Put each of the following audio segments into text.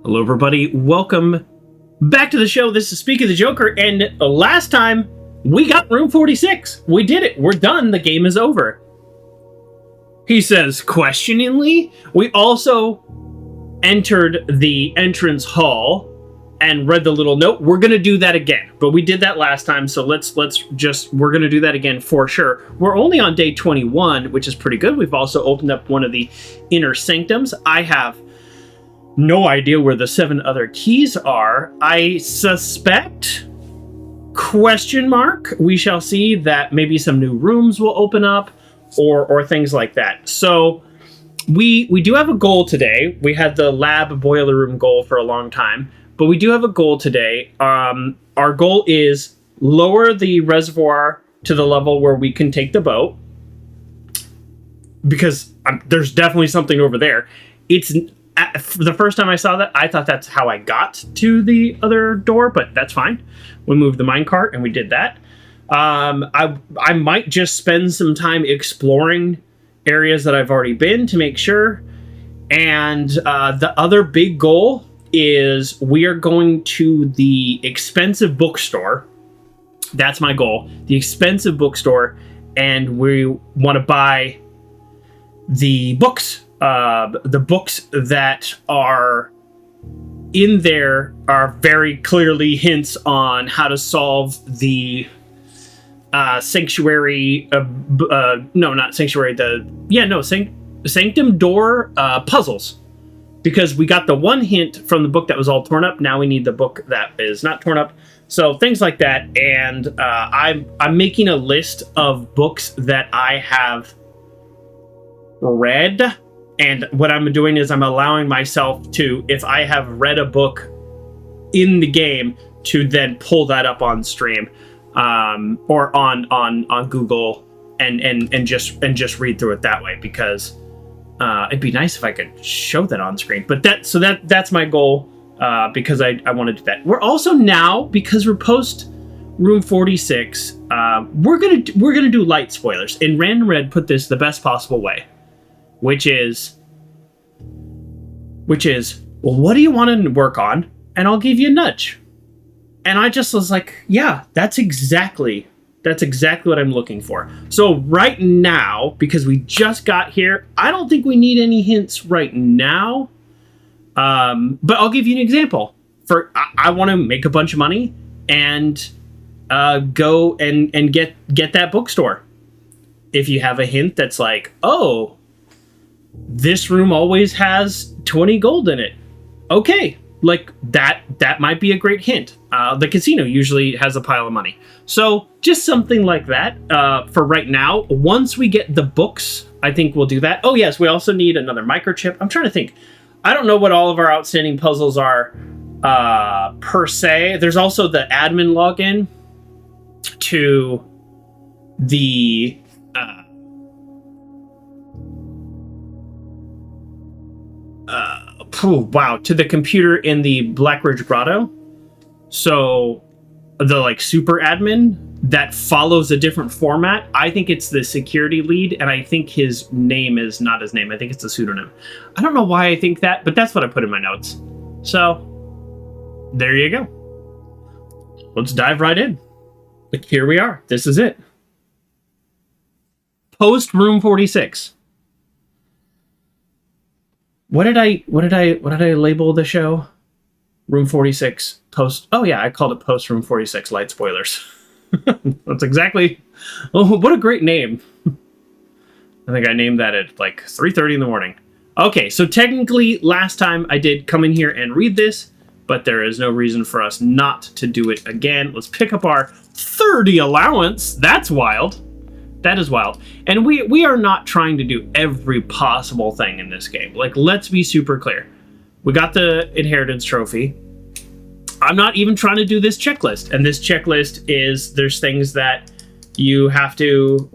Hello, everybody. Welcome back to the show. This is Speak of the Joker, and last time we got room 46. We did it. We're done. The game is over. He says questioningly. We also entered the entrance hall and read the little note. We're gonna do that again, but we did that last time, so we're gonna do that again for sure. We're only on day 21, which is pretty good. We've also opened up one of the inner sanctums. I have no idea where the 7 other keys are. I suspect, question mark, we shall see that maybe some new rooms will open up or things like that. So we do have a goal today. We had the lab boiler room goal for a long time, but we do have a goal today. Our goal is lower the reservoir to the level where we can take the boat, because there's definitely something over there. The first time I saw that, I thought that's how I got to the other door, but that's fine. We moved the minecart and we did that. I might just spend some time exploring areas that I've already been to make sure. And the other big goal is we are going to the expensive bookstore. That's my goal. The expensive bookstore. And we want to buy the books. The books that are in there are very clearly hints on how to solve the sanctuary. Sanctum door puzzles. Because we got the one hint from the book that was all torn up. Now we need the book that is not torn up. So things like that. And I'm making a list of books that I have read. And what I'm doing is I'm allowing myself to, if I have read a book in the game, to then pull that up on stream, or on Google, and just read through it that way, because it'd be nice if I could show that on screen. But that's my goal, because I want to do that. We're also now, because we're post room 46, we're gonna do light spoilers. And Random Red put this the best possible way. Which is, well, what do you want to work on? And I'll give you a nudge. And I just was like, yeah, that's exactly what I'm looking for. So right now, because we just got here, I don't think we need any hints right now. But I'll give you an example. I want to make a bunch of money and go and get that bookstore. If you have a hint that's like, oh, this room always has 20 gold in it. Okay, like that might be a great hint. The casino usually has a pile of money. So just something like that for right now. Once we get the books, I think we'll do that. Oh yes, we also need another microchip. I'm trying to think. I don't know what all of our outstanding puzzles are per se. There's also the admin login to the to the computer in the Blackridge Grotto. So the super admin that follows a different format. I think it's the security lead, and I think his name is not his name. I think it's a pseudonym. I don't know why I think that, but that's what I put in my notes. So there you go. Let's dive right in. Like, here we are. This is it. Post room 46. What did I label the show? Room 46 post. Oh yeah, I called it post room 46 light spoilers. That's exactly. Oh, what a great name. I think I named that at like 3:30 in the morning. Okay, so technically last time I did come in here and read this, but there is no reason for us not to do it again. Let's pick up our 30 allowance. That's wild. That is wild. And we are not trying to do every possible thing in this game. Like, let's be super clear. We got the inheritance trophy. I'm not even trying to do this checklist. And this checklist is, there's things that you have to,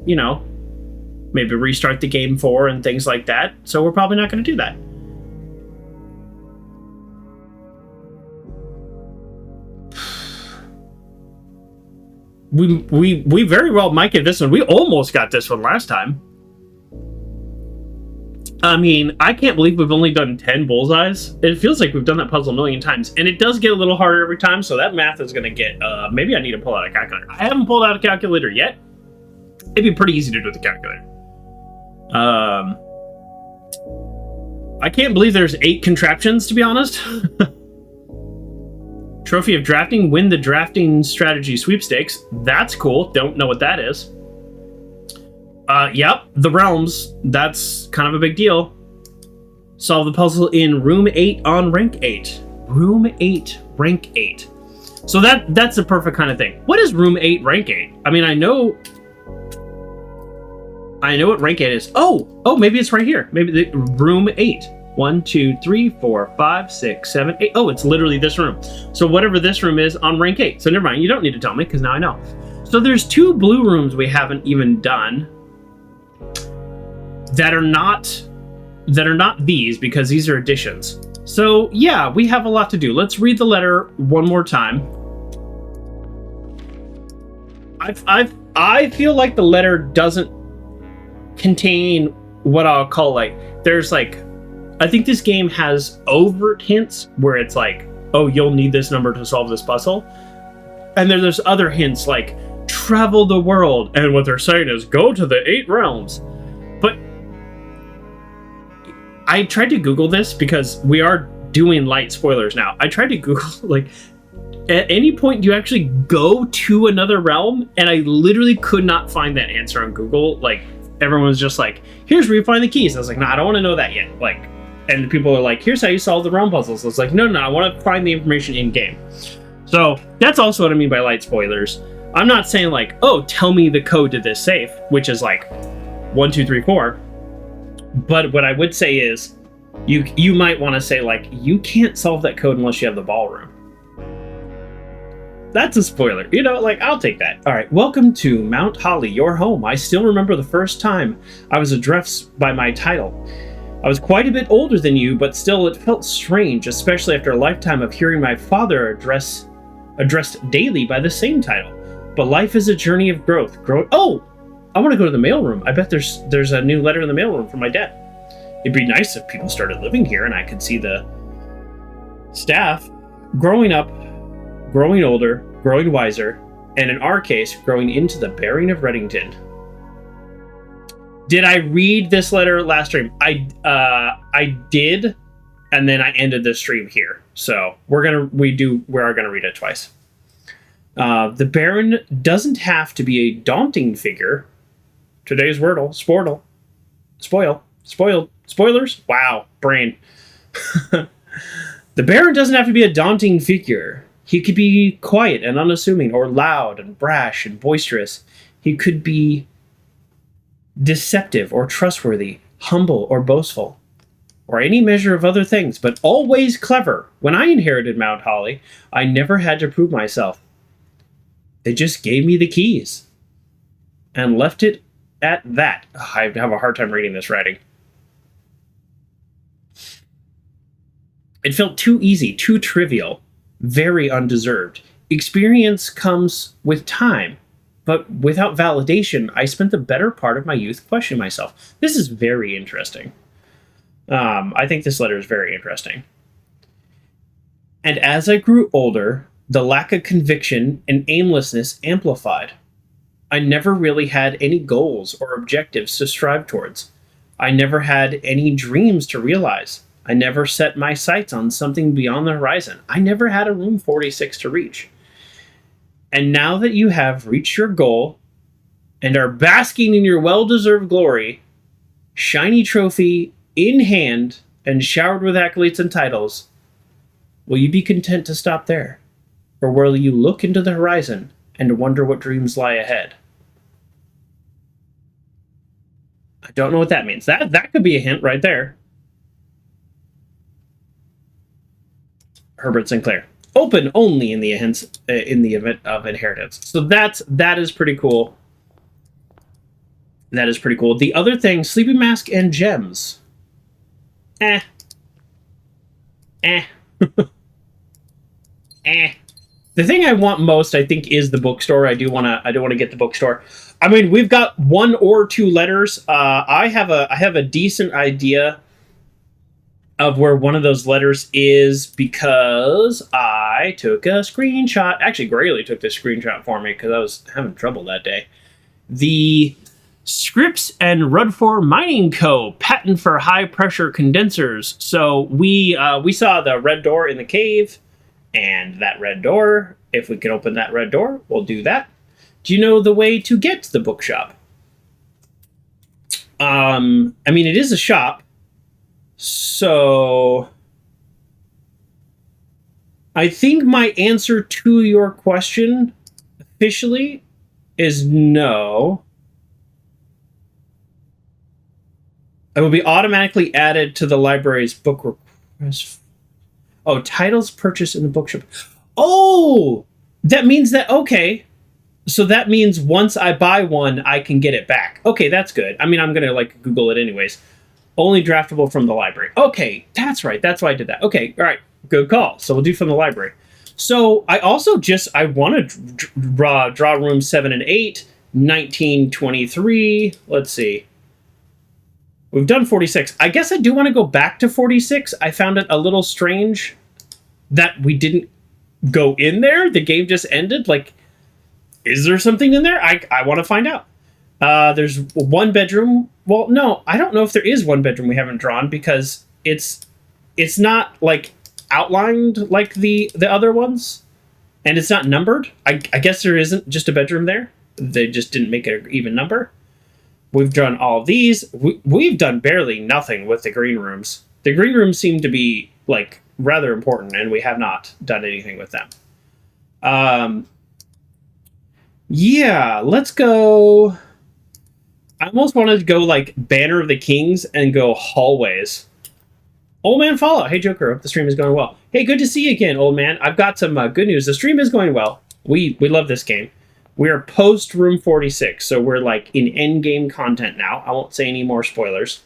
maybe restart the game for and things like that. So we're probably not going to do that. We very well might get this one. We almost got this one last time. I mean, I can't believe we've only done 10 bullseyes. It feels like we've done that puzzle a million times, and it does get a little harder every time, so that math is going to get... maybe I need to pull out a calculator. I haven't pulled out a calculator yet. It'd be pretty easy to do with the calculator. I can't believe there's 8 contraptions, to be honest. Trophy of drafting. Win the drafting strategy sweepstakes. That's cool. Don't know what that is. Yep, the realms. That's kind of a big deal. Solve the puzzle in room 8 on rank 8. Room 8, rank 8. So that's the perfect kind of thing. What is room 8, rank 8? I mean, I know what rank 8 is. Oh, maybe it's right here. Maybe the room 8. 1, 2, 3, 4, 5, 6, 7, 8. Oh, it's literally this room. So whatever this room is on rank 8. So never mind. You don't need to tell me because now I know. So there's 2 blue rooms we haven't even done that are not these, because these are additions. So yeah, we have a lot to do. Let's read the letter one more time. I feel like the letter doesn't contain what I'll call there's I think this game has overt hints where it's like, oh, you'll need this number to solve this puzzle. And then there's other hints like travel the world, and what they're saying is go to the 8 realms. But I tried to Google this because we are doing light spoilers now. I tried to Google, at any point do you actually go to another realm? And I literally could not find that answer on Google. Everyone was just like, here's where you find the keys. I was like, no, I don't want to know that yet. And people are like, here's how you solve the realm puzzles. I was like, no, I want to find the information in game. So that's also what I mean by light spoilers. I'm not saying oh, tell me the code to this safe, which is 1, 2, 3, 4. But what I would say is, you might want to say you can't solve that code unless you have the ballroom. That's a spoiler, I'll take that. All right, welcome to Mount Holly, your home. I still remember the first time I was addressed by my title. I was quite a bit older than you, but still it felt strange, especially after a lifetime of hearing my father addressed daily by the same title. But life is a journey of growth. Oh, I want to go to the mailroom. I bet there's a new letter in the mailroom from my dad. It'd be nice if people started living here and I could see the staff growing up, growing older, growing wiser, and in our case, growing into the bearing of Reddington. Did I read this letter last stream? I did, and then I ended the stream here. So we are gonna read it twice. The Baron doesn't have to be a daunting figure. Today's Wordle, Sportle, spoilers. Wow, brain. The Baron doesn't have to be a daunting figure. He could be quiet and unassuming, or loud and brash and boisterous. He could be deceptive or trustworthy, humble or boastful, or any measure of other things, but always clever. When I inherited Mount Holly, I never had to prove myself. They just gave me the keys and left it at that. I have a hard time reading this writing. It felt too easy, too trivial, very undeserved. Experience comes with time, but without validation, I spent the better part of my youth questioning myself. This is very interesting. I think this letter is very interesting. And as I grew older, the lack of conviction and aimlessness amplified. I never really had any goals or objectives to strive towards. I never had any dreams to realize. I never set my sights on something beyond the horizon. I never had a room 46 to reach. And now that you have reached your goal and are basking in your well-deserved glory, shiny trophy in hand and showered with accolades and titles, will you be content to stop there? Or will you look into the horizon and wonder what dreams lie ahead? I don't know what that means. That could be a hint right there. Herbert Sinclair. Open only in the event of inheritance. So that is pretty cool. That is pretty cool. The other thing, sleeping mask and gems. The thing I want most, I think, is the bookstore. I do want to get the bookstore. I mean, we've got 1 or 2 letters. I have a decent idea of where one of those letters is because I took a screenshot. Actually, Grayley took this screenshot for me because I was having trouble that day. The Scripps and Rudfor Mining Co. patent for high pressure condensers. So we saw the red door in the cave, and that red door. If we can open that red door, we'll do that. Do you know the way to get to the bookshop? I mean, it is a shop. So I think my answer to your question officially is no. It will be automatically added to the library's book request. Oh, titles purchased in the bookshop. Oh, that means that, okay. So that means once I buy one, I can get it back. Okay, that's good. I mean, I'm going to like Google it anyways. Only draftable from the library. Okay, that's right. That's why I did that. Okay, all right. Good call. So we'll do from the library. So I also I want to draw rooms 7 and 8, 1923. Let's see. We've done 46. I guess I do want to go back to 46. I found it a little strange that we didn't go in there. The game just ended. Like, is there something in there? I want to find out. There's 1 bedroom. Well, no, I don't know if there is 1 bedroom we haven't drawn because it's not like outlined like the other ones, and it's not numbered. I guess there isn't just a bedroom there. They just didn't make an even number. We've drawn all of these. We've done barely nothing with the green rooms. The green rooms seem to be like rather important, and we have not done anything with them. Yeah, let's go. I almost wanted to go like Banner of the Kings and go hallways. Old Man Fallout. Hey, Joker. Hope the stream is going well. Hey, good to see you again, old man. I've got some good news. The stream is going well. We love this game. We are post Room 46, so we're like in end game content now. I won't say any more spoilers.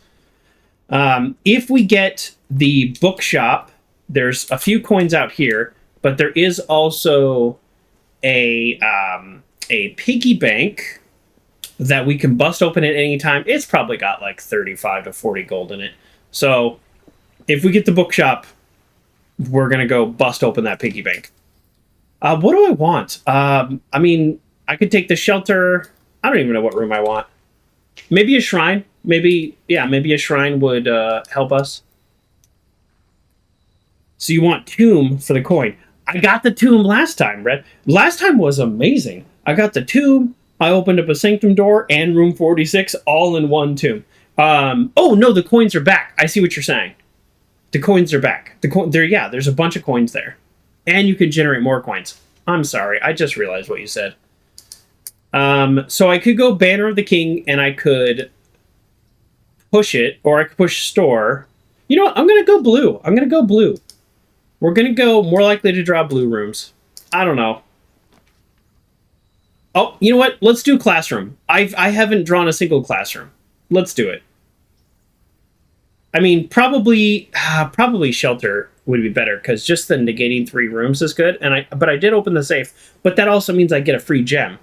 If we get the bookshop, there's a few coins out here, but there is also a piggy bank that we can bust open at any time. It's probably got like 35 to 40 gold in it. So if we get the bookshop, we're going to go bust open that piggy bank. What do I want? I mean, I could take the shelter. I don't even know what room I want. Maybe a shrine. Maybe a shrine would help us. So you want tomb for the coin. I got the tomb last time, Red. Last time was amazing. I got the tomb. I opened up a sanctum door and room 46 all in one tomb. Oh, no, the coins are back. I see what you're saying. The coins are back. There's a bunch of coins there. And you can generate more coins. I'm sorry. I just realized what you said. So I could go Banner of the King, and I could push it, or I could push Store. You know what? I'm going to go blue. We're going to go more likely to draw blue rooms. I don't know. Oh, you know what? Let's do classroom. I haven't drawn a single classroom. Let's do it. I mean, probably shelter would be better, because just the negating 3 rooms is good. But I did open the safe, but that also means I get a free gem.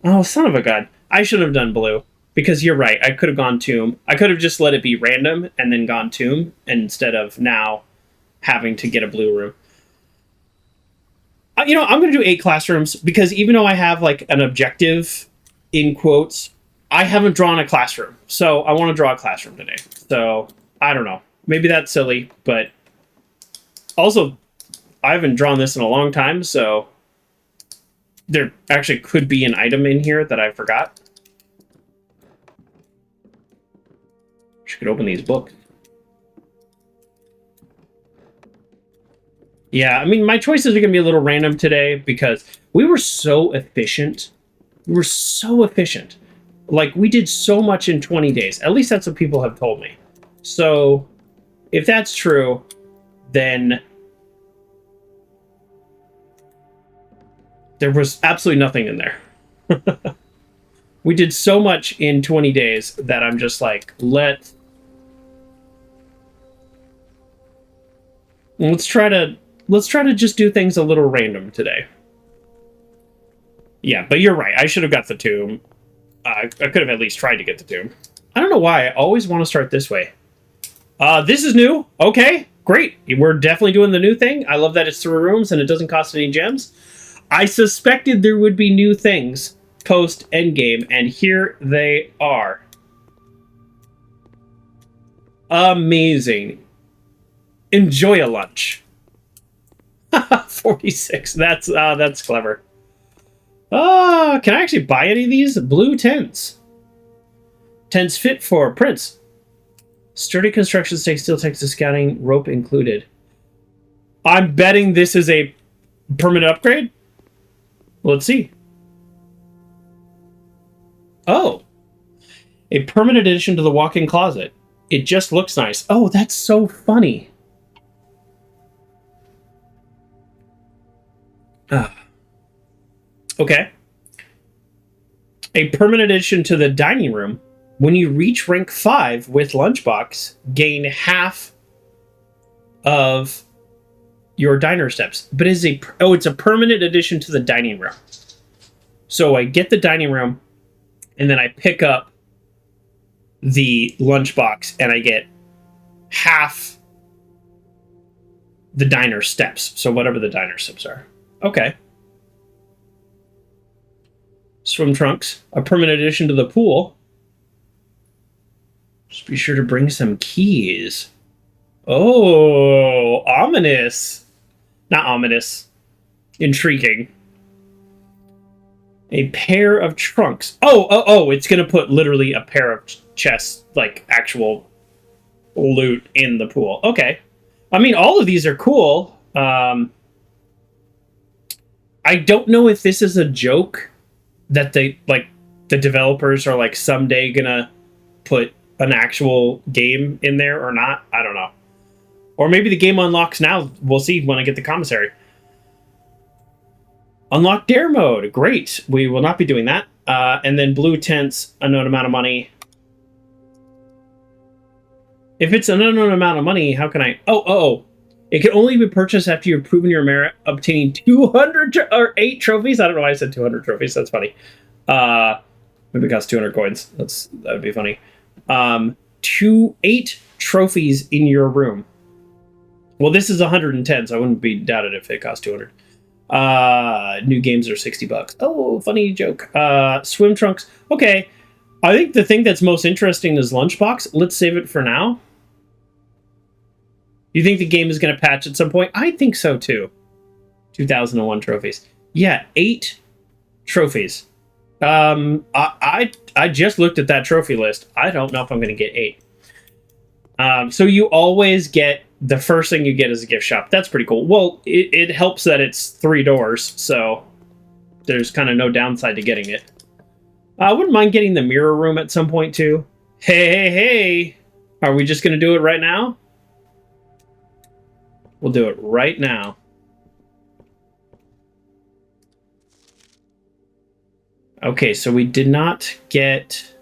Oh, son of a gun. I should have done blue, because you're right. I could have gone tomb. I could have just let it be random and then gone tomb instead of now having to get a blue room. I'm going to do 8 classrooms, because even though I have like an objective in quotes, I haven't drawn a classroom. So I want to draw a classroom today. So I don't know. Maybe that's silly, but also I haven't drawn this in a long time. So there actually could be an item in here that I forgot. She could open these books. Yeah, I mean, my choices are going to be a little random today because we were so efficient. Like, we did so much in 20 days. At least that's what people have told me. So, if that's true, then there was absolutely nothing in there. We did so much in 20 days that I'm just like, let's try to let's try to just do things a little random today. Yeah, but you're right. I should have got the tomb. I could have at least tried to get the tomb. I don't know why. I always want to start this way. This is new. Okay, great. We're definitely doing the new thing. I love that it's 3 rooms and it doesn't cost any gems. I suspected there would be new things post endgame, and here they are. Amazing. Enjoy a lunch. 46. That's clever. Can I actually buy any of these? Blue tents. Tents fit for Prince. Sturdy construction stake, steel takes to scouting, rope included. I'm betting this is a permanent upgrade. Let's see. Oh. A permanent addition to the walk-in closet. It just looks nice. Oh, that's so funny. Okay. A permanent addition to the dining room. When you reach rank 5 with lunchbox, gain half of your diner steps. But it's a permanent addition to the dining room. So I get the dining room, and then I pick up the lunchbox, and I get half the diner steps. So whatever the diner steps are. Okay. Swim trunks. A permanent addition to the pool. Just be sure to bring some keys. Oh, ominous. Not ominous. Intriguing. A pair of trunks. Oh, it's going to put literally a pair of chests, like actual loot in the pool. Okay. I mean, all of these are cool. I don't know if this is a joke that the developers are like someday going to put an actual game in there or not. I don't know. Or maybe the game unlocks now. We'll see when I get the commissary. Unlock dare mode. Great. We will not be doing that. And then blue tents, unknown amount of money. If it's an unknown amount of money, how can I... Oh. It can only be purchased after you've proven your merit, obtaining 200 or 8 trophies. I don't know why I said 200 trophies. That's funny. Maybe it costs 200 coins. That would be funny. 8 trophies in your room. Well, this is 110, so I wouldn't be doubted if it cost 200. New games are $60. Oh, funny joke. Swim trunks. Okay. I think the thing that's most interesting is lunchbox. Let's save it for now. You think the game is going to patch at some point? I think so too. 2001 trophies. Yeah, 8 trophies. I just looked at that trophy list. I don't know if I'm going to get 8. So you always get, the first thing you get is a gift shop. That's pretty cool. Well, it helps that it's 3 doors, so there's kind of no downside to getting it. I wouldn't mind getting the mirror room at some point too. Hey. Are we just going to do it right now? We'll do it right now. Okay, so we did not get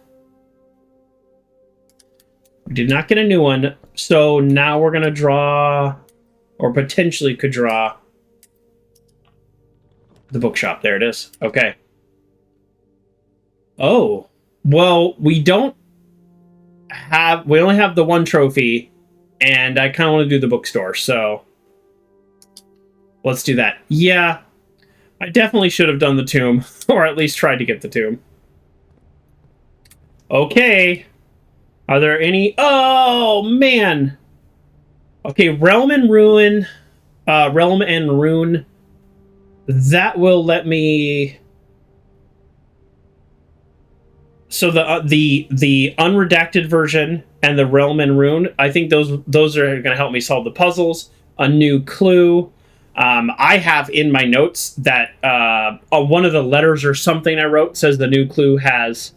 a new one. So now we're going to draw, or potentially could draw, the bookshop. There it is. Okay. Oh, well, we only have the 1 trophy, and I kind of want to do the bookstore, so let's do that. Yeah, I definitely should have done the tomb, or at least tried to get the tomb. Okay. Are there any... Oh, man. Okay, Realm and Ruin. Realm and Rune. That will let me... So the unredacted version and the Realm and Rune, I think those are going to help me solve the puzzles. A new clue. I have in my notes that one of the letters or something I wrote says the new clue has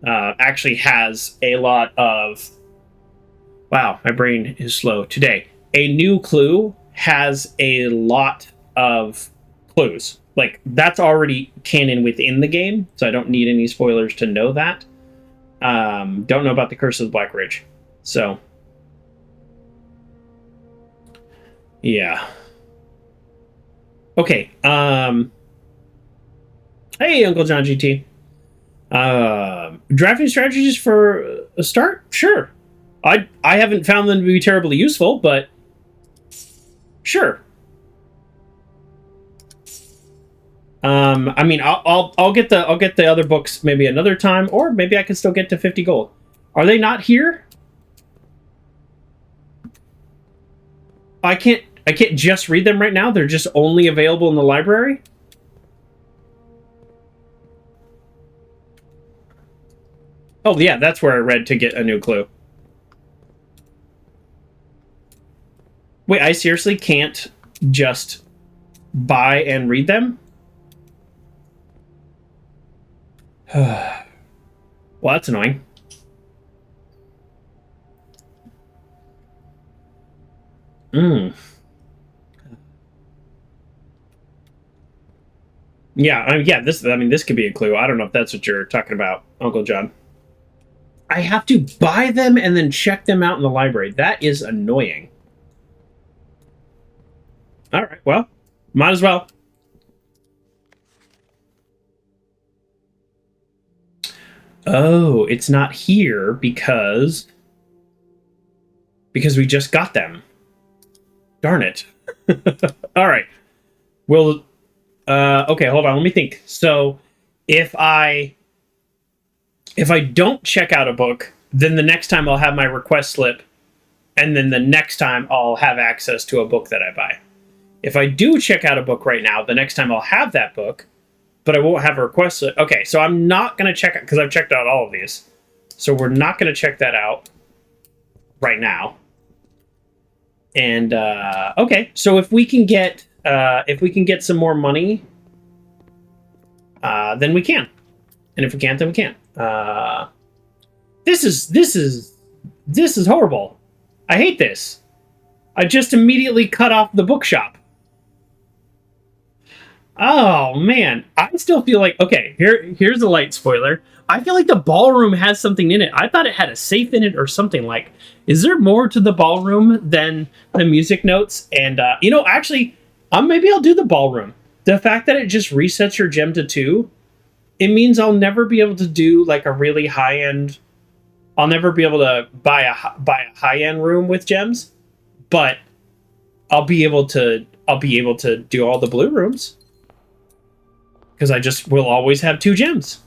actually has a lot of... Wow, my brain is slow today. A new clue has a lot of clues. Like, that's already canon within the game, so I don't need any spoilers to know that. Don't know about the Curse of the Black Ridge. So... Yeah. Okay. Hey, Uncle John GT. Drafting strategies for a start? Sure. I haven't found them to be terribly useful, but sure. I mean, I'll get the other books maybe another time, or maybe I can still get to 50 gold. Are they not here? I can't just read them right now. They're just only available in the library. Oh yeah, that's where I read to get a new clue. Wait, I seriously can't just buy and read them? Well, that's annoying. Yeah, yeah. This could be a clue. I don't know if that's what you're talking about, Uncle John. I have to buy them and then check them out in the library. That is annoying. All right, well, might as well. Oh, it's not here because we just got them. Darn it. All right. Well, okay, hold on. Let me think. So, if I don't check out a book, then the next time I'll have my request slip, and then the next time I'll have access to a book that I buy. If I do check out a book right now, the next time I'll have that book, but I won't have a request slip. Okay, so I'm not going to check it because I've checked out all of these. So we're not going to check that out right now. And okay, so if we can get some more money, then we can. And if we can't, then we can't. This is horrible. I hate this. I just immediately cut off the bookshop. Oh man, I still feel like okay. Here's a light spoiler. I feel like the ballroom has something in it. I thought it had a safe in it or something. Like, is there more to the ballroom than the music notes? And actually, maybe I'll do the ballroom. The fact that it just resets your gem to 2, it means I'll never be able to do like a really high end. I'll never be able to buy a high end room with gems, but I'll be able to do all the blue rooms because I just will always have 2 gems.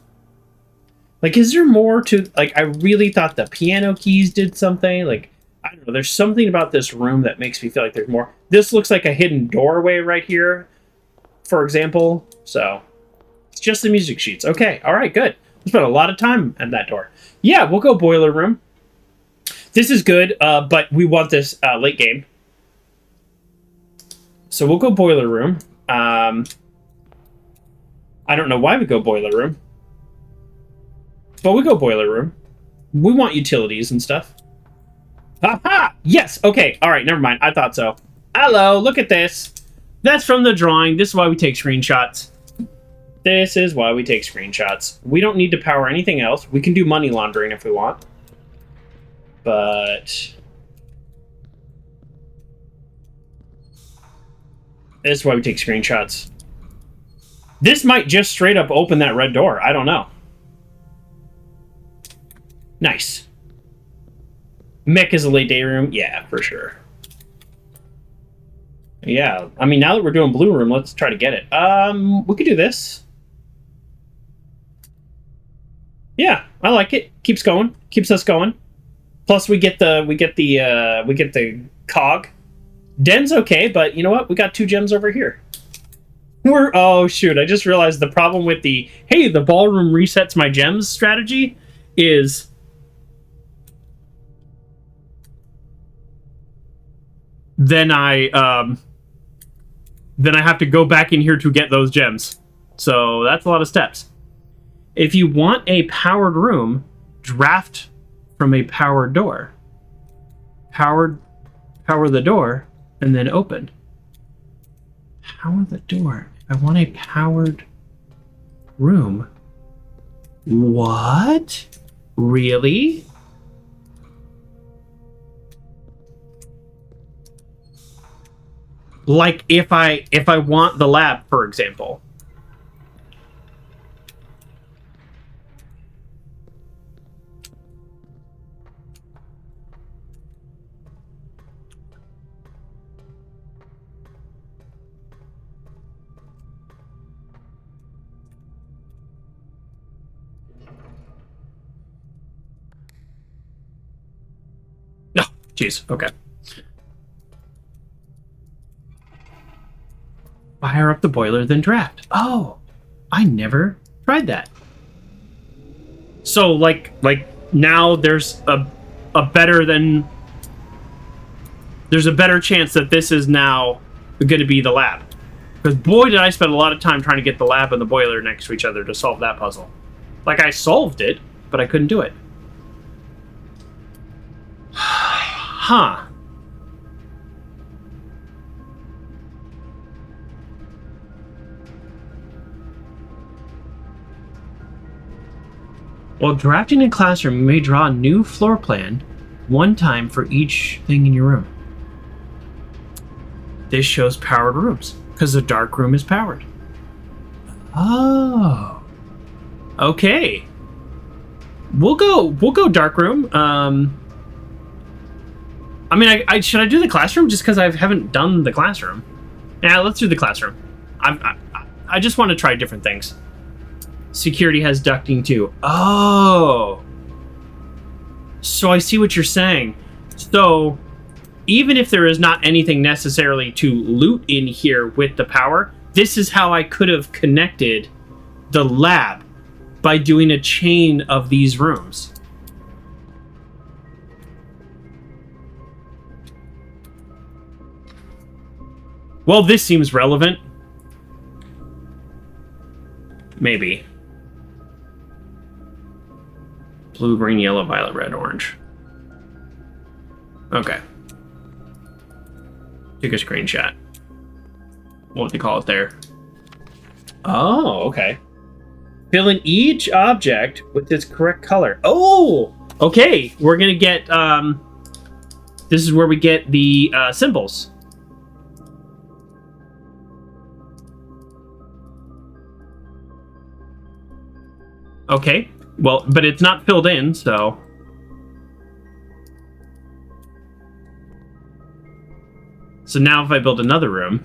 Like, is there more to like? I really thought the piano keys did something. Like, I don't know. There's something about this room that makes me feel like there's more. This looks like a hidden doorway right here, for example. So it's just the music sheets. Okay, all right, good. We spent a lot of time at that door. Yeah, we'll go boiler room. This is good, but we want this late game. So we'll go boiler room. I don't know why we go boiler room. But we go boiler room. We want utilities and stuff. Ha! Yes! Okay, alright, never mind. I thought so. Hello, look at this. That's from the drawing. This is why we take screenshots. This is why we take screenshots. We don't need to power anything else. We can do money laundering if we want. But this is why we take screenshots. This might just straight up open that red door. I don't know. Nice. Mech is a late day room. Yeah, for sure. Yeah, I mean, now that we're doing blue room, let's try to get it. We could do this. Yeah, I like it. Keeps going. Keeps us going. Plus, we get the cog. Den's okay, but you know what? We got 2 gems over here. Oh shoot! I just realized the problem with the ballroom resets my gems strategy is then I have to go back in here to get those gems. So that's a lot of steps. If you want a powered room, draft from a powered door. Power the door, and then open. Power the door. I want a powered room. What? Really? Like if I want the lab, for example. No, jeez. Okay. Fire up the boiler, then draft. Oh, I never tried that. So like now there's a better than there's a better chance that this is now going to be the lab. Because boy, did I spend a lot of time trying to get the lab and the boiler next to each other to solve that puzzle. Like I solved it, but I couldn't do it. Huh. While drafting in classroom, you may draw a new floor plan one time for each thing in your room. This shows powered rooms because the dark room is powered. Oh. Okay. We'll go dark room. I mean, I should I do the classroom just because I haven't done the classroom? Yeah, let's do the classroom. I just want to try different things. Security has ducting too. Oh. So I see what you're saying. So even if there is not anything necessarily to loot in here with the power, this is how I could have connected the lab by doing a chain of these rooms. Well, this seems relevant. Maybe. Blue, green, yellow, violet, red, orange. Okay. Take a screenshot. What would they call it there? Oh, okay. Fill in each object with its correct color. Oh, okay. We're gonna get, this is where we get the symbols. Okay. Well, but it's not filled in, so... So now if I build another room...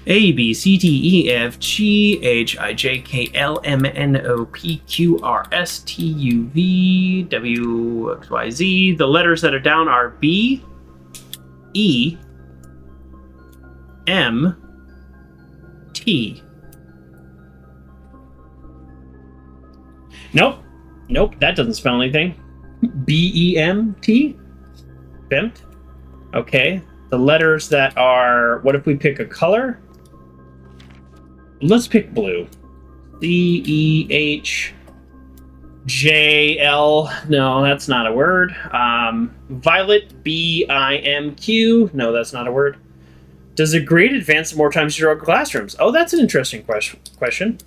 A, B, C, D, E, F, G, H, I, J, K, L, M, N, O, P, Q, R, S, T, U, V, W, X, Y, Z. The letters that are down are B, E, M, T. Nope, that doesn't spell anything. B-E-M-T? Bent? Okay. The letters that are... What if we pick a color? Let's pick blue. C-E-H-J-L. No, that's not a word. Violet. B-I-M-Q. No, that's not a word. Does a grade advance more times you draw classrooms? Oh, that's an interesting question.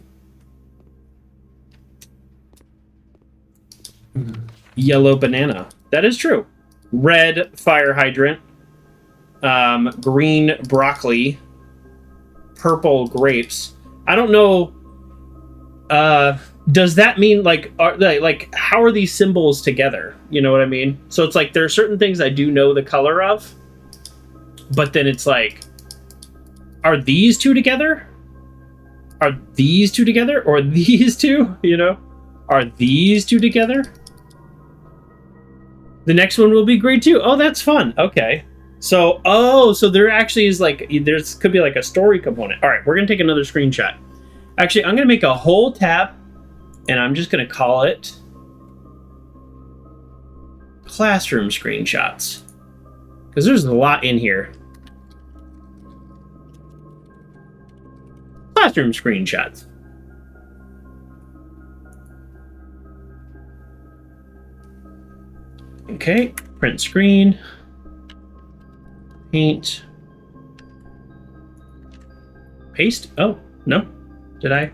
Yellow banana. That is true. Red fire hydrant. Green broccoli. Purple grapes. I don't know. Does that mean like how are these symbols together? You know what I mean? So it's like there are certain things I do know the color of, but then it's like, are these two together? Are these two together? Or these two? You know? Are these two together? The next one will be grade 2. Oh, that's fun. Okay. So, so there actually is like, there's could be like a story component. All right, we're going to take another screenshot. Actually, I'm going to make a whole tab, and I'm just going to call it Classroom Screenshots. Because there's a lot in here. Classroom Screenshots. Okay, print screen. Paint. Paste? Oh, no. Did I?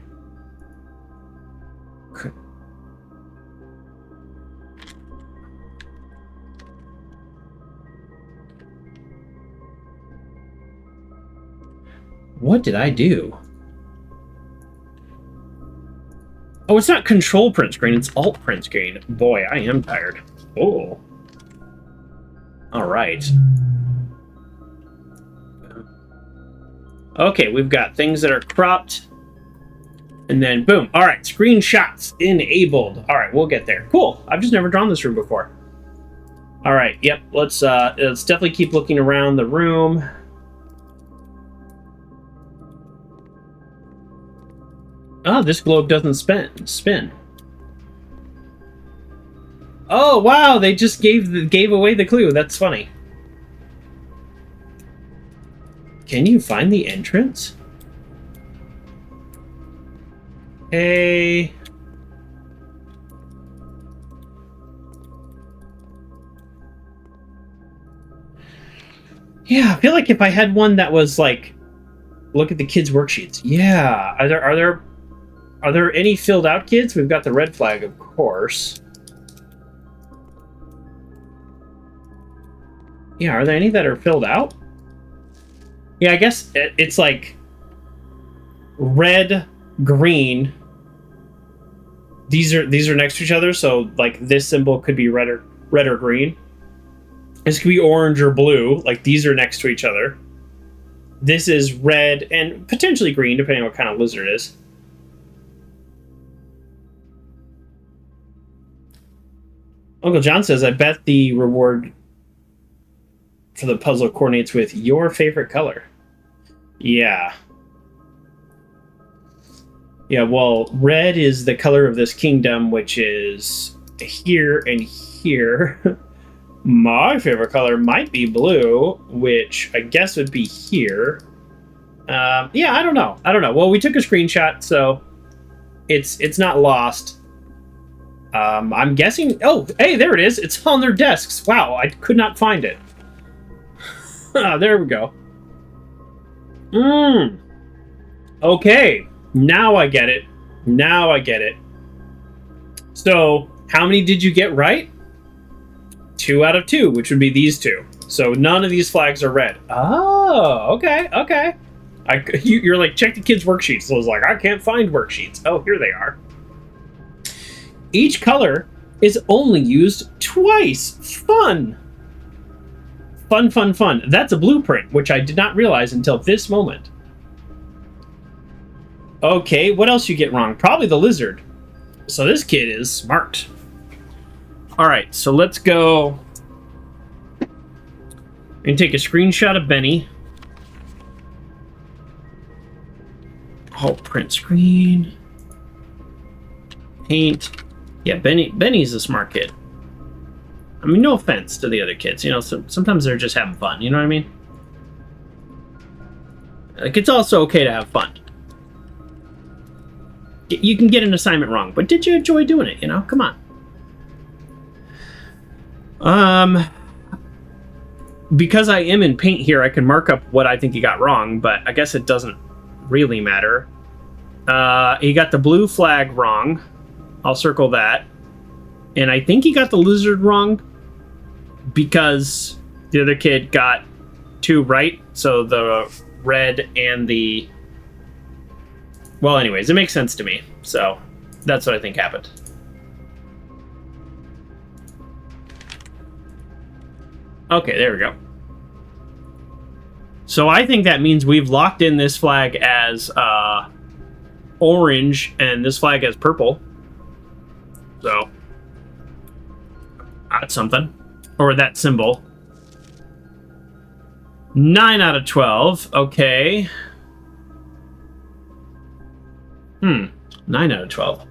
What did I do? Oh, it's not control print screen, it's alt print screen. Boy, I am tired. Oh. All right. Okay, we've got things that are cropped. And then, boom. All right, screenshots enabled. All right, we'll get there. Cool. I've just never drawn this room before. All right, yep. Let's definitely keep looking around the room. Oh, this globe doesn't spin. Oh, wow, they just gave away the clue. That's funny. Can you find the entrance? Hey. Yeah, I feel like if I had one that was like, look at the kids' worksheets. Yeah, are there any filled out kids? We've got the red flag, of course. Yeah, are there any that are filled out? Yeah, I guess it's like red, green. These are next to each other, so like this symbol could be red or green. This could be orange or blue. Like these are next to each other. This is red and potentially green, depending on what kind of lizard it is. Uncle John says, I bet the reward for the puzzle coordinates with your favorite color. Yeah. Yeah, well, red is the color of this kingdom, which is here and here. My favorite color might be blue, which I guess would be here. Yeah, I don't know. Well, we took a screenshot, so it's not lost. I'm guessing... Oh, hey, there it is. It's on their desks. Wow, I could not find it. There we go. Okay, now I get it. So, how many did you get right? 2 out of 2, which would be these two. So none of these flags are red. Oh, okay. You're like, check the kids' worksheets. So I was like, I can't find worksheets. Oh, here they are. Each color is only used twice. Fun. That's a blueprint, which I did not realize until this moment. Okay, what else you get wrong? Probably the lizard. So this kid is smart. All right, so let's go and take a screenshot of Benny. Oh, print screen. Paint. Yeah, Benny's a smart kid. I mean, no offense to the other kids. You know, sometimes they're just having fun. You know what I mean? Like, it's also okay to have fun. You can get an assignment wrong, but did you enjoy doing it? You know, come on. Because I am in paint here, I can mark up what I think he got wrong, but I guess it doesn't really matter. He got the blue flag wrong. I'll circle that. And I think he got the lizard wrong because the other kid got 2 right. So the red and the... Well, anyways, it makes sense to me. So that's what I think happened. Okay, there we go. So I think that means we've locked in this flag as orange and this flag as purple. So that's something. Or that symbol. 9 out of 12. Okay. 9 out of 12.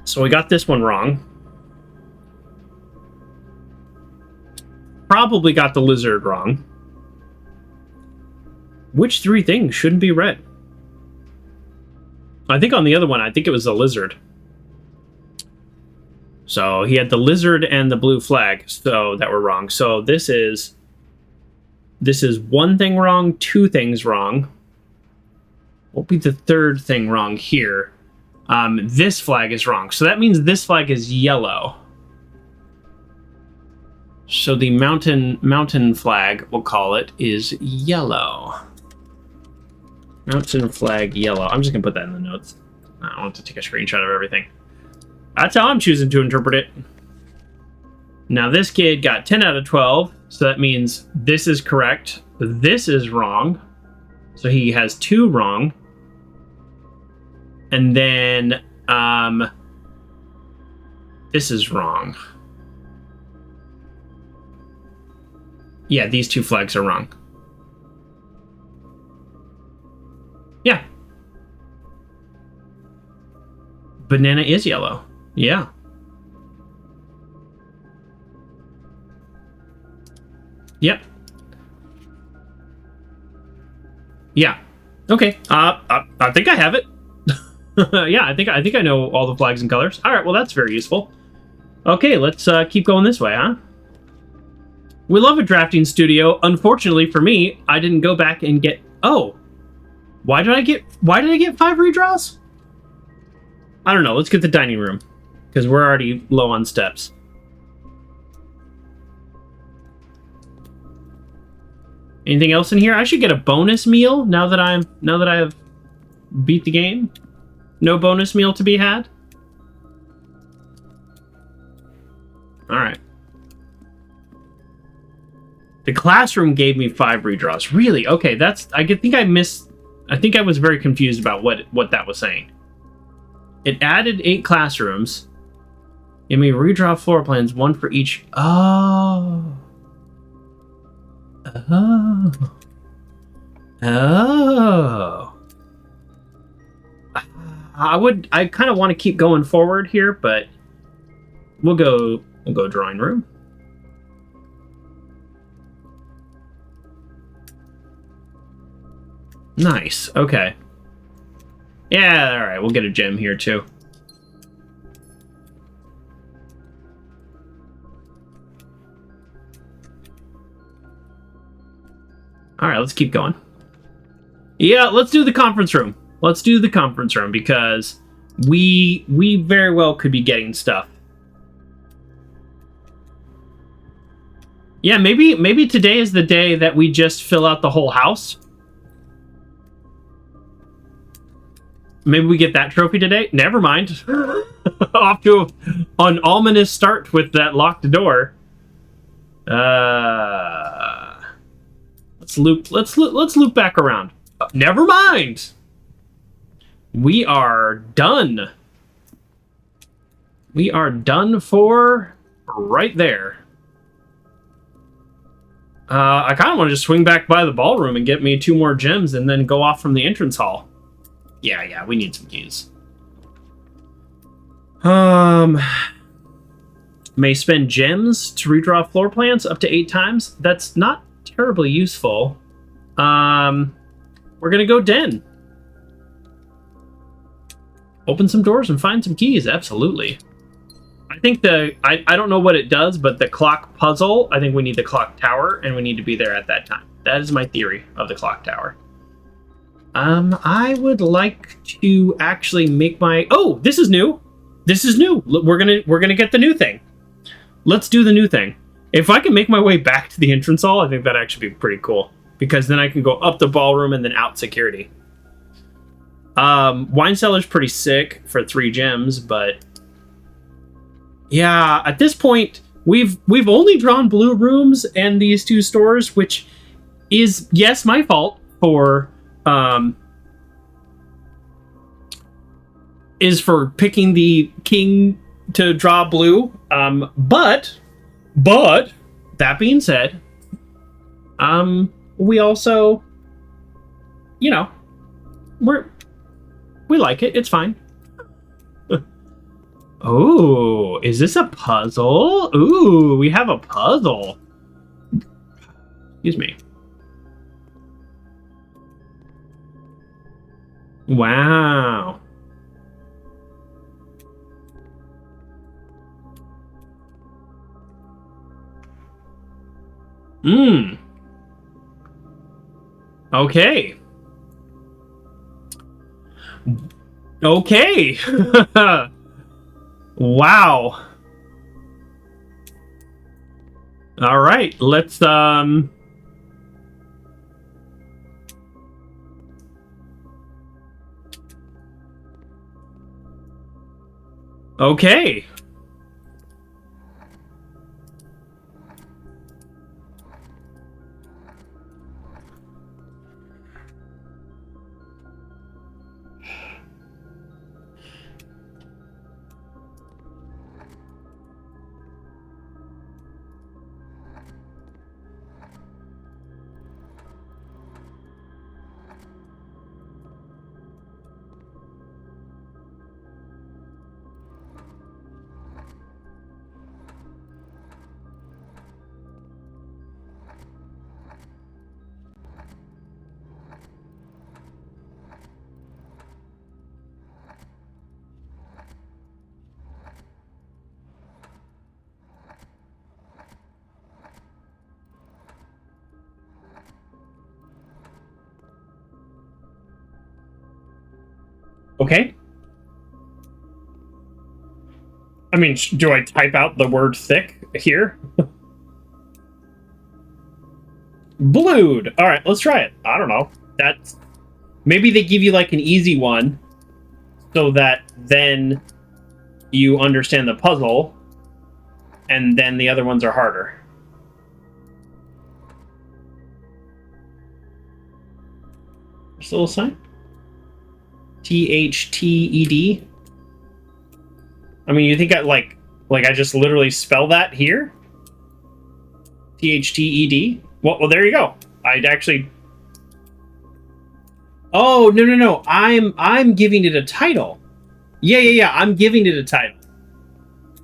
So we got this one wrong. Probably got the lizard wrong. Which 3 things shouldn't be red? I think on the other one, I think it was the lizard. So he had the lizard and the blue flag, so that were wrong. So this is 1 thing wrong, 2 things wrong. What would be the 3rd thing wrong here? This flag is wrong. So that means this flag is yellow. So the mountain flag, we'll call it, is yellow. Mountain flag yellow. I'm just gonna put that in the notes. I don't want to take a screenshot of everything. That's how I'm choosing to interpret it. Now this kid got 10 out of 12, so that means this is correct. This is wrong. So he has 2 wrong. And then this is wrong. Yeah, these 2 flags are wrong. Yeah. Banana is yellow. Yeah. Yep. Yeah. Okay. I think I have it. Yeah, I think I know all the flags and colors. All right. Well, that's very useful. Okay, let's keep going this way, huh? We love a drafting studio. Unfortunately for me, I didn't go back and get. Oh, why did I get 5 redraws? I don't know. Let's get the dining room because we're already low on steps. Anything else in here? I should get a bonus meal now that I have beat the game. No bonus meal to be had. All right. The classroom gave me 5 redraws. Really? Okay, that's. I think I missed. I think I was very confused about what that was saying. It added 8 classrooms. Give me redraw floor plans, 1 for each. Oh. Oh. Oh. I kind of want to keep going forward here, but we'll go drawing room. Nice. Okay. Yeah, all right. We'll get a gem here too. All right, let's keep going. Yeah, let's do the conference room. Let's do the conference room because we very well could be getting stuff. Yeah, maybe today is the day that we just fill out the whole house. Maybe we get that trophy today. Never mind. Off to an ominous start with that locked door. Let's loop back around. Never mind. We are done. We are done for right there. I kind of want to just swing back by the ballroom and get me 2 more gems and then go off from the entrance hall. Yeah, we need some keys. May spend gems to redraw floor plans up to 8 times. That's not terribly useful. We're gonna go den. Open some doors and find some keys. Absolutely. I think I don't know what it does, but the clock puzzle, I think we need the clock tower, and we need to be there at that time. That is my theory of the clock tower. I would like to actually make my... Oh, this is new. This is new. We're gonna get the new thing. Let's do the new thing. If I can make my way back to the entrance hall, I think that'd actually be pretty cool. Because then I can go up the ballroom and then out security. Wine cellar's pretty sick for 3 gems, but... Yeah, at this point, we've only drawn blue rooms and these 2 stores, which is, yes, my fault for... is for picking the king to draw blue. But that being said, we also, you know, we like it. It's fine. Oh, is this a puzzle? Ooh, we have a puzzle. Excuse me. Wow. Okay. Okay. Wow. All right, let's Okay. Okay. I mean, do I type out the word thick here? Blued. All right, let's try it. I don't know. That's maybe they give you like an easy one so that then you understand the puzzle and then the other ones are harder. This little sign. THTED. I mean, you think I like I just literally spell that here? THTED? Well, there you go. I'd actually. Oh, no. I'm giving it a title. Yeah. I'm giving it a title.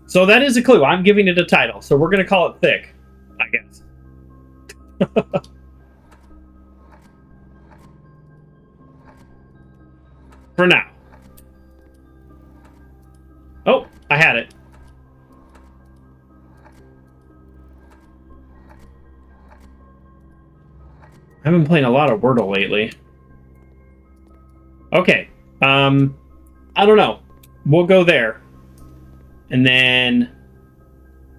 So that is a clue. I'm giving it a title. So we're going to call it thick, I guess. For now. Oh, I had it. I've been playing a lot of Wordle lately. Okay. I don't know. We'll go there. And then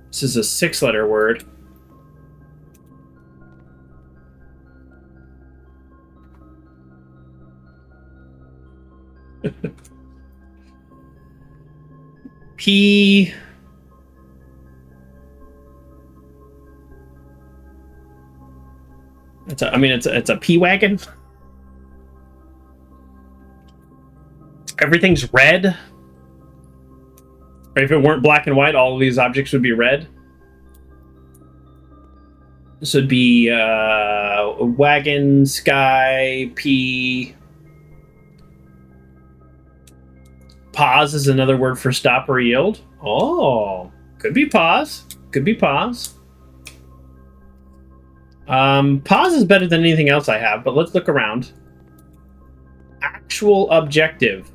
this is a 6-letter word. P. It's a P wagon. Everything's red. Or if it weren't black and white, all of these objects would be red. This would be wagon, sky, P. Pause is another word for stop or yield. Oh, could be pause. Could be pause. Pause is better than anything else I have, but let's look around. Actual objective.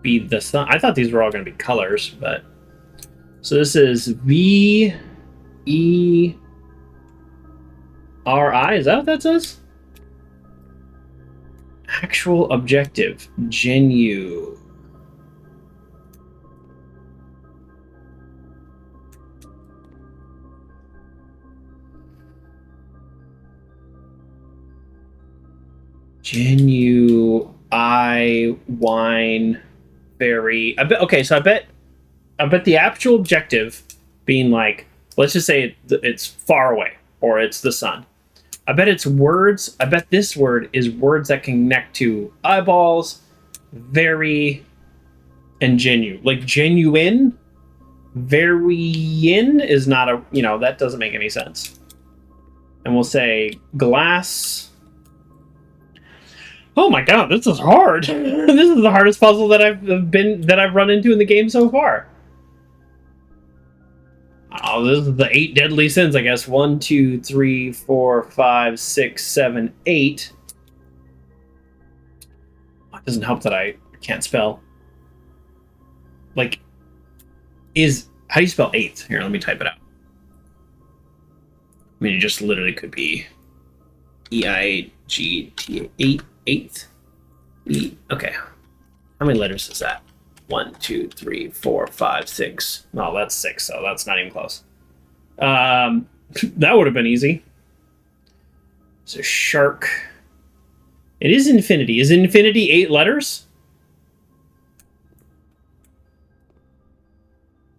Be the sun. I thought these were all going to be colors, but so this is VERI. Is that what that says? Actual objective. Genu. Wine, very. I bet. Okay, so I bet the actual objective being like, let's just say it's far away or it's the sun. I bet it's words. I bet this word is words that can connect to eyeballs, very, and genuine. Like genuine, very in is not a. That doesn't make any sense. And we'll say glass. Oh my god, this is hard. This is the hardest puzzle that I've run into in the game so far. Oh, this is the 8 deadly sins, I guess. 1, 2, 3, 4, 5, 6, 7, 8. It doesn't help that I can't spell. Like, how do you spell 8? Here, let me type it out. I mean, it just literally could be EIGT 8. 8. Okay. How many letters is that? 1, 2, 3, 4, 5, 6. No, that's 6, so that's not even close. That would have been easy. So shark. It is infinity. Is infinity 8 letters?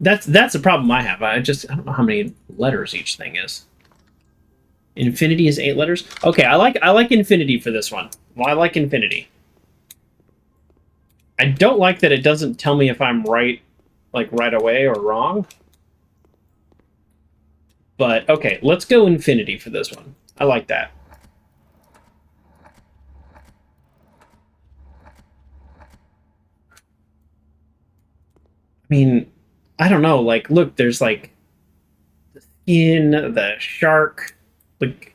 That's the problem I have. I don't know how many letters each thing is. Infinity is 8 letters. Okay, I like infinity for this one. Well, I like infinity. I don't like that it doesn't tell me if I'm right, like right away or wrong. But okay, let's go infinity for this one. I like that. I mean, I don't know. Like, look, there's like the skin, the shark, like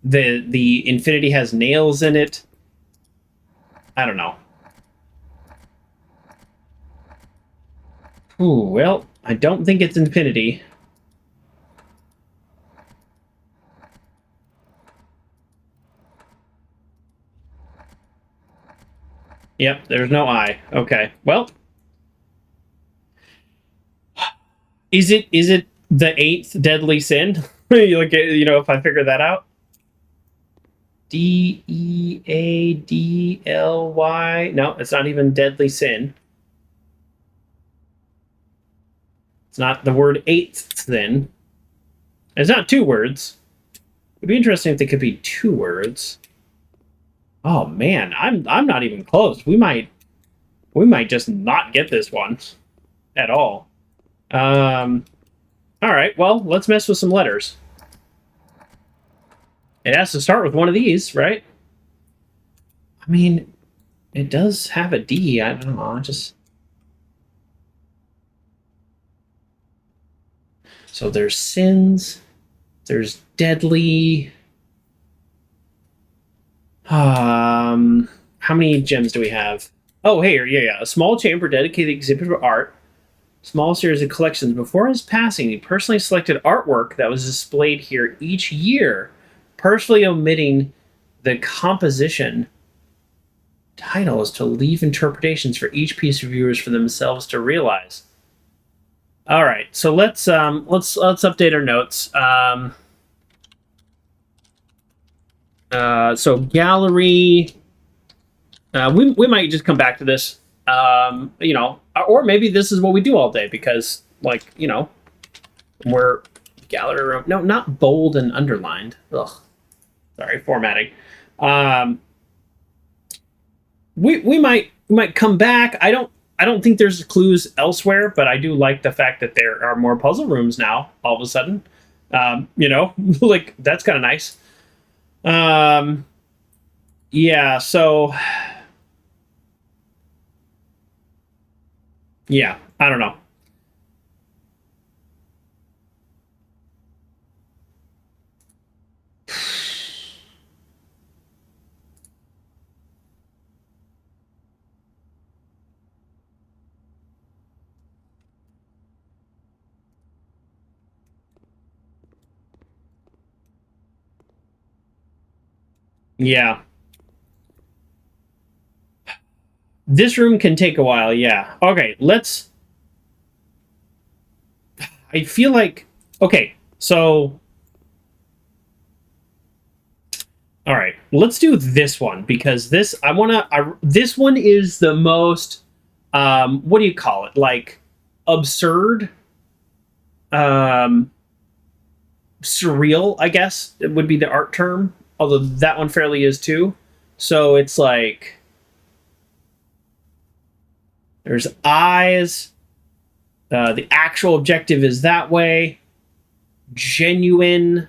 the infinity has nails in it. I don't know. Ooh, well, I don't think it's infinity. Yep, there's no I. Okay, well, is it the 8th deadly sin? Like, you know, if I figure that out. Deadly. No, it's not even deadly sin. It's not the word 8th sin. It's not 2 words. It'd be interesting if they could be 2 words. Oh man, I'm not even close. We might just not get this one at all. All right, well, let's mess with some letters. It has to start with one of these, right? I mean, it does have a D. I don't know. So there's sins. There's deadly. How many gems do we have? Oh, hey, yeah. A small chamber dedicated to exhibit of art. Small series of collections. Before his passing, he personally selected artwork that was displayed here each year, personally omitting the composition titles to leave interpretations for each piece for viewers for themselves to realize. All right, so let's update our notes. So gallery. We might just come back to this. You know, or maybe this is what we do all day because, like, you know, we're gallery room. No, not bold and underlined. Ugh. Sorry, formatting. We might come back. I don't think there's clues elsewhere, but I do like the fact that there are more puzzle rooms now. All of a sudden, you know, like that's kind of nice. Yeah. So, yeah, I don't know. Yeah, this room can take a while. Yeah. Okay. I feel like. Okay. So. All right, let's do this one because this one is the most what do you call it? Like absurd, um, surreal. I guess it would be the art term. Although that one fairly is too. So it's like there's eyes. The actual objective is that way. Genuine.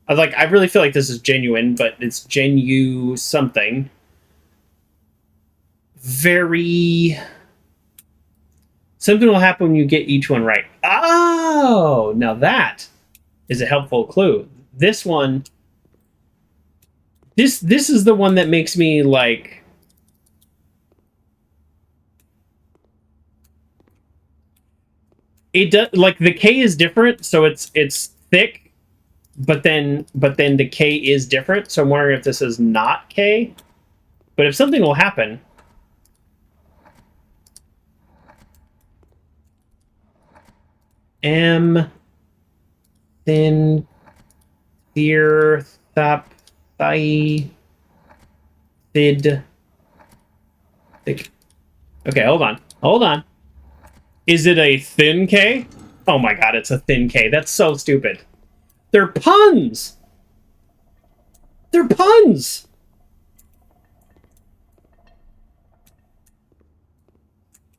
I really feel like this is genuine, but it's genu something. Very. Something will happen when you get each one right. Oh, now that is a helpful clue. This one. This is the one that makes me like. It does like the K is different, so it's thick. But then the K is different, so I'm wondering if this is not K. But if something will happen. M thin theer thap thigh thid thick. Okay, hold on. Is it a thin K? Oh my god, it's a thin K. That's so stupid. They're puns! They're puns!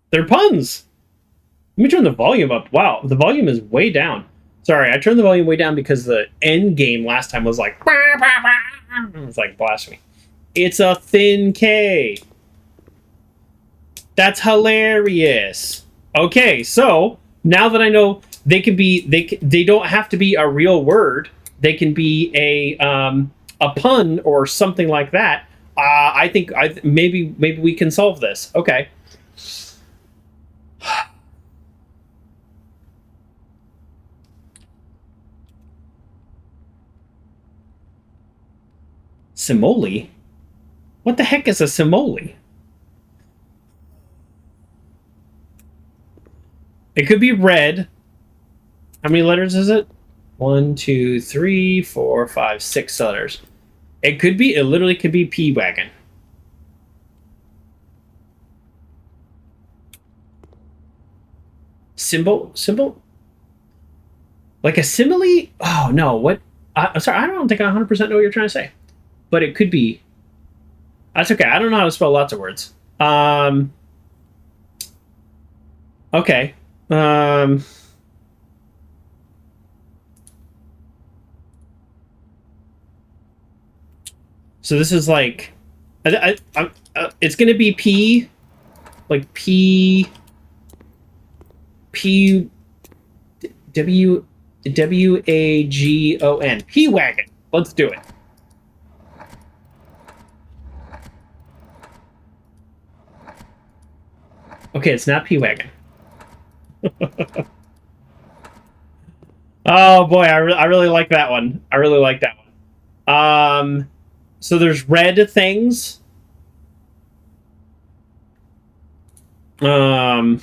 They're puns! Let me turn the volume up. Wow, the volume is way down. Sorry, I turned the volume way down because the end game last time was like... It's like blasphemy. It's a thin K. That's hilarious. Okay, so now that I know they can be, they don't have to be a real word. They can be a pun or something like that. I think maybe we can solve this. Okay. Simile? What the heck is a simile? It could be red. How many letters is it? 1, 2, 3, 4, 5, 6 letters. It could be, it literally could be P-Wagon. Symbol? Like a simile? Oh, no, what? I'm sorry, I don't think I 100% know what you're trying to say. But it could be. That's okay, I don't know how to spell lots of words. Okay. So this is like, it's gonna be P, like P, W-A-G-O-N. P-Wagon. Let's do it. Okay, it's not P-Wagon. Oh boy, I really like that one. I really like that one. So there's red things. Oh,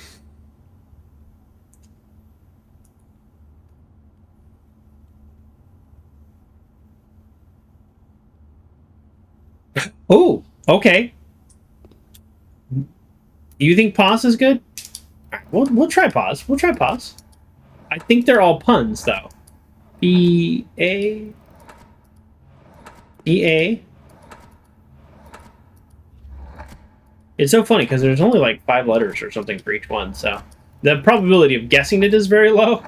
okay. You think pause is good? We'll try pause. We'll try pause. I think they're all puns though. E-A. E-A. It's so funny because there's only like 5 letters or something for each one, so the probability of guessing it is very low.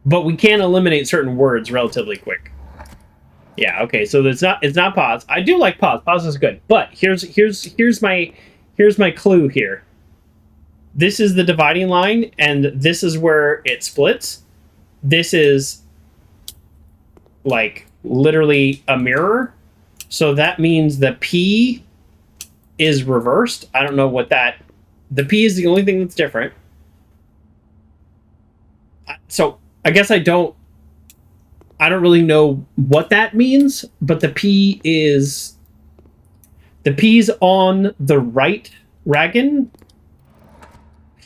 But we can eliminate certain words relatively quick. Yeah, okay, so it's not pause. I do like pause. Pause is good. But here's my clue here. This is the dividing line, and this is where it splits. This is like literally a mirror. So that means the P is reversed. I don't know what that... The P is the only thing that's different. So I guess I don't really know what that means, but the P is... The P's on the right wagon.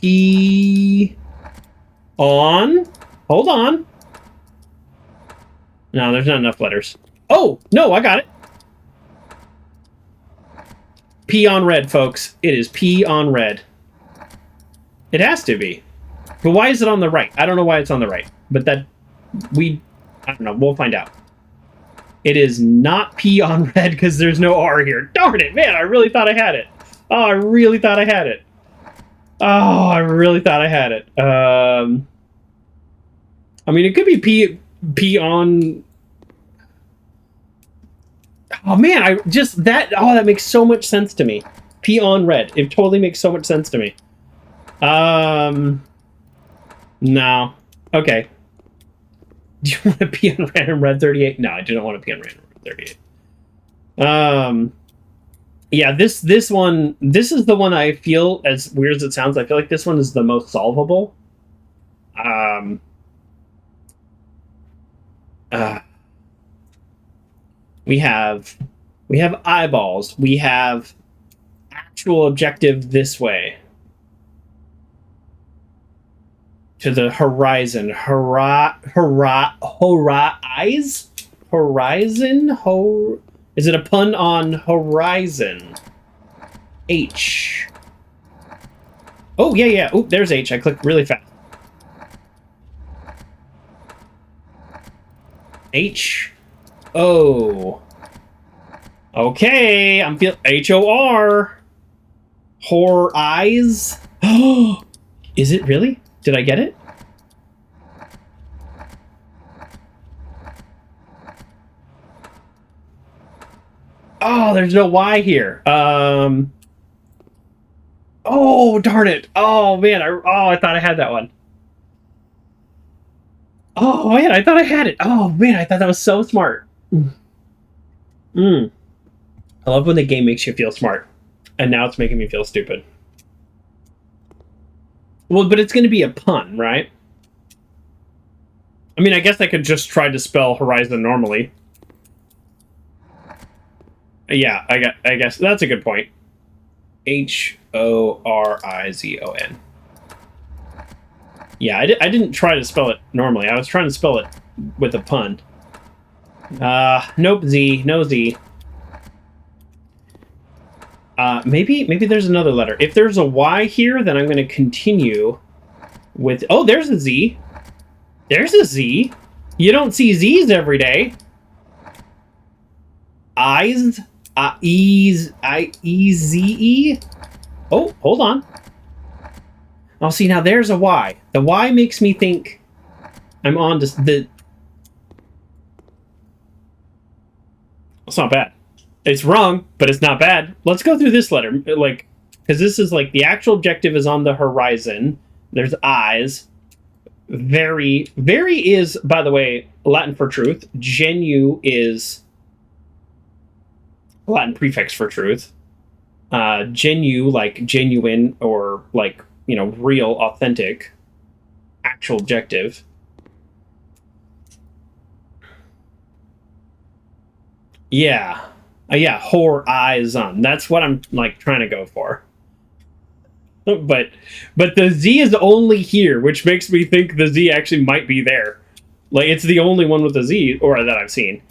P on... Hold on. No, there's not enough letters. Oh, no, I got it. P on red, folks. It is P on red. It has to be. But why is it on the right? I don't know why it's on the right. But that... I don't know. We'll find out. It is not P on red because there's no R here. Darn it, man. I really thought I had it. Oh, I really thought I had it. Oh, I really thought I had it. I mean, it could be P on... Oh, man. that makes so much sense to me. P on red. It totally makes so much sense to me. No. Okay. Do you want to pee on random red 38? No, I do not want to pee on random red 38. Yeah, this one, this is the one I feel, as weird as it sounds, I feel like this one is the most solvable. We have eyeballs. We have actual objective this way. To the horizon. Horizon? Is it a pun on horizon? H. Oh, yeah. Oh, there's H. I clicked really fast. H O. Okay, I'm feel HOR. Horror eyes. Oh, is it really? Did I get it? Oh, there's no Y here. Oh, darn it. Oh man, I thought I had that one. Oh man, I thought I had it. Oh man, I thought that was so smart. I love when the game makes you feel smart. And now it's making me feel stupid. Well, but it's going to be a pun, right? I mean, I guess I could just try to spell horizon normally. Yeah, I guess that's a good point. Horizon. Yeah, I didn't try to spell it normally. I was trying to spell it with a pun. Nope, Z. No Z. Maybe there's another letter. If there's a Y here, then I'm going to continue with... Oh, there's a Z. There's a Z. You don't see Z's every day. Eyes. E-Z-E. Oh, hold on. Oh, see, now there's a Y. The Y makes me think I'm on to the... It's not bad. It's wrong, but it's not bad. Let's go through this letter. Like, because this is like the actual objective is on the horizon. There's eyes. Very is, by the way, Latin for truth. Genu is Latin prefix for truth. Genu, like genuine or like, you know, real, authentic, actual objective. Yeah. Yeah, horizon. That's what I'm like trying to go for. But the Z is only here, which makes me think the Z actually might be there. Like it's the only one with a Z, or that I've seen.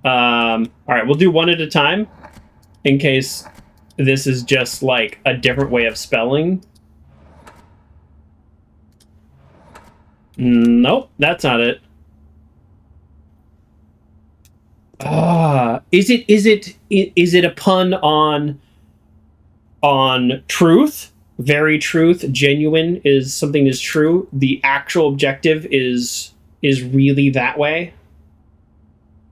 All right, we'll do one at a time, in case this is just like a different way of spelling. Nope, that's not it. Is it a pun on truth? Very truth, genuine is something is true. The actual objective is really that way.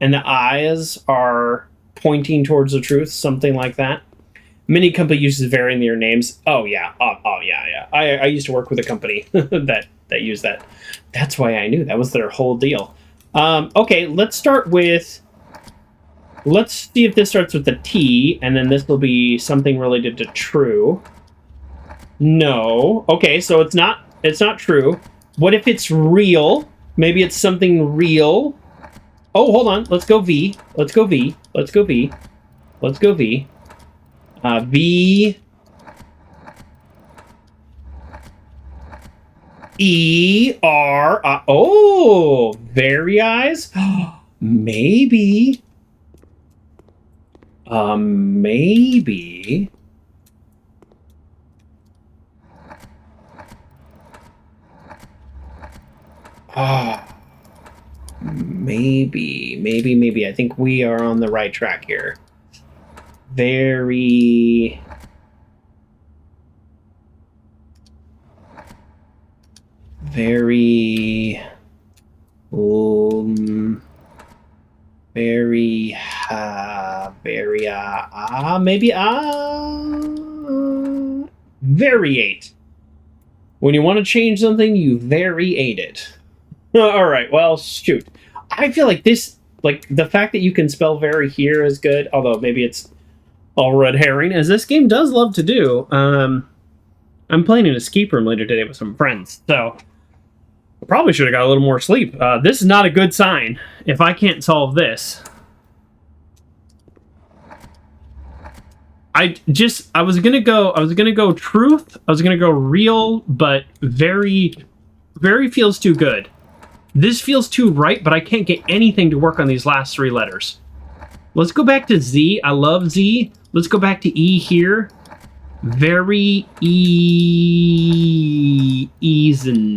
And the eyes are pointing towards the truth, something like that. Many company uses very in their names. Oh yeah. Yeah. I used to work with a company that used that. That's why I knew that was their whole deal. Okay, let's start with... Let's see if this starts with a T, and then this will be something related to true. No. Okay, so it's not true. What if it's real? Maybe it's something real. Oh, hold on. Let's go V. Let's go V. Let's go V. Let's go V. V. E. R. Oh, very eyes. Maybe. Maybe. Maybe. I think we are on the right track here. Very... Very... Very... Maybe... Variate. When you want to change something, you variate it. Alright, well, shoot. I feel like this... Like, the fact that you can spell very here is good, although maybe it's all red herring, as this game does love to do. I'm playing in an escape room later today with some friends, so... I probably should have got a little more sleep. This is not a good sign if I can't solve this. I was gonna go truth. I was gonna go real, but very feels too good. This feels too right, but I can't get anything to work on these last three letters. Let's go back to Z. I love Z. Let's go back to E here. Very easy.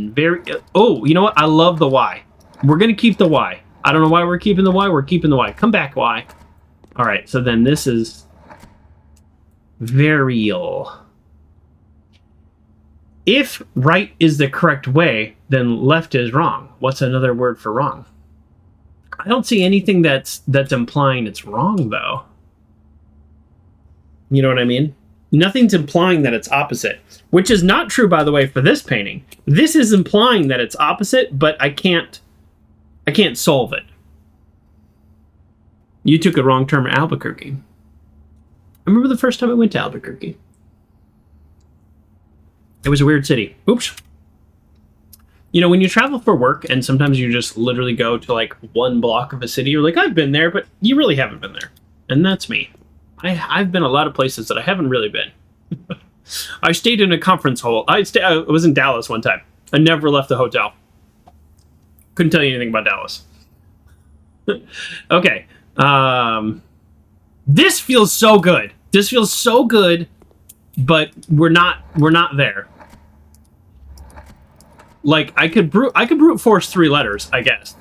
Very... Oh, you know what? I love the Y. We're gonna keep the Y. I don't know why we're keeping the Y. We're keeping the Y. Come back, Y. All right, so then this is varial. If right is the correct way, then left is wrong. What's another word for wrong? I don't see anything that's implying it's wrong, though. You know what I mean? Nothing's implying that it's opposite, which is not true, by the way, for this painting. This is implying that it's opposite, but I can't solve it. You took a wrong turn at Albuquerque. I remember the first time I went to Albuquerque. It was a weird city. Oops. You know, when you travel for work and sometimes you just literally go to like one block of a city, you're like, I've been there, but you really haven't been there. And that's me. I've been a lot of places that I haven't really been. I stayed in a conference hall. I was in Dallas one time. I never left the hotel. Couldn't tell you anything about Dallas. Okay. This feels so good. This feels so good, but we're not there. Like I could brute force 3 letters, I guess.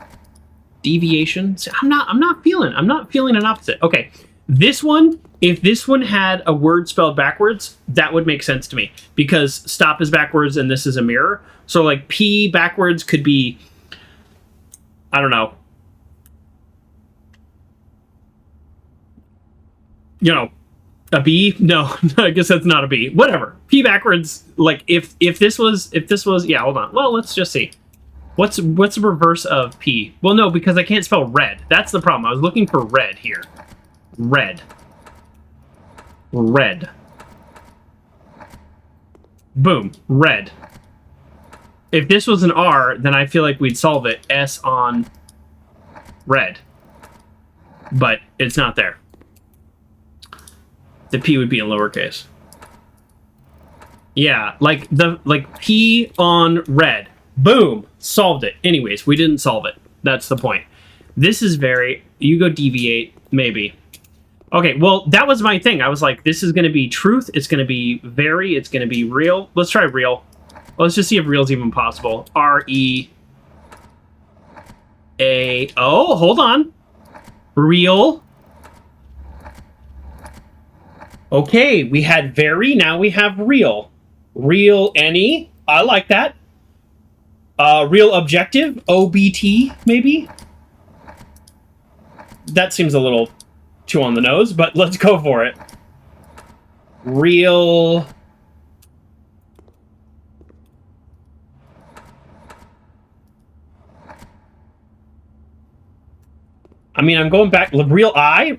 Deviation. I'm not feeling an opposite. Okay. This one, if this one had a word spelled backwards, that would make sense to me because stop is backwards and this is a mirror. So like P backwards could be, I don't know. You know, a B? No, I guess that's not a B. Whatever. P backwards. Like if this was, yeah, hold on. Well, let's just see. What's the reverse of P? Well, no, because I can't spell red. That's the problem. I was looking for red here. Red. Boom. Red. If this was an R, then I feel like we'd solve it. S on red. But it's not there. The P would be in lowercase. Yeah, like P on red. Boom. Solved it. Anyways, we didn't solve it. That's the point. This is very... You go deviate, maybe. Okay, well, that was my thing. I was like, this is going to be truth. It's going to be very. It's going to be real. Let's try real. Let's just see if real's even possible. R-E-A... Oh, hold on. Real. Okay, we had very. Now we have real. Real any. I like that. Real objective. OBT, maybe? That seems a little... too on the nose, but let's go for it. Real. I mean, I'm going back. Real eye.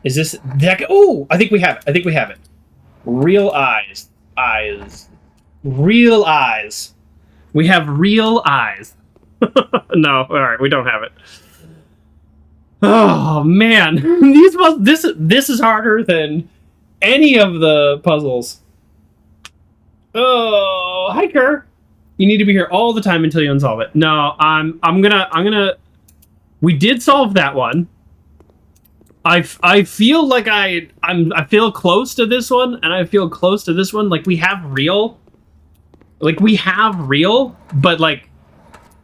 Is this? Oh, I think we have it. Real eyes. Real eyes. We have real eyes. No, all right, we don't have it. Oh man, this is harder than any of the puzzles. Oh, hiker, you need to be here all the time until you unsolve it. No, I'm gonna. We did solve that one. I feel like I feel close to this one, and I feel close to this one. Like we have real, but like.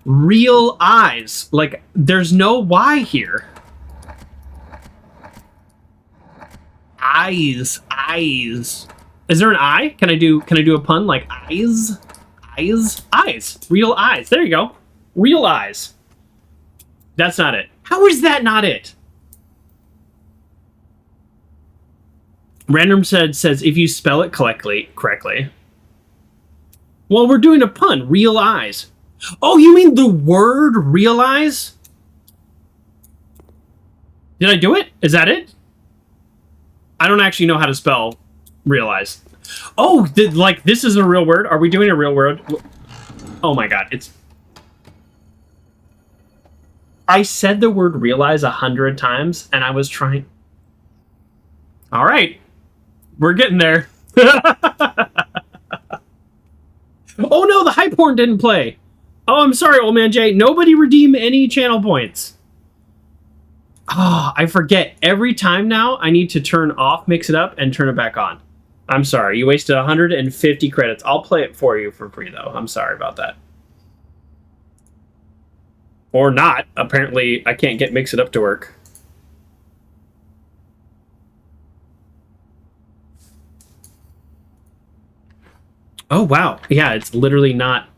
Real eyes. Like, there's no Y here. Eyes. Is there an I? Can I do a pun like eyes? Eyes. Real eyes. There you go. Real eyes. That's not it. How is that not it? Random says if you spell it correctly. Well, we're doing a pun. Real eyes. Oh, you mean the word realize? Did I do it? Is that it? I don't actually know how to spell realize. Oh, this is a real word? Are we doing a real word? Oh my god, it's... I said the word realize 100 times, and I was trying... Alright. We're getting there. Oh no, the hype horn didn't play. Oh, I'm sorry, old man Jay. Nobody redeem any channel points. Ah, I forget. Every time now, I need to turn off, mix it up, and turn it back on. I'm sorry. You wasted 150 credits. I'll play it for you for free, though. I'm sorry about that. Or not. Apparently, I can't get Mix It Up to work. Oh, wow. Yeah, it's literally not...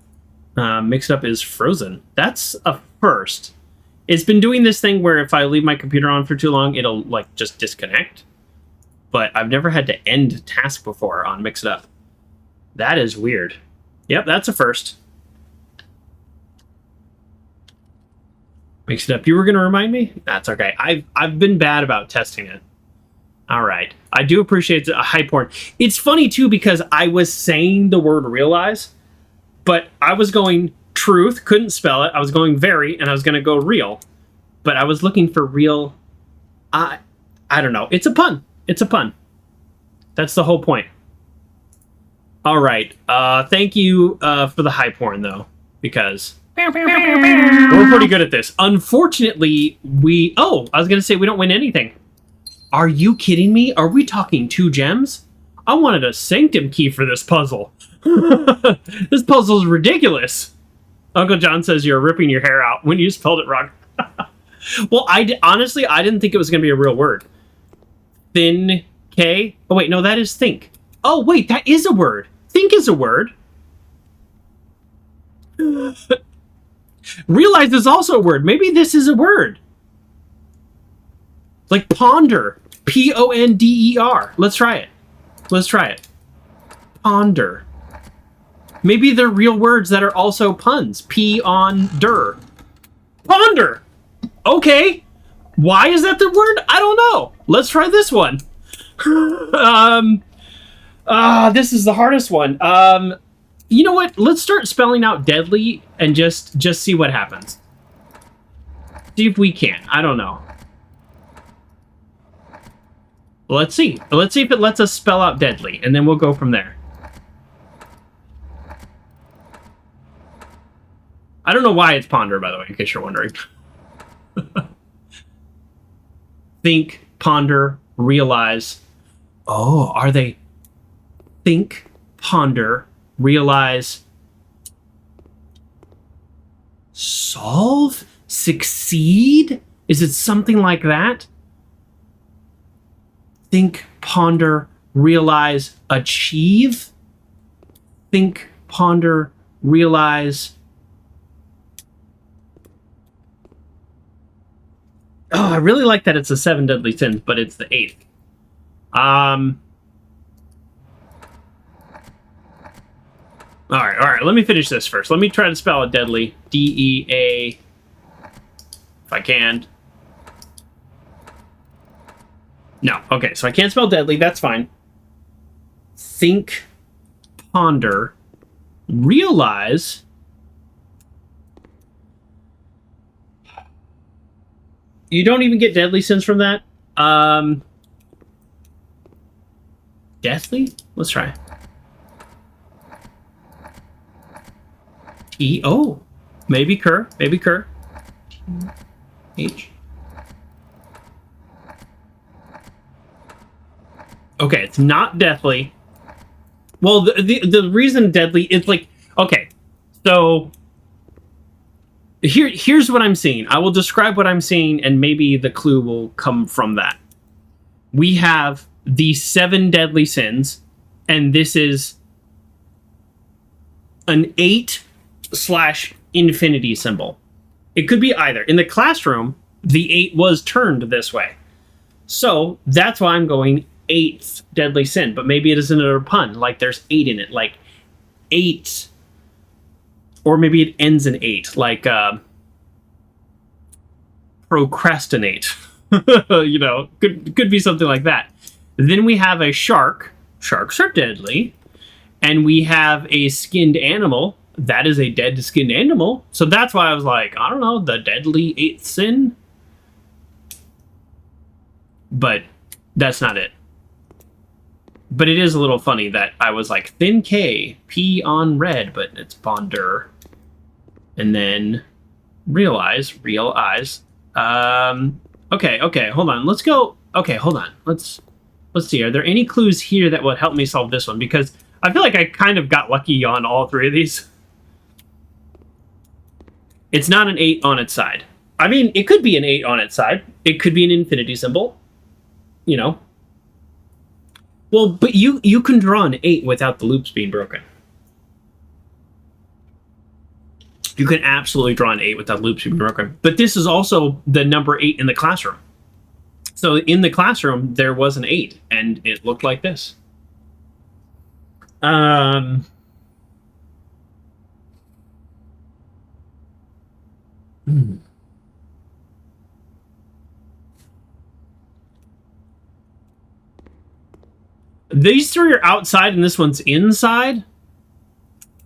Mix It Up is frozen. That's a first. It's been doing this thing where if I leave my computer on for too long, it'll, like, just disconnect. But I've never had to end task before on Mix It Up. That is weird. Yep, that's a first. Mix It Up. You were going to remind me? That's okay. I've been bad about testing it. All right. I do appreciate the hype horn. It's funny, too, because I was saying the word realize, but I was going truth, couldn't spell it. I was going very, and I was going to go real. But I was looking for real. I don't know. It's a pun. It's a pun. That's the whole point. All right. Thank you for the hype horn, though, because we're pretty good at this. Unfortunately, I was going to say we don't win anything. Are you kidding me? Are we talking 2 gems? I wanted a sanctum key for this puzzle. This puzzle's ridiculous. Uncle John says you're ripping your hair out when you spelled it wrong. Well, honestly, I didn't think it was going to be a real word. Thin K. Oh, wait, no, that is think. Oh, wait, that is a word. Think is a word. Realize is also a word. Maybe this is a word. Like ponder. P-O-N-D-E-R. Let's try it. Let's try it. Ponder. Maybe they're real words that are also puns. P-on-der. Ponder. Okay. Why is that the word? I don't know. Let's try this one. This is the hardest one. You know what? Let's start spelling out deadly and just see what happens. See if we can. I don't know. Let's see. Let's see if it lets us spell out deadly, and then we'll go from there. I don't know why it's ponder, by the way, in case you're wondering. Think, ponder, realize. Oh, are they? Think, ponder, realize, solve, succeed? Is it something like that? Think, ponder, realize, achieve? Think, ponder, realize. Oh, I really like that it's the 7 deadly sins, but it's the 8th. All right. Let me finish this first. Let me try to spell it deadly. D-E-A. If I can. No. Okay, so I can't spell deadly. That's fine. Think, ponder, realize. You don't even get deadly sins from that. Deathly? Let's try. E-O. Maybe cur. Maybe cur. H. Okay, it's not deathly. Well, the reason deadly is like... Okay, so... Here's what I'm seeing. I will describe what I'm seeing, and maybe the clue will come from that. We have the 7 deadly sins, and this is an 8/infinity symbol. It could be either. In the classroom, the 8 was turned this way. So that's why I'm going 8th deadly sin, but maybe it is another pun, like there's 8 in it, like 8. Or maybe it ends in 8, like procrastinate. You know, could be something like that. Then we have a shark. Sharks are deadly. And we have a skinned animal. That is a dead skinned animal. So that's why I was like, I don't know, the deadly 8th sin. But that's not it. But it is a little funny that I was like, thin K, P on red, but it's ponder. And then realize, real eyes. Okay, hold on. Let's go. Okay, hold on. Let's see. Are there any clues here that would help me solve this one? Because I feel like I kind of got lucky on all 3 of these. It's not an 8 on its side. I mean, it could be an 8 on its side. It could be an infinity symbol. You know. Well, but you can draw an 8 without the loops being broken. You can absolutely draw an 8 without loops being broken. But this is also the number 8 in the classroom. So in the classroom, there was an 8, and it looked like this. These three are outside, and this one's inside.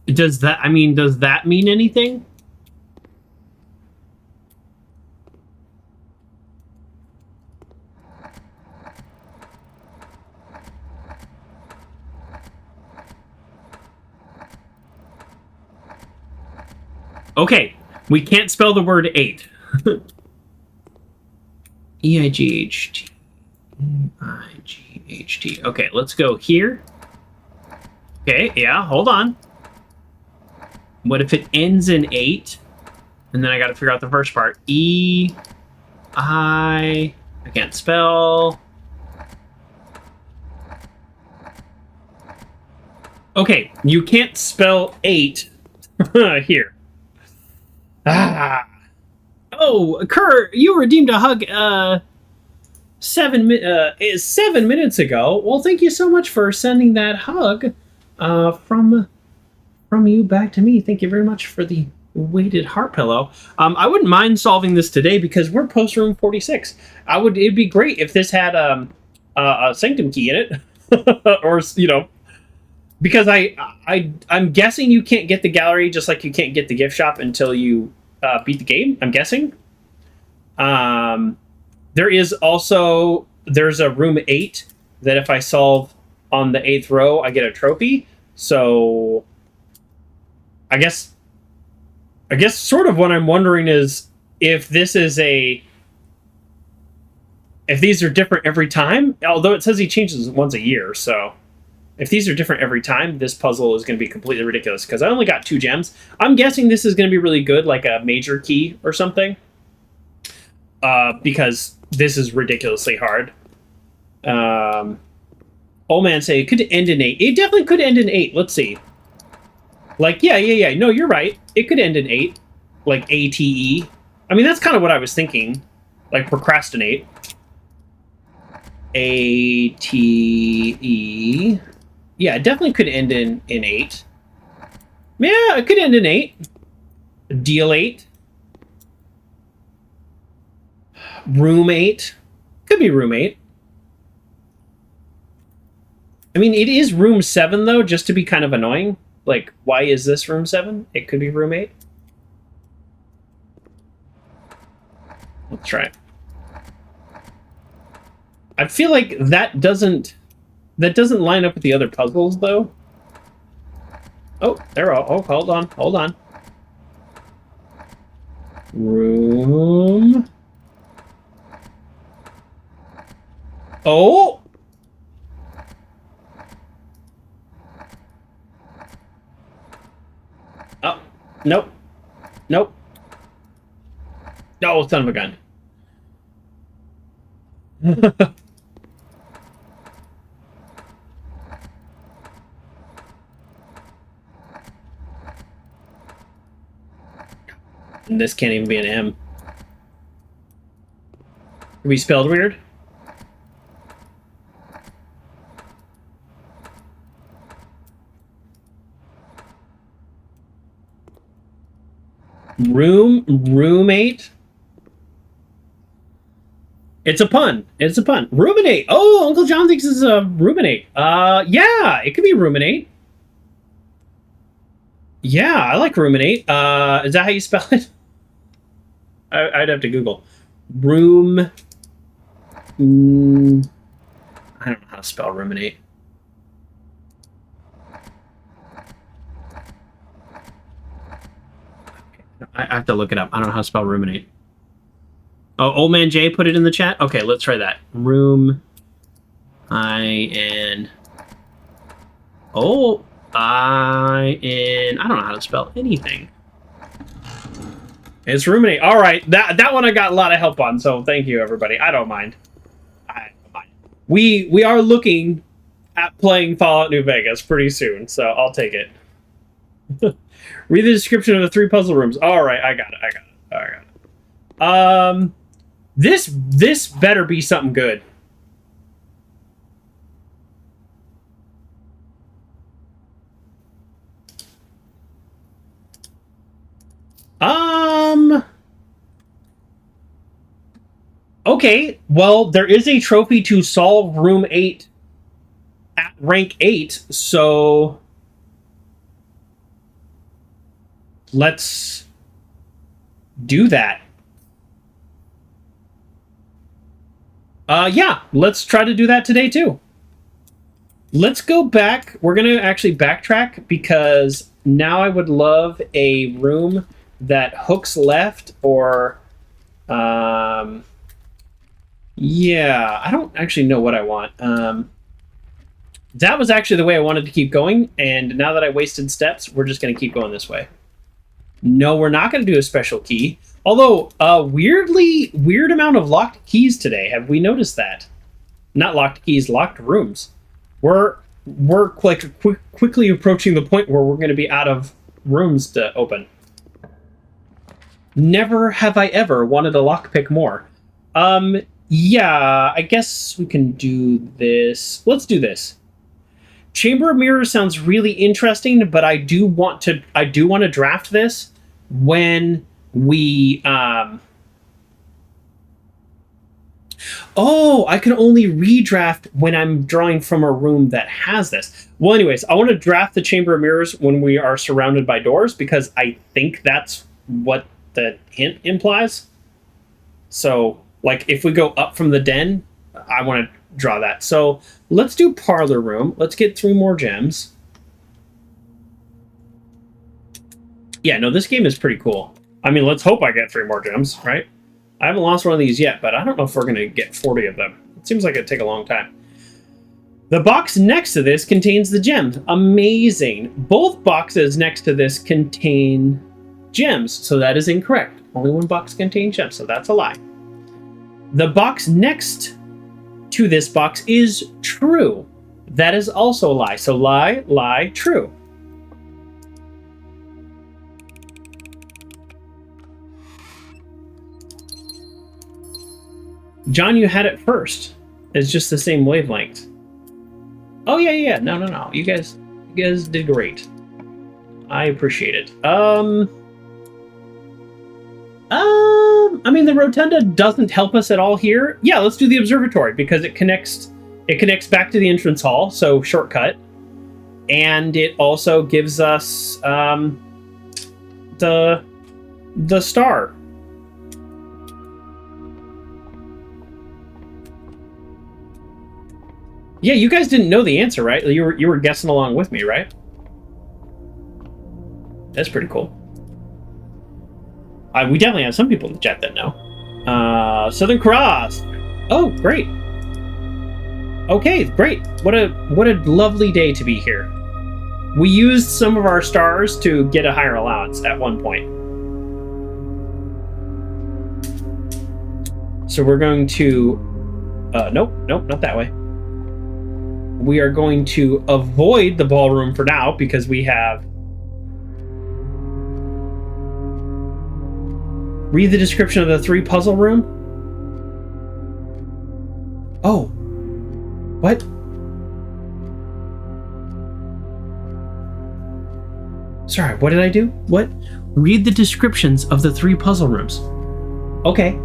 Does that mean anything? Okay, we can't spell the word 8. E-I-G-H-T. E-I-G-H-T. Okay, let's go here. Okay, yeah, hold on. What if it ends in 8? And then I gotta figure out the first part. I can't spell. Okay, you can't spell 8 here. Ah. Oh, Kerr, you redeemed a hug 7 minutes ago. Well, thank you so much for sending that hug from you back to me. Thank you very much for the weighted heart pillow. I wouldn't mind solving this today because we're post room 46. It'd be great if this had a sanctum key in it. Or, you know, because I'm guessing you can't get the gallery just like you can't get the gift shop until you beat the game, I'm guessing. There's a room 8 that if I solve on the 8th row, I get a trophy. So I guess sort of what I'm wondering is if these are different every time, although it says he changes once a year. So if these are different every time, this puzzle is going to be completely ridiculous because I only got 2 gems. I'm guessing this is going to be really good, like a major key or something. Because this is ridiculously hard. Old man say it could end in 8. It definitely could end in 8. Let's see. Like, yeah. No, you're right. It could end in 8. Like ATE. I mean, that's kind of what I was thinking. Like procrastinate. ATE. Yeah, it definitely could end in 8. Yeah, it could end in 8. Deal 8. Room 8. Could be room 8. I mean, it is room 7, though, just to be kind of annoying. Like, why is this room 7? It could be room 8. Let's try it. I feel like that doesn't line up with the other puzzles, though. Oh, they're all... Oh, hold on. Room... Oh! Oh, nope. Oh, son of a gun. And this can't even be an M. Can we spelled weird? Roommate? It's a pun. Ruminate. Oh, Uncle John thinks it's a ruminate. Yeah, it could be ruminate. Yeah, I like ruminate. Is that how you spell it? I'd have to Google. Room... I don't know how to spell ruminate. I have to look it up. I don't know how to spell ruminate. Oh, Old Man Jay put it in the chat? Okay, let's try that. Room... I-N... I-N... I don't know how to spell anything. It's ruminate. All right, that one I got a lot of help on, so thank you, everybody. I don't mind. I don't mind. We are looking at playing Fallout New Vegas pretty soon, so I'll take it. Read the description of the 3 puzzle rooms. All right, I got it. This better be something good. Okay, well, there is a trophy to solve room 8 at rank 8, so let's do that. Yeah, let's try to do that today too. Let's go back. We're going to actually backtrack because now I would love a room that hooks left or yeah, I don't actually know what I want. That was actually the way I wanted to keep going, and now that I wasted steps, we're just going to keep going this way. No, we're not going to do a special key. Although, weird amount of locked keys today. Have we noticed that? Not locked keys, locked rooms. We're quickly approaching the point where we're going to be out of rooms to open. Never have I ever wanted a lockpick more. Yeah, I guess we can do this. Let's do this. Chamber of Mirrors sounds really interesting, but I do want to draft this when we oh, I can only redraft when I'm drawing from a room that has this. Well, anyways, I want to draft the Chamber of Mirrors when we are surrounded by doors because I think that's what the hint implies. So, like, if we go up from the den, I want to draw that. So, let's do Parlor Room. Let's get 3 more gems. Yeah, no, this game is pretty cool. I mean, let's hope I get 3 more gems, right? I haven't lost one of these yet, but I don't know if we're going to get 40 of them. It seems like it'd take a long time. The box next to this contains the gems. Amazing. Both boxes next to this contain gems, so that is incorrect. Only one box contains gems, so that's a lie. The box next to this box is true. That is also a lie. So lie, lie, true. John, you had it first. It's just the same wavelength. Oh yeah. No. You guys did great. I appreciate it. I mean, the rotunda doesn't help us at all here. Yeah, let's do the observatory because it connects back to the entrance hall, so shortcut. And it also gives us the star. Yeah, you guys didn't know the answer, right? You were guessing along with me, right? That's pretty cool. We definitely have some people in the chat that know. Southern Cross. Oh, great. Okay, great. What a lovely day to be here. We used some of our stars to get a higher allowance at one point. So we're going to... nope, not that way. We are going to avoid the ballroom for now because we have... Read the description of the 3 puzzle room. Oh. What? Sorry, what did I do? What? Read the descriptions of the 3 puzzle rooms. Okay.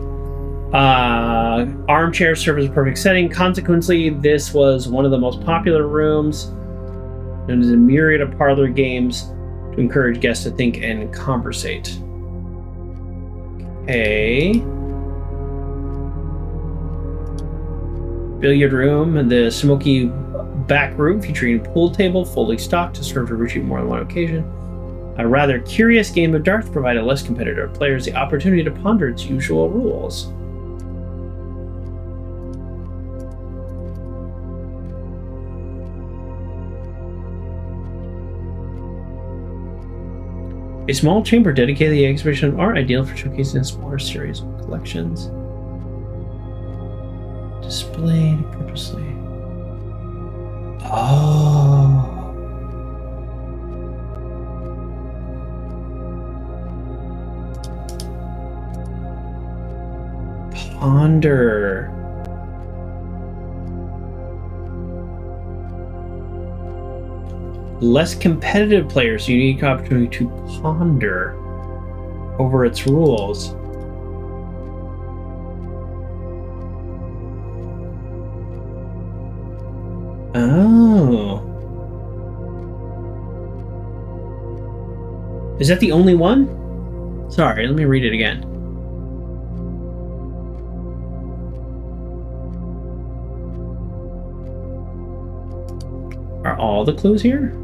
Armchairs serve as a perfect setting. Consequently, this was one of the most popular rooms. There's a myriad of parlor games to encourage guests to think and conversate. Okay. Billiard room and the smoky back room featuring a pool table fully stocked to serve to reach more than one occasion. A rather curious game of darts provided less competitive players the opportunity to ponder its usual rules. A small chamber dedicated to the exhibition of art, ideal for showcasing a smaller series of collections. Displayed purposely. Oh. Ponder. Less competitive players, unique opportunity to ponder over its rules. Oh. Is that the only one? Sorry, let me read it again. Are all the clues here?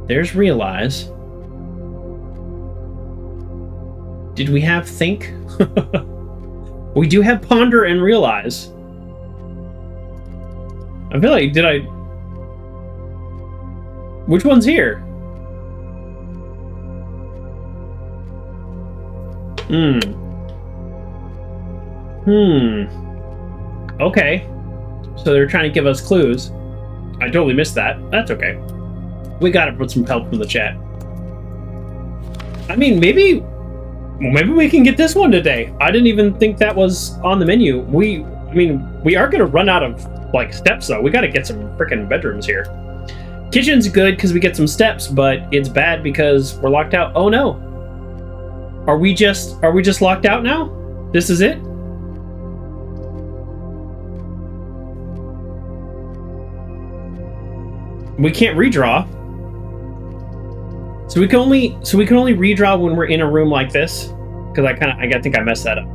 There's realize. Did we have think? We do have ponder and realize. I feel like, did I... Which one's here? Okay. So they're trying to give us clues. I totally missed that. That's okay. We gotta put some help from the chat. I mean, maybe we can get this one today. I didn't even think that was on the menu. We are gonna run out of like steps though. We gotta get some freaking bedrooms here. Kitchen's good because we get some steps, but it's bad because we're locked out. Oh no. Are we just locked out now? This is it? We can't redraw. So we can only redraw when we're in a room like this. Because I think I messed that up.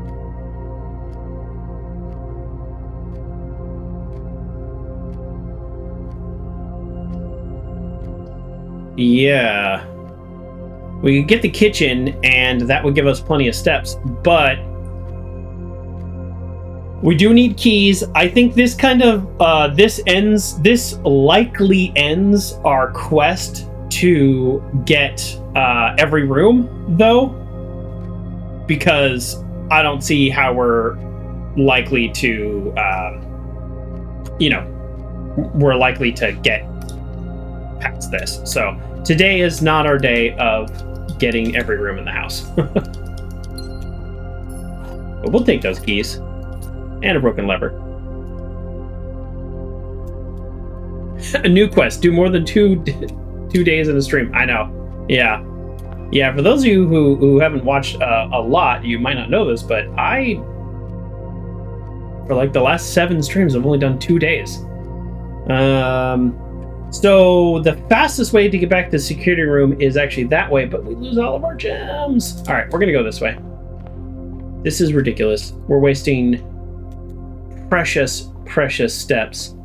Yeah. We could get the kitchen and that would give us plenty of steps, but we do need keys. I think this kind of this likely ends our quest to get every room though, because I don't see how we're likely to we're likely to get past this. So today is not our day of getting every room in the house. But we'll take those keys. And a broken lever. A new quest. Do more than two days in a stream. I know. Yeah. Yeah, for those of you who haven't watched a lot, you might not know this, but for like the last 7 streams, I've only done 2 days. So the fastest way to get back to the security room is actually that way, but we lose all of our gems. All right, we're gonna go this way. This is ridiculous. We're wasting precious steps,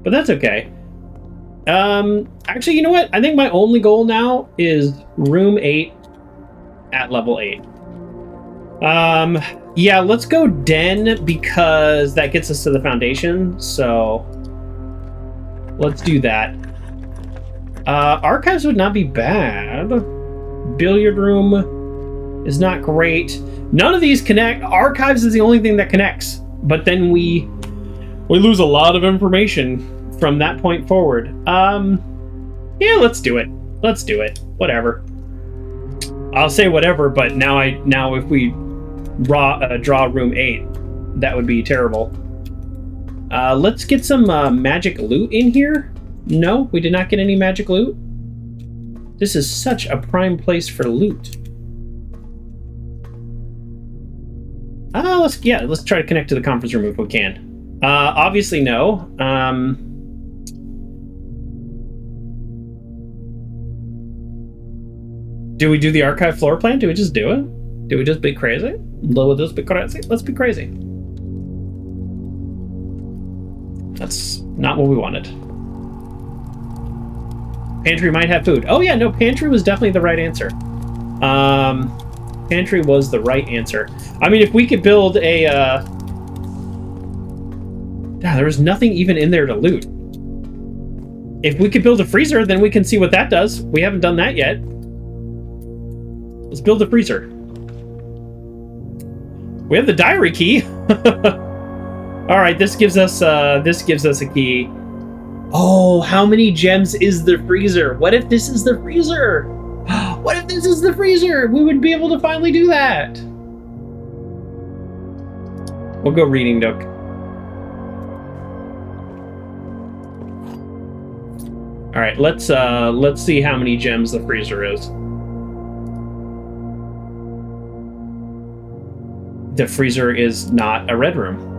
but that's okay. Actually, you know what? I think my only goal now is room 8 at level 8. Yeah, let's go den because that gets us to the foundation. So let's do that. Archives would not be bad. Billiard room is not great. None of these connect. Archives is the only thing that connects. But then we lose a lot of information from that point forward. Yeah, let's do it. Let's do it. Whatever. I'll say whatever, but now if we draw room 8, that would be terrible. Let's get some magic loot in here. No, we did not get any magic loot. This is such a prime place for loot. Let's try to connect to the conference room if we can. Obviously no. Do we do the archive floor plan? Do we just do it? Do we just be crazy? Let's be crazy. Let's be crazy. That's not what we wanted. Pantry might have food. Oh yeah, no, pantry was definitely the right answer. Pantry was the right answer. I mean, if we could build a... there was nothing even in there to loot. If we could build a freezer, then we can see what that does. We haven't done that yet. Let's build a freezer. We have the diary key. All right, this gives us a key. Oh, how many gems is the freezer? What if this is the freezer? What if this is the freezer? We would be able to finally do that. We'll go reading nook. All right, let's see how many gems the freezer is. The freezer is not a red room.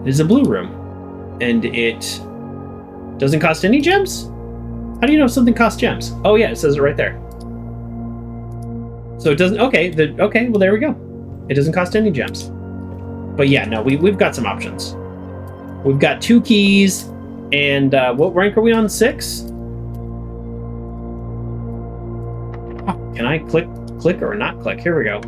It is a blue room, and it doesn't cost any gems. How do you know something costs gems? Oh yeah, it says it right there. So it doesn't. Okay, okay. Well, there we go. It doesn't cost any gems. But yeah, no, we've got some options. We've got 2 keys, and what rank are we on? 6. Oh, can I click or not click? Here we go.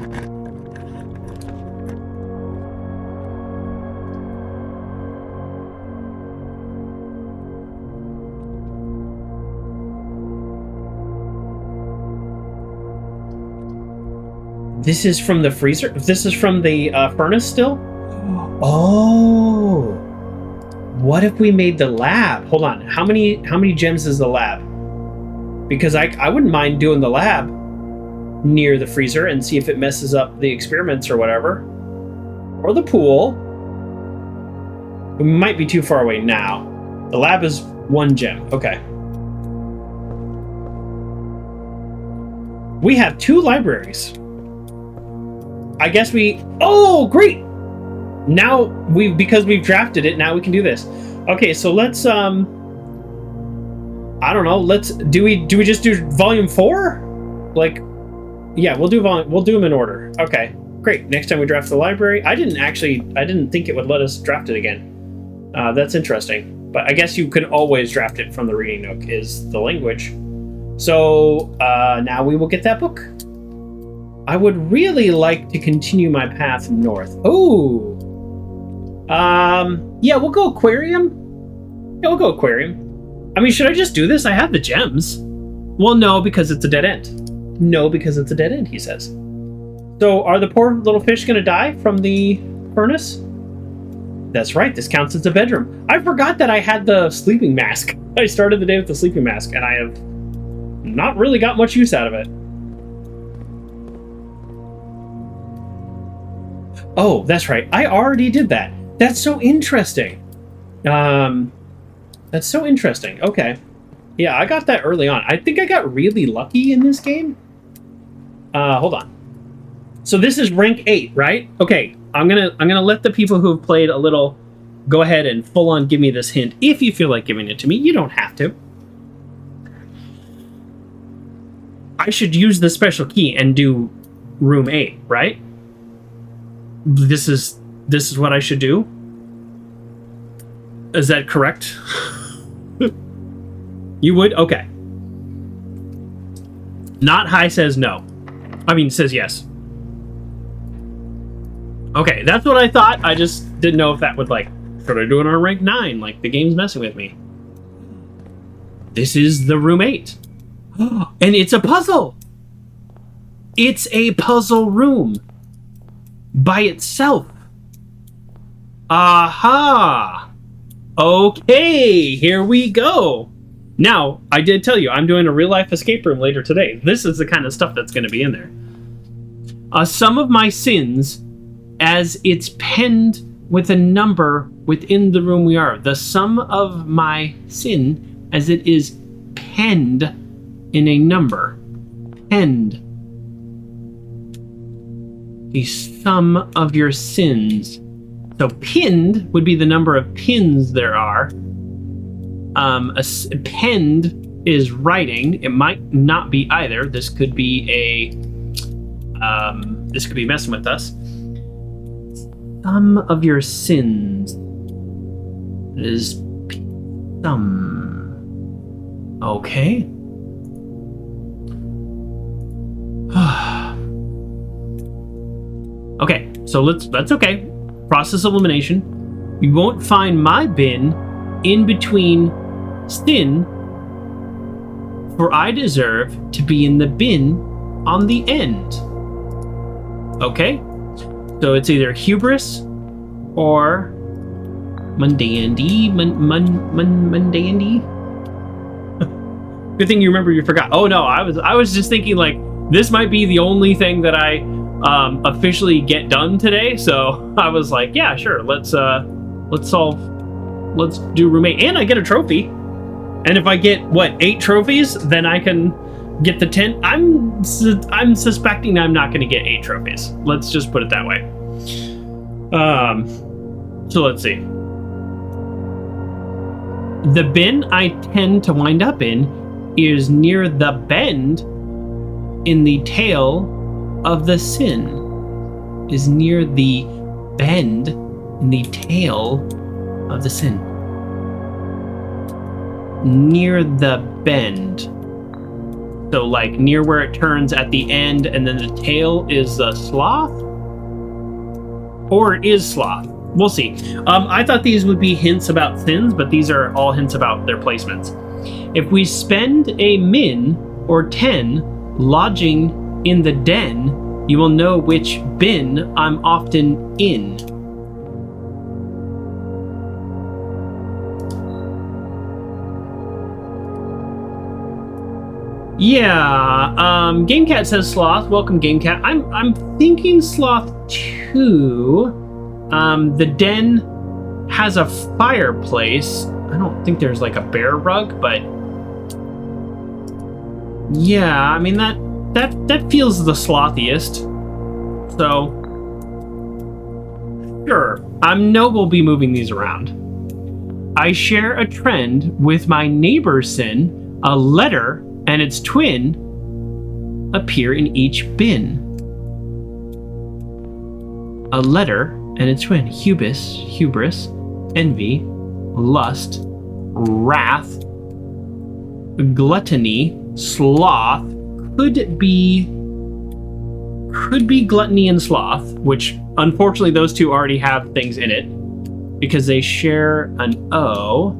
This is from the freezer? This is from the furnace still? Oh. What if we made the lab? Hold on. How many gems is the lab? Because I wouldn't mind doing the lab near the freezer and see if it messes up the experiments or whatever. Or the pool. We might be too far away now. The lab is 1 gem. Okay. We have 2 libraries. I guess oh, great! Now because we've drafted it, now we can do this. Okay, so let's I don't know, do we just do volume 4? Like, yeah, we'll do them in order. Okay, great. Next time we draft the library. I didn't think it would let us draft it again. That's interesting. But I guess you can always draft it from the reading nook is the language. So now we will get that book. I would really like to continue my path north. Oh, yeah, we'll go aquarium. Yeah, we'll go aquarium. I mean, should I just do this? I have the gems. Well, no, because it's a dead end. No, because it's a dead end, he says. So are the poor little fish going to die from the furnace? That's right, this counts as a bedroom. I forgot that I had the sleeping mask. I started the day with the sleeping mask, and I have not really got much use out of it. Oh, that's right. I already did that. That's so interesting. That's so interesting. Okay. Yeah, I got that early on. I think I got really lucky in this game. Hold on. So this is rank 8, right? Okay. I'm gonna let the people who have played a little go ahead and full on give me this hint. If you feel like giving it to me, you don't have to. I should use the special key and do room 8, right? This is what I should do? Is that correct? You would? Okay. Not high says no. I mean, says yes. Okay, that's what I thought. I just didn't know if that would, like, should I do it on rank 9? Like, the game's messing with me. This is the room 8. And it's a puzzle! It's a puzzle room. By itself. Aha! Okay, here we go. Now, I did tell you, I'm doing a real-life escape room later today. This is the kind of stuff that's going to be in there. Some of my sins, as it's penned with a number within the room we are. The sum of my sin, as it is penned in a number. Penned. The sum of your sins. So pinned would be the number of pins there are. Penned is writing. It might not be either. This could be this could be messing with us. Sum of your sins is sum. Okay. Okay, so that's okay. Process elimination. You won't find my bin in between sin, for I deserve to be in the bin on the end. Okay? So it's either hubris or mundanity. Mundanity? Good thing you remember you forgot. Oh no, I was just thinking like this might be the only thing that I officially get done today. So I was like, yeah, sure. Let's do roommate, and I get a trophy. And if I get, 8 trophies, then I can get the 10. I'm suspecting I'm not going to get 8 trophies. Let's just put it that way. So let's see. The bin I tend to wind up in is near the bend in the tail of the sin. Is near the bend in the tail of the sin. Near the bend. So like near where it turns at the end and then the tail is the sloth? Or it is sloth? We'll see. I thought these would be hints about sins, but these are all hints about their placements. If we spend a min or 10 lodging in the den, you will know which bin I'm often in. Yeah, GameCat says sloth. Welcome, GameCat. I'm thinking sloth too. The den has a fireplace. I don't think there's like a bear rug, but yeah, I mean that feels the slothiest. So sure, we'll be moving these around. I share a trend with my neighbor sin. A letter and its twin appear in each bin. A letter and its twin: hubris, envy, lust, wrath, gluttony, sloth. Could be gluttony and sloth, which unfortunately those two already have things in it because they share an O.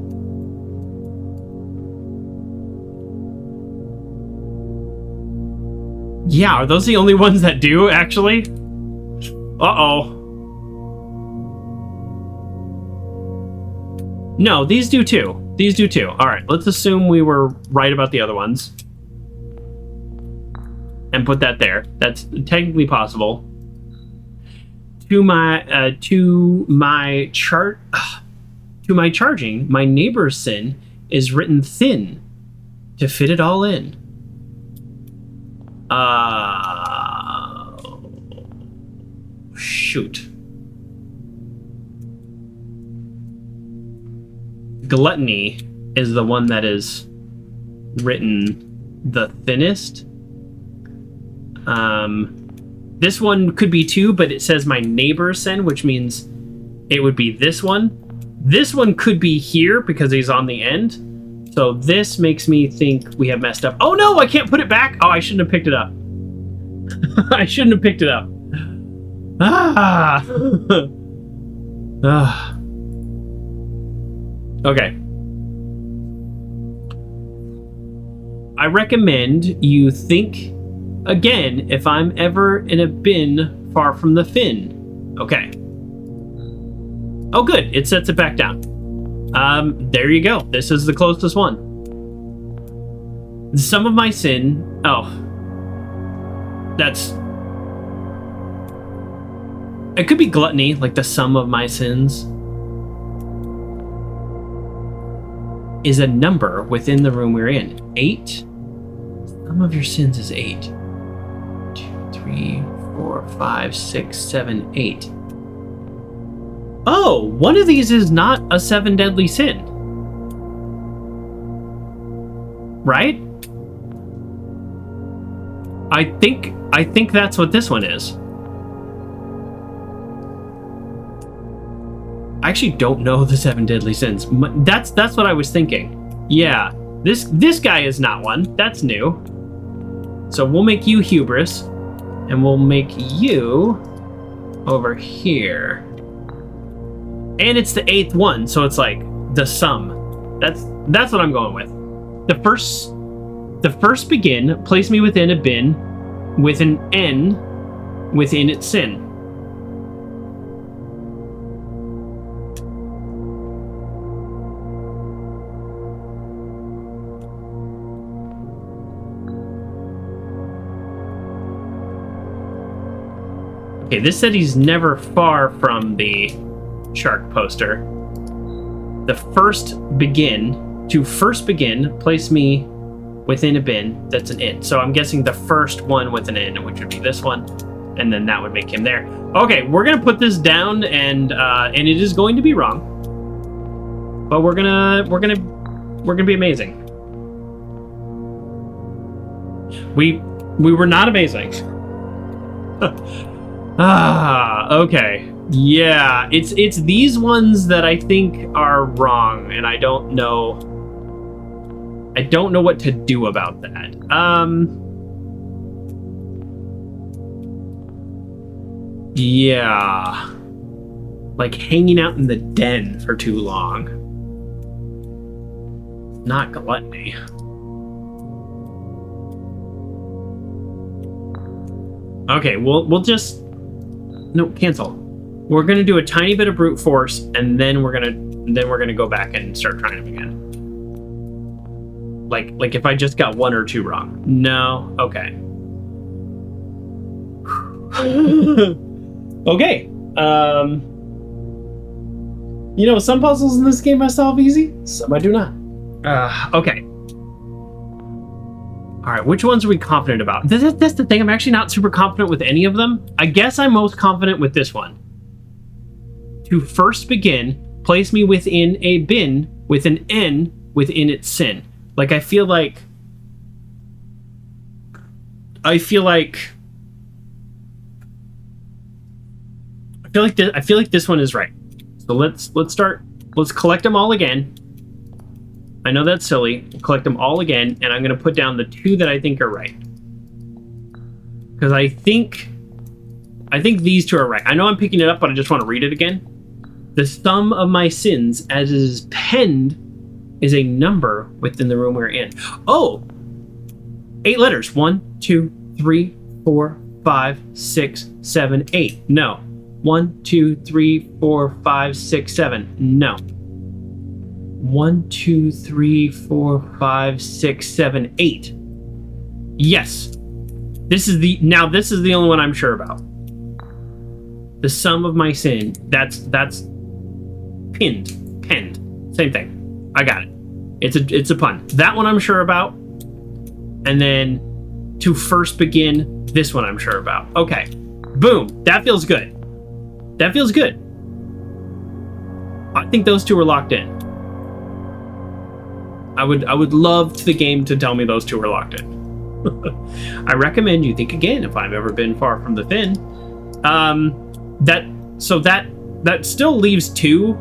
Yeah, are those the only ones that do, actually? Uh-oh. No, these do too. These do too. All right, let's assume we were right about the other ones. And put that there. That's technically possible. To my charging, my neighbor's sin is written thin to fit it all in. Shoot. Gluttony is the one that is written the thinnest. This one could be too, but it says my neighbor's sin, which means it would be this one. This one could be here because he's on the end. So this makes me think we have messed up. Oh no, I can't put it back. Oh, I shouldn't have picked it up. I shouldn't have picked it up. Okay. I recommend you think again if I'm ever in a bin far from the fin. Okay. Oh, good. It sets it back down. There you go. This is the closest one. Some of my sin. Oh. It could be gluttony, like the sum of my sins is a number within the room we're in. 8. Sum of your sins is 8. 2, 3, 4, 5, 6, 7, 8. Oh, one of these is not a 7 deadly sin. Right? I think that's what this one is. I actually don't know the 7 deadly sins. That's what I was thinking. Yeah, this guy is not one. That's new. So we'll make you hubris, and we'll make you over here. And it's the 8th one, so it's like the sum. That's what I'm going with. The first begin, place me within a bin with an N within its sin. Okay, this said he's never far from the shark poster. The first begin, place me within a bin that's an it. So I'm guessing the first one with an in, which would be this one, and then that would make him there. Okay, we're gonna put this down, and it is going to be wrong, but we're gonna be amazing. We were not amazing. Okay. Yeah, it's these ones that I think are wrong, and I don't know what to do about that. Yeah. Like hanging out in the den for too long. Not gluttony. Okay, we'll just... No, cancel. We're gonna do a tiny bit of brute force, and then we're gonna go back and start trying them again. Like if I just got one or two wrong. No, okay. Okay. You know, some puzzles in this game I solve easy, some I do not. Okay. All right, which ones are we confident about? That's the thing. I'm actually not super confident with any of them. I guess I'm most confident with this one. To first begin, place me within a bin with an N within its sin. Like I feel like this one is right. So let's start. Let's collect them all again. I know that's silly. We'll collect them all again, and I'm going to put down the two that I think are right. Because I think these two are right. I know I'm picking it up, but I just want to read it again. The sum of my sins, as it is penned, is a number within the room we're in. Oh! 8 letters. 1, 2, 3, 4, 5, 6, 7, 8. No. 1, 2, 3, 4, 5, 6, 7. No. 1, 2, 3, 4, 5, 6, 7, 8. Yes. This is the only one I'm sure about. The sum of my sin. That's penned. Same thing. I got it. It's a pun. That one I'm sure about. And then to first begin, this one I'm sure about. Okay. Boom. That feels good. That feels good. I think those two are locked in. I would love the game to tell me those two are locked in. I recommend you think again if I've ever been far from the fin. That still leaves 2.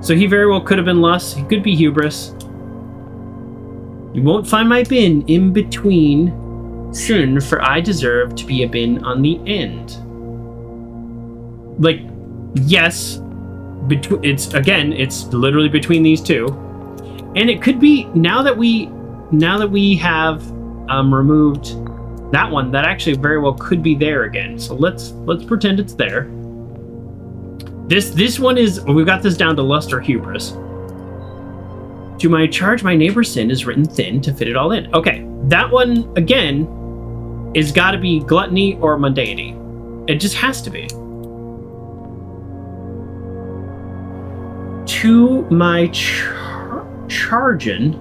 So he very well could have been lust. He could be hubris. You won't find my bin in between sin, for I deserve to be a bin on the end. Like, yes, it's literally between these two. And it could be now that we have removed that one, that actually very well could be there again. So let's pretend it's there. This one is, we've got this down to lust or hubris. To my charge, my neighbor's sin is written thin to fit it all in. Okay, that one again is got to be gluttony or mundanity. It just has to be. To my chargin.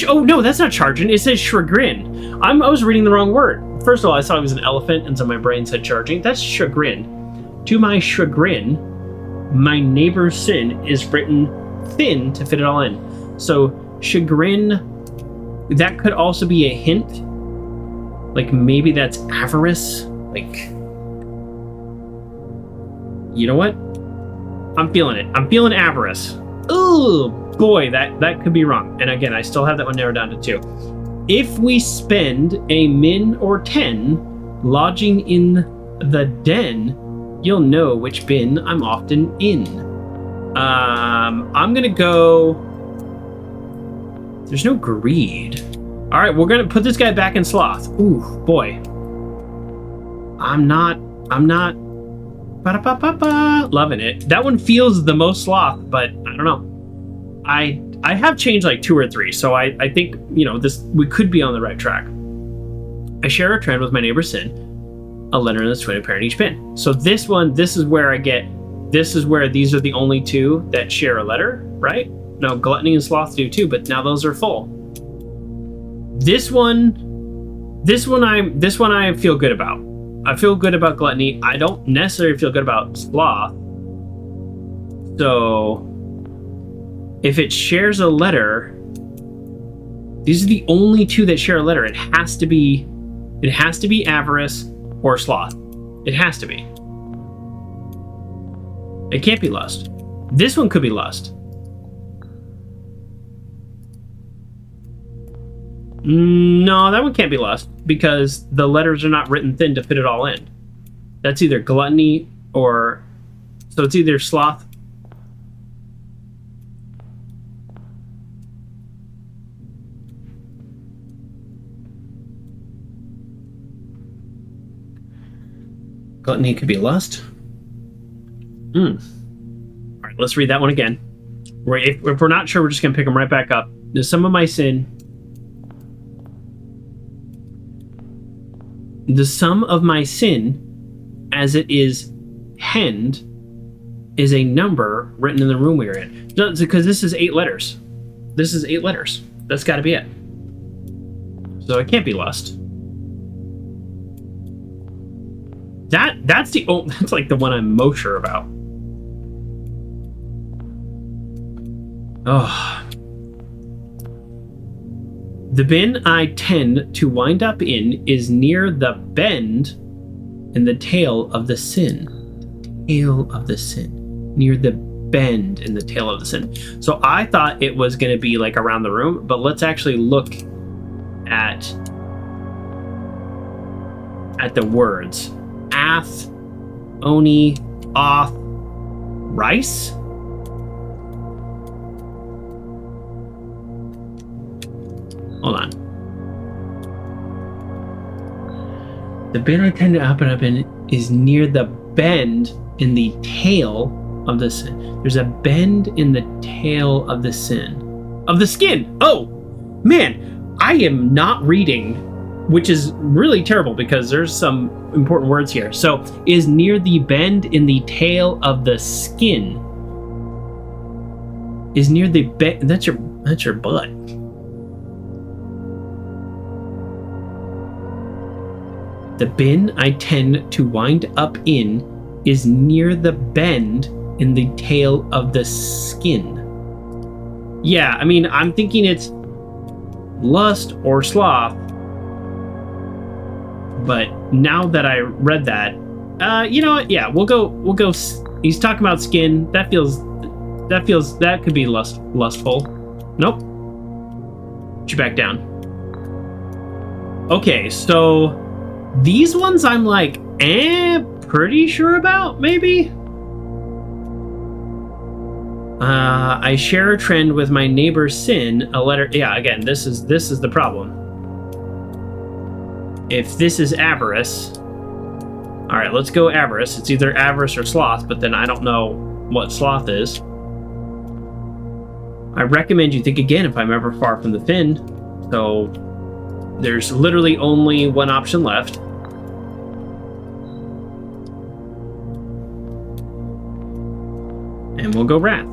Oh no, that's not chargin. It says chagrin. I was reading the wrong word. First of all, I thought it was an elephant, and so my brain said charging. That's chagrin. To my chagrin, my neighbor's sin is written thin to fit it all in. So chagrin, that could also be a hint. Like maybe that's avarice. Like, you know what? I'm feeling it. I'm feeling avarice. Oh boy, that could be wrong. And again, I still have that one narrowed down to 2. If we spend a min or 10 lodging in the den, you'll know which bin I'm often in. I'm gonna go. There's no greed. All right, we're gonna put this guy back in sloth. Ooh, boy. I'm not ba-da-ba-ba-ba, loving it. That one feels the most sloth, but I don't know. I have changed like 2 or 3, so I think, you know, we could be on the right track. I share a trend with my neighbor Sin, a letter in the twin pair in each bin. So this one, this is where these are the only 2 that share a letter, right? No, gluttony and sloth do too, but now those are full. This one I feel good about. I feel good about gluttony. I don't necessarily feel good about sloth. So if it shares a letter, these are the only 2 that share a letter. It has to be avarice or sloth. It has to be. It can't be lust. This one could be lust. No, that one can't be lust because the letters are not written thin to fit it all in. That's either gluttony or... So it's either sloth... Gluttony could be lust. All right, let's read that one again. If we're not sure, we're just going to pick them right back up. The sum of my sin... The sum of my sin, as it is penned, is a number written in the room we are in. Because this is 8 letters. This is 8 letters. That's got to be it. So it can't be lust. That's like the one I'm most sure about. Oh. The bin I tend to wind up in is near the bend in the tail of the sin. Tail of the sin. Near the bend in the tail of the sin. So I thought it was going to be like around the room, but let's actually look at the words. Ath, oni, oth, rice? Hold on. The bin I tend to open up in is near the bend in the tail of the sin. There's a bend in the tail of the sin. Of the skin! Oh! Man, I am not reading, which is really terrible because there's some important words here. So, is near the bend in the tail of the skin. Is near the bend... That's your butt. The bin I tend to wind up in is near the bend in the tail of the skin. Yeah, I mean, I'm thinking it's lust or sloth. But now that I read that, you know what? Yeah, we'll go. He's talking about skin. That could be lustful. Nope. Put you back down. Okay, so these ones I'm like, pretty sure about, maybe? I share a trend with my neighbor Sin, a letter... Yeah, again, this is the problem. If this is avarice... Alright, let's go avarice. It's either avarice or sloth, but then I don't know what sloth is. I recommend you think again if I'm ever far from the fin. So, there's literally only one option left. And we'll go wrath.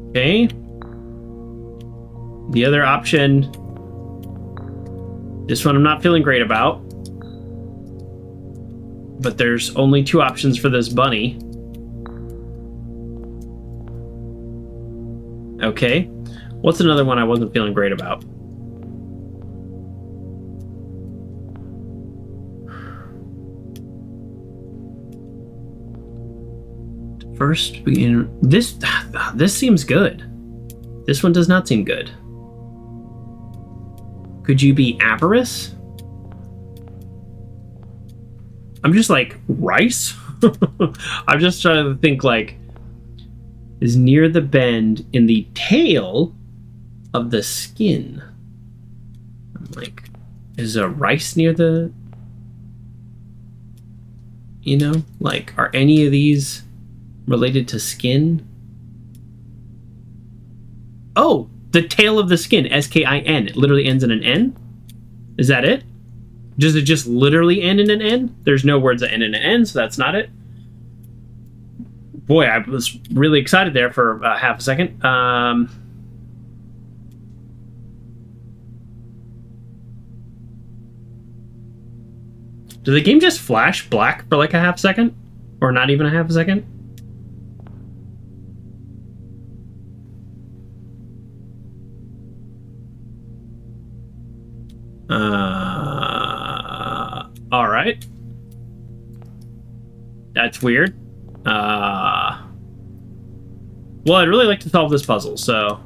Okay. The other option, this one I'm not feeling great about. But there's only 2 options for this bunny. Okay. What's another one I wasn't feeling great about? First begin. This seems good. This one does not seem good. Could you be avarice? I'm just like, rice? I'm just trying to think like, is near the bend in the tail of the skin. I'm like, is a rice near the, you know, like, are any of these related to skin? Oh, the tail of the skin, S-K-I-N. It literally ends in an N? Is that it? Does it just literally end in an N? There's no words that end in an N, so that's not it. Boy, I was really excited there for half a second. Did the game just flash black for like a half second? Or not even a half a second? Alright. That's weird. Well, I'd really like to solve this puzzle, so...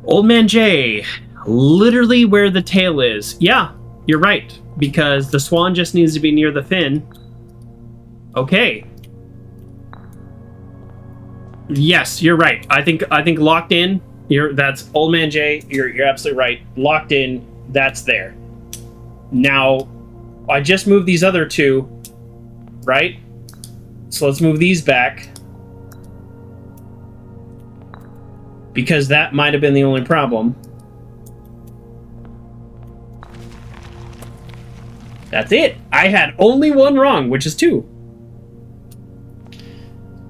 Old Man Jay, literally where the tail is. Yeah, you're right, because the swan just needs to be near the fin. Okay. Yes, you're right. I think locked in. That's Old Man Jay. You're absolutely right. Locked in. That's there. Now, I just moved these other two, right? So let's move these back. Because that might have been the only problem. That's it. I had only one wrong, which is 2.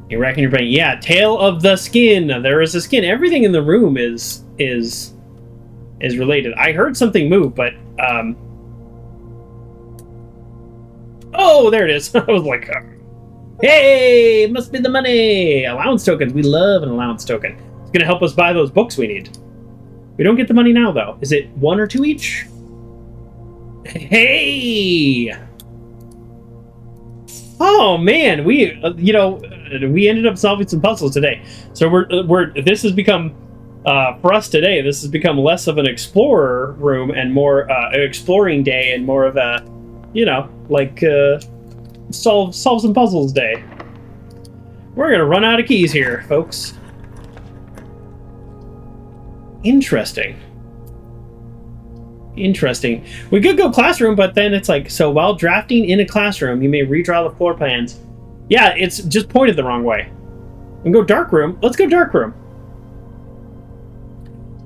You're racking your brain. Yeah, tail of the skin. There is a skin. Everything in the room is related. I heard something move, but oh, there it is. I was like, hey, must be the money. Allowance tokens. We love an allowance token. It's gonna help us buy those books we need. We don't get the money now, though. Is it 1 or 2 each? Hey! Oh man, we we ended up solving some puzzles today. So this has become for us today. This has become less of an explorer room and more an exploring day and more of a, solve some puzzles day. We're gonna run out of keys here, folks. Interesting. We could go classroom, but then it's like, so while drafting in a classroom, you may redraw the floor plans. Yeah, it's just pointed the wrong way. We can go dark room. Let's go dark room.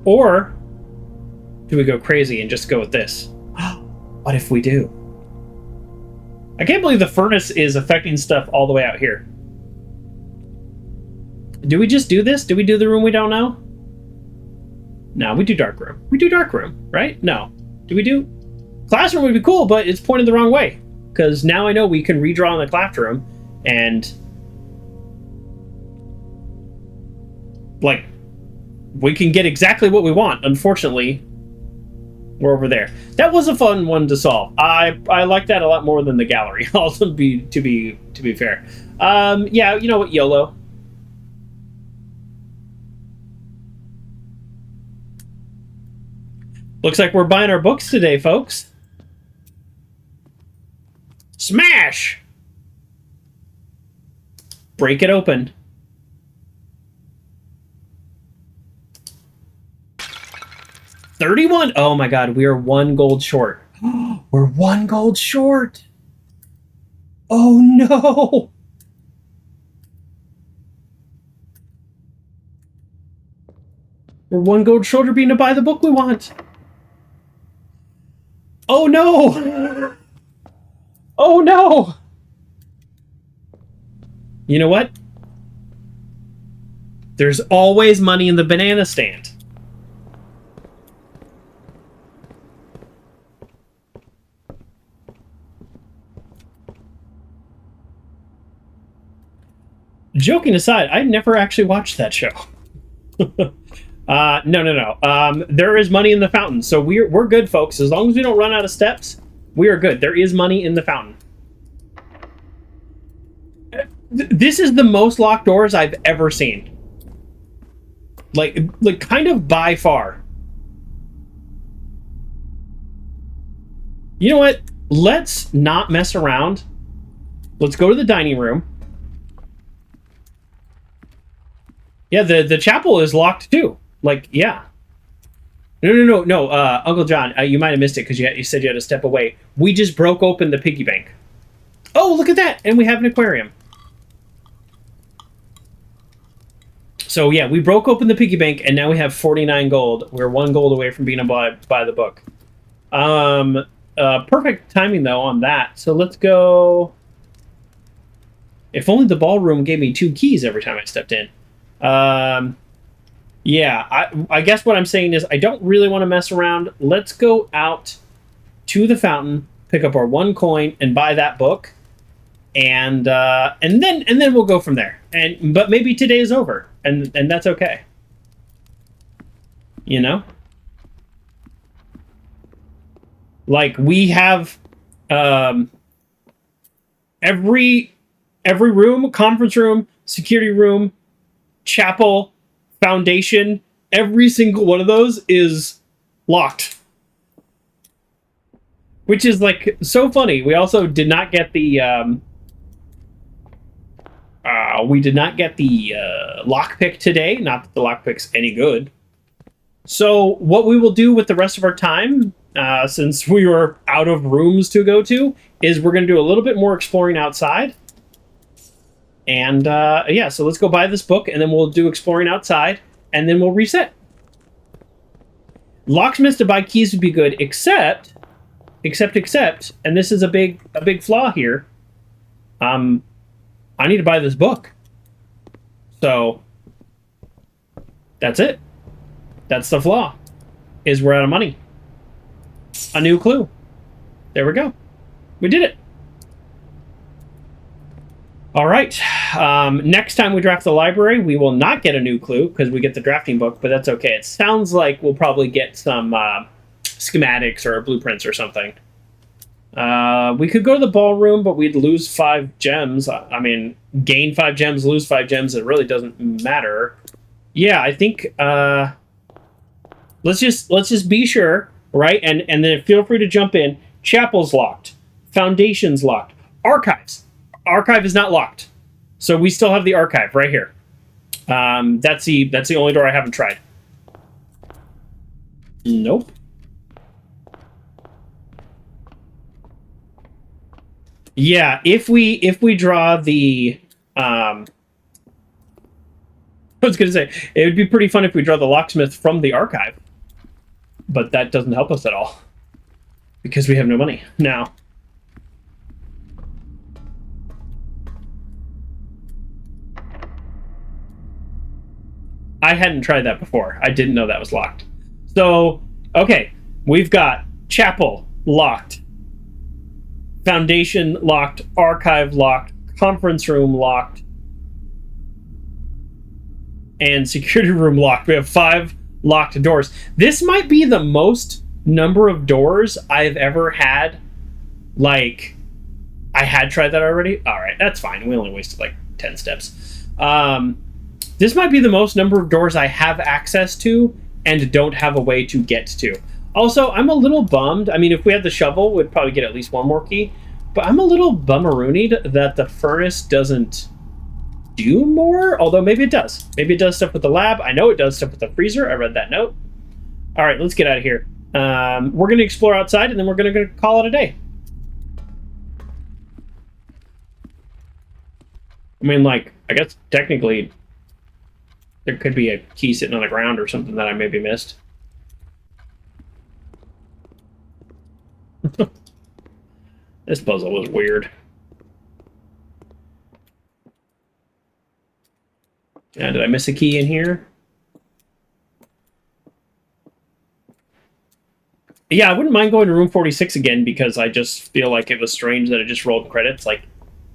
Or do we go crazy and just go with this? What if we do? I can't believe the furnace is affecting stuff all the way out here. Do we just do this? Do we do the room we don't know? No, we do dark room. We do dark room, right? No. Do we do... Classroom would be cool, but it's pointed the wrong way. Because now I know we can redraw in the classroom, and... like, we can get exactly what we want. Unfortunately, we're over there. That was a fun one to solve. I like that a lot more than the gallery. Also, to be fair. Yeah, you know what, YOLO. Looks like we're buying our books today, folks. Smash! Break it open. $31. Oh my god, we are 1 gold short. We're 1 gold short. Oh no. We're 1 gold short of being to buy the book we want. Oh no! Oh no! You know what? There's always money in the banana stand. Joking aside, I never actually watched that show. No. There is money in the fountain, so we're good, folks. As long as we don't run out of steps, we are good. There is money in the fountain. This is the most locked doors I've ever seen. Like kind of by far. You know what? Let's not mess around. Let's go to the dining room. Yeah, the chapel is locked too. Like, yeah. No. Uncle John, you might have missed it because you said you had to step away. We just broke open the piggy bank. Oh, look at that! And we have an aquarium. So yeah, we broke open the piggy bank, and now we have 49 gold. We're 1 gold away from being able to buy the book. Perfect timing though on that. So let's go. If only the ballroom gave me 2 keys every time I stepped in. Yeah, I guess what I'm saying is I don't really want to mess around. Let's go out to the fountain, pick up our 1 coin, and buy that book, and then we'll go from there. But maybe today is over, and that's okay. You know, like we have every room, conference room, security room, chapel, foundation, every single one of those is locked, which is like so funny. We also did not get the lockpick today. Not that the lockpick's any good. So what we will do with the rest of our time, since we were out of rooms to go to, is we're going to do a little bit more exploring outside. And yeah, so let's go buy this book, and then we'll do exploring outside, and then we'll reset. Locksmiths to buy keys would be good, except, and this is a big flaw here. I need to buy this book. So that's it. That's the flaw. Is we're out of money. A new clue. There we go. We did it. All right. Next time we draft the library, we will not get a new clue because we get the drafting book, but that's okay. It sounds like we'll probably get some schematics or blueprints or something. We could go to the ballroom, but we'd lose 5 gems. I mean, gain 5 gems, lose 5 gems. It really doesn't matter. Yeah, I think let's just be sure, right? And then feel free to jump in. Chapel's locked. Foundation's locked. Archives. Archive is not locked, so we still have the archive right here. That's the only door I haven't tried. Nope. Yeah, if we draw the I was gonna say it would be pretty fun if we draw the locksmith from the archive, but that doesn't help us at all because we have no money now. I hadn't tried that before. I didn't know that was locked. So, okay, we've got chapel locked, foundation locked, archive locked, conference room locked, and security room locked. We have 5 locked doors. This might be the most number of doors I've ever had. Like, I had tried that already. All right, that's fine. We only wasted like 10 steps. This might be the most number of doors I have access to and don't have a way to get to. Also, I'm a little bummed. I mean, if we had the shovel, we'd probably get at least 1 more key. But I'm a little bummeroonied that the furnace doesn't do more. Although maybe it does. Maybe it does stuff with the lab. I know it does stuff with the freezer. I read that note. All right, let's get out of here. We're going to explore outside, and then we're going to call it a day. I mean, like, I guess technically there could be a key sitting on the ground or something that I maybe missed. This puzzle was weird. Yeah, did I miss a key in here? Yeah, I wouldn't mind going to room 46 again because I just feel like it was strange that it just rolled credits. Like,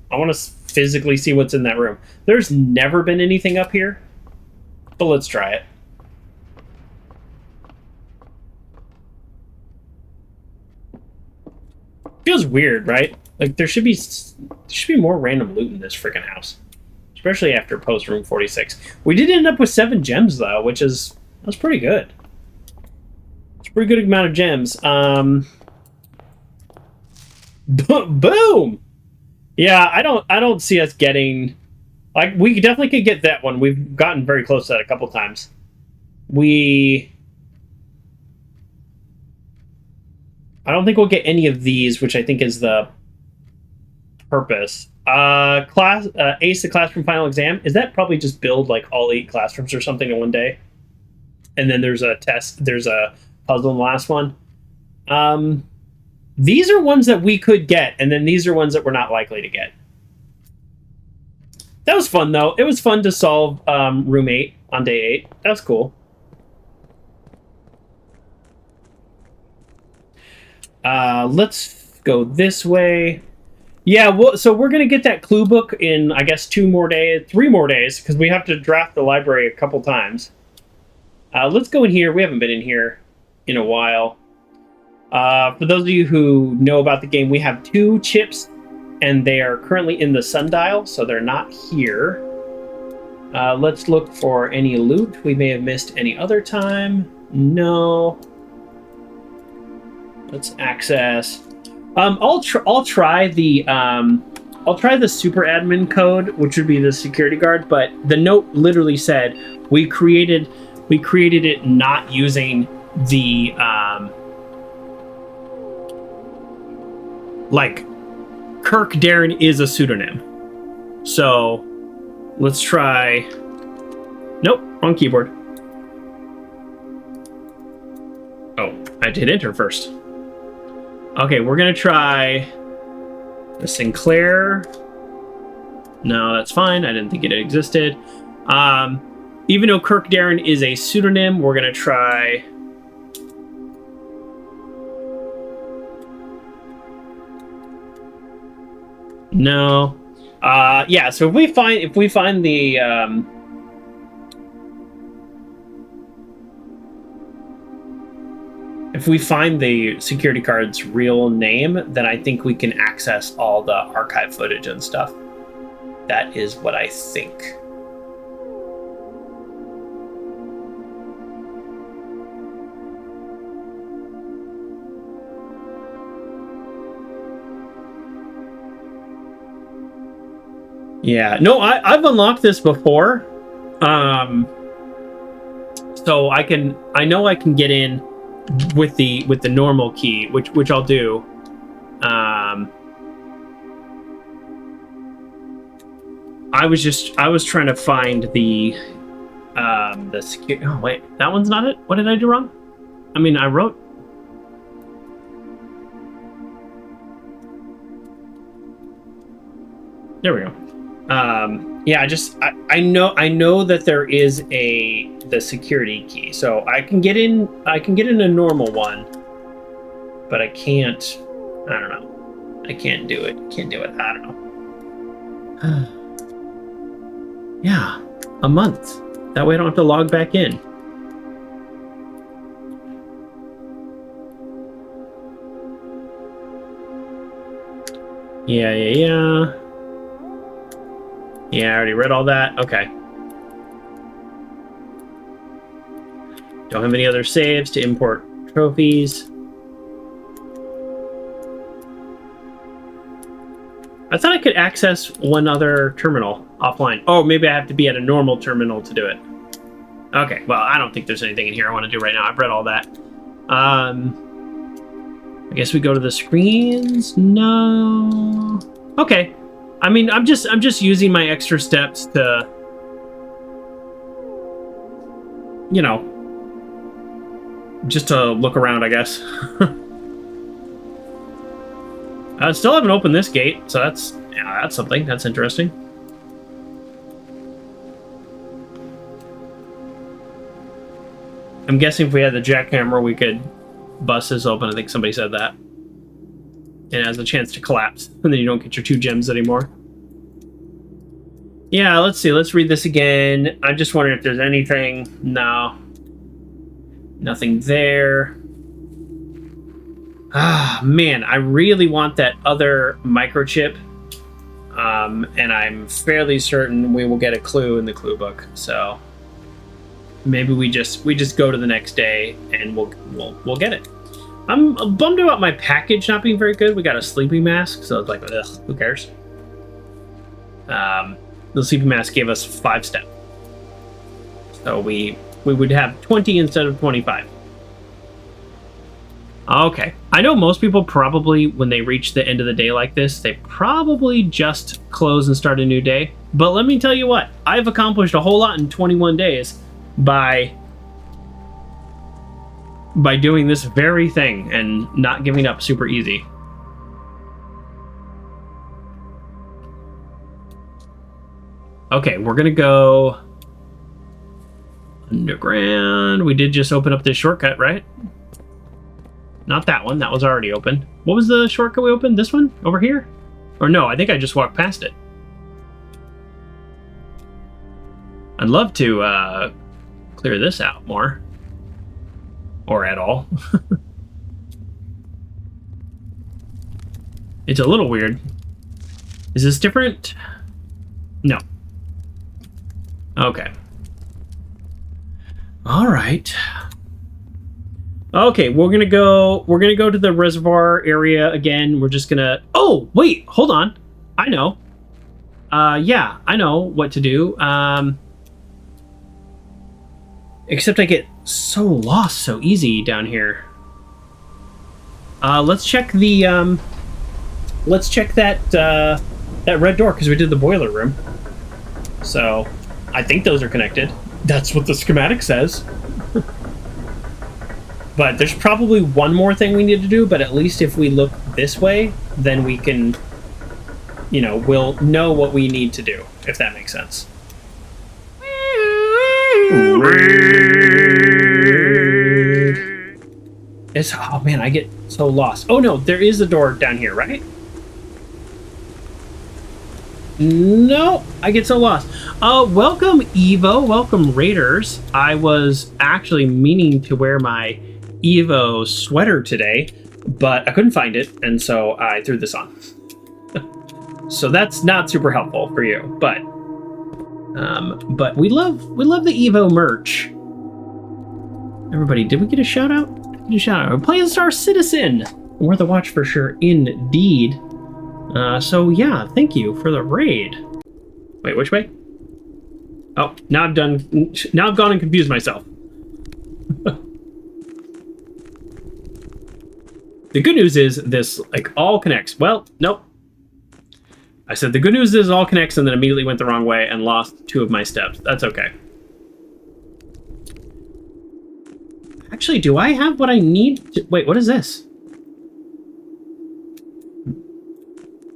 I want to physically see what's in that room. There's never been anything up here, but let's try it. Feels weird, right? Like there should be more random loot in this freaking house, especially after post room 46. We did end up with 7 gems though, that's pretty good. It's a pretty good amount of gems. Boom. Yeah, I don't see us getting, like, we definitely could get that one. We've gotten very close to that a couple times. I don't think we'll get any of these, which I think is the purpose. Ace the classroom final exam. Is that probably just build like all 8 classrooms or something in one day? And then there's a test, there's a puzzle in the last one. These are ones that we could get, and then these are ones that we're not likely to get. That was fun though. It was fun to solve room 8 on day 8. That was cool. Let's go this way. Yeah, well, so we're gonna get that clue book in, I guess, 3 more days, because we have to draft the library a couple times. Let's go in here. We haven't been in here in a while. For those of you who know about the game, we have 2 chips, and they are currently in the sundial, so they're not here. Let's look for any loot we may have missed any other time. No. Let's access. I'll try the super admin code, which would be the security guard. But the note literally said we created it not using the like Kirk Darren is a pseudonym. So let's try. Nope, wrong keyboard. Oh, I had to hit enter first. Okay, we're gonna try the Sinclair. No, that's fine. I didn't think it existed. Even though Kirk Darren is a pseudonym, we're gonna try. No. Yeah. So if we find the if we find the security card's real name, then I think we can access all the archive footage and stuff. That is what I think. Yeah, no, I've unlocked this before. So I know I can get in with the normal key, which I'll do. I was trying to find the security. Oh wait, that one's not it. What did I do wrong? I mean, I wrote. There we go. Yeah, I know that there is the security key, so I can get in a normal one, but I don't know. I can't do it. I don't know. Yeah, a month. That way I don't have to log back in. Yeah. Yeah, I already read all that. Okay. Don't have any other saves to import trophies. I thought I could access one other terminal offline. Oh, maybe I have to be at a normal terminal to do it. Okay, well, I don't think there's anything in here I want to do right now. I've read all that. I guess we go to the screens. No. Okay. I mean, I'm just using my extra steps to, you know, just to look around, I guess. I still haven't opened this gate, so that's something. That's interesting. I'm guessing if we had the jackhammer, we could bust this open. I think somebody said that. And it has a chance to collapse, and then you don't get your 2 gems anymore. Yeah, let's see. Let's read this again. I'm just wondering if there's anything. No. Nothing there. Ah, man, I really want that other microchip. And I'm fairly certain we will get a clue in the clue book. So maybe we just go to the next day and we'll get it. I'm bummed about my package not being very good. We got a sleeping mask, so it's like, ugh, who cares? The sleeping mask gave us 5 steps, so we would have 20 instead of 25. Okay, I know most people probably, when they reach the end of the day like this, they probably just close and start a new day. But let me tell you what, I've accomplished a whole lot in 21 days by doing this very thing and not giving up super easy. Okay, we're gonna go underground. We did just open up this shortcut, right? Not that one. That was already open. What was the shortcut we opened? This one? Over here? Or no, I think I just walked past it. I'd love to clear this out more. Or at all. It's a little weird. Is this different? No. Okay. All right. Okay, we're gonna go to the reservoir area again. We're just gonna... Oh, wait, hold on. I know. Yeah, I know what to do. Except I get so lost so easy down here. Let's check the let's check that red door, because we did the boiler room. So I think those are connected. That's what the schematic says. But there's probably one more thing we need to do, but at least if we look this way, then we can, you know, we'll know what we need to do, if that makes sense. It's, oh man, I get so lost. Oh no, there is a door down here, right? No, I get so lost. Welcome Evo, welcome Raiders. I was actually meaning to wear my Evo sweater today, but I couldn't find it, and so I threw this on. So that's not super helpful for you, but we love the Evo merch. Everybody, did we get a shout out? Get a shout out. We're playing Star Citizen. Worth a watch for sure, indeed. So yeah, thank you for the raid. Wait, which way? Oh, now I've gone and confused myself. The good news is this like all connects. Well, nope. I said the good news is all connects and then immediately went the wrong way and lost 2 of my steps. That's okay. Actually, do I have what I need to... Wait, what is this?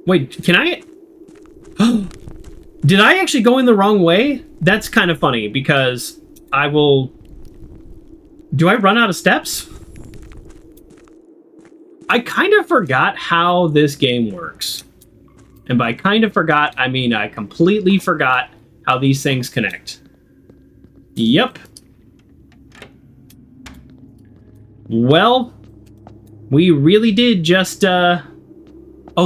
Wait, can I... Did I actually go in the wrong way? That's kind of funny because I will... Do I run out of steps? I kind of forgot how this game works. And by kind of forgot, I mean I completely forgot how these things connect. Yep. Well, we really did just... Oh,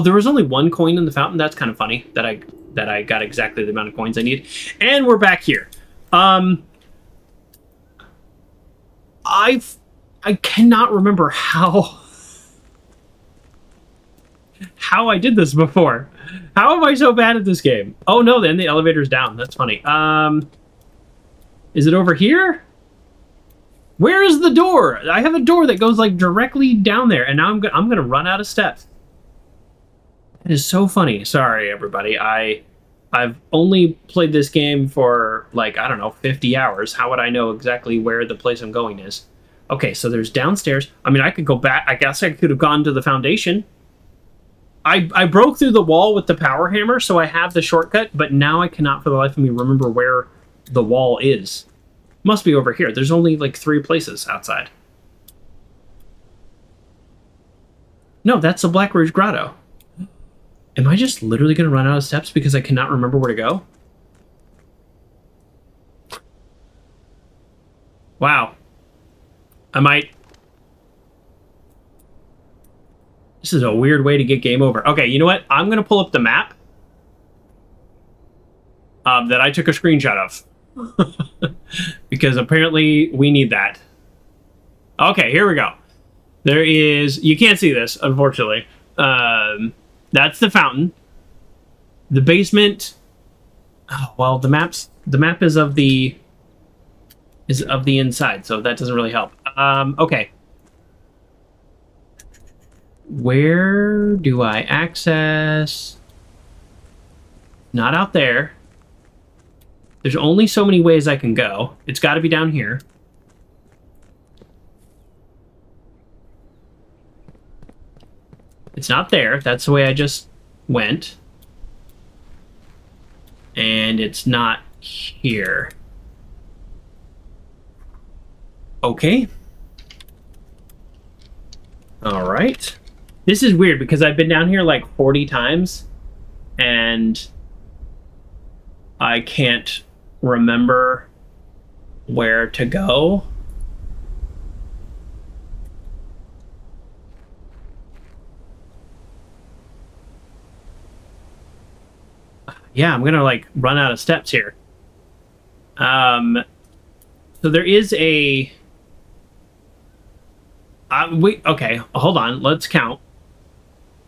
there was only 1 coin in the fountain. That's kind of funny that I got exactly the amount of coins I need. And we're back here. I cannot remember how I did this before. How am I so bad at this game? Oh no, then the elevator's down. That's funny. Is it over here? Where is the door? I have a door that goes like directly down there, and now I'm gonna run out of steps. It is so funny. Sorry, everybody. I've only played this game for like, I don't know, 50 hours. How would I know exactly where the place I'm going is? Okay, so there's downstairs. I mean, I could go back. I guess I could have gone to the foundation. I broke through the wall with the power hammer, so I have the shortcut, but now I cannot for the life of me remember where the wall is. Must be over here. There's only like 3 places outside. No, that's the Black Rouge Grotto. Am I just literally going to run out of steps because I cannot remember where to go? I might... This is a weird way to get game over. Okay, you know what? I'm going to pull up the map that I took a screenshot of. Because apparently we need that. Okay, here we go. There is... You can't see this, unfortunately. That's the fountain. The basement... Oh, well, the map is of the inside, so that doesn't really help. Okay. Where do I access? Not out there. There's only so many ways I can go. It's got to be down here. It's not there. That's the way I just went. And it's not here. Okay. All right. This is weird because I've been down here like 40 times and I can't remember where to go. Yeah, I'm gonna like run out of steps here. So there is a... wait, okay, hold on. Let's count.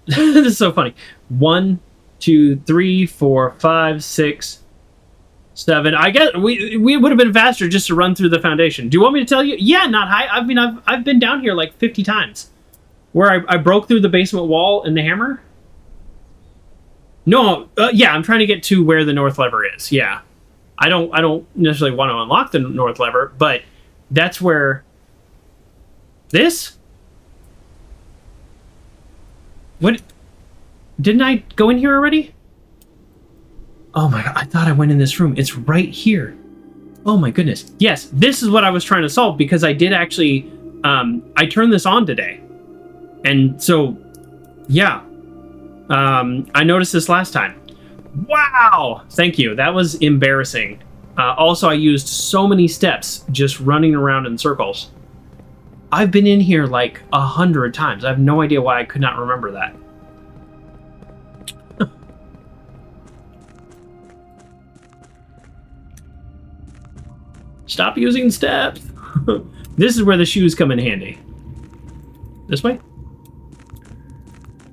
This is so funny. 1, 2, 3, 4, 5, 6, 7. I guess we would have been faster just to run through the foundation. Do you want me to tell you? Yeah, not high. I mean, I've been down here like 50 times, where I broke through the basement wall in the hammer. No, yeah, I'm trying to get to where the north lever is. Yeah, I don't necessarily want to unlock the north lever, but that's where. This? What? Didn't I go in here already? Oh my god, I thought I went in this room. It's right here. Oh my goodness. Yes, this is what I was trying to solve because I did actually, I turned this on today. And so, yeah. I noticed this last time. Wow! Thank you. That was embarrassing. Also, I used so many steps just running around in circles. I've been in here like 100 times. I have no idea why I could not remember that. Stop using steps. This is where the shoes come in handy. This way?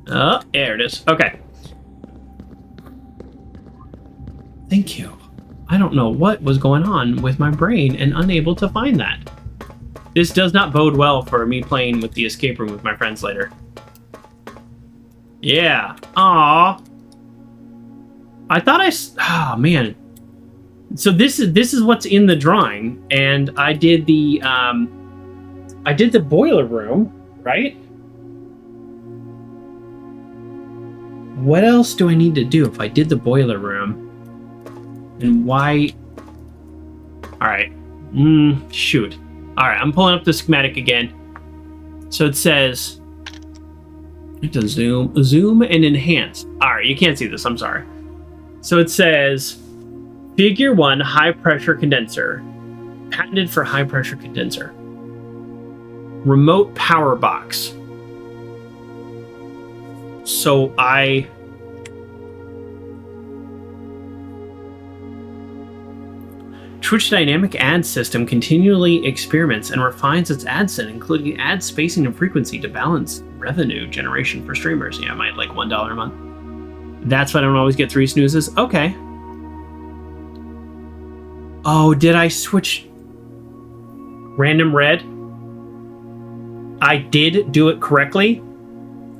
Oh, there it is. Okay. Thank you. I don't know what was going on with my brain and unable to find that. This does not bode well for me playing with the escape room with my friends later. Yeah. Aww. I thought oh man. So this is what's in the drawing, and I did the boiler room, right? What else do I need to do if I did the boiler room? And why? All right. Shoot. All right, I'm pulling up the schematic again. So it says, I have to zoom and enhance. All right, you can't see this, I'm sorry. So it says, Figure 1 high pressure condenser, patented for high pressure condenser. Remote power box. So Twitch Dynamic Ad System continually experiments and refines its ad set, including ad spacing and frequency to balance revenue generation for streamers. Yeah, I might like $1 a month. That's why I don't always get 3 snoozes. Okay. Oh, did I switch random red? I did do it correctly.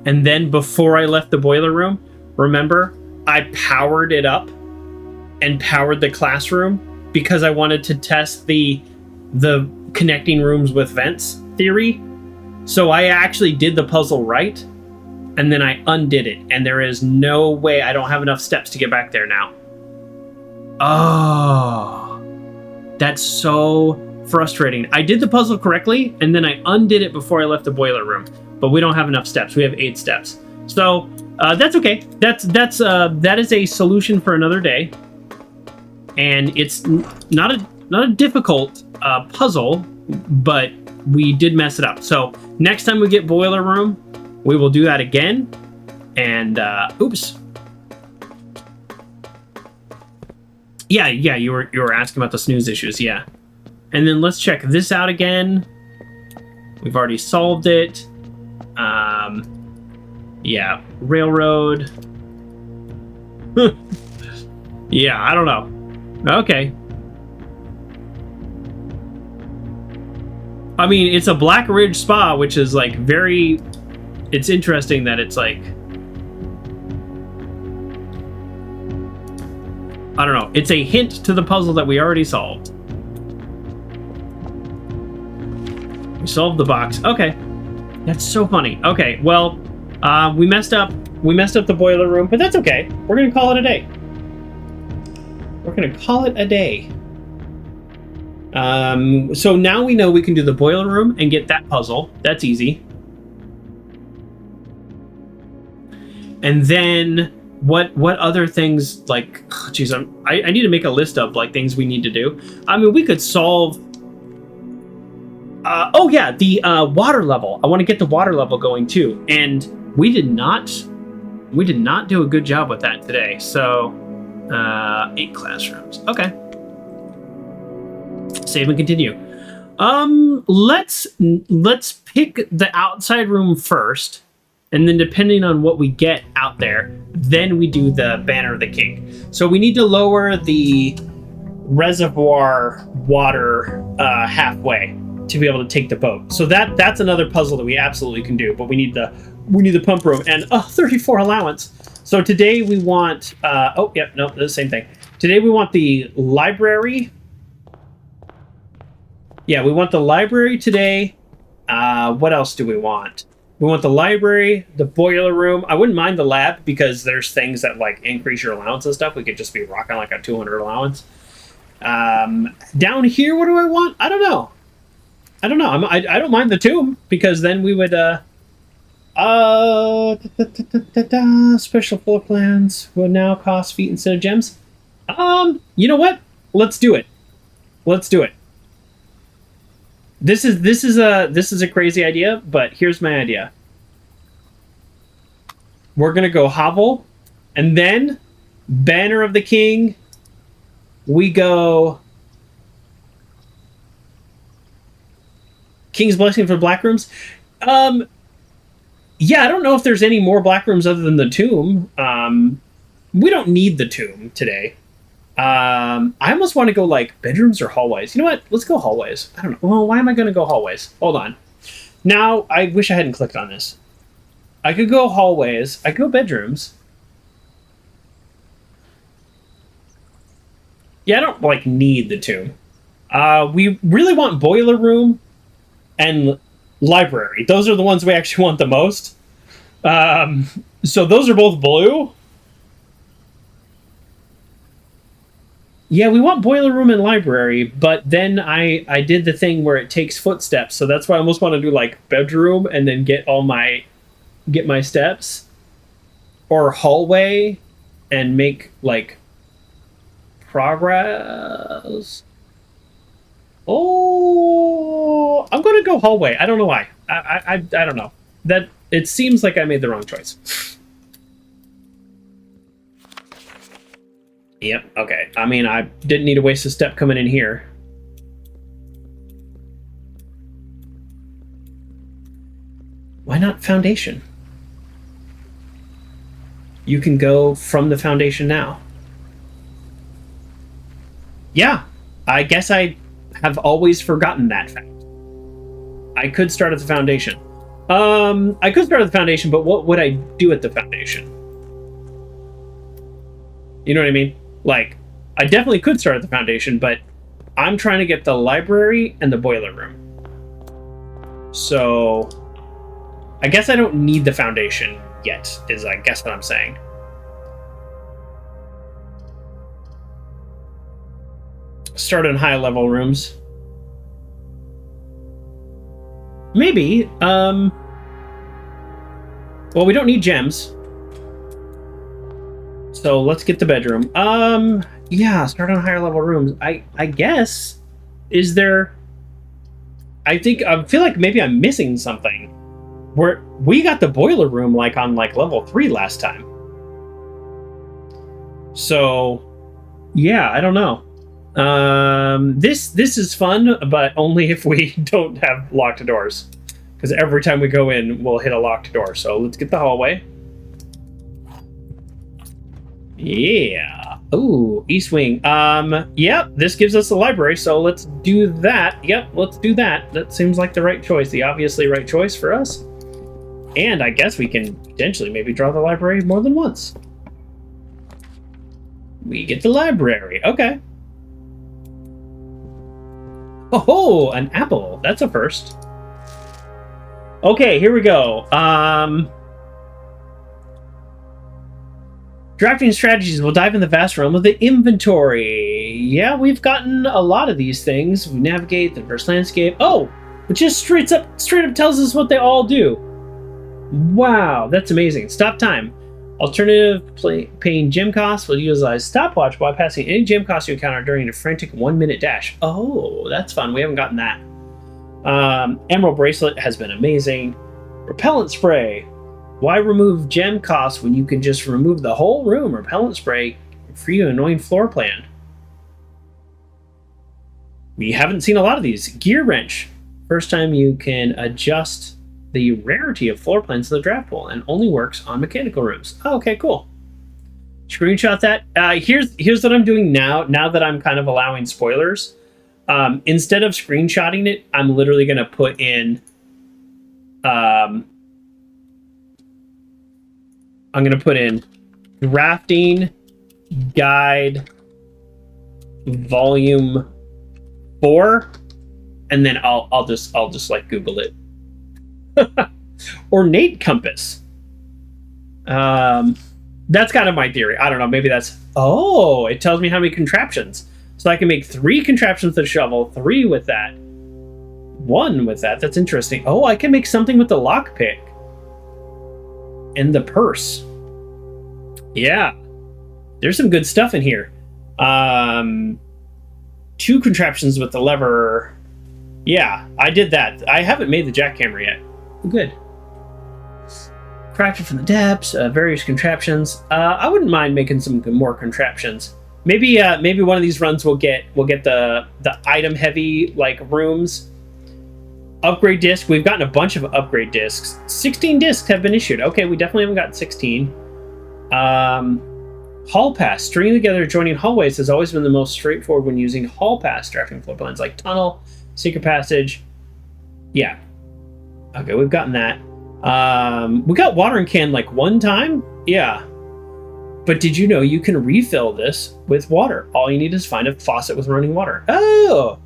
And then before I left the boiler room, remember, I powered it up and powered the classroom because I wanted to test the connecting rooms with vents theory. So I actually did the puzzle right, and then I undid it, and there is no way. I don't have enough steps to get back there now. Oh, that's so frustrating. I did the puzzle correctly, and then I undid it before I left the boiler room, but we don't have enough steps. We have 8 steps. So that's okay. That is a solution for another day. And it's not a difficult puzzle, but we did mess it up. So next time we get boiler room, we will do that again. And oops. Yeah, you were asking about the snooze issues, yeah. And then let's check this out again. We've already solved it. Yeah, railroad. Yeah, I don't know. Okay. I mean, it's a Black Ridge spa, which is like very... It's interesting that it's like... I don't know. It's a hint to the puzzle that we already solved. We solved the box. Okay. That's so funny. Okay, well, we messed up. We messed up the boiler room, but that's okay. We're gonna call it a day. We're gonna call it a day. So now we know we can do the boiler room and get that puzzle. That's easy. And then what other things, like, geez, I need to make a list of like things we need to do. I mean, we could solve. Oh yeah, the water level. I want to get the water level going too, and we did not do a good job with that today. So 8 classrooms. Okay. Save and continue. Let's pick the outside room first, and then depending on what we get out there, then we do the Banner of the King. So we need to lower the reservoir water halfway to be able to take the boat. So that's another puzzle that we absolutely can do, but we need the pump room and 34 allowance. So today we want oh yep, no, the same thing. Today we want the library. Yeah, we want the library today. What else do we want? We want the library, the boiler room. I wouldn't mind the lab because there's things that like increase your allowance and stuff. We could just be rocking like a 200 allowance. Down here, what do I want? I don't know. I don't mind the tomb because then we would special floor plans will now cost feet instead of gems. You know what? Let's do it. This is a crazy idea, but here's my idea. We're gonna go hovel, and then Banner of the King. We go King's Blessing for black rooms. Yeah, I don't know if there's any more black rooms other than the tomb. We don't need the tomb today. I almost want to go like bedrooms or hallways. You know what? Let's go hallways. I don't know. Well, why am I going to go hallways? Hold on. Now, I wish I hadn't clicked on this. I could go hallways. I could go bedrooms. Yeah, I don't like need the tomb. We really want boiler room and library. Those are the ones we actually want the most. So those are both blue. Yeah, we want boiler room and library, but then I did the thing where it takes footsteps, so that's why I almost want to do like bedroom and then get my steps, or hallway and make like progress. Oh, I'm gonna go hallway. I don't know why. I don't know. That it seems like I made the wrong choice. Yep, okay. I mean, I didn't need to waste a step coming in here. Why not foundation? You can go from the foundation now. Yeah, I guess I have always forgotten that fact. I could start at the foundation. I could start at the foundation, but what would I do at the foundation? You know what I mean? Like, I definitely could start at the foundation, but I'm trying to get the library and the boiler room. So, I guess I don't need the foundation yet, is I guess what I'm saying. Start in high level rooms. Maybe. Well, we don't need gems. So let's get the bedroom. Yeah, start on higher level rooms. I guess. Is there... I feel like maybe I'm missing something. We got the boiler room like on like level 3 last time. So yeah, I don't know. This is fun, but only if we don't have locked doors. Because every time we go in, we'll hit a locked door. So let's get the hallway. Yeah. Ooh, East Wing. Yep, this gives us the library, so let's do that. Yep, let's do that. That seems like the right choice, the obviously right choice for us. And I guess we can potentially maybe draw the library more than once. We get the library. Okay. Oh, an apple. That's a first. Okay, here we go. Drafting strategies. We'll dive in the vast realm of the inventory. Yeah, we've gotten a lot of these things. We navigate the diverse landscape. Oh, it just straight up tells us what they all do. Wow, that's amazing. Stop time. Alternative paying gem costs will utilize stopwatch while passing any gem cost you encounter during a frantic 1-minute dash. Oh, that's fun. We haven't gotten that. Emerald bracelet has been amazing. Repellent spray. Why remove gem costs when you can just remove the whole room? Repellent spray for you annoying floor plan. We haven't seen a lot of these. Gear wrench. First time you can adjust the rarity of floor plans in the draft pool and only works on mechanical rooms. Oh, okay, cool. Screenshot that. Here's what I'm doing now that I'm kind of allowing spoilers. Instead of screenshotting it, I'm literally going to put in I'm going to put in drafting guide volume 4, and then I'll just like Google it. Ornate compass. That's kind of my theory. I don't know. Maybe that's... Oh, it tells me how many contraptions. So I can make 3 contraptions with a shovel, 3 with that, 1 with that. That's interesting. Oh, I can make something with the lockpick. And the purse. Yeah. There's some good stuff in here. 2 contraptions with the lever. Yeah, I did that. I haven't made the jackhammer yet. Good. Crafted from the depths, various contraptions. I wouldn't mind making some more contraptions. Maybe one of these runs we'll get the item heavy like rooms. Upgrade disc. We've gotten a bunch of upgrade discs. 16 discs have been issued. Okay, we definitely haven't gotten 16. Hall pass. Stringing together adjoining hallways has always been the most straightforward when using hall pass drafting floor plans like tunnel, secret passage. Yeah. Okay, we've gotten that. We got watering can like 1 time. Yeah. But did you know you can refill this with water? All you need is find a faucet with running water. Oh.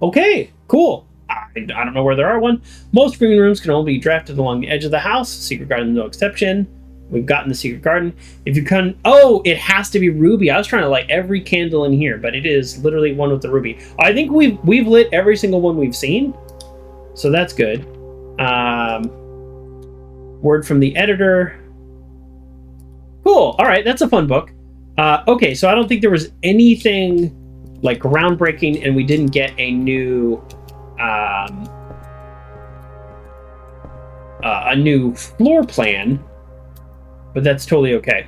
Okay, cool. I don't know where there are one. Most green rooms can only be drafted along the edge of the house. Secret garden, no exception. We've gotten the secret garden. If you can, oh, it has to be ruby. I was trying to light every candle in here, but it is literally one with the ruby. I think we've lit every single one we've seen, so that's good. Word from the editor. Cool. All right, that's a fun book. Okay, so I don't think there was anything like groundbreaking, and we didn't get a new floor plan, but that's totally okay.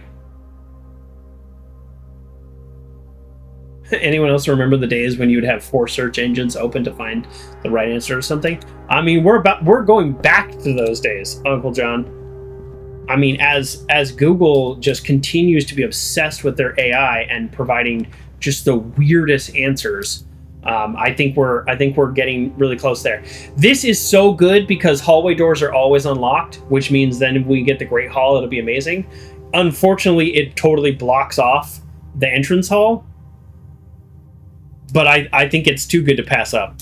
Anyone else remember the days when you would have 4 search engines open to find the right answer to something? I mean, we're going back to those days, Uncle John. I mean, as Google just continues to be obsessed with their AI and providing just the weirdest answers, I think we're getting really close there. This is so good because hallway doors are always unlocked, which means then if we get the Great Hall, it'll be amazing. Unfortunately, it totally blocks off the entrance hall, but I think it's too good to pass up.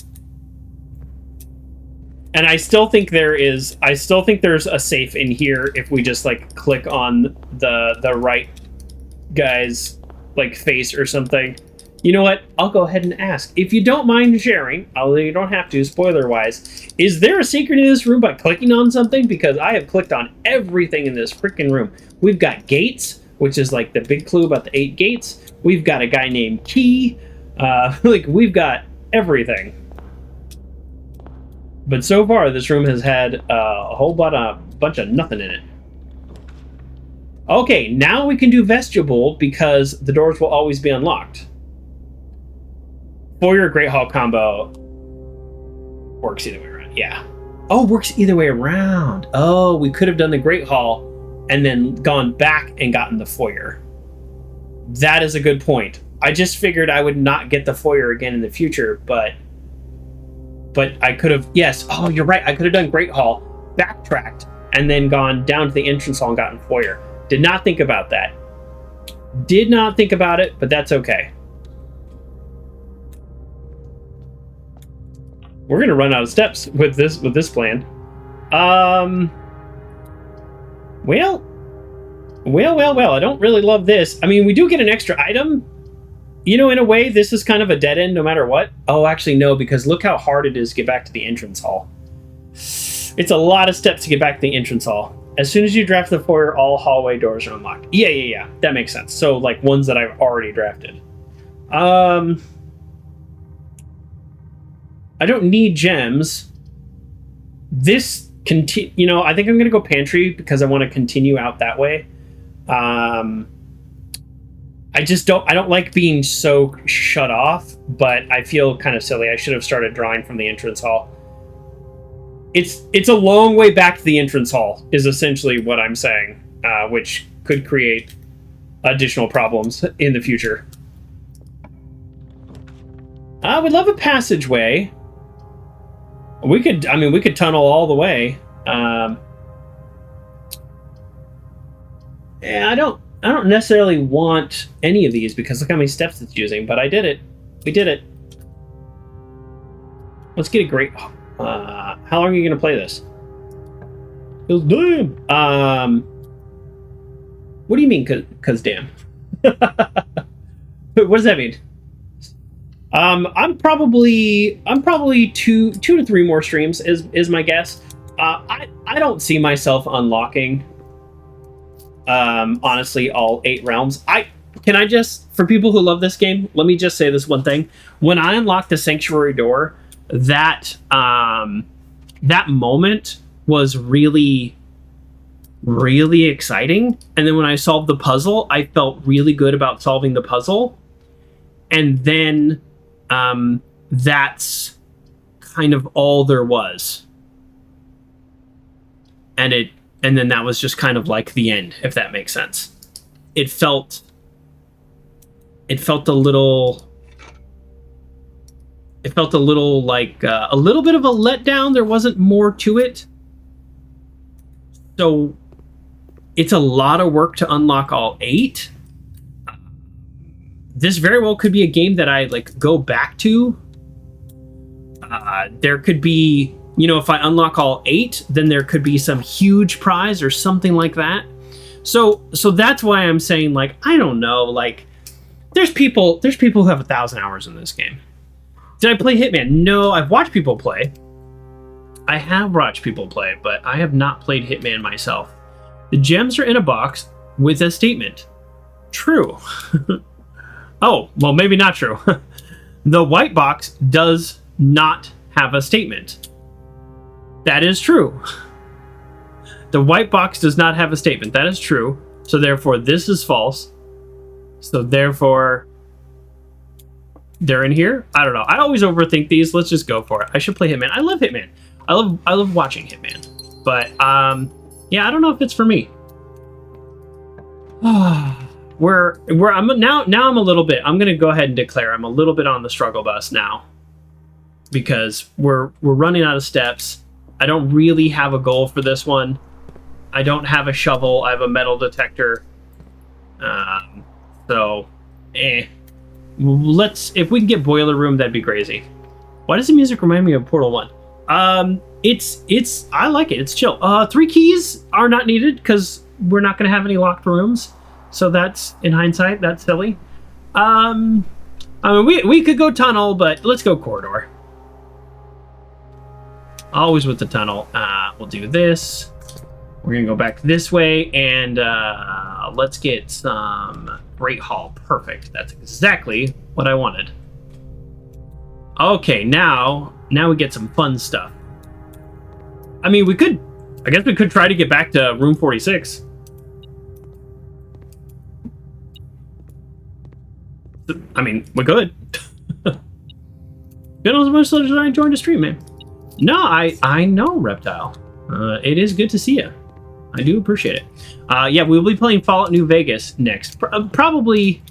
And I still think there's a safe in here if we just like click on the right guy's like face or something. You know what? I'll go ahead and ask. If you don't mind sharing, although you don't have to, spoiler-wise, is there a secret in this room by clicking on something? Because I have clicked on everything in this freaking room. We've got gates, which is like the big clue about the 8 gates. We've got a guy named Key. Like, we've got everything. But so far, this room has had a whole bunch of nothing in it. Okay, now we can do vestibule because the doors will always be unlocked. Foyer Great Hall combo works either way around. Yeah. Oh, works either way around. Oh, we could have done the Great Hall and then gone back and gotten the foyer. That is a good point. I just figured I would not get the foyer again in the future, but I could have, yes. Oh, you're right. I could have done Great Hall, backtracked, and then gone down to the entrance hall and gotten foyer. Did not think about that. Did not think about it, but that's okay. We're gonna run out of steps with this plan. Well. I don't really love this. I mean, we do get an extra item. You know, in a way, this is kind of a dead end no matter what. Oh, actually, no, because look how hard it is to get back to the entrance hall. It's a lot of steps to get back to the entrance hall. As soon as you draft the foyer, all hallway doors are unlocked. Yeah. That makes sense. So, like, ones that I've already drafted. I don't need gems. This, you know, I think I'm going to go pantry because I want to continue out that way. I don't like being so shut off, but I feel kind of silly. I should have started drawing from the entrance hall. It's a long way back to the entrance hall is essentially what I'm saying, which could create additional problems in the future. I would love a passageway. We could tunnel all the way. Yeah, I don't necessarily want any of these because look how many steps it's using, but I did it. We did it. Let's get a great... how long are you going to play this? Cause damn. What do you mean, cause damn? What does that mean? I'm probably 2 to 3 more streams is my guess. I don't see myself unlocking honestly all 8 realms. Can I just, for people who love this game, let me just say this one thing. When I unlocked the sanctuary door, that moment was really exciting. And then when I solved the puzzle, I felt really good about solving the puzzle. And then that's kind of all there was. And then that was just kind of like the end, if that makes sense. It felt a little like a little bit of a letdown. There wasn't more to it. So it's a lot of work to unlock all 8. This very well could be a game that I like go back to. There could be, you know, if I unlock all 8, then there could be some huge prize or something like that. So that's why I'm saying, like, I don't know, like, there's people who have 1,000 hours in this game. Did I play Hitman? No, I've watched people play. I have watched people play, but I have not played Hitman myself. The gems are in a box with a statement. True. Oh, well, maybe not true. The white box does not have a statement. That is true. The white box does not have a statement. That is true. So therefore, this is false. So therefore, they're in here. I don't know. I always overthink these. Let's just go for it. I should play Hitman. I love Hitman. I love watching Hitman. But yeah, I don't know if it's for me. I'm a little bit. I'm gonna go ahead and declare I'm a little bit on the struggle bus now because we're running out of steps. I don't really have a goal for this one. I don't have a shovel. I have a metal detector. If we can get Boiler Room, that'd be crazy. Why does the music remind me of Portal 1? It's I like it. It's chill. 3 keys are not needed because we're not going to have any locked rooms. So that's, in hindsight, that's silly. I mean, we could go tunnel, but let's go corridor. Always with the tunnel. We'll do this. We're going to go back this way, and let's get some Great Hall. Perfect. That's exactly what I wanted. Okay, now we get some fun stuff. I mean, we could... I guess we could try to get back to room 46. I mean, we could. Good as much as I joined the stream, man. No, I know, Reptile. It is good to see you. I do appreciate it. Yeah, we'll be playing Fallout New Vegas next. Probably...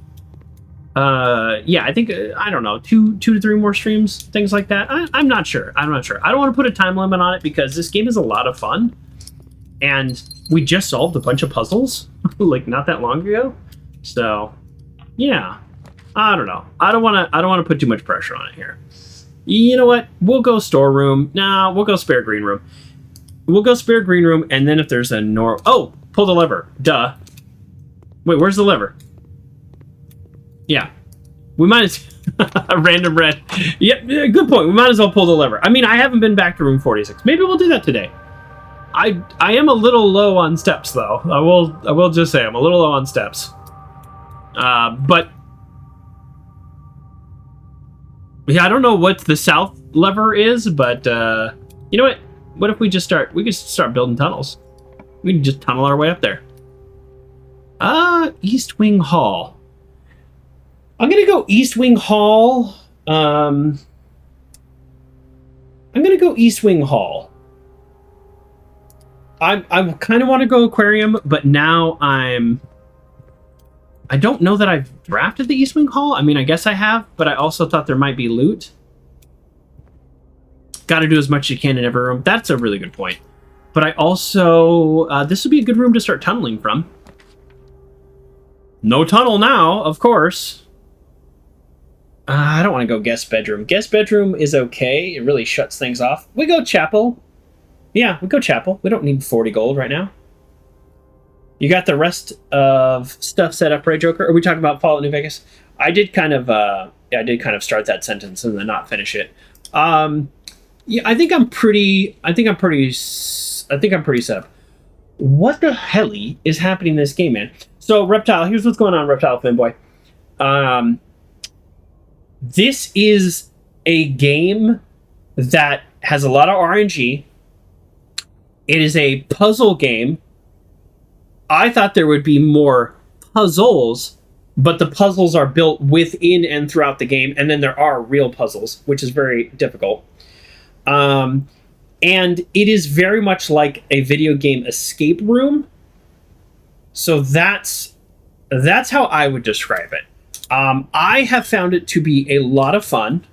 yeah, I think, I don't know, two to three more streams, things like that. I'm not sure. I'm not sure. I don't want to put a time limit on it because this game is a lot of fun. And we just solved a bunch of puzzles, like, not that long ago. So, yeah. I don't know. I don't want to put too much pressure on it here. You know what? We'll go storeroom. Nah, we'll go spare green room. We'll go spare green room, and then if there's a oh, pull the lever. Duh. Wait, where's the lever? Yeah. We might as... a random red. Yep, yeah, good point. We might as well pull the lever. I mean, I haven't been back to room 46. Maybe we'll do that today. I am a little low on steps, though. I will just say I'm a little low on steps. But... yeah, I don't know what the south lever is, but, you know what? What if we just start... we could start building tunnels. We can just tunnel our way up there. East Wing Hall. I'm gonna go East Wing Hall. I'm gonna go East Wing Hall. I kind of want to go Aquarium, but now I don't know that I've drafted the East Wing Hall. I mean, I guess I have, but I also thought there might be loot. Got to do as much as you can in every room. That's a really good point. But I also... this would be a good room to start tunneling from. No tunnel now, of course. I don't want to go guest bedroom. Guest bedroom is okay. It really shuts things off. We go chapel. Yeah, we go chapel. We don't need 40 gold right now. You got the rest of stuff set up, right, Joker? Are we talking about Fallout New Vegas? I did kind of, yeah, I did kind of start that sentence and then not finish it. Yeah, I think I'm pretty set up. What the hell is happening in this game, man? So, Reptile, here's what's going on, Reptile Fanboy. This is a game that has a lot of RNG. It is a puzzle game. I thought there would be more puzzles, but the puzzles are built within and throughout the game, and then there are real puzzles, which is very difficult. And it is very much like a video game escape room. So that's how I would describe it. I have found it to be a lot of fun.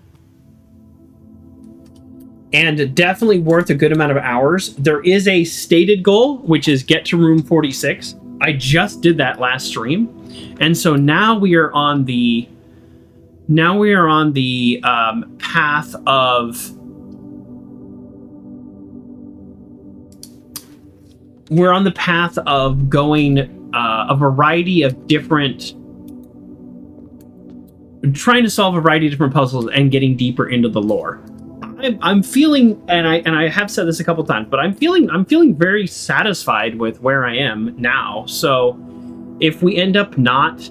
And definitely worth a good amount of hours. There is a stated goal, which is get to room 46. I just did that last stream. And so now we are on the... path of... we're on the path of going a variety of different... trying to solve a variety of different puzzles and getting deeper into the lore. I'm feeling, and I have said this a couple times, but I'm feeling very satisfied with where I am now. So if we end up not,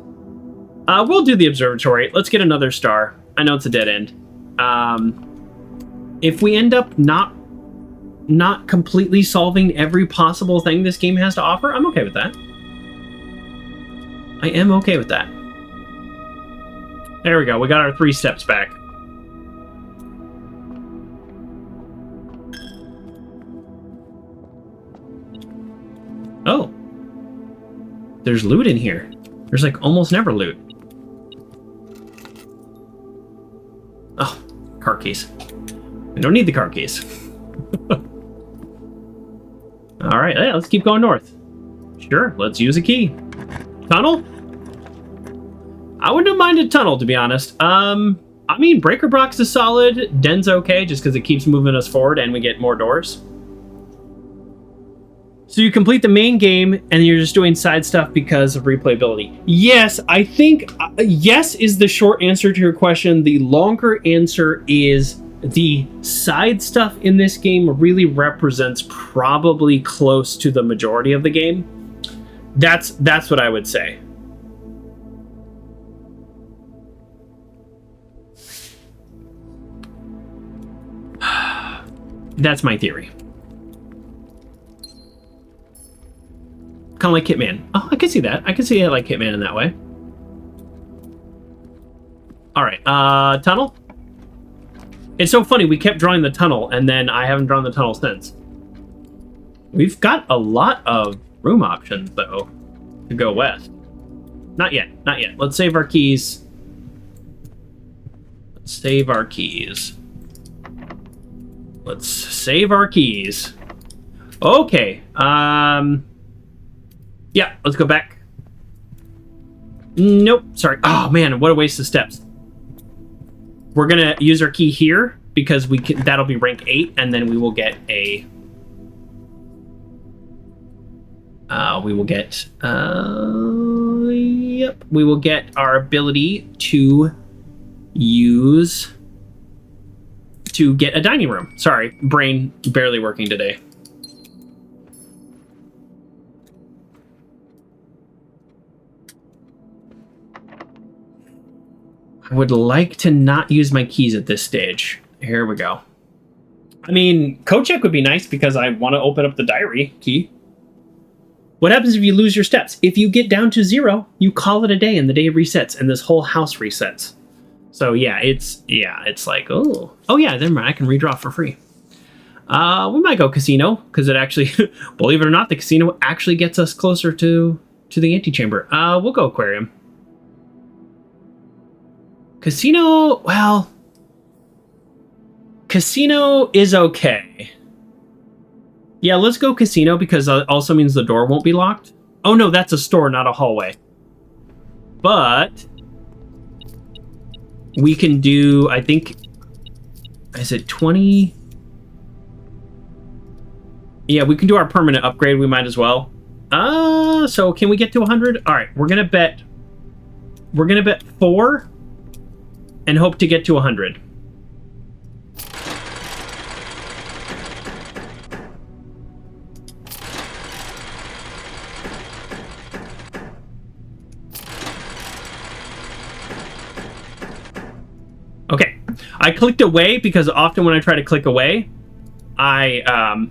we'll do the observatory. Let's get another star. I know it's a dead end. If we end up not completely solving every possible thing this game has to offer, I'm okay with that. I am okay with that. There we go. We got our 3 steps back. Oh. There's loot in here. There's like almost never loot. Oh, car keys. We don't need the car keys. All right, yeah, let's keep going north. Sure, let's use a key. Tunnel? I wouldn't have minded tunnel, to be honest. I mean, Breaker Box is solid. Den's okay, just because it keeps moving us forward and we get more doors. So you complete the main game, and you're just doing side stuff because of replayability. Yes, I think yes is the short answer to your question. The longer answer is the side stuff in this game really represents probably close to the majority of the game. That's what I would say. That's my theory. kind of like Hitman. Oh, I can see that. I can see it like Hitman in that way. All right, tunnel. It's so funny, we kept drawing the tunnel, and then I haven't drawn the tunnel since. We've got a lot of room options, though, to go west. Not yet, not yet. Let's save our keys. Let's save our keys. Let's save our keys. Okay, yeah, let's go back. Nope, sorry. Oh, man, what a waste of steps. We're gonna use our key here because we can, that'll be rank 8, and then we will get a yep, we will get our ability to get a dining room. Sorry, brain barely working today. I would like to not use my keys at this stage. Here we go. I mean, code check would be nice because I want to open up the diary key. What happens if you lose your steps? If you get down to 0, you call it a day and the day resets and this whole house resets. So yeah, it's like, oh yeah, never mind, I can redraw for free. We might go casino because it actually, believe it or not, the casino actually gets us closer to the antechamber. We'll go aquarium. Casino, well, casino is okay. Yeah, let's go casino because it also means the door won't be locked. Oh no, that's a store, not a hallway. But we can do, I think, is it 20? Yeah, we can do our permanent upgrade. We might as well. So can we get to 100? All right, we're gonna bet 4 and hope to get to 100. Okay, I clicked away because often when I try to click away, oh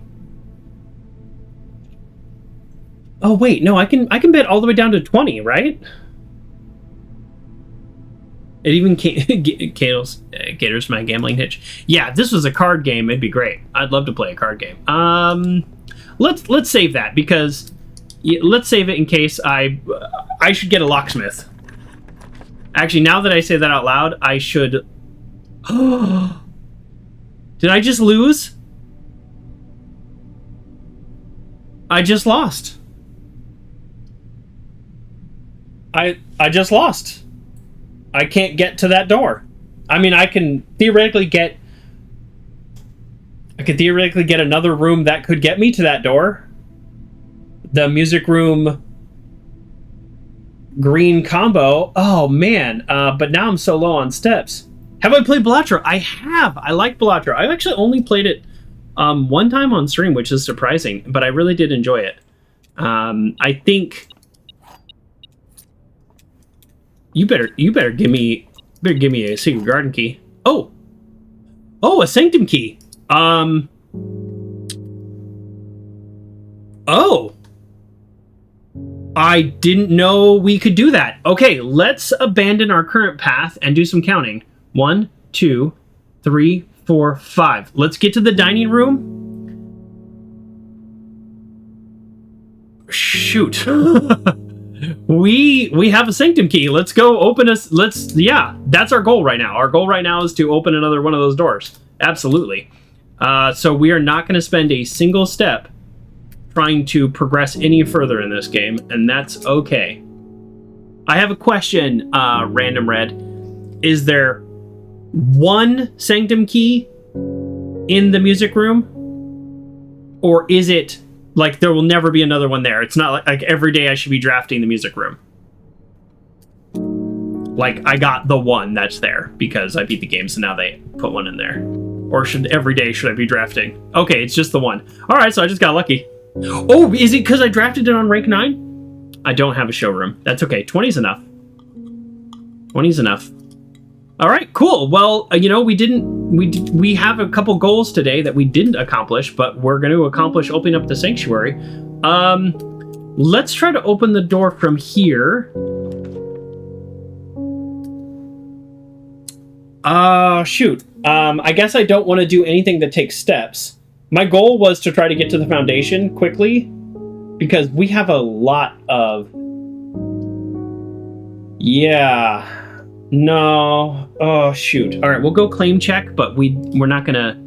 wait, no, I can bet all the way down to 20, right? It even caters my gambling hitch. Yeah, if this was a card game, it'd be great. I'd love to play a card game. Let's save that because let's save it in case I should get a locksmith. Actually, now that I say that out loud, I should. Did I just lose? I just lost. I just lost. I can't get to that door. I mean, I can theoretically get another room that could get me to that door. The music room green combo. Oh man, but now I'm so low on steps. Have I played Balatro? I have. I like Balatro. I've actually only played it one time on stream, which is surprising, but I really did enjoy it. I think you better give me a secret garden key. Oh, a sanctum key. Oh, I didn't know we could do that. Okay, let's abandon our current path and do some counting. 1, 2, 3, 4, 5. Let's get to the dining room. Shoot. We have a sanctum key. Let's go open us. Yeah, that's our goal right now. Our goal right now is to open another one of those doors. Absolutely. So we are not going to spend a single step trying to progress any further in this game, and that's okay. I have a question, Random Red. Is there one sanctum key in the music room? Or is it like there will never be another one there? It's not like every day I should be drafting the music room. Like, I got the one that's there because I beat the game, so now they put one in there. Or every day should I be drafting? Okay, it's just the one. Alright, so I just got lucky. Oh, is it because I drafted it on rank 9? I don't have a showroom. That's okay. 20's enough. 20's enough. All right, cool. Well, you know, we have a couple goals today that we didn't accomplish, but we're going to accomplish opening up the sanctuary. Let's try to open the door from here. Shoot. I guess I don't want to do anything that takes steps. My goal was to try to get to the foundation quickly, because we have a lot of... Yeah. No. Oh, shoot. All right, we'll go claim check, but we're not gonna...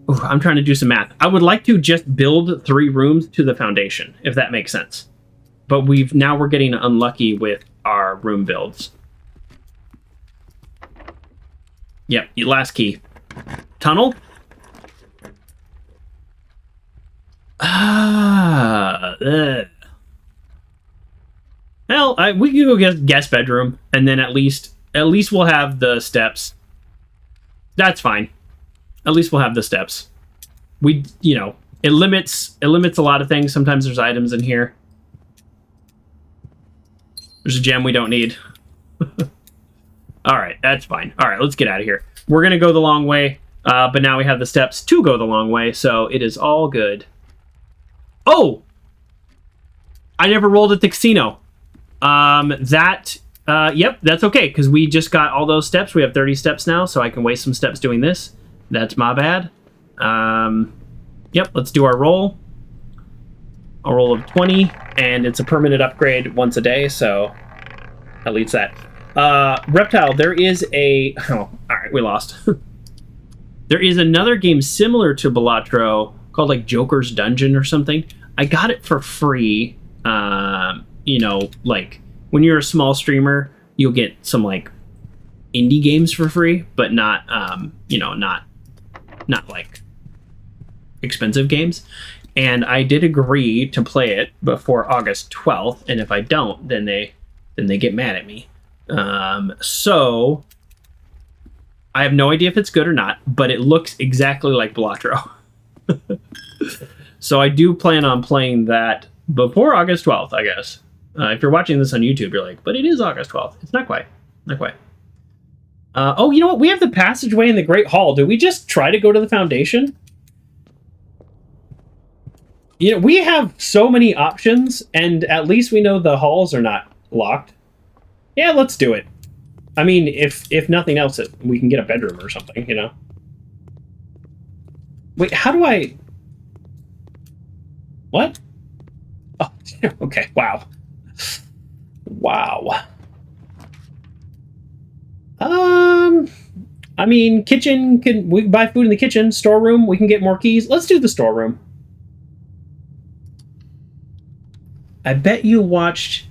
Ooh, I'm trying to do some math. I would like to just build 3 rooms to the foundation, if that makes sense. But now we're getting unlucky with our room builds. Yep, last key. Tunnel? Well, we can go get guest bedroom, and then at least we'll have the steps. That's fine. At least we'll have the steps. It limits a lot of things. Sometimes there's items in here. There's a gem we don't need. All right, that's fine. All right, let's get out of here. We're gonna go the long way, but now we have the steps to go the long way, so it is all good. Oh! I never rolled at the casino. Yep, that's okay, because we just got all those steps. We have 30 steps now, so I can waste some steps doing this. That's my bad. Yep, let's do our roll. A roll of 20, and it's a permanent upgrade once a day, so at least that. Reptile, there is a... Oh, alright, we lost. There is another game similar to Balatro called like Joker's Dungeon or something. I got it for free. Like when you're a small streamer, you'll get some like indie games for free, but not like expensive games. And I did agree to play it before August 12th, and if I don't, then they get mad at me. So I have no idea if it's good or not, but it looks exactly like Balatro. So I do plan on playing that before August 12th, I guess. If you're watching this on YouTube, you're like, but it is August 12th. It's not quite. Not quite. Oh, you know what? We have the passageway in the Great Hall. Do we just try to go to the Foundation? We have so many options, and at least we know the halls are not locked. Yeah, let's do it. I mean, if nothing else, we can get a bedroom or something, Wait, how do I... What? Oh, okay, wow. Wow. I mean, kitchen, we can buy food in the kitchen. Storeroom, we can get more keys. Let's do the storeroom. I bet you watched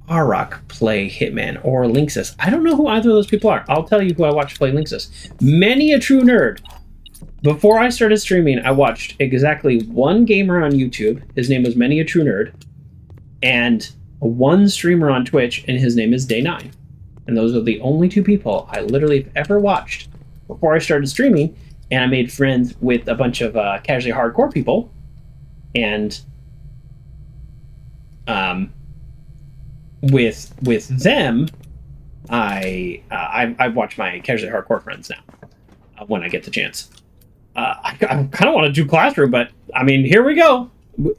Arok play Hitman or Linksys. I don't know who either of those people are. I'll tell you who I watched play Linksys. Many a true nerd. Before I started streaming, I watched exactly one gamer on YouTube. His name was Many a True Nerd. And one streamer on Twitch, and his name is Day9. And those are the only 2 people I literally have ever watched before I started streaming. And I made friends with a bunch of casually hardcore people. And with them, I've watched my casually hardcore friends now when I get the chance. I kind of want to do classroom, but I mean, here we go.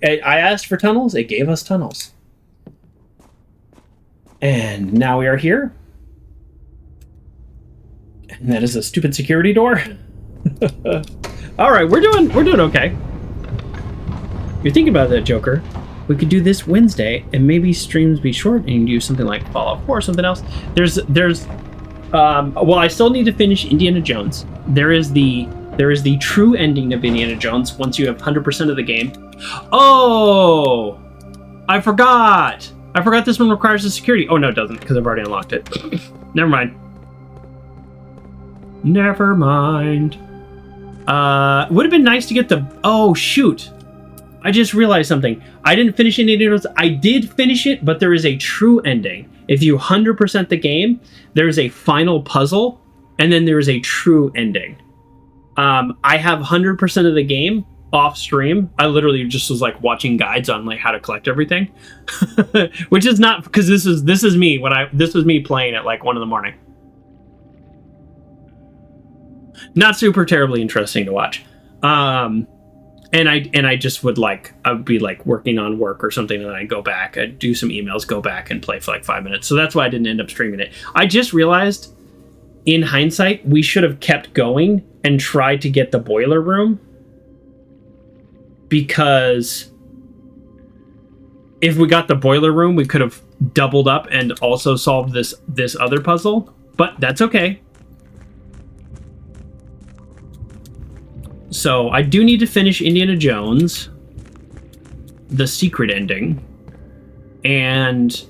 I asked for tunnels. It gave us tunnels. And now we are here. And that is a stupid security door. All right, we're doing okay. You're thinking about that, Joker. We could do this Wednesday, and maybe streams be short, and you can do something like Fallout 4 or something else. Well, I still need to finish Indiana Jones. There is the true ending of Indiana Jones once you have 100% of the game. Oh, I forgot this one requires a security. Oh, no, it doesn't, because I've already unlocked it. Never mind. Would have been nice to get the... Oh, shoot. I just realized something. I didn't finish Indiana Jones. I did finish it, but there is a true ending. If you 100% the game, there's a final puzzle, and then there is a true ending. I have 100% of the game off stream. I literally just was like watching guides on like how to collect everything, which is not because this is me this was me playing at like 1 a.m. Not super terribly interesting to watch. And I just would like, I would be like working on work or something, and then I'd go back, I'd do some emails, go back and play for like 5 minutes. So that's why I didn't end up streaming it. I just realized, in hindsight, we should have kept going and tried to get the boiler room, because if we got the boiler room, we could have doubled up and also solved this other puzzle. But that's okay. So I do need to finish Indiana Jones, the secret ending, and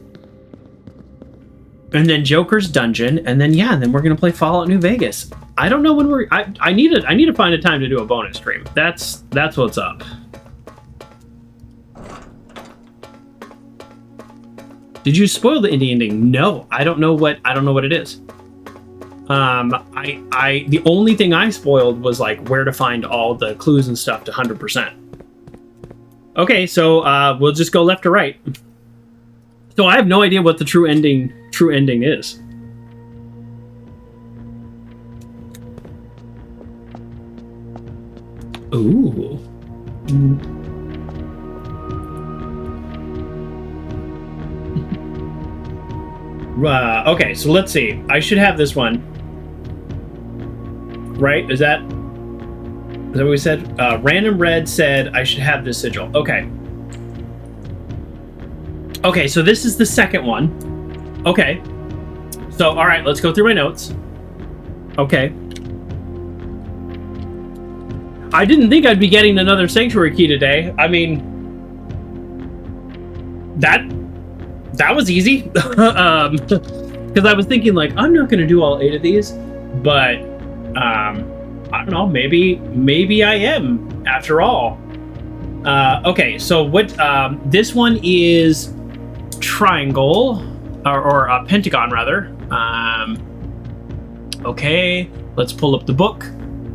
then Joker's dungeon, and then then we're gonna play Fallout New Vegas. I don't know when we're. I need to find a time to do a bonus stream. That's what's up. Did you spoil the indie ending? No, I don't know what it is. The only thing I spoiled was like where to find all the clues and stuff to 100%. Okay, so we'll just go left to right. So I have no idea what the true ending is. Ooh. Okay, so let's see. I should have this one. Right? Is that what we said? Random Red said I should have this sigil. Okay. Okay, so this is the second one. Okay. So, all right, let's go through my notes. Okay. I didn't think I'd be getting another sanctuary key today. I mean, that was easy. Because I was thinking, like, I'm not going to do all 8 of these, but I don't know, maybe I am after all. Okay, so what this one is triangle or a pentagon rather. Okay, let's pull up the book.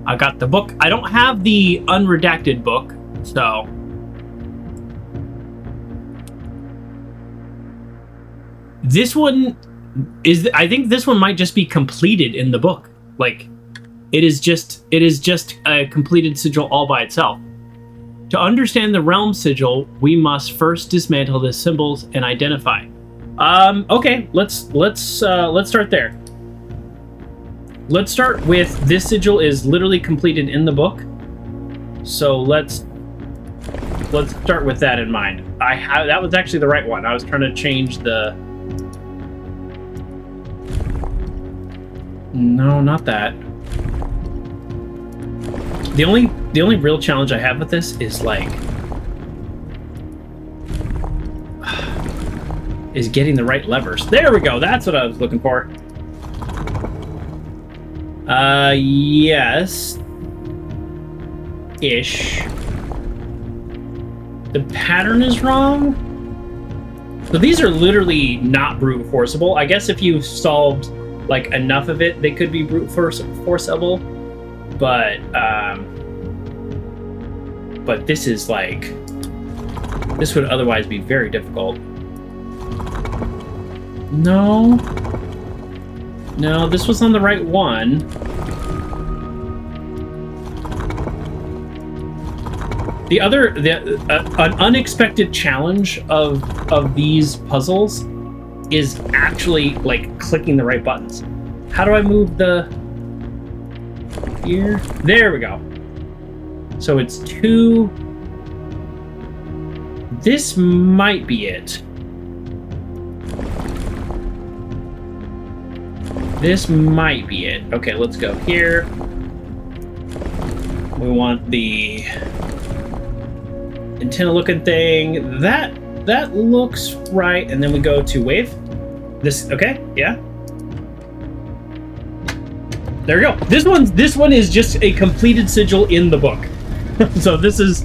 I got the book. I don't have the unredacted book, so this one is, I think this one might just be completed in the book. Like, it is just a completed sigil all by itself. To understand the realm sigil, we must first dismantle the symbols and identify. Okay, let's start there. Let's start with this sigil is literally completed in the book. So let's start with that in mind. That was actually the right one. I was trying to change the. No, not that. The only real challenge I have with this is like is getting the right levers. There we go. That's what I was looking for. Yes. Ish. The pattern is wrong. So these are literally not brute forceable. I guess if you solved like enough of it, they could be brute forceable. But this is like, this would otherwise be very difficult. No, this was on the right one. An unexpected challenge of these puzzles is actually like clicking the right buttons. How do I move the here? There we go. So it's 2. This might be it. This might be it. Okay, let's go here. We want the antenna looking thing. That looks right. And then we go to wave. This, okay, yeah. There we go. This one is just a completed sigil in the book. So this is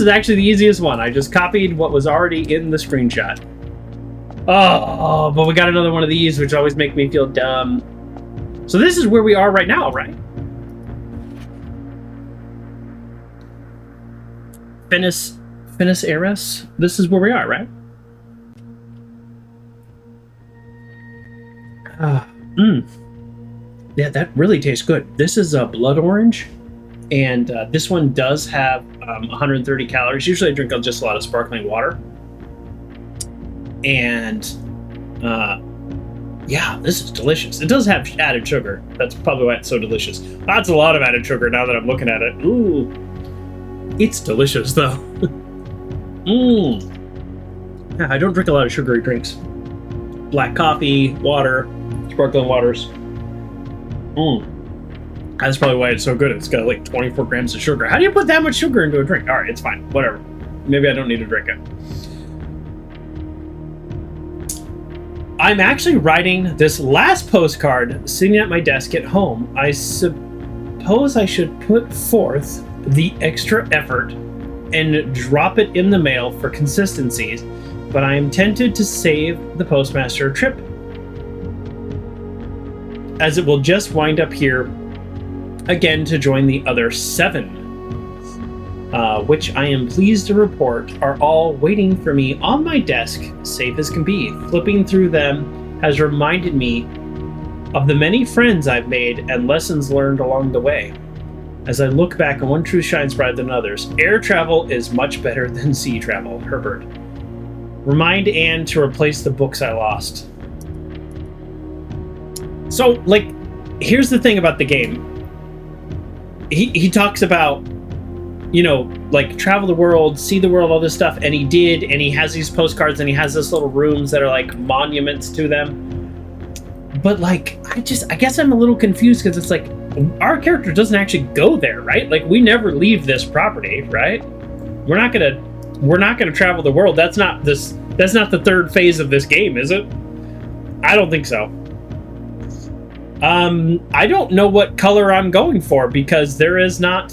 actually the easiest one. I just copied what was already in the screenshot. Oh, but we got another one of these, which always make me feel dumb. So this is where we are right now, right? Finis Ares. This is where we are, right? Yeah, that really tastes good. This is a blood orange, And this one does have 130 calories. Usually I drink just a lot of sparkling water. And yeah, this is delicious. It does have added sugar. That's probably why it's so delicious. That's a lot of added sugar now that I'm looking at it. Ooh. It's delicious, though. Yeah, I don't drink a lot of sugary drinks. Black coffee, water, sparkling waters. That's probably why it's so good. It's got like 24 grams of sugar. How do you put that much sugar into a drink? All right, it's fine. Whatever. Maybe I don't need to drink it. I'm actually writing this last postcard sitting at my desk at home. I suppose I should put forth the extra effort and drop it in the mail for consistencies, but I am tempted to save the postmaster a trip, as it will just wind up here again to join the other 7, which I am pleased to report are all waiting for me on my desk, safe as can be. Flipping through them has reminded me of the many friends I've made and lessons learned along the way. As I look back, and one truth shines brighter than others: air travel is much better than sea travel. Herbert. Remind Anne to replace the books I lost. So, like, here's the thing about the game. He talks about, you know, like, travel the world, see the world, all this stuff, and he did, and he has these postcards, and he has this little rooms that are like monuments to them. But, like, I guess I'm a little confused, because it's like, our character doesn't actually go there, right? Like, we never leave this property, right? We're not gonna travel the world. That's not the 3rd phase of this game, is it? I don't think so. I don't know what color I'm going for, because there is not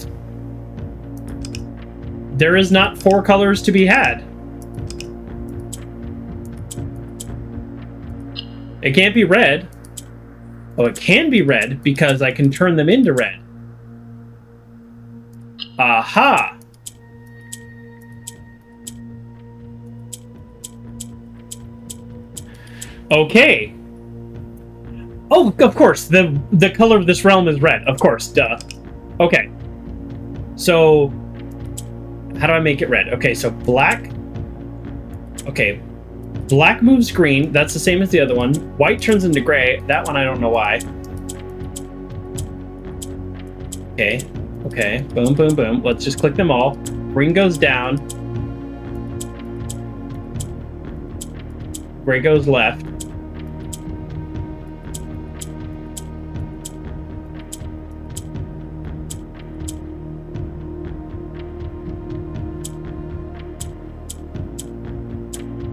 4 colors to be had. It can't be red. Oh, it can be red because I can turn them into red. Aha! Okay. Oh, of course, the color of this realm is red. Of course, duh. Okay. So, how do I make it red? Okay, so black. Okay. Black moves green. That's the same as the other one. White turns into gray. That one I don't know why. Okay. Okay. Boom, boom, boom. Let's just click them all. Green goes down. Gray goes left.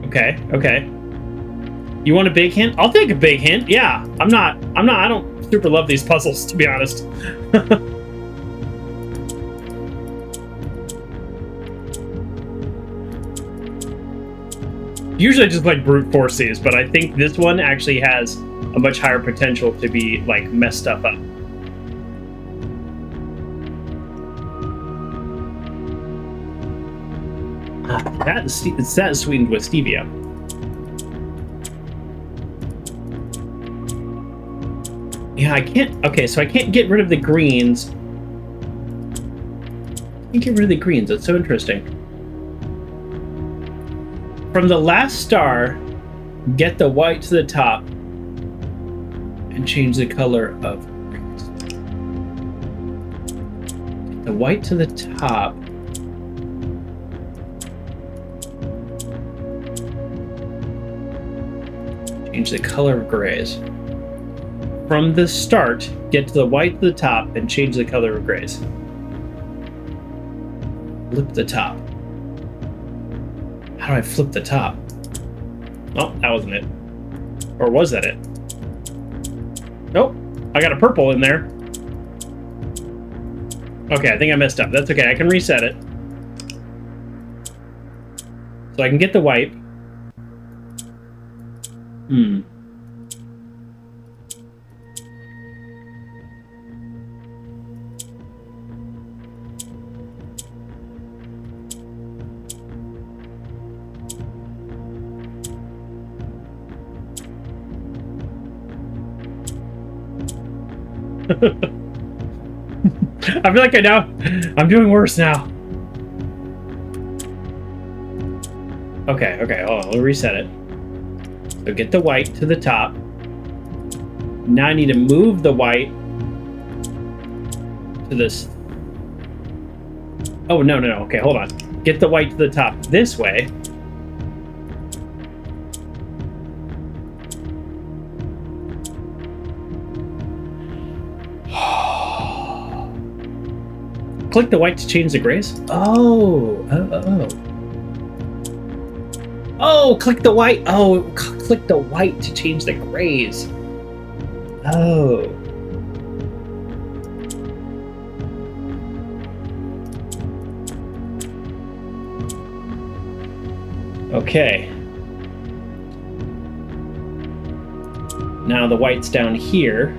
Okay, okay. You want a big hint? I'll take a big hint. Yeah, I don't super love these puzzles, to be honest. Usually I just like brute force these, but I think this one actually has a much higher potential to be, like, mess stuff up. That is sweetened with stevia. Yeah, I can't... Okay, so I can't get rid of the greens. I can't get rid of the greens. That's so interesting. From the last star, get the white to the top and change the color of greens. The white to the top. Change the color of grays. From the start, get to the white to the top and change the color of grays. Flip the top. How do I flip the top? Oh, that wasn't it. Or was that it? Nope. I got a purple in there. Okay, I think I messed up. That's okay. I can reset it. So I can get the white. I feel like I'm doing worse now. Okay, hold on, we'll reset it. So get the white to the top. Now I need to move the white to this. Oh, no. Okay, hold on. Get the white to the top this way. Click the white to change the grays. Oh, click the white. Oh, click the white to change the grays. Oh. Okay. Now the white's down here.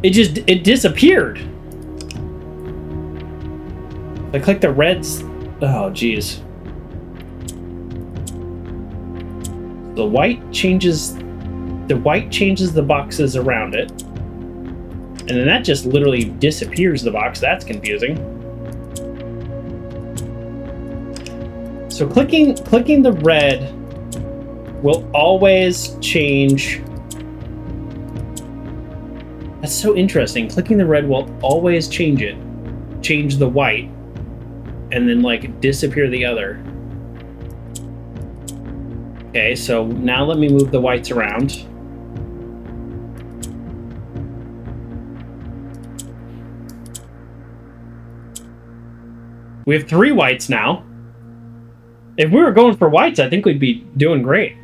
It disappeared. I click the reds. Oh, geez. The white changes the boxes around it. And then that just literally disappears the box. That's confusing. So clicking the red will always change. That's so interesting. Clicking the red will always change the white, and then like disappear the other. Okay, so now let me move the whites around. We have 3 whites now. If we were going for whites, I think we'd be doing great.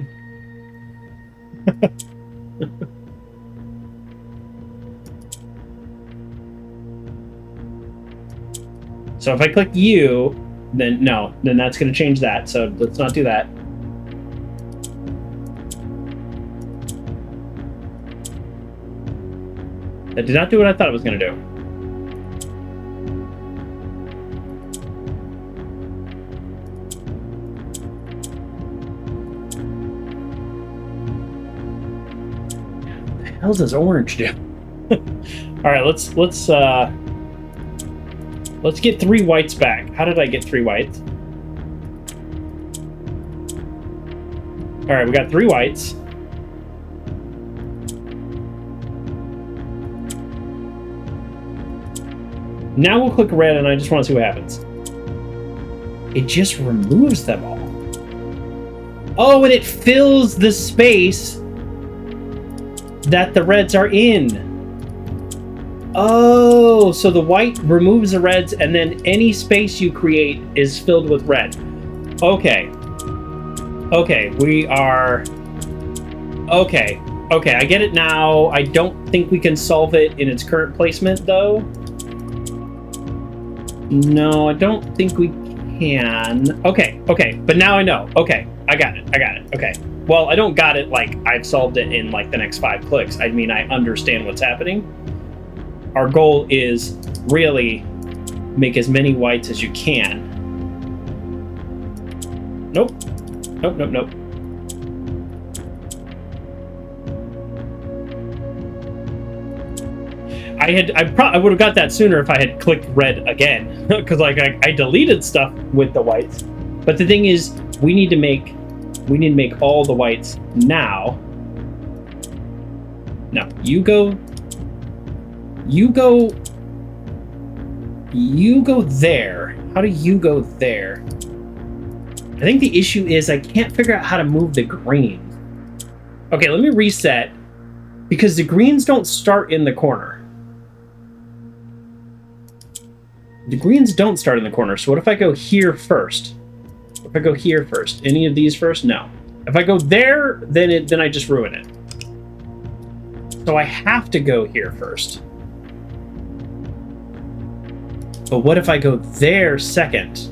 So if I click U, then that's going to change that. So let's not do that. That did not do what I thought it was going to do. What the hell does orange do? All right, let's get 3 whites back. How did I get 3 whites? All right, we got 3 whites. Now we'll click red, and I just want to see what happens. It just removes them all. Oh, and it fills the space that the reds are in. Oh, so the white removes the reds, and then any space you create is filled with red. Okay. Okay, we are... Okay, I get it now. I don't think we can solve it in its current placement, though. No, I don't think we can. Okay, but now I know. Okay, I got it. Okay. Well, I don't got it like I've solved it in like the next 5 clicks. I mean, I understand what's happening. Our goal is really make as many whites as you can. Nope. I would have got that sooner if I had clicked red again, because like I deleted stuff with the whites. But the thing is, we need to make all the whites now. No, you go there. How do you go there? I think the issue is I can't figure out how to move the green. Okay, let me reset, because the greens don't start in the corner. The greens don't start in the corner, so what if I go here first? If I go here first, any of these first? No. If I go there, then I just ruin it. So I have to go here first. But what if I go there second?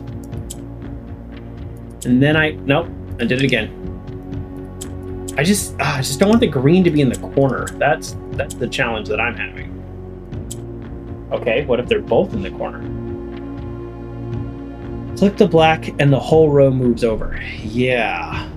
And then nope, I did it again. I just don't want the green to be in the corner. That's the challenge that I'm having. Okay, what if they're both in the corner? Click the black and the whole row moves over. Yeah.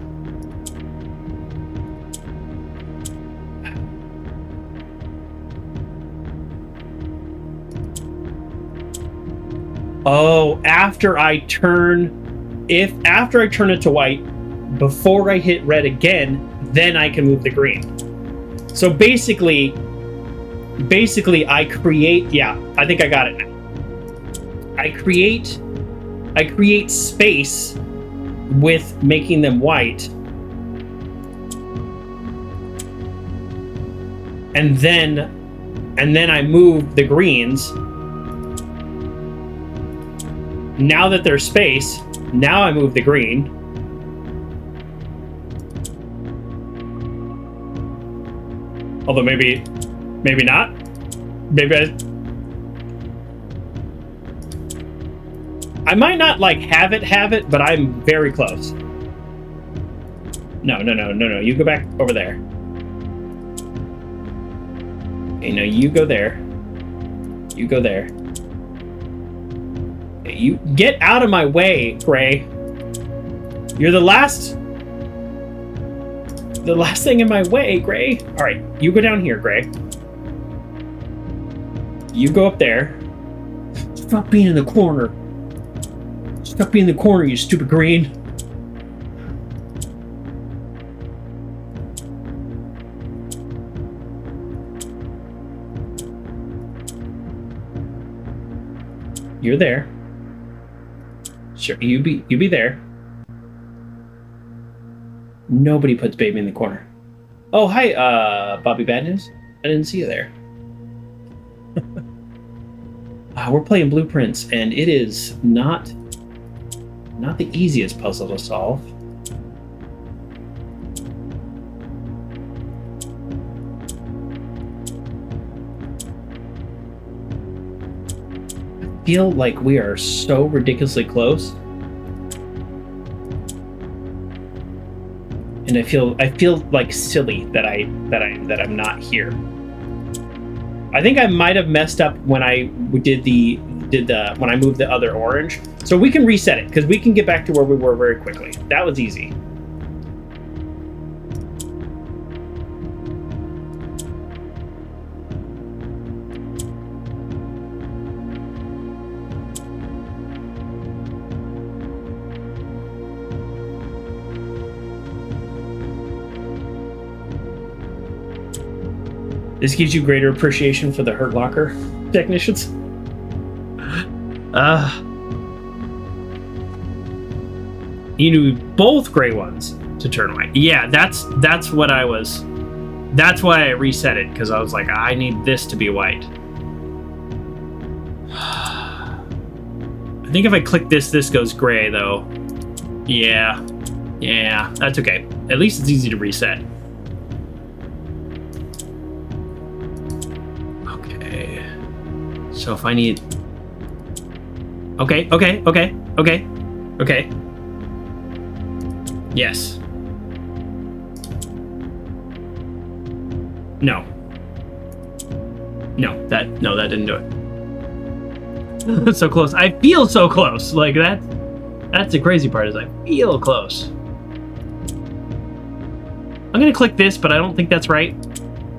Oh, after I turn it to white, before I hit red again, then I can move the green. So basically I create, yeah, I think I got it now. I create space with making them white. And then I move the greens. Now that there's space, now I move the green. Although maybe not. Maybe I might not like have it, but I'm very close. No. You go back over there. Okay, no, you go there. You go there. Okay, you get out of my way, Gray. You're the last thing in my way, Gray. All right, you go down here, Gray. You go up there. Stop being in the corner. Stop being in the corner, you stupid green. You're there. Sure, you be there. Nobody puts baby in the corner. Oh, hi, Bobby Bad News. I didn't see you there. We're playing Blueprints, and it is not the easiest puzzle to solve. I feel like we are so ridiculously close. And I feel like silly that I'm not here. I think I might have messed up when I when I moved the other orange. So we can reset it because we can get back to where we were very quickly. That was easy. This gives you greater appreciation for the Hurt Locker technicians. You need both gray ones to turn white. Yeah, that's what I was. That's why I reset it, because I was like, I need this to be white. I think if I click this goes gray though. Yeah, that's okay. At least it's easy to reset. So if I need... Okay. Yes. No, that didn't do it. So close. I feel so close. Like that's the crazy part, is I feel close. I'm gonna click this, but I don't think that's right.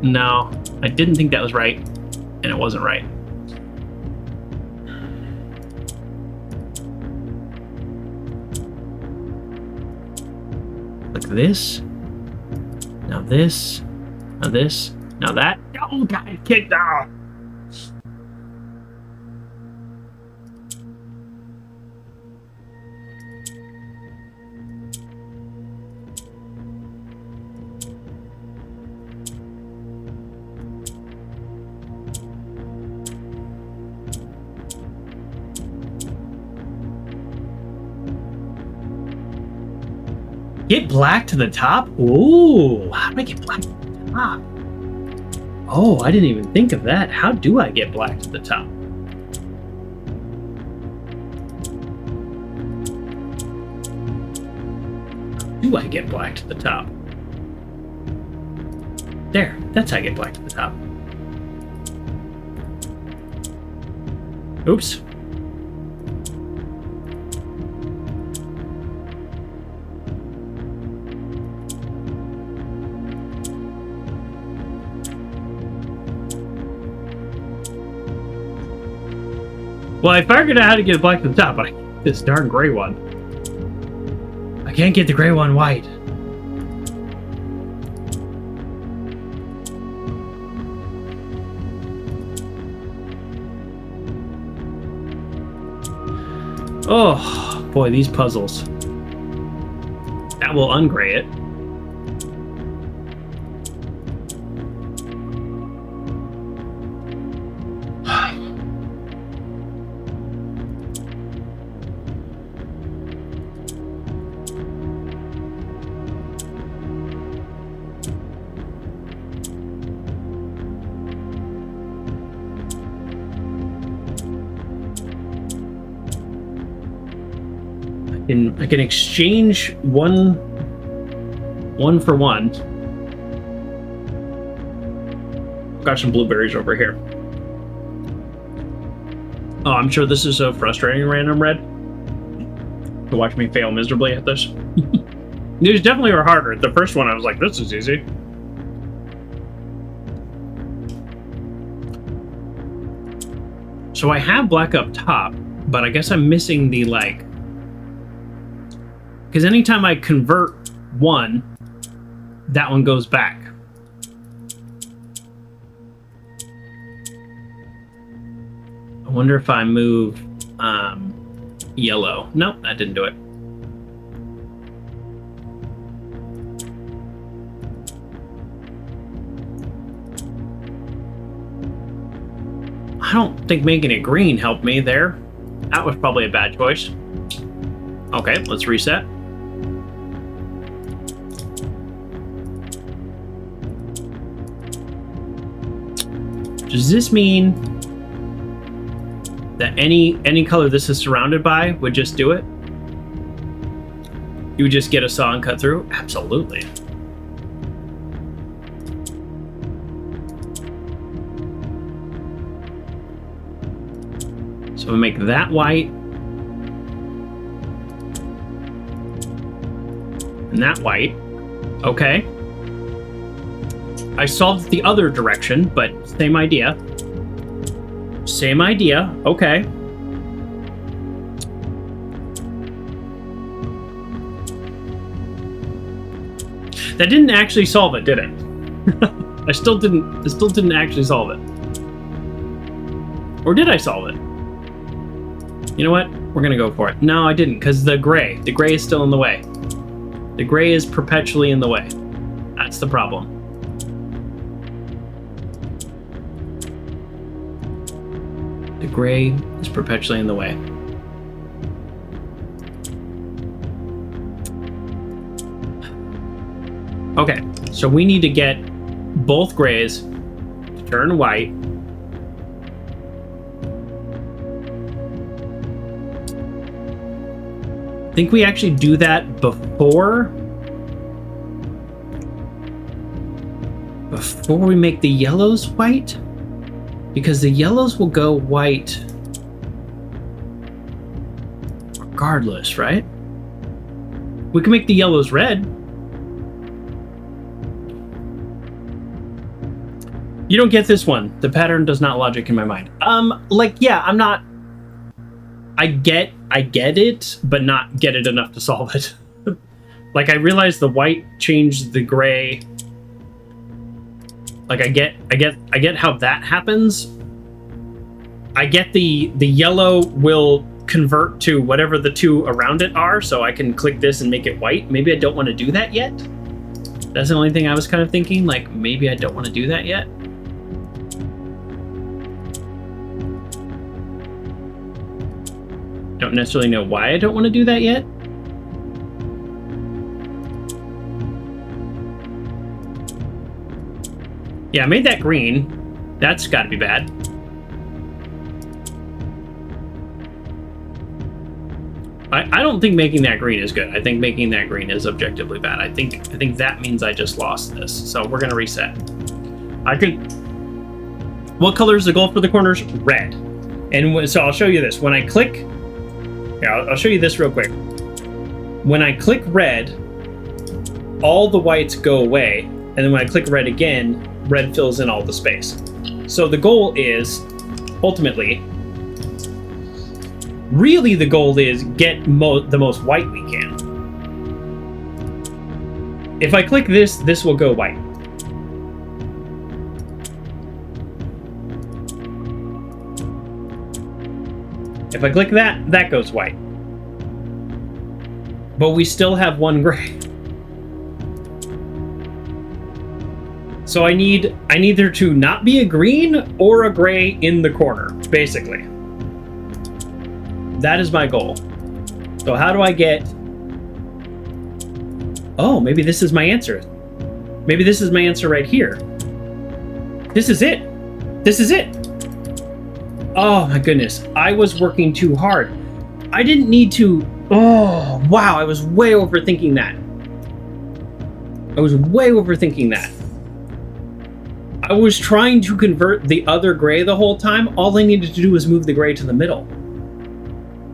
No, I didn't think that was right, and it wasn't right. This, now this, now this, now that. Oh God, kicked off. Get black to the top? Ooh, how do I get black to the top? Oh, I didn't even think of that. How do I get black to the top? How do I get black to the top? There, that's how I get black to the top. Oops. Well, I figured out how to get black to the top, but I can't get this darn gray one. I can't get the gray one white. Oh, boy, these puzzles. That will ungray it. I can exchange one for one. Got some blueberries over here. Oh, I'm sure this is so frustrating, Random Red, to watch me fail miserably at this. These definitely were harder. The first one, I was like, this is easy. So I have black up top, but I guess I'm missing the, like... Because anytime I convert one, that one goes back. I wonder if I move yellow. Nope, that didn't do it. I don't think making it green helped me there. That was probably a bad choice. Okay, let's reset. Does this mean that any color this is surrounded by would just do it? You would just get a saw and cut through? Absolutely. So we make that white. And that white. Okay. I solved the other direction, but same idea. Same idea. Okay. That didn't actually solve it, did it? I still didn't actually solve it. Or did I solve it? You know what? We're gonna go for it. No, I didn't, because the gray is still in the way. The gray is perpetually in the way. That's the problem. The gray is perpetually in the way. Okay, so we need to get both grays to turn white. I think we actually do that before we make the yellows white, because the yellows will go white regardless, right? We can make the yellows red. You don't get this one. The pattern does not logic in my mind. Like, yeah, I'm not... I get it, but not get it enough to solve it. Like, I realize the white changed the gray. Like, I get how that happens. I get the yellow will convert to whatever the two around it are, so I can click this and make it white. Maybe I don't want to do that yet. That's the only thing I was kind of thinking, like, maybe I don't want to do that yet. Don't necessarily know why I don't want to do that yet. Yeah, I made that green. That's got to be bad. I don't think making that green is good. I think making that green is objectively bad. I think that means I just lost this. So we're gonna reset. I could. What color is the goal for the corners? Red. And so I'll show you this. When I click. Yeah, I'll show you this real quick. When I click red, all the whites go away, and then when I click red again, red fills in all the space. So the goal is, ultimately, Really, the goal is get the most white we can. If I click this, this will go white. If I click that, that goes white. But we still have one gray. So I need there to not be a green or a gray in the corner, basically. That is my goal. So how do I get... Oh, maybe this is my answer. Maybe this is my answer right here. This is it. This is it. Oh my goodness. I was working too hard. I didn't need to... Oh, wow. I was way overthinking that. I was way overthinking that. I was trying to convert the other gray the whole time. All I needed to do was move the gray to the middle.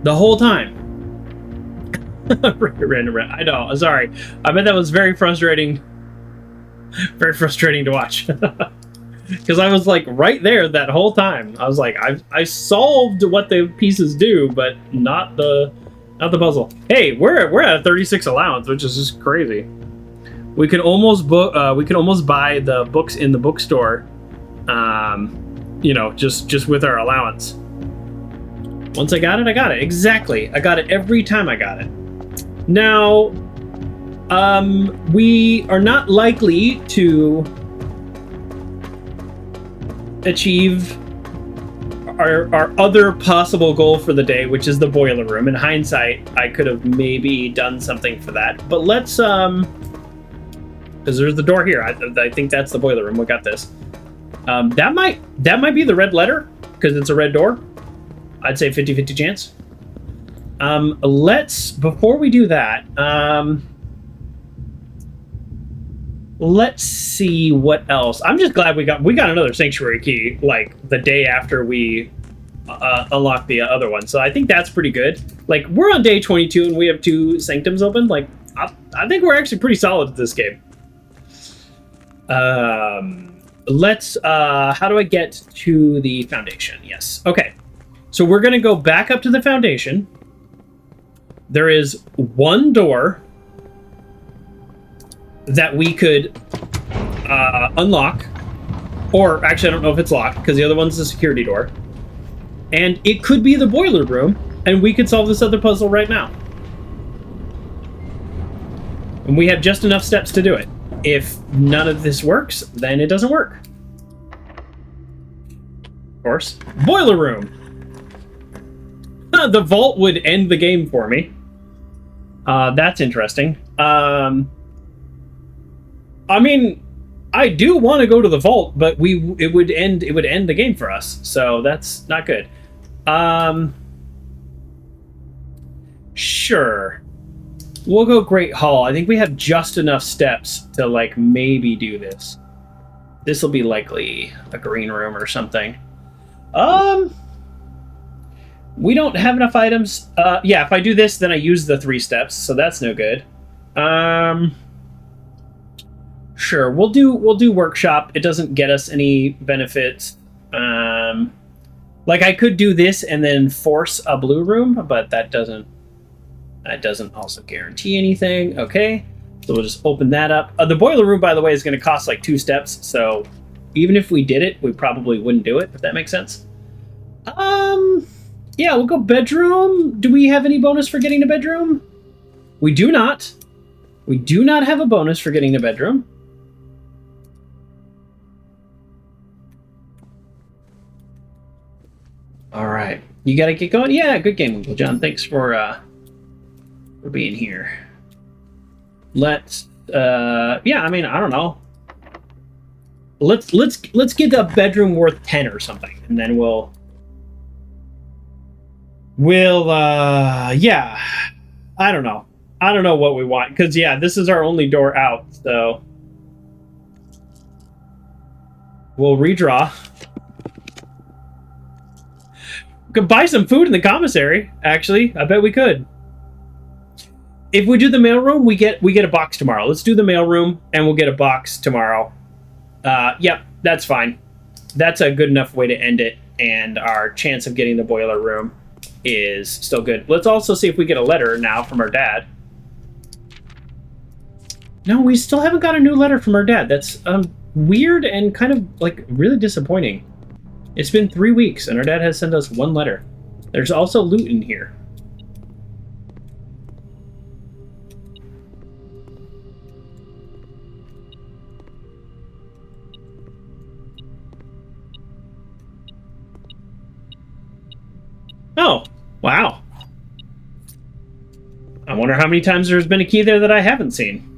The whole time. Random. I know. Sorry. I bet that was very frustrating. Very frustrating to watch. Because I was like right there that whole time. I was like, I solved what the pieces do, but not the puzzle. Hey, we're at a 36 allowance, which is just crazy. We can almost buy the books in the bookstore. You know, just with our allowance. Once I got it, I got it. Exactly. I got it every time I got it. Now, we are not likely to achieve our other possible goal for the day, which is the boiler room. In hindsight, I could have maybe done something for that. But let's, because there's the door here. I think that's the boiler room. We got this. That might be the red letter, because it's a red door. I'd say 50-50 chance. Before we do that, let's see what else. I'm just glad we got another sanctuary key, like, the day after we unlocked the other one. So I think that's pretty good. Like, we're on day 22 and we have 2 sanctums open. Like, I think we're actually pretty solid at this game. How do I get to the foundation? Yes. Okay. So we're going to go back up to the foundation. There is one door that we could unlock. Or, actually, I don't know if it's locked, because the other one's the security door. And it could be the boiler room, and we could solve this other puzzle right now. And we have just enough steps to do it. If none of this works, then it doesn't work. Of course. Boiler room! The vault would end the game for me. That's interesting. I mean, I do want to go to the vault, but it would end the game for us, so that's not good. Sure. We'll go Great Hall. I think we have just enough steps to, like, maybe do this. This will be likely a green room or something. We don't have enough items. Yeah, if I do this, then I use the 3 steps, so that's no good. Sure, we'll do workshop. It doesn't get us any benefits. Like, I could do this and then force a blue room, but that doesn't also guarantee anything. Okay, so we'll just open that up. The boiler room, by the way, is going to cost like 2 steps, so even if we did it, we probably wouldn't do it, if that makes sense. Yeah, we'll go bedroom. Do we have any bonus for getting to bedroom? We do not. We do not have a bonus for getting to bedroom. All right. You got to get going? Yeah, good game, Uncle John. Thanks for being here. Let's, yeah, I mean, I don't know. Let's get a bedroom worth 10 or something, and then we'll, yeah, I don't know. I don't know what we want, because, yeah, this is our only door out, so we'll redraw. We could buy some food in the commissary, actually. I bet we could. If we do the mailroom, we get a box tomorrow. Let's do the mailroom, and we'll get a box tomorrow. Yep, that's fine. That's a good enough way to end it, and our chance of getting the boiler room. is still good. Let's also see if we get a letter now from our dad. No, we still haven't got a new letter from our dad. That's weird and kind of like really disappointing. It's been 3 weeks and our dad has sent us 1 letter. There's also loot in here. Oh, wow. I wonder how many times there's been a key there that I haven't seen.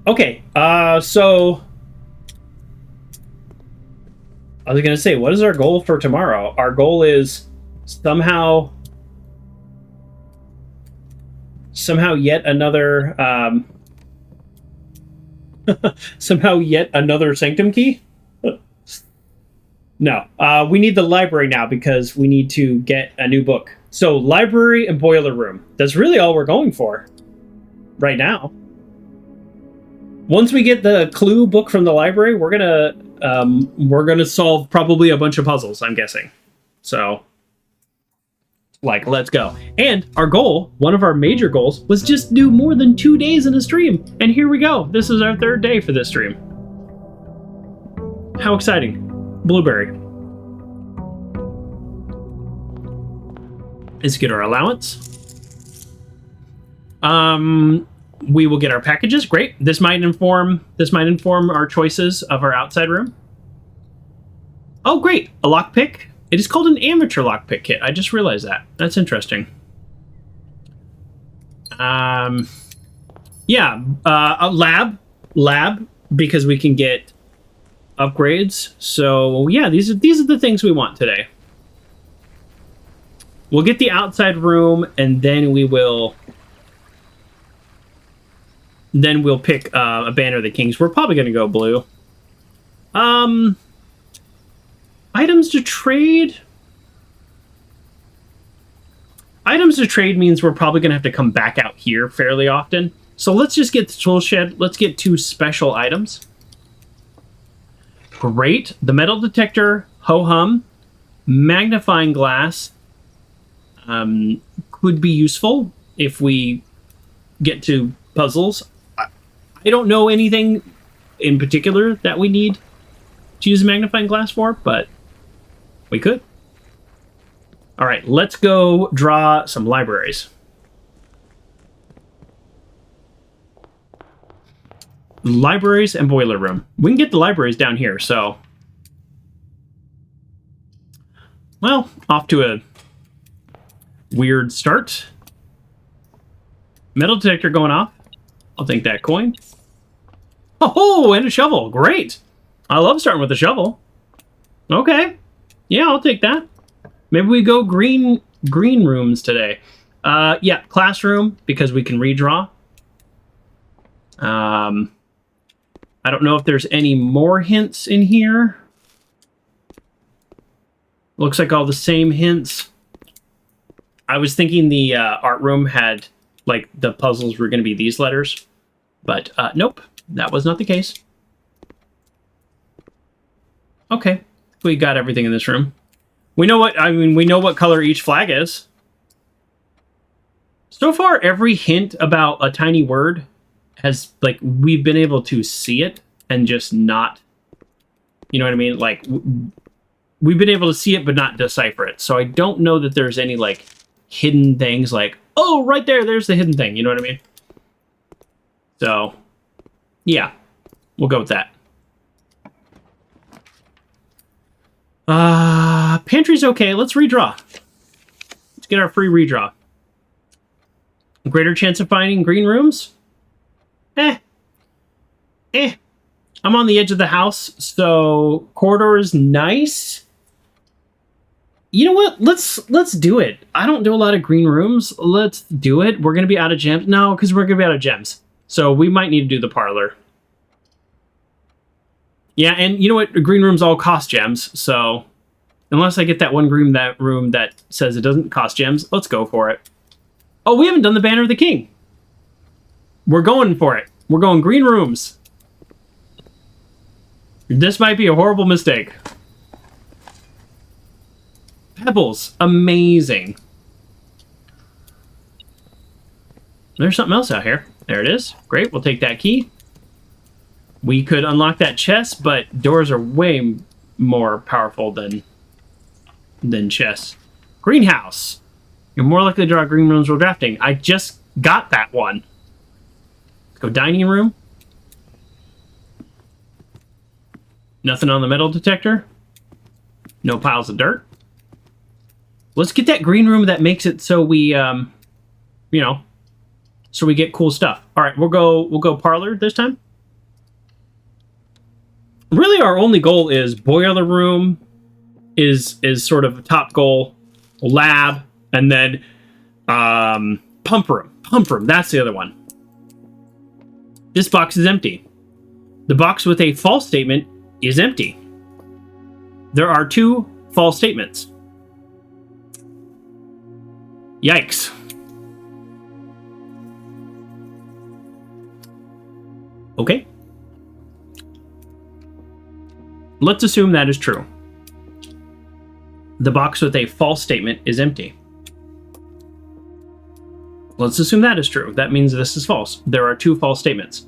Okay, so I was going to say, what is our goal for tomorrow? Our goal is somehow yet another somehow yet another sanctum key? No, we need the library now because we need to get a new book. So library and boiler room. That's really all we're going for right now. Once we get the clue book from the library, we're gonna solve probably a bunch of puzzles, I'm guessing. So, like, let's go. And our goal, one of our major goals, was just do more than 2 days in a stream. And here we go. This is our 3rd day for this stream. How exciting. Blueberry. Let's get our allowance. We will get our packages. Great. This might inform our choices of our outside room. Oh, great. A lockpick. It is called an amateur lockpick kit. I just realized that. That's interesting. Yeah. A lab, because we can get upgrades. So yeah, these are the things we want today. We'll get the outside room, and then we'll pick a Banner of the Kings. We're probably going to go blue. Items to trade. Items to trade means we're probably going to have to come back out here fairly often. So let's just get the tool shed. Let's get 2 special items. Great. The metal detector, ho-hum, magnifying glass could be useful if we get to puzzles. I don't know anything in particular that we need to use a magnifying glass for, but we could. All right, let's go draw some libraries. Libraries and boiler room. We can get the libraries down here, so... Well, off to a weird start. Metal detector going off. I'll take that coin. Oh, and a shovel. Great. I love starting with a shovel. Okay. Yeah, I'll take that. Maybe we go green rooms today. Yeah, classroom, because we can redraw. I don't know if there's any more hints in here. Looks like all the same hints. I was thinking the art room had, like, the puzzles were going to be these letters. But, nope. That was not the case. Okay. We got everything in this room. We know what color each flag is. So far, every hint about a tiny word has, like, we've been able to see it and just not, you know what I mean? Like, we've been able to see it but not decipher it. So I don't know that there's any, like, hidden things like, oh, right there's the hidden thing. You know what I mean? So, yeah, we'll go with that. Pantry's okay. Let's redraw. Let's get our free redraw. Greater chance of finding green rooms? I'm on the edge of the house, so corridor is nice. You know what? Let's do it. I don't do a lot of green rooms. Let's do it. We're going to be out of gems. No, because we're going to be out of gems. So we might need to do the parlor. Yeah, and you know what? Green rooms all cost gems, so unless I get that one room that says it doesn't cost gems, let's go for it. Oh, we haven't done the Banner of the King. We're going for it. We're going green rooms. This might be a horrible mistake. Pebbles. Amazing. There's something else out here. There it is. Great. We'll take that key. We could unlock that chest, but doors are way more powerful than chests. Greenhouse. You're more likely to draw green rooms while drafting. I just got that one. Let's go dining room. Nothing on the metal detector. No piles of dirt. Let's get that green room that makes it so we, you know, so we get cool stuff. All right, we'll go parlor this time. Really, our only goal is boiler room is sort of a top goal, lab, and then pump room. Pump room, that's the other one. This box is empty. The box with a false statement is empty. There are 2 false statements. Yikes. Okay. Let's assume that is true. The box with a false statement is empty. Let's assume that is true. That means this is false. There are 2 false statements.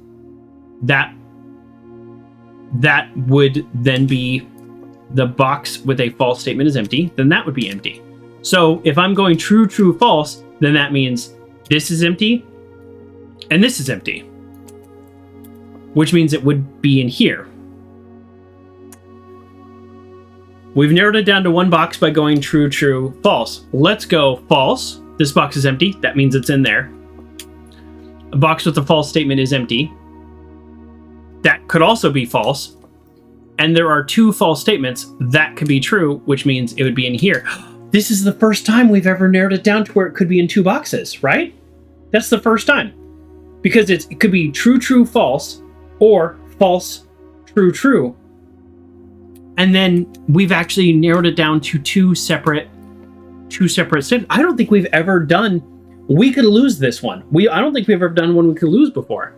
That would then be the box with a false statement is empty. Then that would be empty. So if I'm going true, true, false, then that means this is empty and this is empty, which means it would be in here. We've narrowed it down to 1 box by going true, true, false. Let's go false. This box is empty. That means it's in there. A box with a false statement is empty. That could also be false. And there are 2 false statements. That could be true, which means it would be in here. This is the first time we've ever narrowed it down to where it could be in 2 boxes, right? That's the first time. Because it could be true, true, false, or false, true, true. And then we've actually narrowed it down to two separate statements. I don't think we've ever done, we could lose this one. I don't think we've ever done one we could lose before.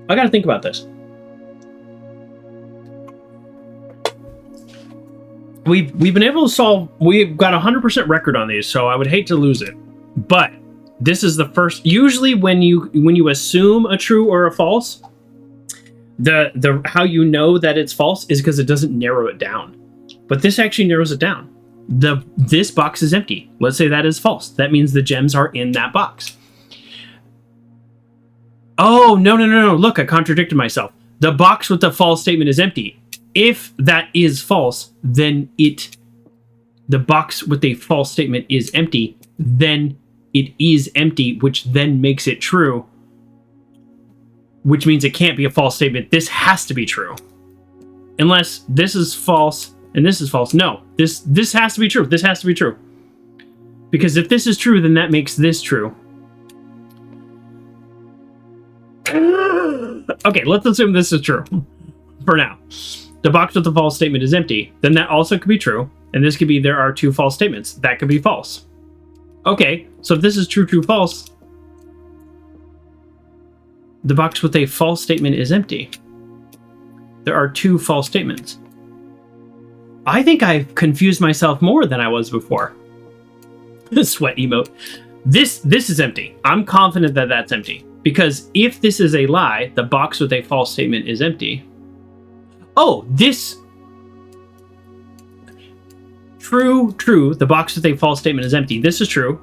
I gotta think about this. We've been able to solve, we've got a 100% record on these, so I would hate to lose it. But this is the first, usually when you assume a true or a false, the how you know that it's false is because it doesn't narrow it down. But this actually narrows it down. This box is empty. Let's say that is false. That means the gems are in that box. Oh, no. Look, I contradicted myself. The box with the false statement is empty. If that is false, then the box with a false statement is empty, then it is empty, which then makes it true, which means it can't be a false statement. This has to be true. Unless this is false and this is false. No, this has to be true. This has to be true. Because if this is true, then that makes this true. Okay, let's assume this is true for now. The box with the false statement is empty. Then that also could be true. And this could be there are 2 false statements. That could be false. Okay, so if this is true, true, false, the box with a false statement is empty. There are 2 false statements. I think I've confused myself more than I was before. Sweat emote. This is empty. I'm confident that that's empty. Because if this is a lie, the box with a false statement is empty. Oh, this... True, the box with a false statement is empty. This is true.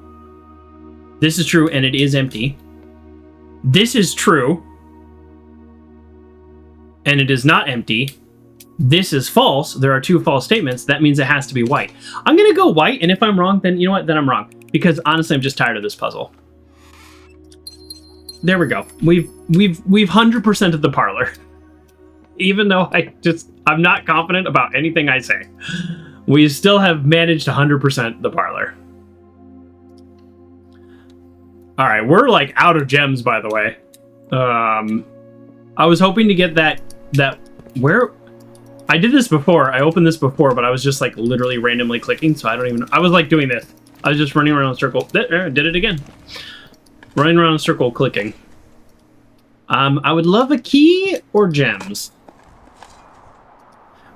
This is true, and it is empty. This is true, and it is not empty. This is false. There are 2 false statements. That means it has to be white. I'm going to go white, and if I'm wrong, then you know what? Then I'm wrong. Because honestly, I'm just tired of this puzzle. There we go. We've 100% of the parlor. Even though I'm not confident about anything I say. We still have managed 100% the parlor. All right, we're like out of gems, by the way. I was hoping to get that where I did this before. I opened this before, but I was just like literally randomly clicking, so I don't even. I was like doing this. I was just running around in a circle. There, did it again. Running around in a circle, clicking. I would love a key or gems.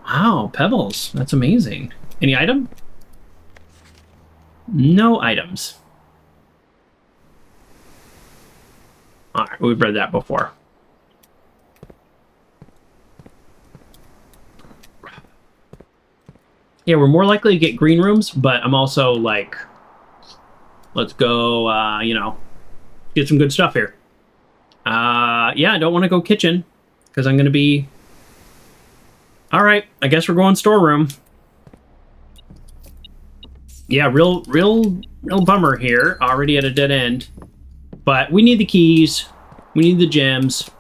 Wow, pebbles. That's amazing. Any item? No items. All right, we've read that before. Yeah, we're more likely to get green rooms, but I'm also like, let's go, you know, get some good stuff here. Yeah, I don't want to go kitchen because I'm going to be... All right, I guess we're going storeroom. Yeah, real bummer here. Already at a dead end. But we need the keys. We need the gems.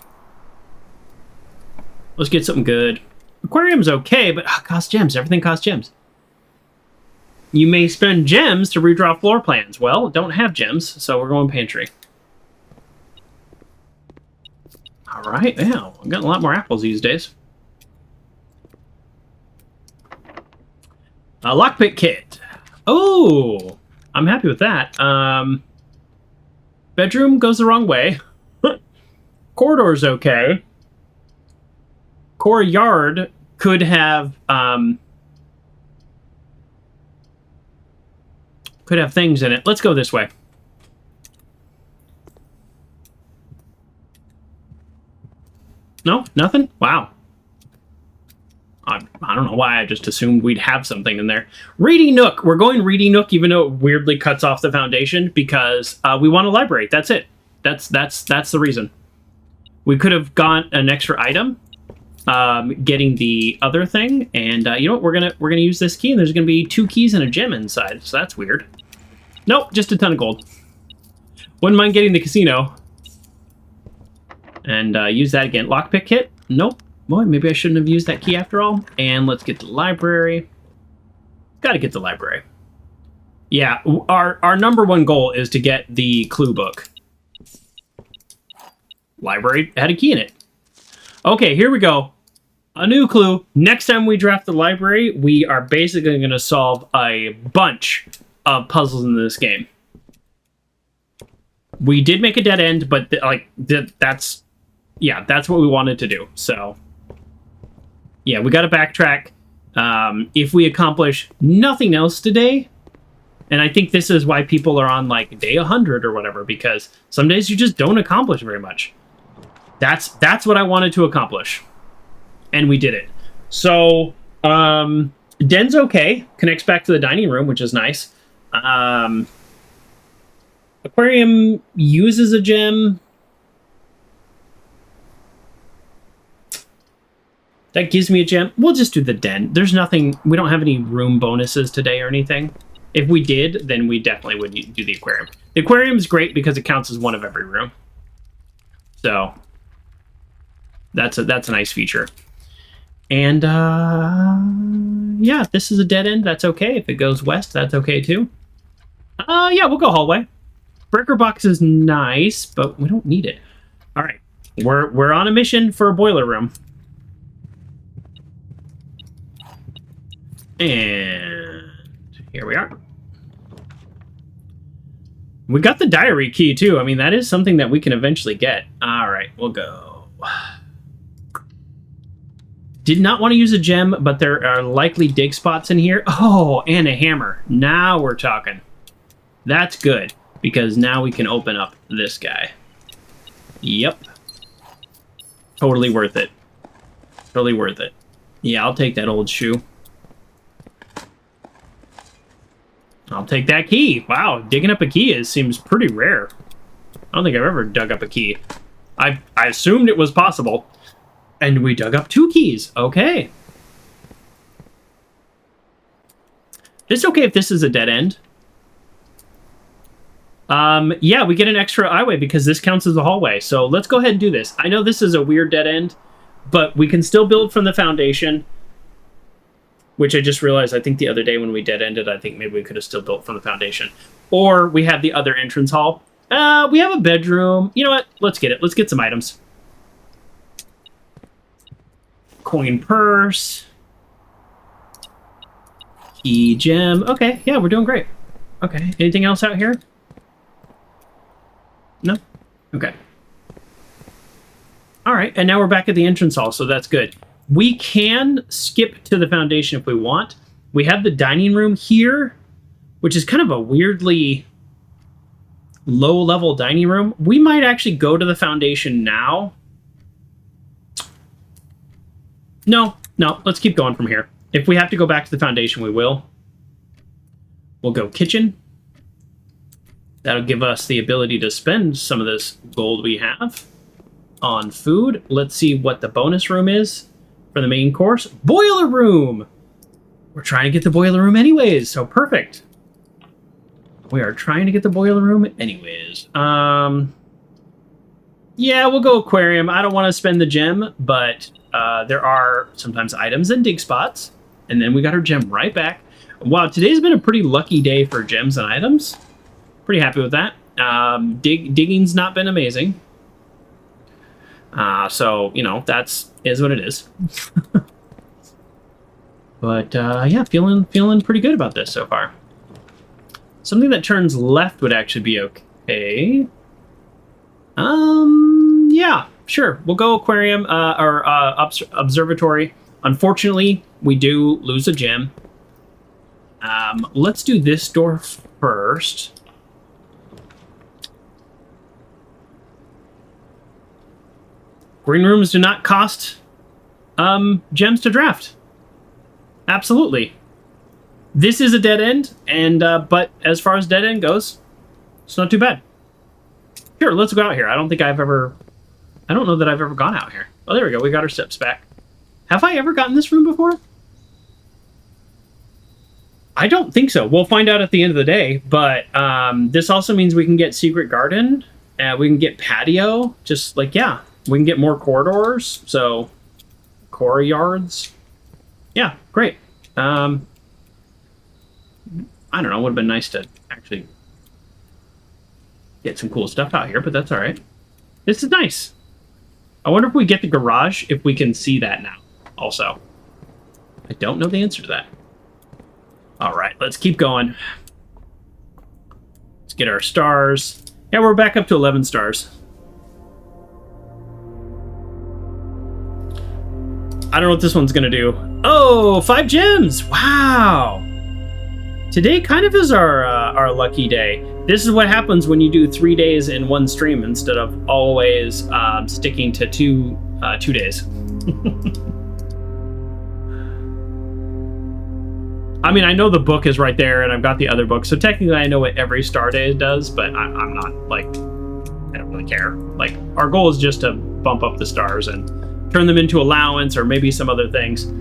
Let's get something good. Aquarium's okay, but costs gems. Everything costs gems. You may spend gems to redraw floor plans. Well, don't have gems, so we're going pantry. All right, yeah, I'm getting a lot more apples these days. A lockpick kit. Oh, I'm happy with that. Bedroom goes the wrong way. Corridor's okay. Core yard could have things in it. Let's go this way. No, nothing? Wow. I don't know why I just assumed we'd have something in there. Reedy Nook. We're going Reedy Nook, even though it weirdly cuts off the foundation, because we want a library. That's it. That's the reason. We could have got an extra item, getting the other thing, and you know what? We're gonna use this key, and there's gonna be 2 keys and a gem inside. So that's weird. Nope, just a ton of gold. Wouldn't mind getting the casino, and use that again. Lockpick kit. Nope. Boy, maybe I shouldn't have used that key after all. And let's get the library. Gotta get the library. Yeah, our #1 goal is to get the clue book. Library had a key in it. Okay, here we go. A new clue. Next time we draft the library, we are basically going to solve a bunch of puzzles in this game. We did make a dead end, but that's what we wanted to do. So yeah, we got to backtrack. If we accomplish nothing else today, and I think this is why people are on like day 100 or whatever, because some days you just don't accomplish very much. That's what I wanted to accomplish, and we did it. So den's okay, connects back to the dining room, which is nice. Aquarium uses a gem. That gives me a gem. We'll just do the den. There's nothing... We don't have any room bonuses today or anything. If we did, then we definitely would do the aquarium. The aquarium is great because it counts as one of every room. So that's a nice feature. And yeah, this is a dead end. That's okay. If it goes west, that's okay too. Yeah, we'll go hallway. Breaker box is nice, but we don't need it. All right, we're on a mission for a boiler room. And here we are. We got the diary key, too. I mean, that is something that we can eventually get. All right, we'll go. Did not want to use a gem, but there are likely dig spots in here. Oh, and a hammer. Now we're talking. That's good, because now we can open up this guy. Yep. Totally worth it. Totally worth it. Yeah, I'll take that old shoe. I'll take that key. Wow, digging up a key seems pretty rare. I don't think I've ever dug up a key. I assumed it was possible. And we dug up 2 keys. Okay. It's okay if this is a dead end. Yeah, we get an extra highway because this counts as a hallway. So let's go ahead and do this. I know this is a weird dead end, but we can still build from the foundation. Which I just realized, I think the other day when we dead-ended, I think maybe we could have still built from the foundation. Or we have the other entrance hall. We have a bedroom. You know what? Let's get it. Let's get some items. Coin purse. Key gem. Okay, yeah, we're doing great. Okay, anything else out here? No? Okay. All right, and now we're back at the entrance hall, so that's good. We can skip to the foundation if we want. We have the dining room here, which is kind of a weirdly low-level dining room. We might actually go to the foundation now. No, let's keep going from here. If we have to go back to the foundation, we will. We'll go kitchen. That'll give us the ability to spend some of this gold we have on food. Let's see what the bonus room is for the main course. Boiler room! We're trying to get the boiler room anyways, so perfect. We are trying to get the boiler room anyways. Yeah, we'll go aquarium. I don't want to spend the gem, but there are sometimes items and dig spots. And then we got our gem right back. Wow, today's been a pretty lucky day for gems and items. Pretty happy with that. Digging's not been amazing. So, you know, is what it is. But, yeah, feeling pretty good about this so far. Something that turns left would actually be okay. Yeah, sure. We'll go aquarium, or observatory. Unfortunately, we do lose a gem. Let's do this door first. Green rooms do not cost gems to draft. Absolutely. This is a dead end, and but as far as dead end goes, it's not too bad. Sure, let's go out here. I don't know that I've ever gone out here. Oh, there we go. We got our steps back. Have I ever gotten this room before? I don't think so. We'll find out at the end of the day, but this also means we can get secret garden, we can get patio, just like, yeah, we can get more corridors, so core yards. Yeah, great. I don't know, it would have been nice to actually get some cool stuff out here, but that's all right. This is nice. I wonder if we get the garage, if we can see that now also. I don't know the answer to that. All right, let's keep going. Let's get our stars. Yeah, we're back up to 11 stars. I don't know what this one's gonna do. Oh, 5 gems! Wow! Today kind of is our lucky day. This is what happens when you do 3 days in one stream instead of always sticking to 2 days. I mean, I know the book is right there, and I've got the other book, so technically I know what every star day does, but I'm not, like, I don't really care. Like, our goal is just to bump up the stars and turn them into allowance or maybe some other things.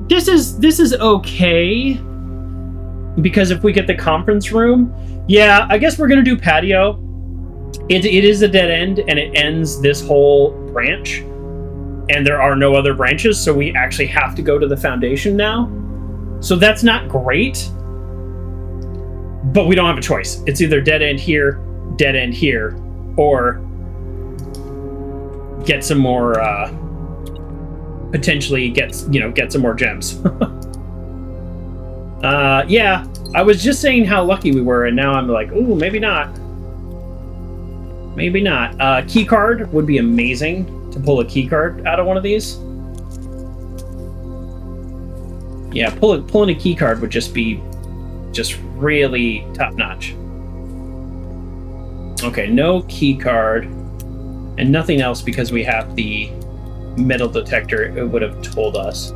This is okay, because if we get the conference room, yeah, I guess we're gonna do patio. It is a dead end, and it ends this whole branch, and there are no other branches, so we actually have to go to the foundation now. So that's not great, but we don't have a choice. It's either dead end here, or get some more, potentially get some more gems. Yeah, I was just saying how lucky we were, and now I'm like, ooh, maybe not. Maybe not. Key card would be amazing to pull a key card out of one of these. Yeah, pulling a key card would just be really top notch. Okay, no key card and nothing else because we have the metal detector. It would have told us.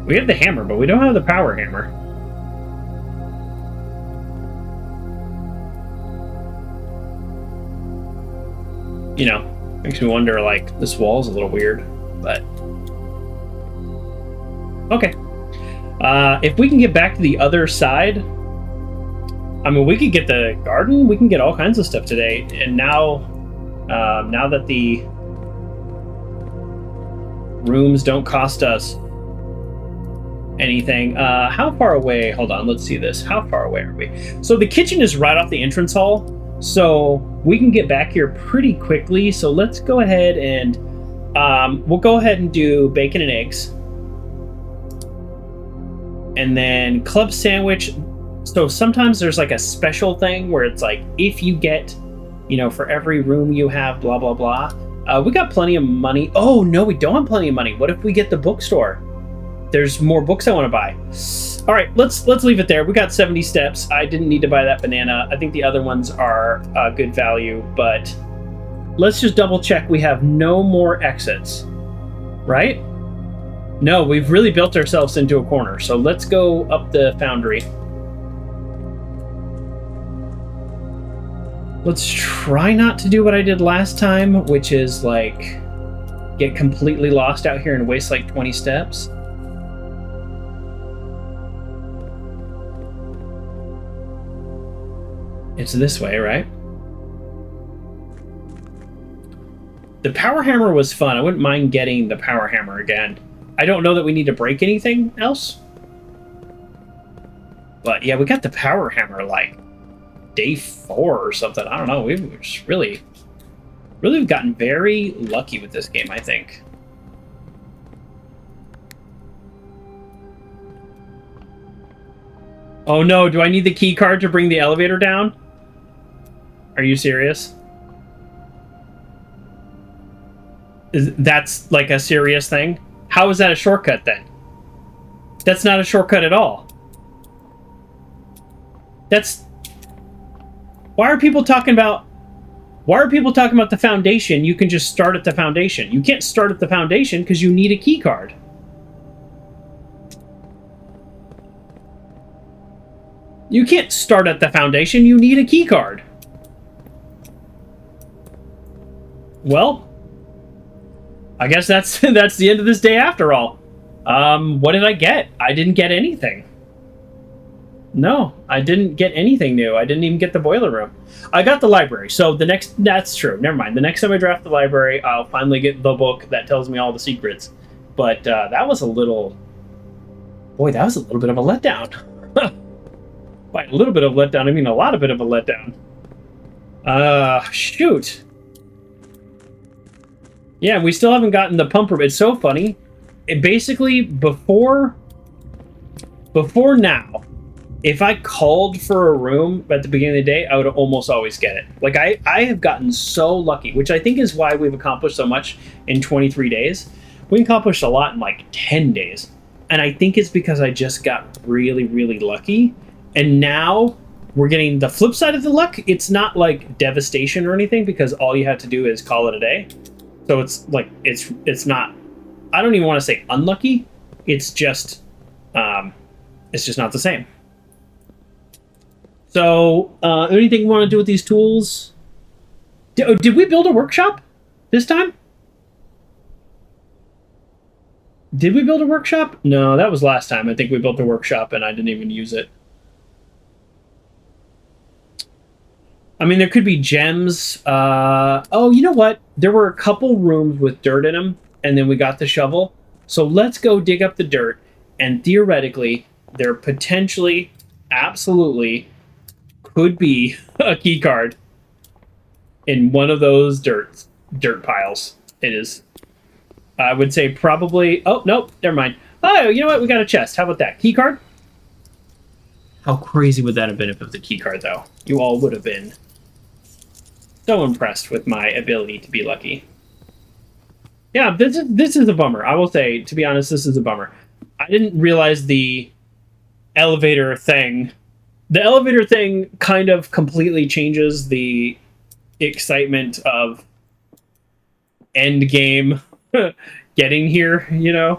We have the hammer, but we don't have the power hammer. You know, makes me wonder, like, this wall's a little weird, but... Okay. If we can get back to the other side... I mean, we could get the garden, we can get all kinds of stuff today, and now that the rooms don't cost us anything. How far away? Hold on, let's see this. How far away are we? So the kitchen is right off the entrance hall, so we can get back here pretty quickly. So let's go ahead and we'll go ahead and do bacon and eggs, and then club sandwich. So sometimes there's like a special thing where it's like, if you get, you know, for every room you have blah blah blah, We got plenty of money. Oh, no, we don't have plenty of money. What if we get the bookstore? There's more books I want to buy. All right, let's leave it there. We got 70 steps. I didn't need to buy that banana. I think the other ones are good value, but let's just double check we have no more exits, right? No, we've really built ourselves into a corner. So let's go up the foundry. Let's try not to do what I did last time, which is like get completely lost out here and waste like 20 steps. It's this way, right? The power hammer was fun. I wouldn't mind getting the power hammer again. I don't know that we need to break anything else. But yeah, we got the power hammer like day 4 or something. I don't know. We've just really gotten very lucky with this game, I think. Oh no, do I need the key card to bring the elevator down? Are you serious? That's like a serious thing? How is that a shortcut then? That's not a shortcut at all. That's... Why are people talking about the foundation? You can just start at the foundation. You can't start at the foundation because you need a key card. You can't start at the foundation. You need a key card. Well, I guess that's the end of this day after all. What did I get? I didn't get anything. No, I didn't get anything new. I didn't even get the boiler room. I got the library. So that's true. Never mind. The next time I draft the library, I'll finally get the book that tells me all the secrets. But that was a little... Boy, that was a little bit of a letdown. By a little bit of letdown, I mean a lot of bit of a letdown. Shoot. Yeah, we still haven't gotten the pump room. It's so funny. It basically, before now, if I called for a room at the beginning of the day, I would almost always get it. Like, I have gotten so lucky, which I think is why we've accomplished so much in 23 days. We accomplished a lot in like 10 days. And I think it's because I just got really, really lucky. And now we're getting the flip side of the luck. It's not like devastation or anything because all you have to do is call it a day. So it's like, it's not, I don't even want to say unlucky. It's just not the same. So, anything you want to do with these tools? Did we build a workshop this time? Did we build a workshop? No, that was last time. I think we built a workshop and I didn't even use it. I mean, there could be gems. Oh, you know what? There were a couple rooms with dirt in them, and then we got the shovel. So let's go dig up the dirt, and theoretically, there potentially, absolutely, could be a key card in one of those dirt piles. It is. I would say probably... Oh, nope, never mind. Oh, you know what? We got a chest. How about that? Key card? How crazy would that have been if it was a key card, though? You all would have been so impressed with my ability to be lucky. Yeah, this is a bummer. I will say, to be honest, this is a bummer. I didn't realize the elevator thing. The elevator thing kind of completely changes the excitement of end game getting here, you know?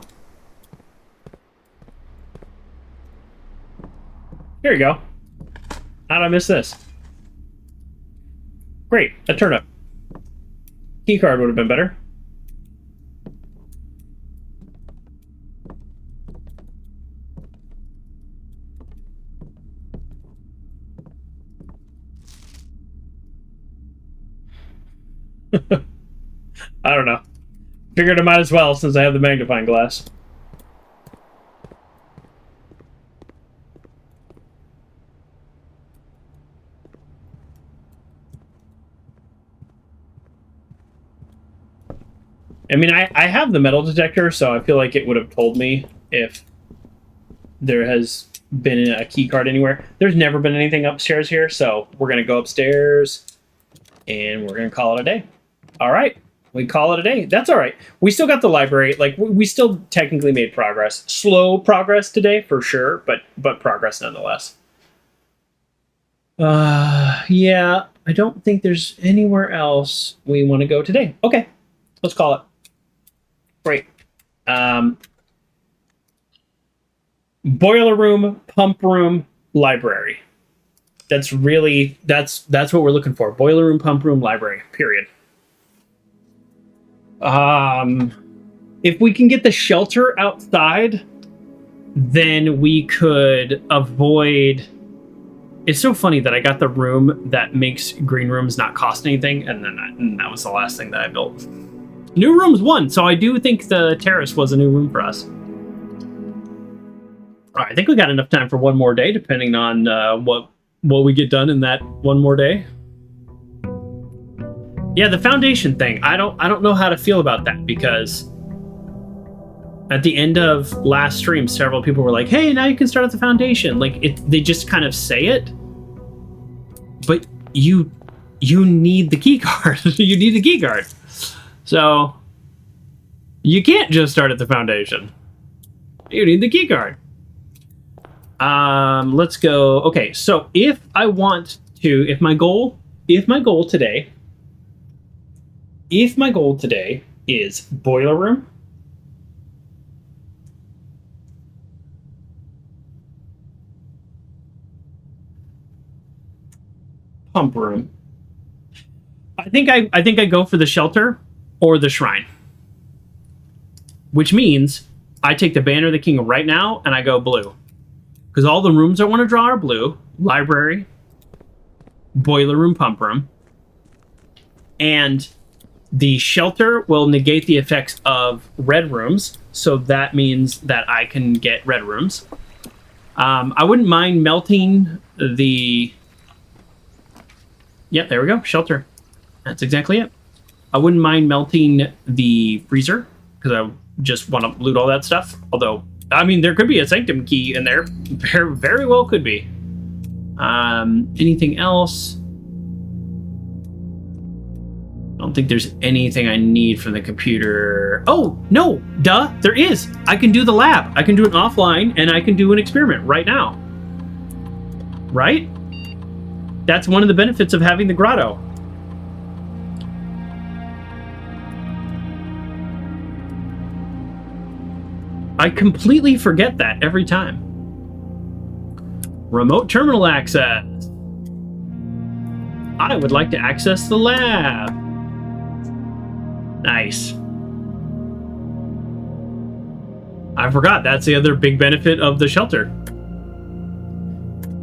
Here you go. How'd I miss this? Great, a turnip. Key card would have been better. I don't know. Figured I might as well since I have the magnifying glass. I mean, I have the metal detector, so I feel like it would have told me if there has been a key card anywhere. There's never been anything upstairs here, so we're going to go upstairs, and we're going to call it a day. All right. we call it a day. That's all right. We still got the library. Like, we still technically made progress. Slow progress today, for sure, but progress nonetheless. Yeah, I don't think there's anywhere else we want to go today. Okay, let's call it. Great. Boiler room, pump room, library. That's really, that's what we're looking for. Boiler room, pump room, library, period. If we can get the shelter outside, then we could avoid... It's so funny that I got the room that makes green rooms not cost anything, and then that was the last thing that I built. New rooms 1, so I do think the terrace was a new room for us. All right, I think we got enough time for one more day, depending on what we get done in that one more day. Yeah, the foundation thing. I don't know how to feel about that, because at the end of last stream, several people were like, "Hey, now you can start at the foundation." Like, they just kind of say it, but you need the key card. You need the key card, so you can't just start at the foundation. You need the key card. Let's go. Okay, so if my goal today is boiler room, pump room, I think I go for the shelter or the shrine, which means I take the banner of the king right now and I go blue. Because all the rooms I want to draw are blue. Library, boiler room, pump room. And the shelter will negate the effects of red rooms. So that means that I can get red rooms. I wouldn't mind melting the... Yeah, there we go. Shelter. That's exactly it. I wouldn't mind melting the freezer, because I just want to loot all that stuff. Although... I mean, there could be a sanctum key in there. Very, very well could be. Anything else? I don't think there's anything I need from the computer. Oh, no, duh, there is. I can do the lab. I can do it offline, and I can do an experiment right now. Right? That's one of the benefits of having the grotto. I completely forget that every time. Remote terminal access. I would like to access the lab. Nice. I forgot that's the other big benefit of the shelter.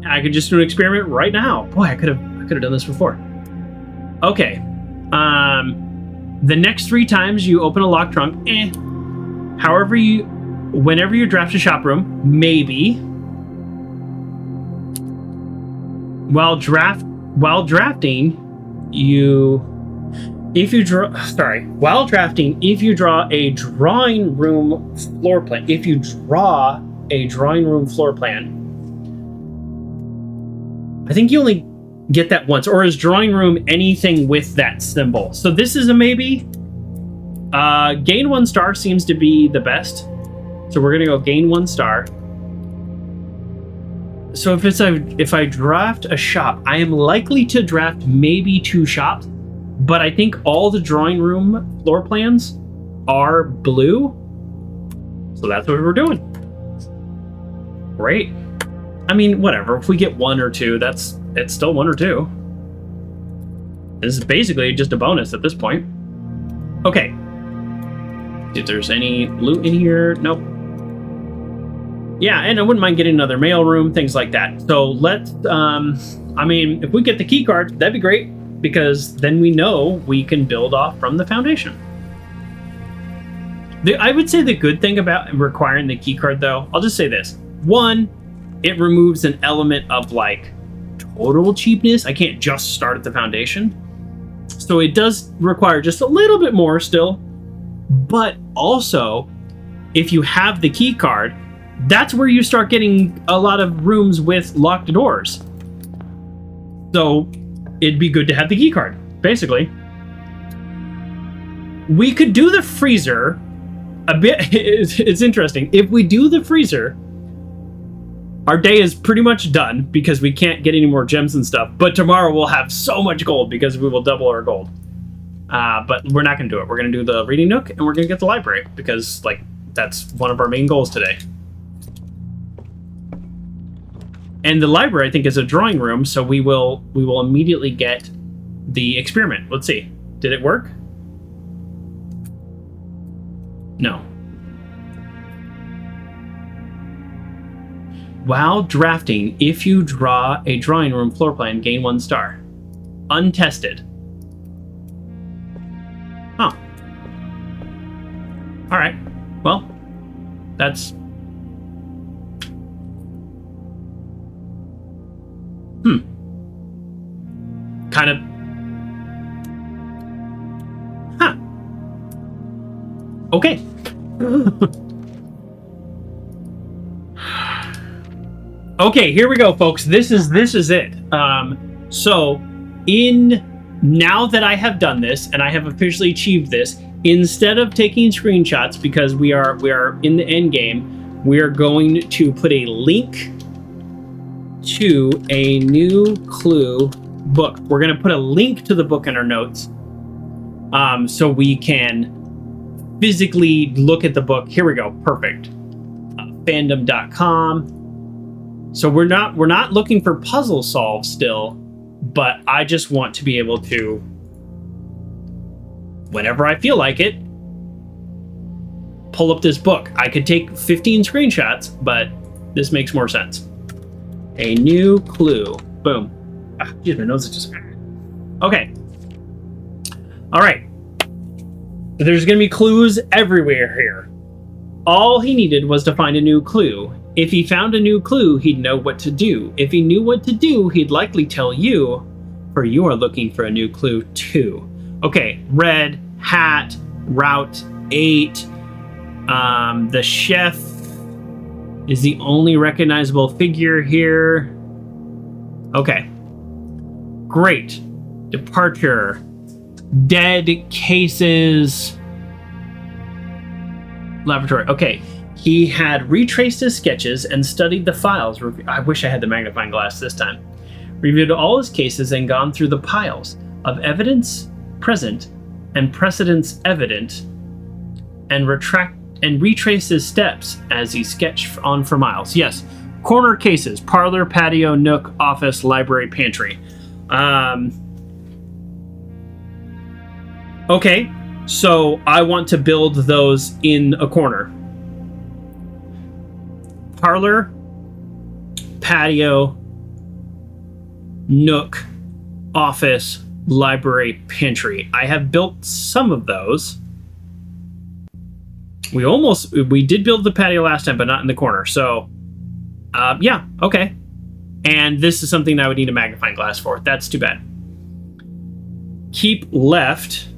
I could just do an experiment right now. Boy, I could have done this before. Okay. The next 3 times you open a locked trunk, whenever you draft a shop room, maybe. While drafting, if you draw a drawing room floor plan, I think you only get that once, or is drawing room anything with that symbol? So this is a maybe. Gain 1 star seems to be the best. So we're gonna go gain 1 star. So if I draft a shop, I am likely to draft maybe 2 shops, but I think all the drawing room floor plans are blue. So that's what we're doing. Great. I mean, whatever. If we get 1 or 2, it's still 1 or 2. This is basically just a bonus at this point. Okay. If there's any loot in here, nope. Yeah, and I wouldn't mind getting another mail room, things like that. So let's, I mean, if we get the key card, that'd be great, because then we know we can build off from the foundation. I would say the good thing about requiring the key card, though, I'll just say this. 1, it removes an element of, like, total cheapness. I can't just start at the foundation. So it does require just a little bit more still. But also, if you have the key card, that's where you start getting a lot of rooms with locked doors. So it'd be good to have the key card, basically. we could do the freezer a bit. It's interesting. If we do the freezer, our day is pretty much done because we can't get any more gems and stuff. But tomorrow we'll have so much gold because we will double our gold. But we're not going to do it. We're going to do the reading nook and we're going to get the library because, like, that's one of our main goals today. And the library, I think, is a drawing room, so we will immediately get the experiment. Let's see. Did it work? No. While drafting, if you draw a drawing room floor plan, gain 1 star. Untested. Huh. Alright. Well, that's... Kind of... Huh. Okay. Okay, here we go, folks. This is it. So, now that I have done this and I have officially achieved this, instead of taking screenshots because we are in the end game, we are going to put a link to a new clue book. We're going to put a link to the book in our notes, so we can physically look at the book. Here we go. Perfect. Fandom.com. So we're not looking for puzzle solves still, but I just want to be able to, whenever I feel like it, pull up this book. I could take 15 screenshots, but this makes more sense. A new clue. Boom. Geez, my nose is just... Okay. All right. There's going to be clues everywhere here. All he needed was to find a new clue. If he found a new clue, he'd know what to do. If he knew what to do, he'd likely tell you, for you are looking for a new clue too. Okay, red, hat, route 8. The chef is the only recognizable figure here. Okay. Great. Departure. Dead cases. Laboratory. Okay. He had retraced his sketches and studied the files. I wish I had the magnifying glass this time. Reviewed all his cases and gone through the piles of evidence present and precedents evident, and retraced his steps as he sketched on for miles. Yes. Corner cases. Parlor, patio, nook, office, library, pantry. Okay. So I want to build those in a corner. Parlor, patio, nook, office, library, pantry. I have built some of those. We did build the patio last time, but not in the corner. So, yeah, okay. And this is something I would need a magnifying glass for. That's too bad. Keep left.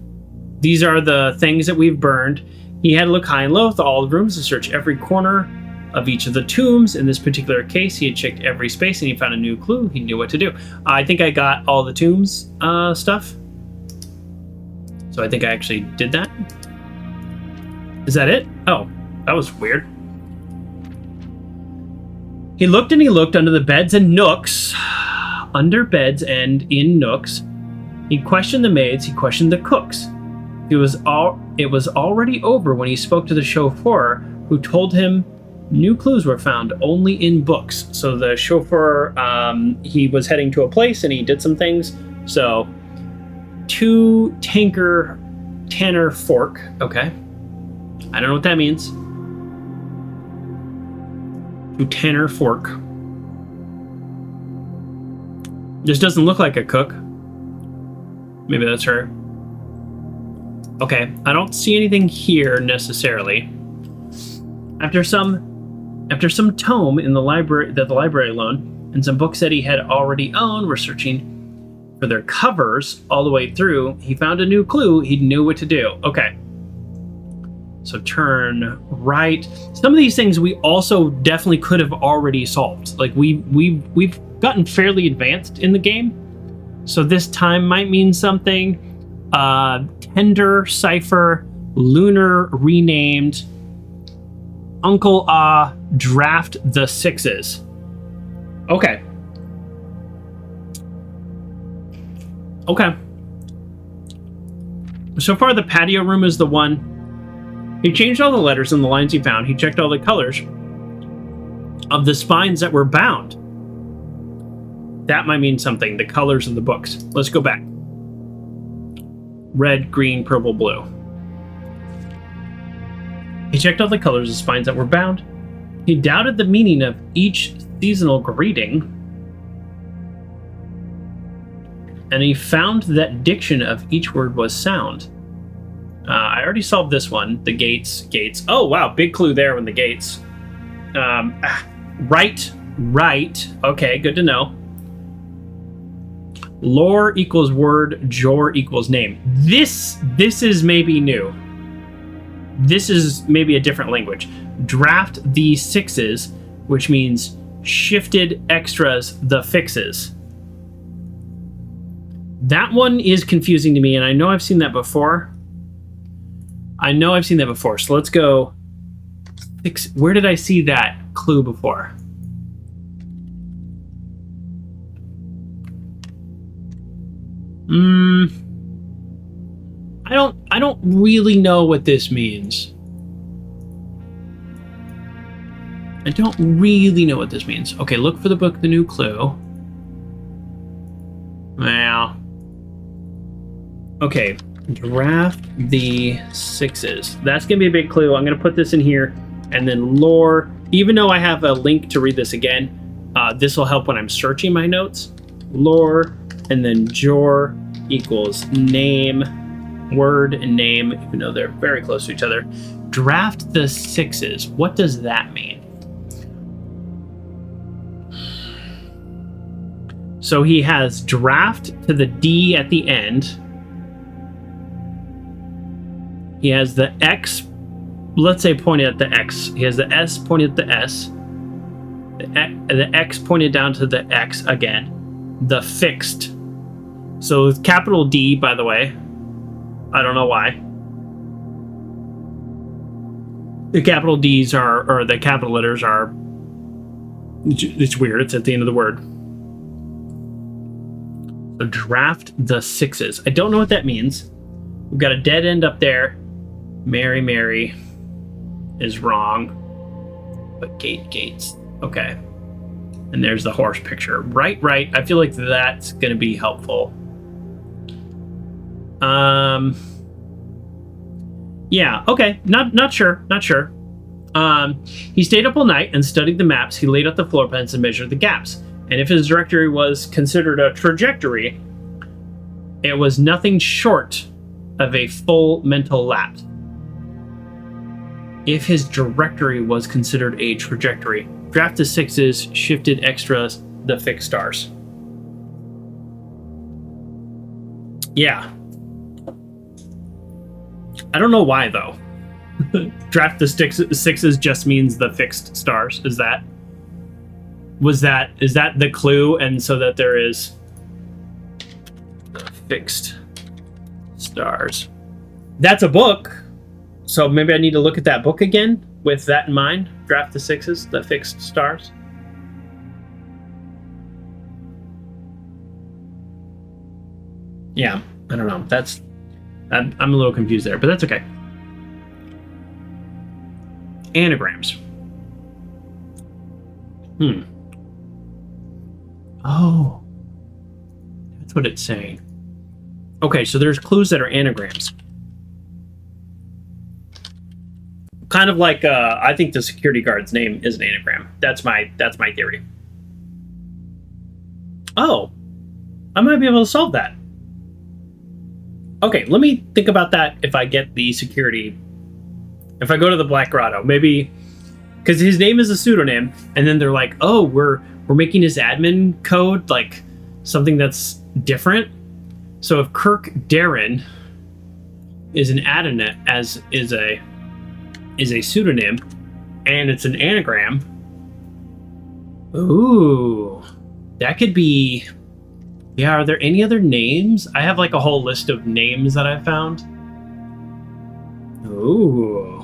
These are the things that we've burned. He had to look high and low through all the rooms to search every corner of each of the tombs. In this particular case, he had checked every space and he found a new clue. He knew what to do. I think I got all the tombs stuff. So I think I actually did that. Is that it? Oh, that was weird. He looked and he looked under the beds and nooks. Under beds and in nooks. He questioned the maids. He questioned the cooks. It was already over when he spoke to the chauffeur, who told him new clues were found only in books. So the chauffeur, he was heading to a place and he did some things. So, Tanner fork. Okay. I don't know what that means. Tanner fork. This doesn't look like a cook. Maybe that's her. Okay, I don't see anything here necessarily. After some tome in the library that the library loaned, and some books that he had already owned, were searching for their covers all the way through, he found a new clue. He knew what to do. Okay. So turn right. Some of these things we also definitely could have already solved. Like we've gotten fairly advanced in the game, so this time might mean something. Tender cipher, lunar renamed, Uncle Ah, draft the sixes. Okay. Okay. So far, the patio room is the one. He changed all the letters and the lines he found. He checked all the colors of the spines that were bound. That might mean something. The colors of the books. Let's go back. Red, green, purple, blue. He checked all the colors of spines that were bound. He doubted the meaning of each seasonal greeting. And he found that diction of each word was sound. I already solved this one. The gates. Oh, wow. Big clue there on the gates. Right. Okay, good to know. Lore equals word, genre equals name. This is maybe new. This is maybe a different language. Draft the sixes, which means shifted extras the fixes. That one is confusing to me, and I know I've seen that before. So let's go. Where did I see that clue before? I don't really know what this means. Okay, look for the book, the new clue. Well. Okay, draft the sixes. That's going to be a big clue. I'm going to put this in here. And then lore. Even though I have a link to read this again, this will help when I'm searching my notes. Lore, and then genre equals name, word and name, even though they're very close to each other. Draft the sixes. What does that mean? So he has draft to the D at the end. He has the X, let's say, pointed at the X. He has the S pointed at the S. The X pointed down to the X again. The fixed. So capital D, by the way. I don't know why. The capital D's or the capital letters are, it's weird. It's at the end of the word. So draft the sixes. I don't know what that means. We've got a dead end up there. Mary is wrong. But gates. Okay. And there's the horse picture. Right. I feel like that's going to be helpful. Yeah, okay. Not sure. He stayed up all night and studied the maps. He laid out the floor plans and measured the gaps. And if his directory was considered a trajectory, it was nothing short of a full mental lapse. If his directory was considered a trajectory, draft the sixes, shifted extras, the fixed stars. Yeah. I don't know why, though. Draft the sixes just means the fixed stars. Is that the clue? And so that there is fixed stars. That's a book. So maybe I need to look at that book again with that in mind. Draft the sixes, the fixed stars. Yeah, I don't know. I'm a little confused there, but that's okay. Anagrams. Oh, that's what it's saying. Okay, so there's clues that are anagrams. Kind of like I think the security guard's name is an anagram. That's my theory. Oh, I might be able to solve that. Okay, let me think about that if I get the security. If I go to the Black Grotto, maybe because his name is a pseudonym, and then they're like, "Oh, we're making his admin code like something that's different." So if Kirk Darren is an adonym, as is a pseudonym, and it's an anagram, ooh, that could be Yeah, are there any other names? I have like a whole list of names that I found. Ooh.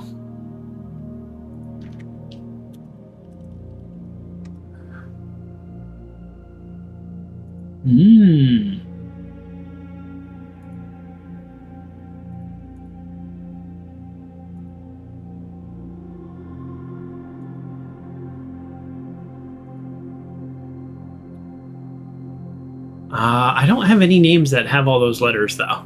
Hmm. I don't have any names that have all those letters, though.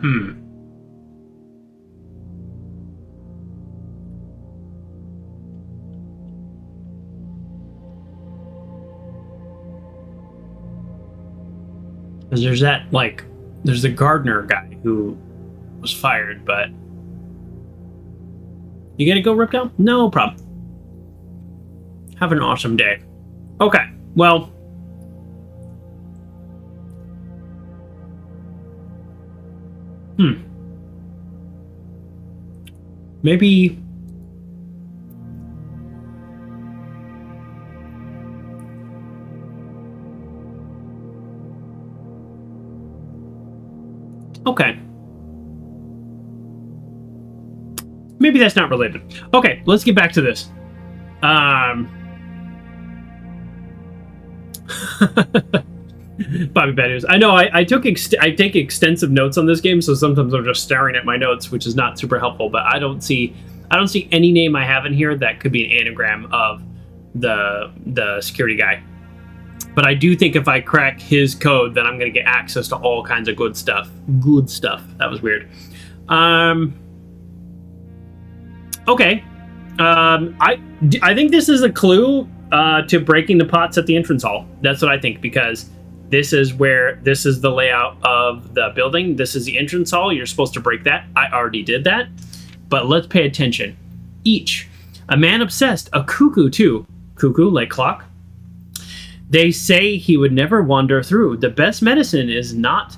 Hmm. Because there's that, like, there's the gardener guy who was fired, but... You gonna go, Riptail? No problem. Have an awesome day. Okay, well... Maybe... Okay. Maybe that's not related. Okay, let's get back to this. Bobby Bad News. I know I take extensive notes on this game, so sometimes I'm just staring at my notes, which is not super helpful. But I don't see any name I have in here that could be an anagram of the security guy. But I do think if I crack his code, then I'm going to get access to all kinds of good stuff. Good stuff. That was weird. Okay. I think this is a clue to breaking the pots at the entrance hall. That's what I think, because this is the layout of the building. This is the entrance hall. You're supposed to break that. I already did that. But let's pay attention. Each. A man obsessed. A cuckoo, too. Cuckoo, like clock. They say he would never wander through. The best medicine is not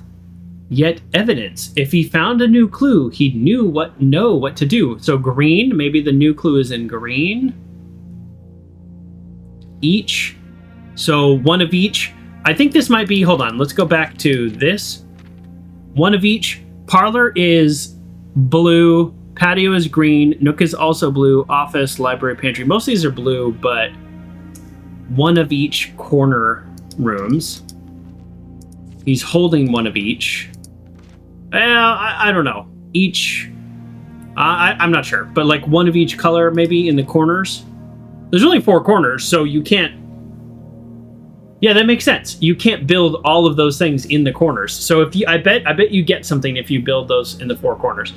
yet evidence. If he found a new clue, he'd know what to do. So green, maybe the new clue is in green. Each. So one of each. I think this might be, hold on, let's go back to this. One of each. Parlor is blue. Patio is green. Nook is also blue. Office, library, pantry. Most of these are blue, but one of each corner rooms. He's holding one of each. I don't know. Each. I'm not sure, but like one of each color maybe in the corners. There's only 4 corners, so you can't. Yeah, that makes sense. You can't build all of those things in the corners. So if you, I bet you get something if you build those in the 4 corners.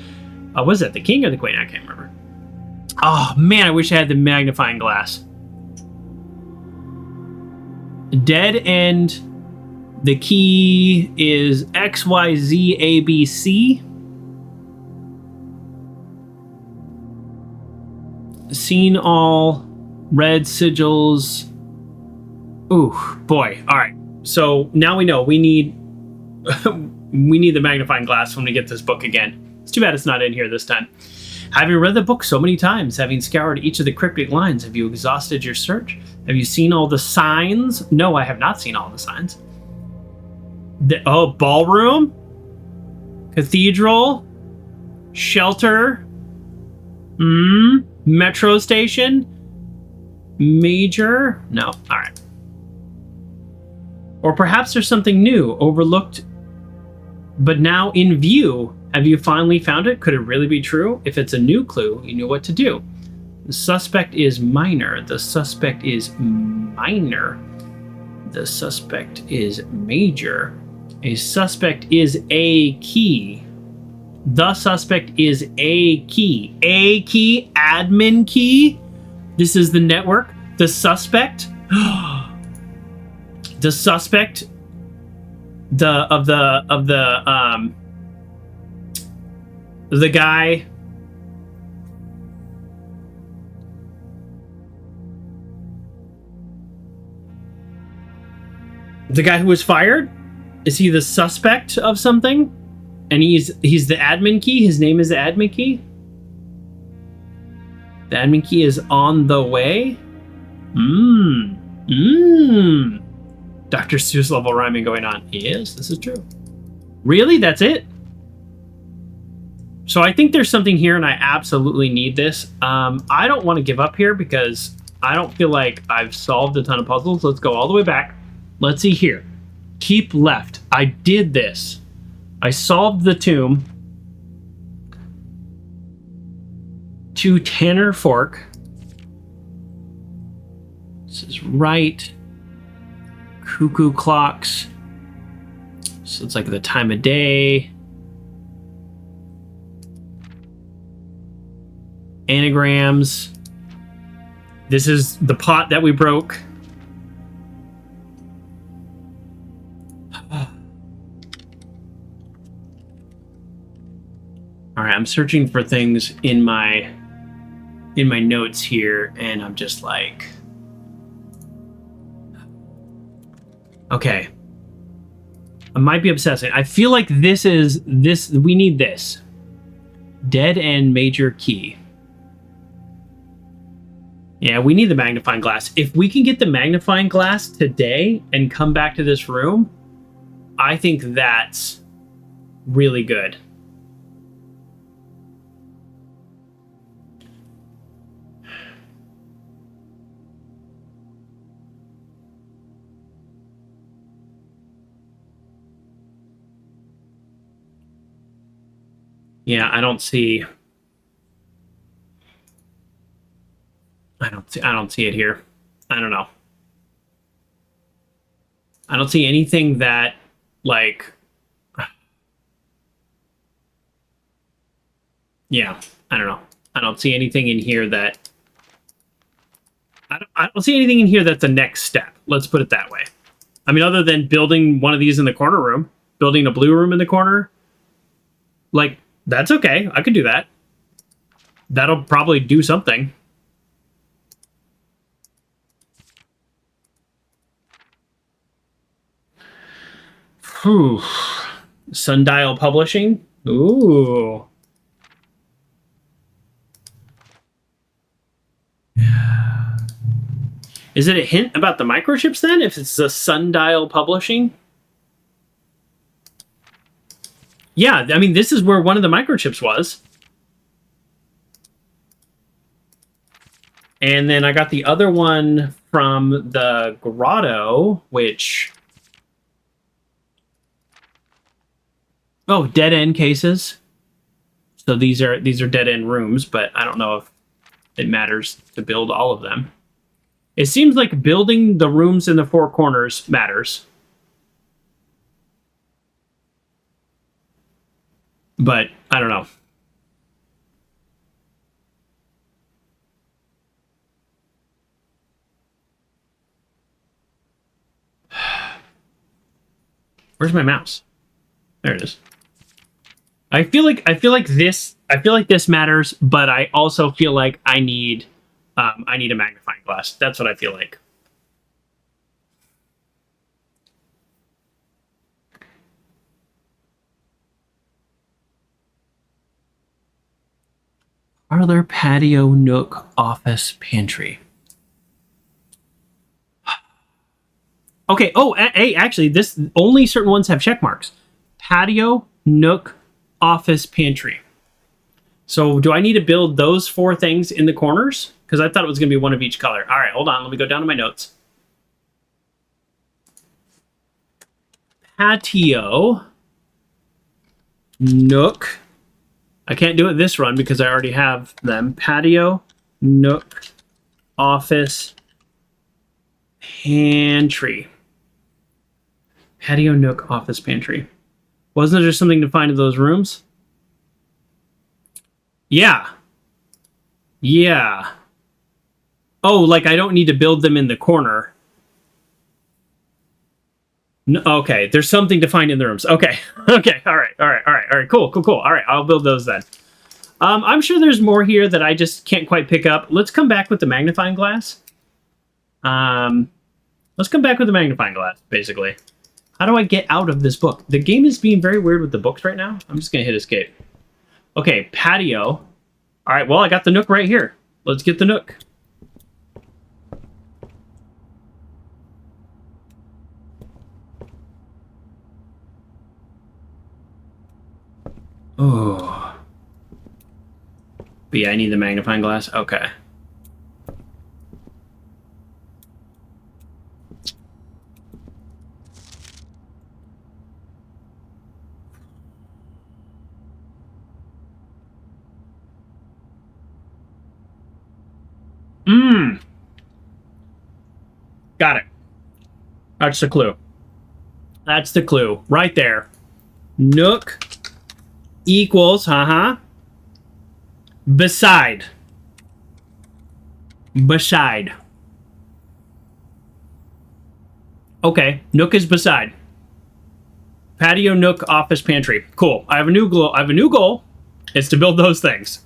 Was that the king or the queen? I can't remember. Oh man, I wish I had the magnifying glass. Dead end. The key is XYZABC. Seen all. Red sigils. Ooh, boy. All right. So now we know we need we need the magnifying glass when we get this book again. It's too bad it's not in here this time. Having read the book so many times, having scoured each of the cryptic lines, have you exhausted your search? Have you seen all the signs? No, I have not seen all the signs. Ballroom, cathedral, shelter, metro station, major. No, all right. Or perhaps there's something new, overlooked, but now in view. Have you finally found it? Could it really be true? If it's a new clue, you knew what to do. The suspect is minor. The suspect is minor. The suspect is major. A suspect is a key. The suspect is a key. A key, admin key. This is the network. The suspect. The suspect. The guy. The guy who was fired? Is he the suspect of something? And he's the admin key. His name is the admin key. The admin key is on the way. Dr. Seuss level rhyming going on. Yes, this is true. Really? That's it? So I think there's something here, and I absolutely need this. I don't want to give up here because I don't feel like I've solved a ton of puzzles. Let's go all the way back. Let's see here. Keep left. I did this. I solved the tomb. To Tanner Fork. This is right. Cuckoo clocks. So it's like the time of day. Anagrams. This is the pot that we broke. All right, I'm searching for things in my notes here, and I'm just like, okay. I might be obsessing. I feel like this. We need this. Dead end major key. Yeah, we need the magnifying glass. If we can get the magnifying glass today and come back to this room, I think that's really good. Yeah, I don't see it here. I don't know. I don't see anything that, like, yeah, I don't know. I don't see anything in here that I don't see anything in here that's the next step. Let's put it that way. I mean, other than building one of these in the corner room, building a blue room in the corner, like, that's okay. I could do that. That'll probably do something. Whew. Sundial Publishing. Ooh. Is it a hint about the microchips then? If it's the Sundial Publishing? Yeah, I mean, this is where one of the microchips was. And then I got the other one from the grotto, which... Oh, dead end cases. So these are dead end rooms, but I don't know if it matters to build all of them. It seems like building the rooms in the four corners matters. But I don't know. Where's my mouse? There it is. I feel like this matters, but I also feel like I need a magnifying glass. That's what I feel like. Parlor, patio, nook, office, pantry. Okay. Oh, hey, actually, this only certain ones have check marks. Patio, nook, office, pantry. So do I need to build those four things in the corners? Because I thought it was going to be one of each color. All right, hold on. Let me go down to my notes. Patio, nook. I can't do it this run because I already have them. Patio, nook, office, pantry. Patio, nook, office, pantry. Wasn't there something to find in those rooms? Yeah. Yeah. Oh, like I don't need to build them in the corner. No, okay, there's something to find in the rooms. Okay. Okay. All right. Cool. All right, I'll build those then. I'm sure there's more here that I just can't quite pick up. Let's come back with the magnifying glass. Let's come back with the magnifying glass, basically. How do I get out of this book? The game is being very weird with the books right now. I'm just going to hit escape. Okay, patio. All right, well, I got the nook right here. Let's get the nook. Oh. But yeah, I need the magnifying glass. Okay. Got it. That's the clue. That's the clue. Right there. Nook equals, beside. Beside. Okay, nook is beside. Patio, nook, office, pantry. Cool. I have a new goal. It's to build those things.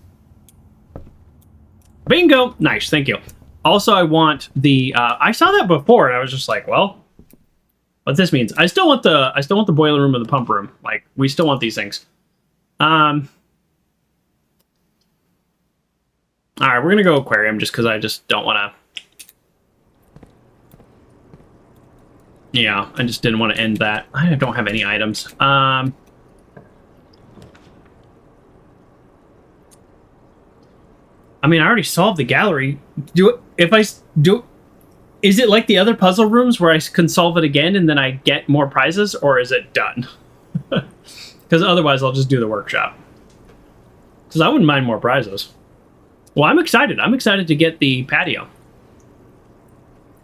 Bingo. Nice. Thank you. Also, I want the. I saw that before, and I was just like, well, what this means. I still want the boiler room or the pump room. Like, we still want these things. All right, we're gonna go aquarium just because I just don't want to. Yeah, I just didn't want to end that. I don't have any items. I mean, I already solved the gallery. Is it like the other puzzle rooms where I can solve it again and then I get more prizes, or is it done? Because otherwise I'll just do the workshop. Because I wouldn't mind more prizes. Well, I'm excited. I'm excited to get the patio.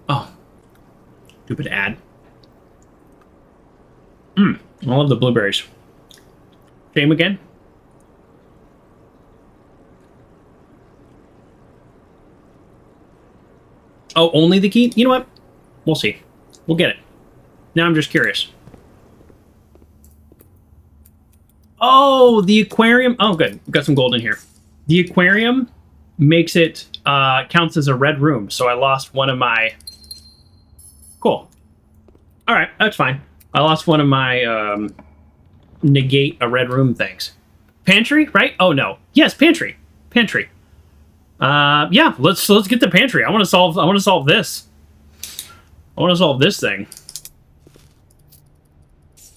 Oh. Stupid ad. I love the blueberries. Shame again? Oh, only the key? You know what? We'll see. We'll get it. Now I'm just curious. Oh, the aquarium. Oh, good. We've got some gold in here. The aquarium makes it, counts as a red room. So I lost one of my... Cool. All right, that's fine. I lost one of my, negate a red room things. Pantry, right? Oh, no. Yes, pantry. Pantry. Yeah, let's get the pantry. I want to solve this. I want to solve this thing.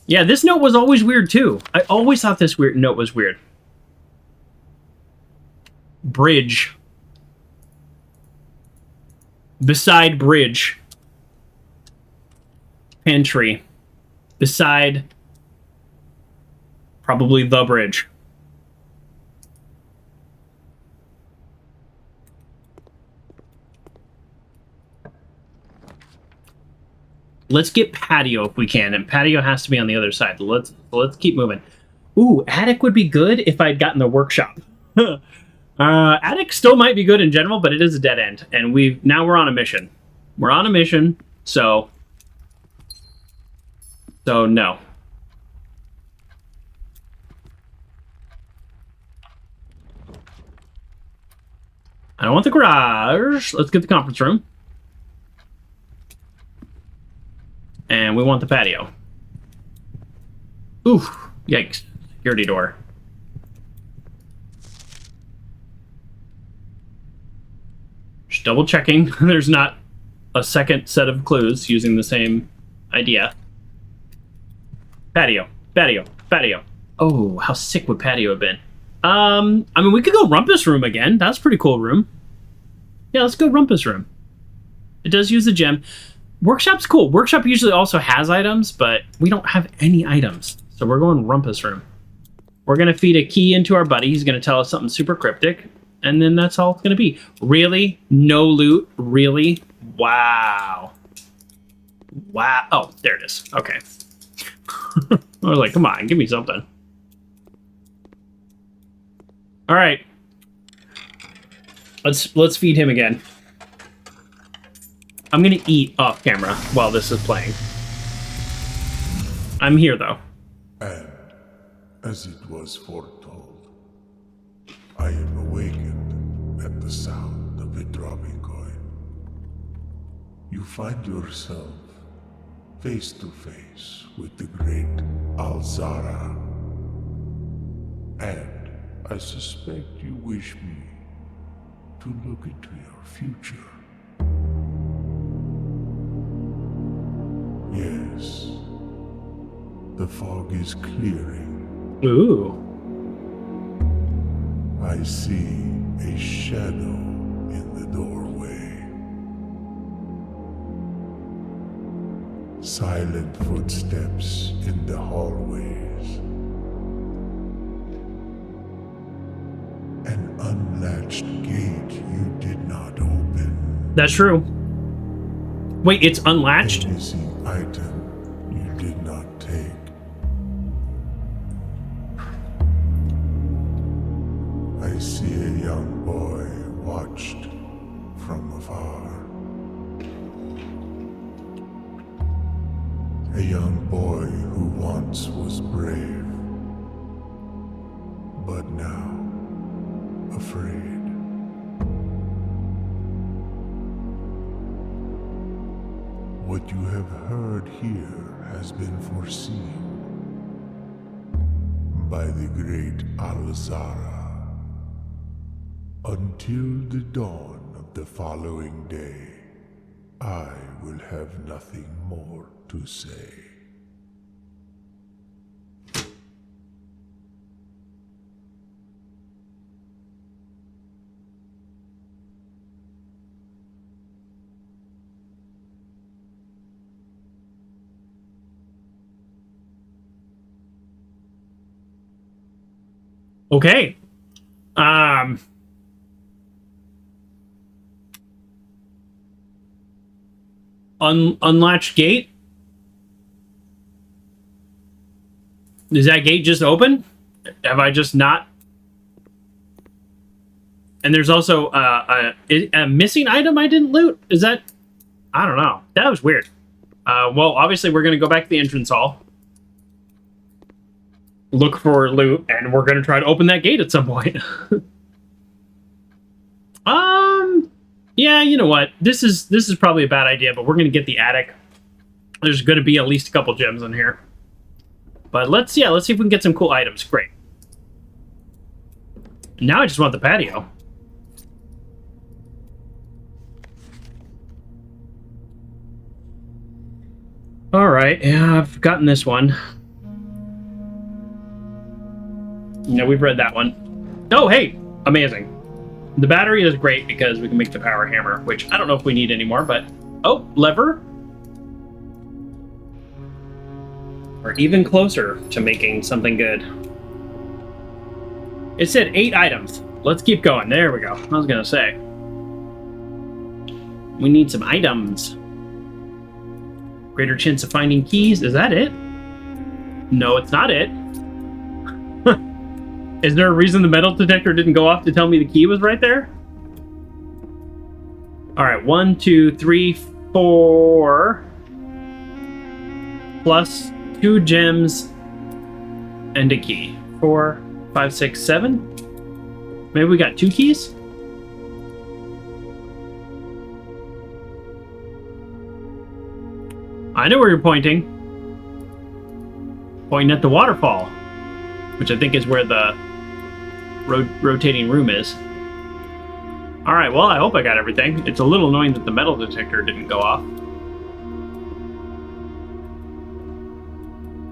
Yeah, this note was always weird too. I always thought this note was weird. Bridge. Beside bridge. Pantry. Beside probably the bridge. Let's get patio if we can, and patio has to be on the other side. Let's keep moving. Ooh, attic would be good if I'd gotten the workshop. Attic still might be good in general, but it is a dead end, and now we're on a mission. We're on a mission, so no. I don't want the garage. Let's get the conference room. And we want the patio. Oof. Yikes. Security door. Just double checking. There's not a second set of clues using the same idea. Patio. Patio. Patio. Oh, how sick would patio have been? I mean, we could go Rumpus Room again. That's a pretty cool room. Yeah, let's go Rumpus Room. It does use the gem. Workshop's cool. Workshop usually also has items, but we don't have any items. So we're going Rumpus Room. We're going to feed a key into our buddy. He's going to tell us something super cryptic. And then that's all it's going to be. Really? No loot? Really? Wow. Wow. Oh, there it is. Okay. I was like, come on, give me something. All right. Let's feed him again. I'm gonna eat off camera while this is playing. I'm here though. And as it was foretold, I am awakened at the sound of a dropping coin. You find yourself face to face with the great Alzara. And I suspect you wish me to look into your future. Yes, the fog is clearing. Ooh. I see a shadow in the doorway. Silent footsteps in the hallways. An unlatched gate you did not open. That's true. Wait, it's unlatched? A missing item you did not take. I see a young boy watched from afar. A young boy who once was brave, but now afraid. What you have heard here has been foreseen by the great Alzara. Until the dawn of the following day, I will have nothing more to say. Okay. Unlatched gate? Is that gate just open? Have I just not? And there's also a missing item I didn't loot? Is that? I don't know. That was weird. Well, obviously we're going to go back to the entrance hall. Look for loot, and we're going to try to open that gate at some point. Yeah, you know what? This is probably a bad idea, but we're going to get the attic. There's going to be at least a couple gems in here. But let's see if we can get some cool items. Great. Now I just want the patio. All right, yeah, I've gotten this one. No, we've read that one. Oh, hey, amazing. The battery is great because we can make the power hammer, which I don't know if we need anymore, but... Oh, lever? We're even closer to making something good. It said 8 items. Let's keep going. There we go. I was going to say. We need some items. Greater chance of finding keys. Is that it? No, it's not it. Is there a reason the metal detector didn't go off to tell me the key was right there? All right, 1, 2, 3, 4. Plus 2 gems and a key. 4, 5, 6, 7. Maybe we got 2 keys? I know where you're pointing. Pointing at the waterfall, which I think is where the rotating room is. All right, well, I hope I got everything. It's a little annoying that the metal detector didn't go off.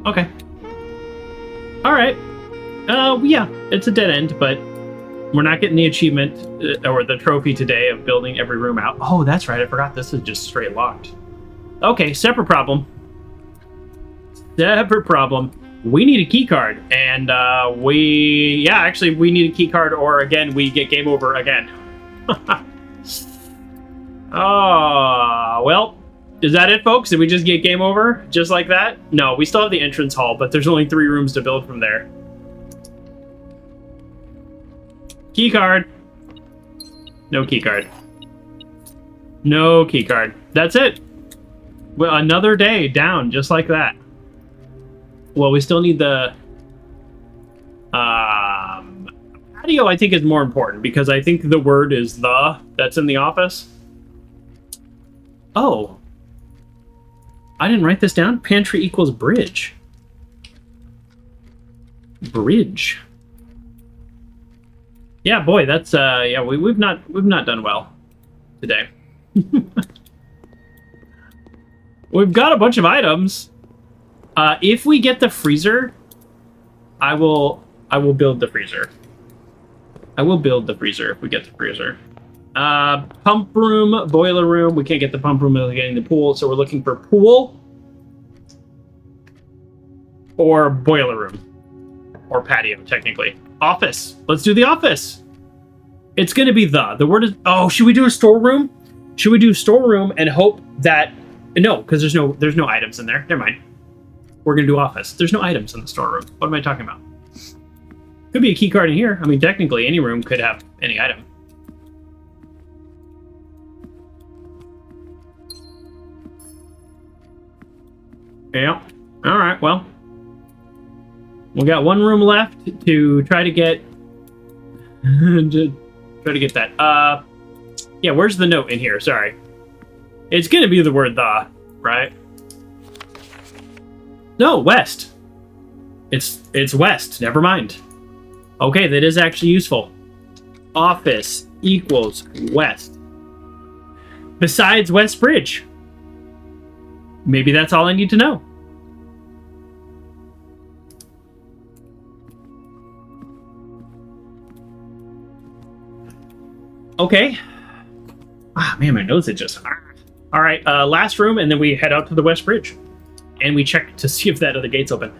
Okay. All right. Yeah, it's a dead end, but we're not getting the achievement or the trophy today of building every room out. Oh, that's right. I forgot this is just straight locked. Okay, separate problem. Separate problem. We need a key card, and we need a key card, or again, we get game over again. Oh, well, is that it, folks? Did we just get game over just like that? No, we still have the entrance hall, but there's only 3 rooms to build from there. Key card. No key card. No key card. That's it. Well, another day down, just like that. Well, we still need the patio, I think, is more important, because I think the word is that's in the office. Oh. I didn't write this down. Pantry equals bridge. Bridge. Yeah, boy, that's yeah, we've not done well today. We've got a bunch of items. If we get the freezer, I will build the freezer. I will build the freezer if we get the freezer. Pump room, boiler room. We can't get the pump room without getting the pool, so we're looking for pool or boiler room or patio, technically. Office. Let's do the office. It's going to be the word is. Oh, should we do a storeroom? Should we do storeroom and hope that no, because there's no items in there. Never mind. We're going to do office. There's no items in the storeroom. What am I talking about? Could be a key card in here. I mean, technically, any room could have any item. Yeah. All right. Well, we got one room left to try to get that. Yeah. Where's the note in here? Sorry. It's gonna be the word the, right? No, west. It's west. Never mind. Okay, that is actually useful. Office equals west. Besides West Bridge. Maybe that's all I need to know. Okay. Ah, man, my nose is just... All right, last room, and then we head out to the West Bridge. And we check to see if that other gate's open.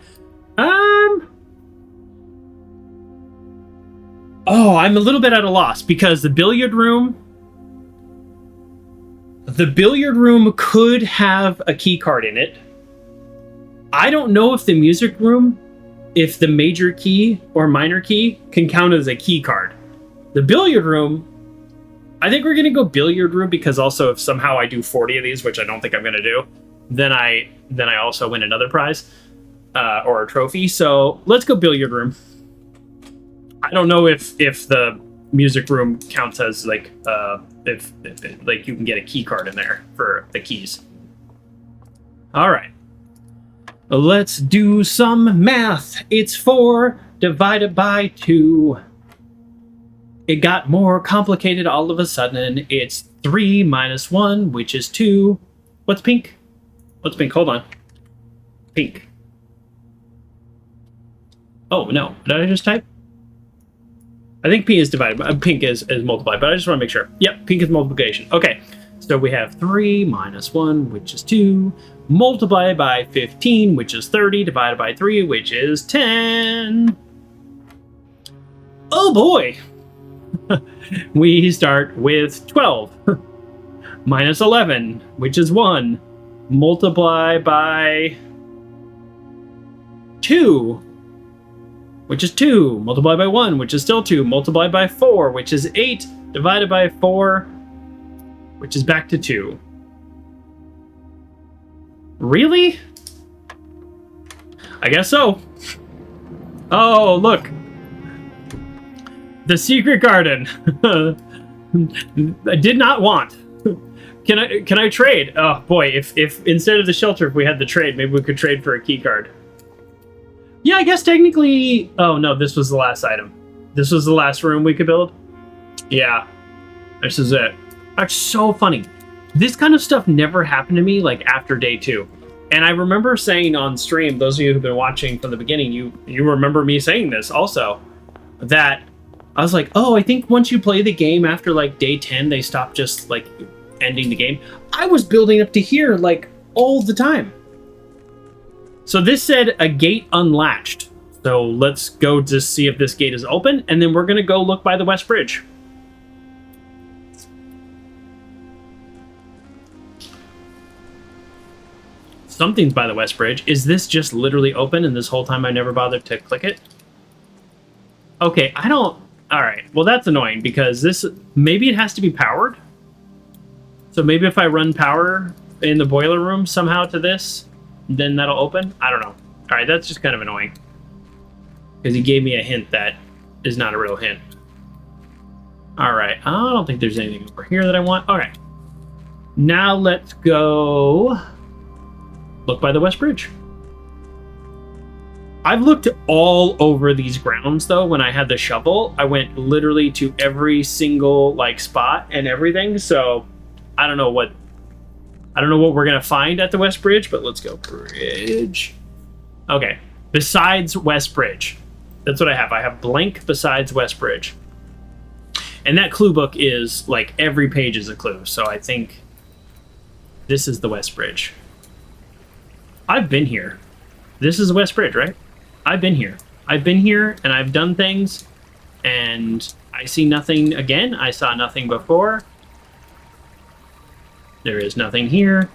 Oh, I'm a little bit at a loss, because the billiard room could have a key card in it. I don't know if the music room, if the major key or minor key can count as a key card. The billiard room, I think we're going to go billiard room, because also if somehow I do 40 of these, which I don't think I'm going to do, then I also win another prize or a trophy. So let's go billiard room. I don't know if the music room counts as like if like you can get a key card in there for the keys. All right, let's do some math. It's 4 divided by 2. It got more complicated all of a sudden. It's 3 minus 1, which is 2. What's pink? What's pink? Hold on. Pink. Oh no, did I just type? I think P is divided. Pink is multiplied, but I just want to make sure. Yep, pink is multiplication. Okay, so we have 3 minus 1, which is 2, multiplied by 15, which is 30, divided by 3, which is 10. Oh boy! We start with 12, minus 11, which is 1, multiply by 2, which is 2, multiplied by 1, which is still 2, multiplied by 4, which is 8, divided by 4, which is back to 2. Really? I guess so. Oh, look. The secret garden. I did not want. Can I trade? Oh boy, if instead of the shelter, if we had the trade, maybe we could trade for a key card. Yeah, I guess technically... Oh, no, this was the last item. This was the last room we could build? Yeah. This is it. That's so funny. This kind of stuff never happened to me, like, after day 2. And I remember saying on stream, those of you who've been watching from the beginning, you remember me saying this also, that I was like, oh, I think once you play the game after, like, day 10, they stop just, like, ending the game. I was building up to here, like, all the time. So this said a gate unlatched. So let's go to see if this gate is open, and then we're going to go look by the West Bridge. Something's by the West Bridge. Is this just literally open, and this whole time I never bothered to click it? Okay, I don't... Alright, well that's annoying, because this... Maybe it has to be powered? So maybe if I run power in the boiler room somehow to this... then that'll open? I don't know. All right, that's just kind of annoying. Because he gave me a hint that is not a real hint. All right, I don't think there's anything over here that I want. All right. Now let's go look by the West Bridge. I've looked all over these grounds though. When I had the shovel, I went literally to every single like spot and everything. So I don't know what we're gonna find at the West Bridge, but let's go bridge. Okay, besides West Bridge, that's what I have. I have blank besides West Bridge, and that clue book is like every page is a clue. So I think this is the West Bridge. I've been here. This is the West Bridge, right? I've been here. I've been here and I've done things and I see nothing again. I saw nothing before. There is nothing here.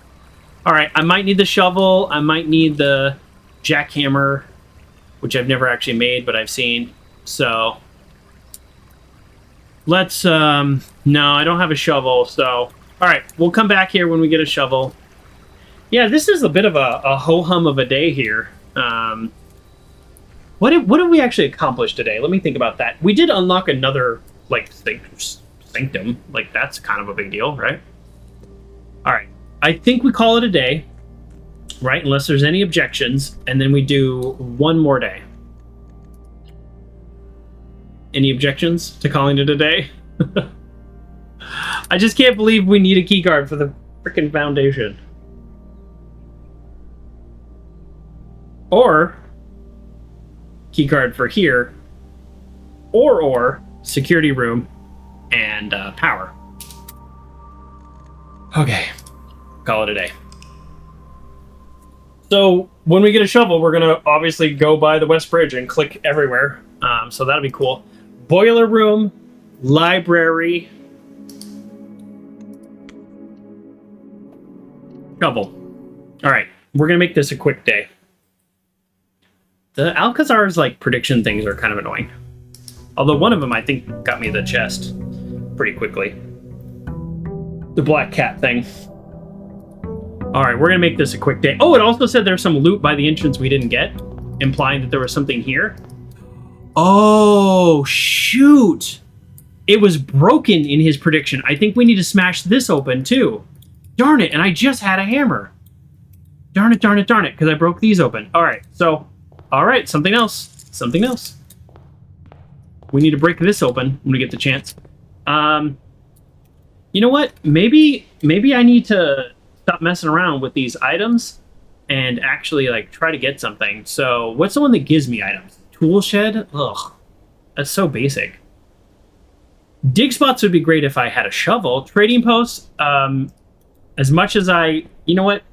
All right, I might need the shovel. I might need the jackhammer, which I've never actually made, but I've seen. So let's, no, I don't have a shovel. So, all right, we'll come back here when we get a shovel. Yeah, this is a bit of a ho-hum of a day here. What did we actually accomplish today? Let me think about that. We did unlock another, like, sanctum. Like, that's kind of a big deal, right? All right. I think we call it a day, right? Unless there's any objections. And then we do one more day. Any objections to calling it a day? I just can't believe we need a key card for the freaking foundation. Or key card for here, or security room and power. Okay, call it a day. So when we get a shovel, we're gonna obviously go by the West Bridge and click everywhere. So that'll be cool. Boiler room, library, shovel. All right, we're gonna make this a quick day. The Alcazar's like prediction things are kind of annoying. Although one of them I think got me the chest pretty quickly. The black cat thing. All right, we're gonna make this a quick day. Oh, it also said there's some loot by the entrance we didn't get, implying that there was something here. Oh, shoot. It was broken in his prediction. I think we need to smash this open too. Darn it, and I just had a hammer. Darn it, darn it, darn it, because I broke these open. All right, so, all right, something else. Something else. We need to break this open when we get the chance. You know what? Maybe I need to stop messing around with these items and actually like try to get something. So what's the one that gives me items? Tool shed? Ugh, that's so basic. Dig spots would be great if I had a shovel. Trading posts, as much as you know what?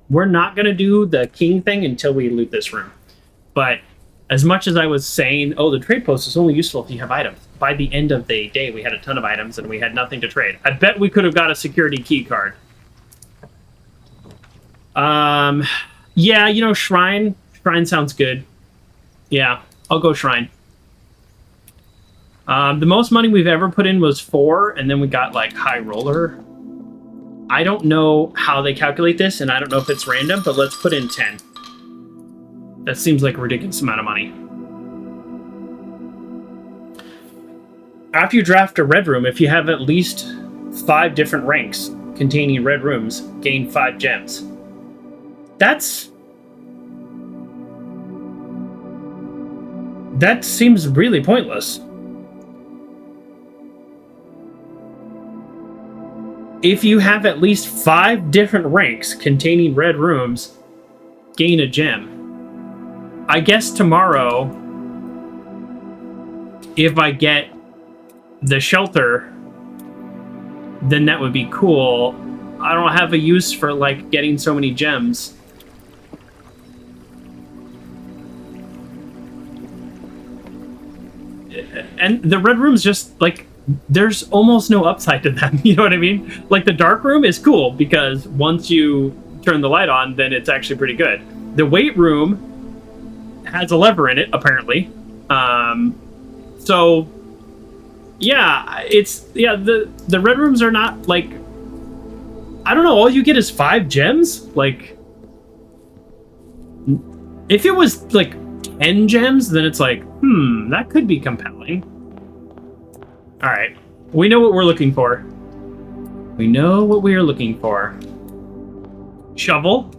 We're not going to do the king thing until we loot this room. But as much as I was saying, oh, the trade post is only useful if you have items. By the end of the day, we had a ton of items and we had nothing to trade. I bet we could have got a security key card. Yeah, you know, shrine. Shrine sounds good. Yeah, I'll go shrine. The most money we've ever put in was 4, and then we got like high roller. I don't know how they calculate this, and I don't know if it's random, but let's put in 10. That seems like a ridiculous amount of money. After you draft a red room, if you have at least 5 different ranks containing red rooms, gain 5 gems. That seems really pointless. If you have at least 5 different ranks containing red rooms, gain a gem. I guess tomorrow, if I get the shelter, then that would be cool. I don't have a use for like getting so many gems. And the red room's just like, there's almost no upside to them. You know what I mean? Like the dark room is cool because once you turn the light on, then it's actually pretty good. The weight room has a lever in it, apparently. So yeah, the red rooms are not like, I don't know, all you get is 5 gems. Like if it was like 10 gems, then it's like, that could be compelling. All right, we know what we're looking for. We know what we are looking for. Shovel.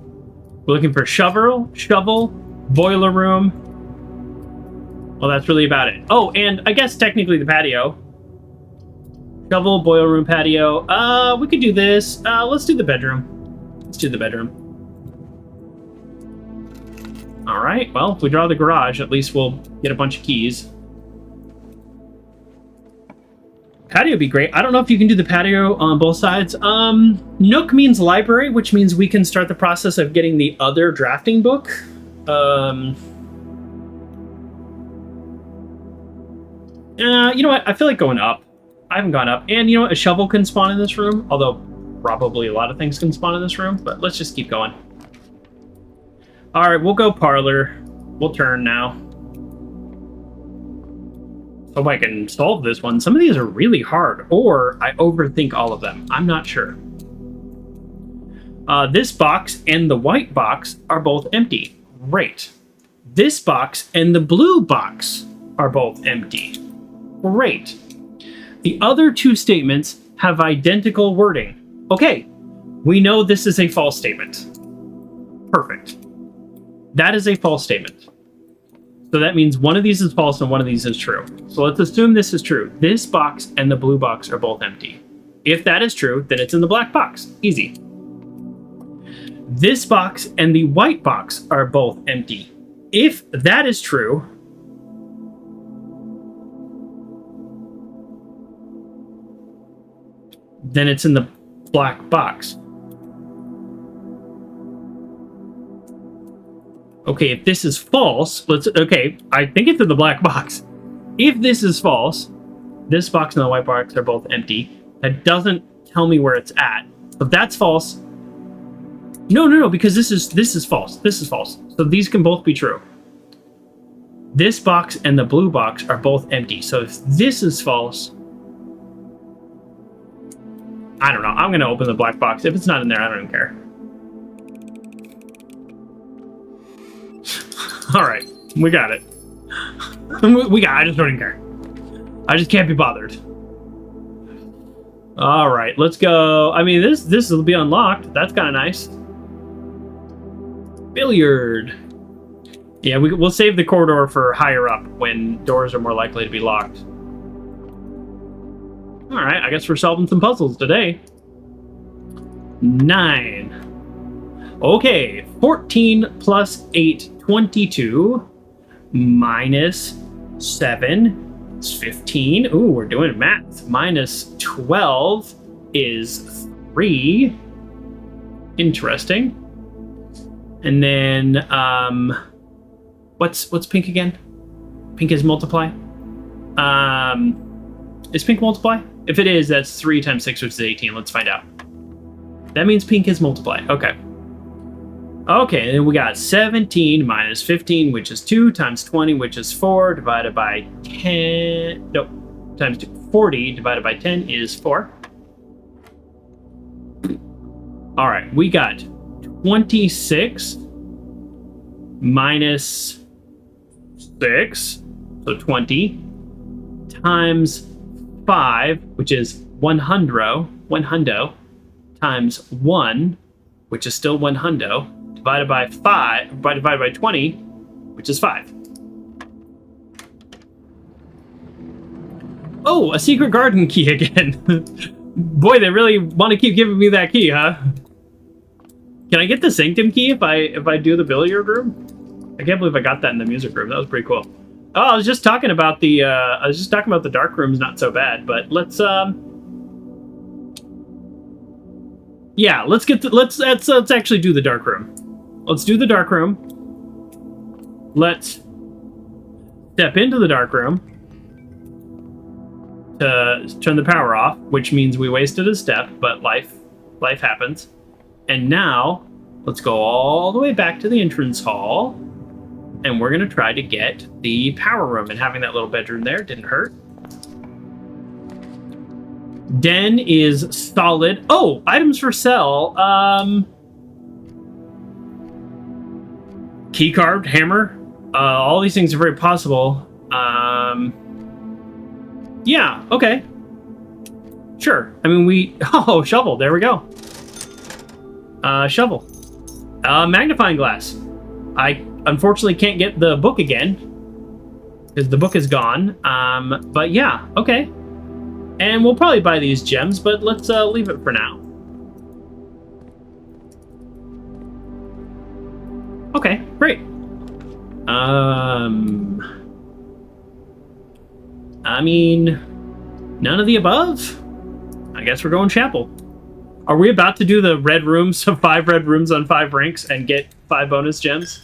We're looking for shovel, boiler room. Well, that's really about it. Oh, and I guess technically the patio. Shovel, boiler room, patio. We could do this. Let's do the bedroom. Let's do the bedroom. All right. Well, if we draw the garage, at least we'll get a bunch of keys. Patio would be great. I don't know if you can do the patio on both sides. Nook means library, which means we can start the process of getting the other drafting book. You know what? I feel like going up. I haven't gone up. And you know what? A shovel can spawn in this room, although probably a lot of things can spawn in this room, but let's just keep going. All right, we'll go parlor. We'll turn now. Hope I can solve this one. Some of these are really hard, or I overthink all of them. I'm not sure. This box and the white box are both empty. Great. This box and the blue box are both empty. Great. The other two statements have identical wording. Okay, we know this is a false statement. Perfect. That is a false statement. So that means one of these is false and one of these is true. So let's assume this is true. This box and the blue box are both empty. If that is true, then it's in the black box. Easy. This box and the white box are both empty. If that is true, then it's in the black box. Okay, if this is false, okay, I think it's in the black box. If this is false, this box and the white box are both empty. That doesn't tell me where it's at. If that's false, no, because this is false. This is false. So these can both be true. This box and the blue box are both empty. So if this is false, I don't know. I'm going to open the black box. If it's not in there, I don't even care. All right, we got it. I just don't even care. I just can't be bothered. All right, let's go. I mean, this will be unlocked. That's kind of nice. Billiard. Yeah, we'll save the corridor for higher up when doors are more likely to be locked. All right, I guess we're solving some puzzles today. 9. Okay, 14 plus 8, 22, minus 7 is 15. Ooh, we're doing math. Minus 12 is 3. Interesting. And then, what's pink again? Pink is multiply. Is pink multiply? If it is, that's 3 times 6, which is 18. Let's find out. That means pink is multiply. Okay. Okay, and then we got 17 minus 15, which is 2, times 20, which is 4, divided by 10. Nope. Times 2. 40 divided by 10 is 4. All right, we got 26 minus 6, so 20, times 5, which is 100, times 1, which is still 100, divided by 5, divided by 20, which is 5. Oh, a secret garden key again. Boy, they really want to keep giving me that key, huh? Can I get the sanctum key if I do the billiard room? I can't believe I got that in the music room. That was pretty cool. Oh, I was just talking about the dark room's not so bad, but let's yeah, let's actually do the dark room. Let's do the dark room. Let's step into the dark room to turn the power off, which means we wasted a step, but life happens. And now let's go all the way back to the entrance hall, and we're gonna try to get the power room. And having that little bedroom there didn't hurt. Den is solid. Oh, items for sale. Key card, hammer. All these things are very possible. Yeah, okay. Sure. I mean, oh, shovel. There we go. Shovel. Magnifying glass. I unfortunately can't get the book again because the book is gone. But yeah, okay. And we'll probably buy these gems, but let's leave it for now. Okay, great. I mean, none of the above. I guess we're going chapel. Are we about to do the red rooms, 5 red rooms on 5 ranks and get 5 bonus gems?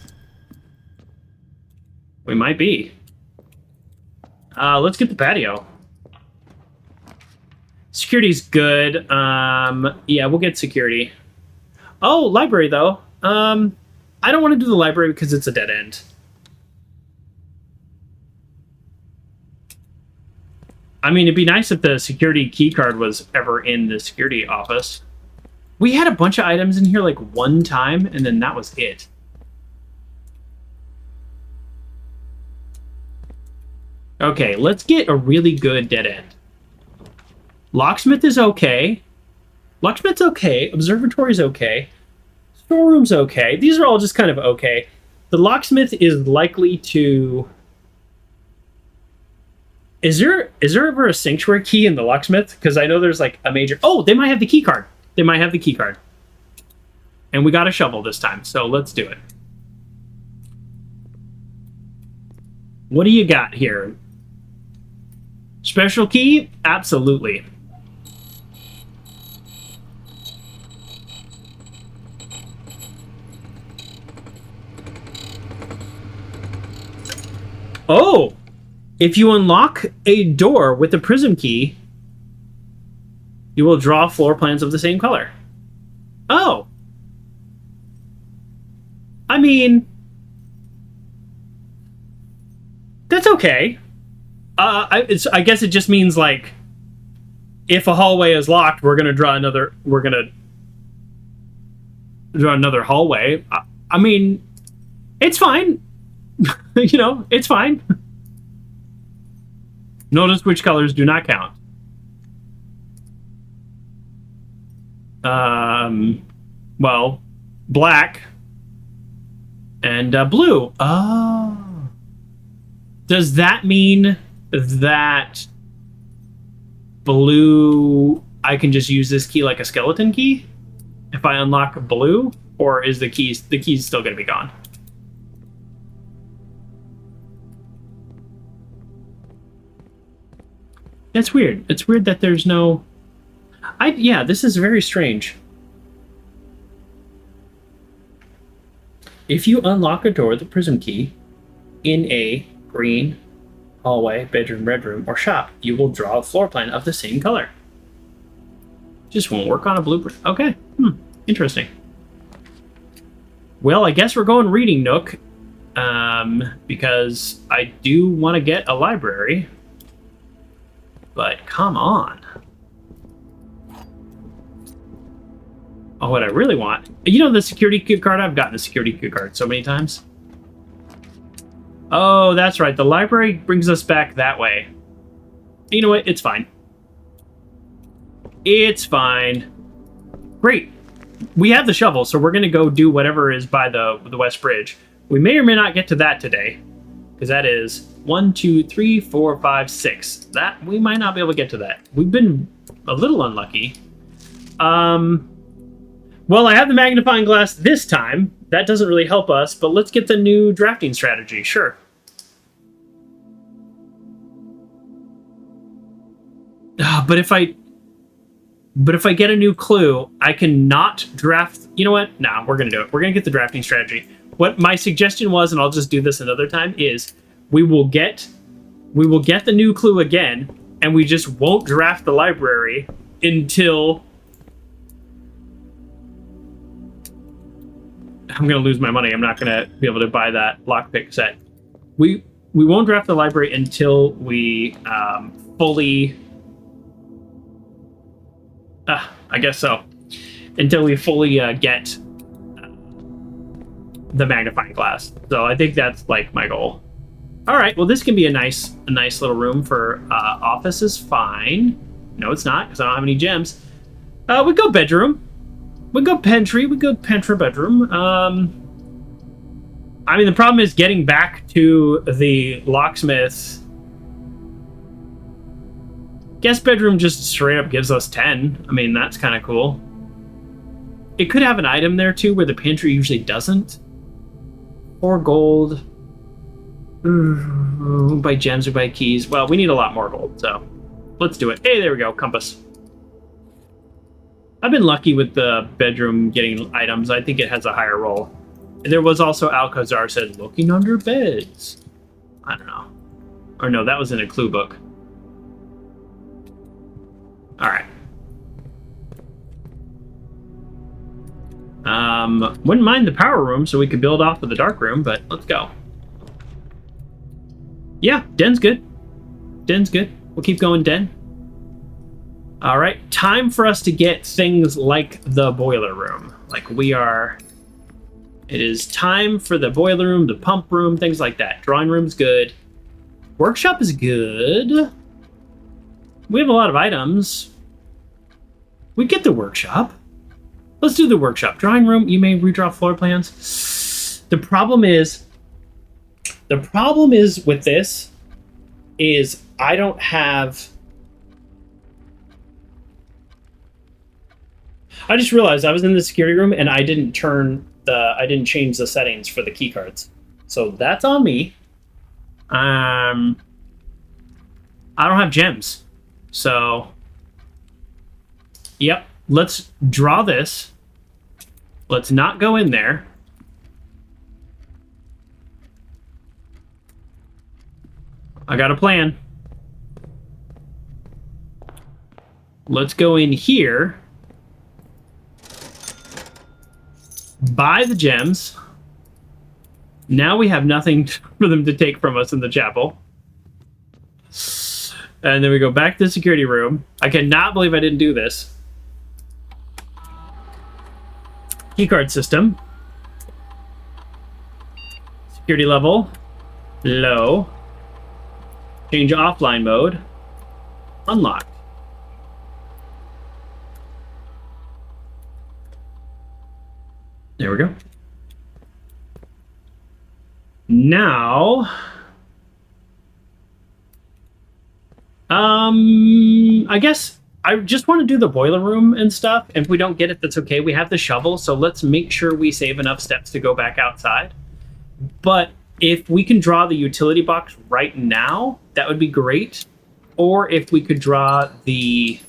We might be. Let's get the patio. Security's good. Yeah, we'll get security. Oh, library though. I don't want to do the library because it's a dead end. I mean, it'd be nice if the security key card was ever in the security office. We had a bunch of items in here like one time, and then that was it. Okay, let's get a really good dead end. Locksmith is okay. Locksmith's okay. Observatory's okay. Storeroom's okay. These are all just kind of okay. The locksmith is likely to... Is there ever a sanctuary key in the locksmith? Because I know there's like a major... Oh, they might have the key card. They might have the key card. And we got a shovel this time, so let's do it. What do you got here? Special key? Absolutely. Oh! If you unlock a door with a prism key, you will draw floor plans of the same color. Oh! I mean... That's okay. I guess it just means, like, if a hallway is locked, we're gonna draw another hallway. I mean, it's fine. You know, it's fine. Notice which colors do not count. Well, black and blue. Oh. Does that mean that blue, I can just use this key like a skeleton key if I unlock blue? Or is the key's still going to be gone? That's weird. It's weird that there's no... Yeah, this is very strange. If you unlock a door with a prism key in a green hallway, bedroom, red room, or shop, you will draw a floor plan of the same color. Just won't work on a blueprint. Okay. Interesting. Well, I guess we're going reading nook. Because I do want to get a library. But come on. Oh, what I really want... You know the security key card? I've gotten a security key card so many times. Oh, that's right. The library brings us back that way. You know what? It's fine. It's fine. Great. We have the shovel, so we're going to go do whatever is by the West Bridge. We may or may not get to that today. Because that is 1, 2, 3, 4, 5, 6. That we might not be able to get to that. We've been a little unlucky. Well, I have the magnifying glass this time. That doesn't really help us, but let's get the new drafting strategy. Sure. But if I get a new clue, I cannot draft. You know what? Nah, we're gonna do it. We're gonna get the drafting strategy. What my suggestion was, and I'll just do this another time, is we will get the new clue again, and we just won't draft the library until I'm gonna lose my money. I'm not gonna be able to buy that lockpick set. We won't draft the library until we fully. I guess so. Until we fully get the magnifying glass. So I think that's like my goal. All right. Well, this can be a nice little room for office is fine. No, it's not because I don't have any gems. We go bedroom. We go pantry. We go pantry bedroom. I mean, the problem is getting back to the locksmith. Guest bedroom just straight up gives us 10. I mean, that's kind of cool. It could have an item there too, where the pantry usually doesn't. 4 gold. Buy gems or buy keys. Well, we need a lot more gold, so let's do it. Hey, there we go. Compass. I've been lucky with the bedroom getting items. I think it has a higher roll. There was also Alcazar said, looking under beds. I don't know. Or no, that was in a clue book. All right. Wouldn't mind the power room so we could build off of the dark room, but let's go. Yeah, den's good. Den's good. We'll keep going, den. All right, time for us to get things like the boiler room. Like we are... It is time for the boiler room, the pump room, things like that. Drawing room's good. Workshop is good. We have a lot of items. We get the workshop. Let's do the workshop. Drawing room, you may redraw floor plans. The problem is with this is I don't have... I just realized I was in the security room and I didn't change the settings for the key cards. So that's on me. I don't have gems. So, yep. Let's draw this. Let's not go in there. I got a plan. Let's go in here. Buy the gems. Now we have nothing for them to take from us in the chapel. And then we go back to the security room. I cannot believe I didn't do this. Keycard system. Security level. Low. Change offline mode. Unlocked. There we go. Now, I guess I just want to do the boiler room and stuff. And if we don't get it, that's okay. We have the shovel, so let's make sure we save enough steps to go back outside. But if we can draw the utility box right now, that would be great. Or if we could draw the,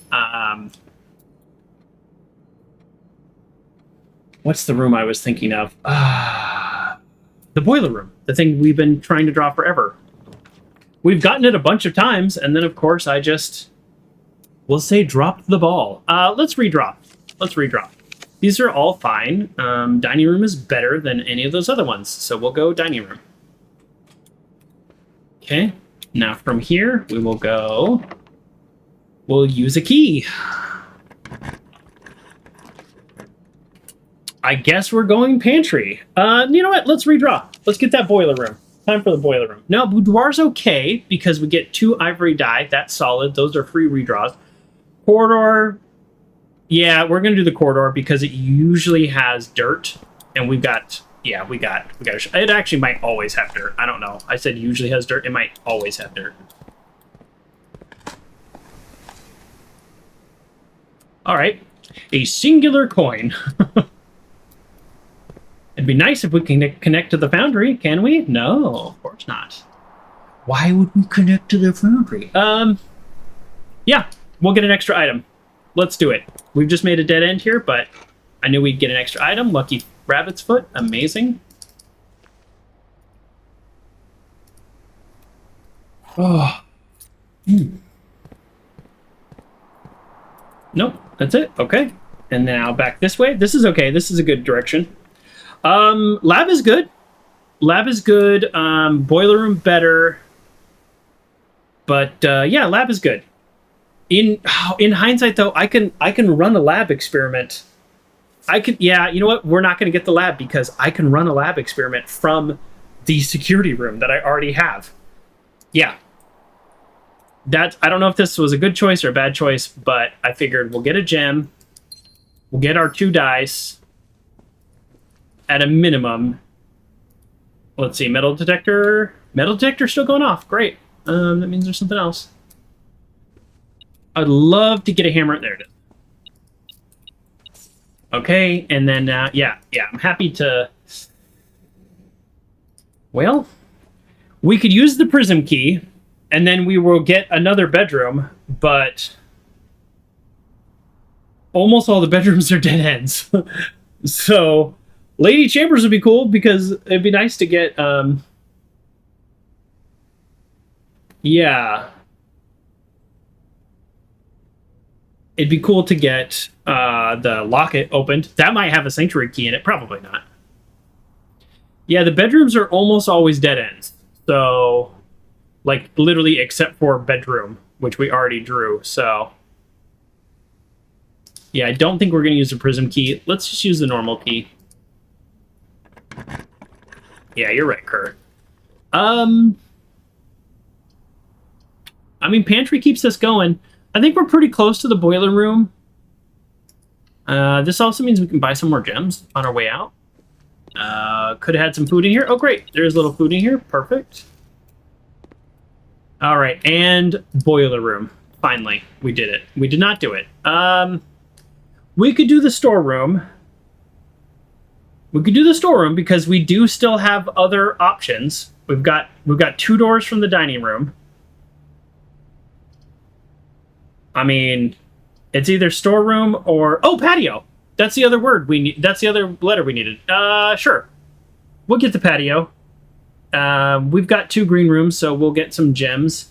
what's the room I was thinking of? The boiler room, the thing we've been trying to draw forever. We've gotten it a bunch of times, and then, of course, I just, we'll say, dropped the ball. Let's redraw. Let's redraw. These are all fine. Dining room is better than any of those other ones, so we'll go dining room. Okay, now from here, we will go, we'll use a key. I guess we're going pantry. You know what? Let's redraw. Let's get that boiler room. Time for the boiler room. Now, boudoir's okay because we get 2 ivory die. That's solid. Those are free redraws. Corridor. Yeah, we're going to do the corridor because it usually has dirt. And we've got... Yeah, we got... It actually might always have dirt. I don't know. I said usually has dirt. It might always have dirt. All right. A singular coin. It'd be nice if we can connect to the foundry, can we? No, of course not. Why would we connect to the foundry? Yeah, we'll get an extra item. Let's do it. We've just made a dead end here, but I knew we'd get an extra item. Lucky rabbit's foot, amazing. Oh. Nope, that's it, okay. And now back this way. This is okay, this is a good direction. Lab is good. Lab is good. Boiler room better. But yeah, lab is good. In hindsight, though, I can run a lab experiment. Yeah, you know what? We're not going to get the lab because I can run a lab experiment from the security room that I already have. Yeah. I don't know if this was a good choice or a bad choice, but I figured we'll get a gem. We'll get our 2 dice at a minimum. Let's see, metal detector. Metal detector still going off. Great. That means there's something else. I'd love to get a hammer. There it is. Okay, and then, yeah, I'm happy to... Well, we could use the prism key, and then we will get another bedroom, but almost all the bedrooms are dead ends. So, Lady Chambers would be cool, because it'd be nice to get, yeah. It'd be cool to get the locket opened. That might have a sanctuary key in it. Probably not. Yeah, the bedrooms are almost always dead ends. So, like, literally except for bedroom, which we already drew. So, yeah, I don't think we're going to use the prism key. Let's just use the normal key. Yeah, you're right, Kurt. I mean, pantry keeps us going. I think we're pretty close to the boiler room. This also means we can buy some more gems on our way out. Could have had some food in here. Oh, great. There's a little food in here. Perfect. All right. And boiler room. Finally, we did it. We did not do it. We could do the storeroom. We could do the storeroom because we do still have other options. We've got 2 doors from the dining room. I mean, it's either storeroom or... Oh, patio! That's the other word we need. That's the other letter we needed. Sure. We'll get the patio. We've got 2 green rooms, so we'll get some gems.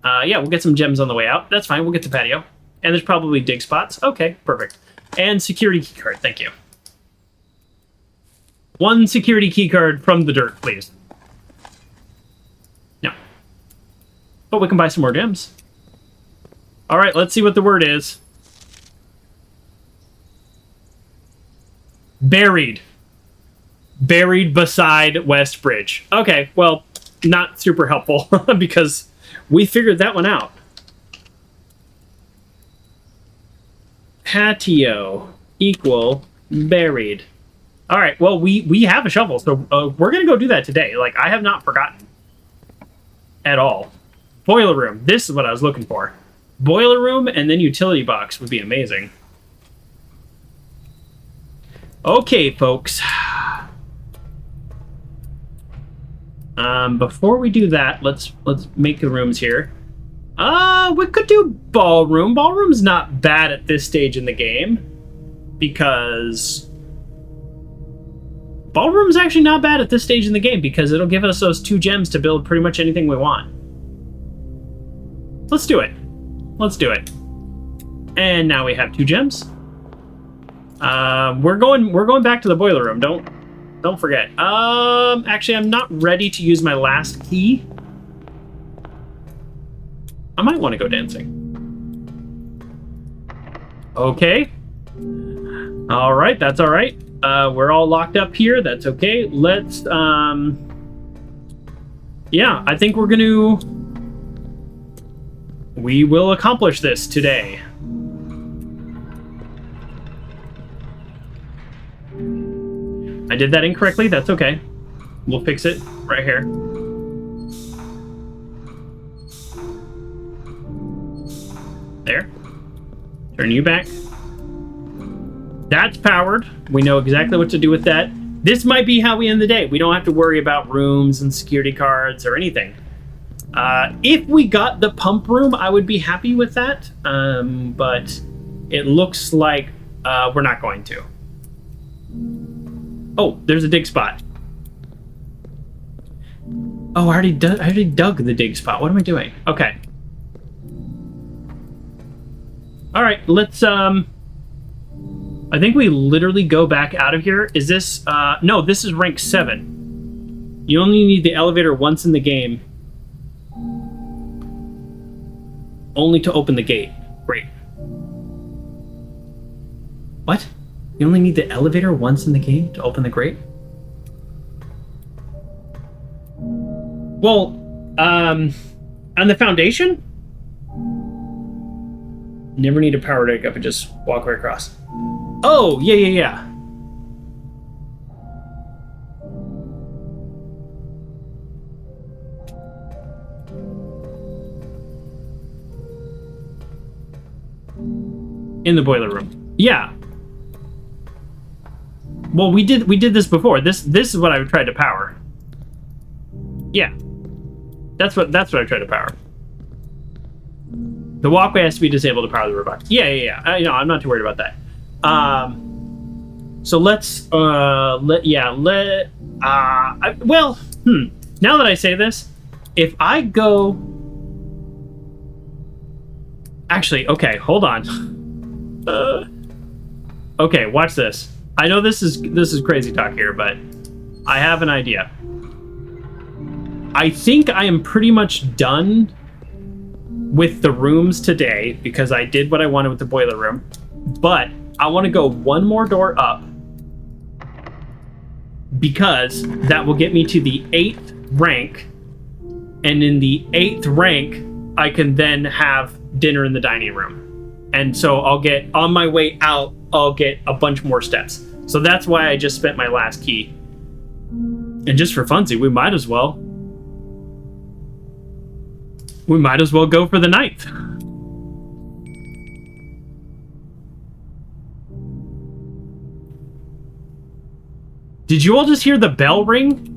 Yeah, we'll get some gems on the way out. That's fine. We'll get the patio. And there's probably dig spots. Okay, perfect. And security key card. Thank you. 1 security key card from the dirt, please. No. But we can buy some more gems. All right, let's see what the word is. Buried. Buried beside West Bridge. Okay, well, not super helpful because we figured that one out. Patio equal buried. All right, well, we have a shovel, so we're going to go do that today. Like, I have not forgotten at all. Boiler room. This is what I was looking for. Boiler room and then utility box would be amazing. Okay, folks. Before we do that, let's make the rooms here. We could do ballroom. Ballroom's not bad at this stage in the game because ballroom's actually not bad at this stage in the game because it'll give us those 2 gems to build pretty much anything we want. Let's do it. Let's do it. And now we have 2 gems. We're going back to the boiler room. Don't forget. Actually, I'm not ready to use my last key. I might want to go dancing. Okay. All right, that's all right. We're all locked up here. That's okay. Let's, yeah, I think we will accomplish this today. I did that incorrectly. That's okay. We'll fix it right here. There. Turn you back. That's powered. We know exactly what to do with that. This might be how we end the day. We don't have to worry about rooms and security cards or anything. If we got the pump room, I would be happy with that. But it looks like we're not going to. Oh, there's a dig spot. Oh, I already dug the dig spot. What am I doing? Okay. All right, let's, I think we literally go back out of here. Is this, no, this is rank 7. You only need the elevator once in the game. Only to open the gate. Great. What? You only need the elevator once in the game to open the grate? Well, on the foundation? Never need a power rig up and just walk right across. Oh, yeah. In the boiler room. Yeah. Well, we did this before. This is what I tried to power. Yeah. That's what I tried to power. The walkway has to be disabled to power the robot. Yeah. I'm not too worried about that. So let's now that I say this, if I go, actually, okay, hold on. Okay, watch this. I know this is crazy talk here, but I have an idea. I think I am pretty much done with the rooms today because I did what I wanted with the boiler room, but I want to go one more door up because that will get me to the 8th rank, and in the 8th rank I can then have dinner in the dining room, and so I'll get, on my way out, I'll get a bunch more steps. So that's why I just spent my last key. And just for funsies, we might as well go for the 9th. Did you all just hear the bell ring?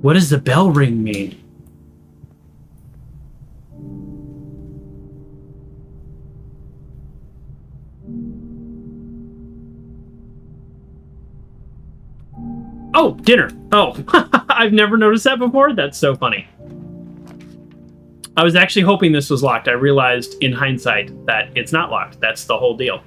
What does the bell ring mean? Oh, dinner. Oh, I've never noticed that before. That's so funny. I was actually hoping this was locked. I realized in hindsight that it's not locked. That's the whole deal.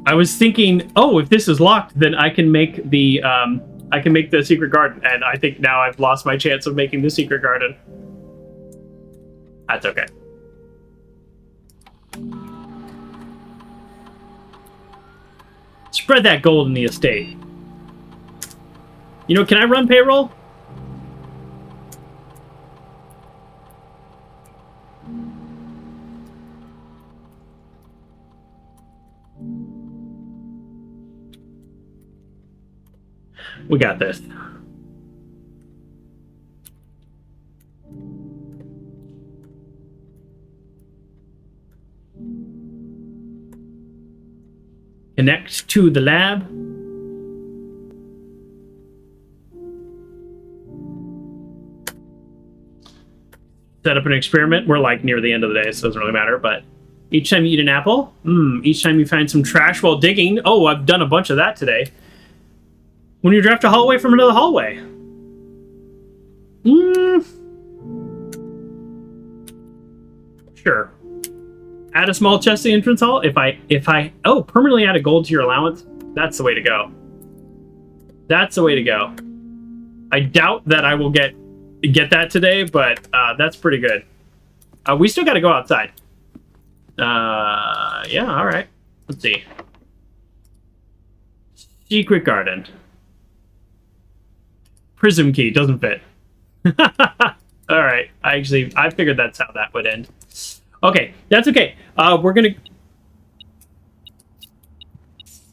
I was thinking, oh, if this is locked, then I can make the secret garden, and I think now I've lost my chance of making the secret garden. That's okay. Spread that gold in the estate. You know, can I run payroll? We got this. Connect to the lab. Set up an experiment. We're like near the end of the day, so it doesn't really matter, but each time you eat an apple, each time you find some trash while digging. Oh, I've done a bunch of that today. When you draft a hallway from another hallway. Sure. Add a small chest to the entrance hall. If I permanently add a gold to your allowance, that's the way to go. That's the way to go. I doubt that I will get that today, but that's pretty good. We still got to go outside. Yeah, all right. Let's see. Secret garden. Prism key doesn't fit. All right. I figured that's how that would end. Okay, that's okay. We're gonna.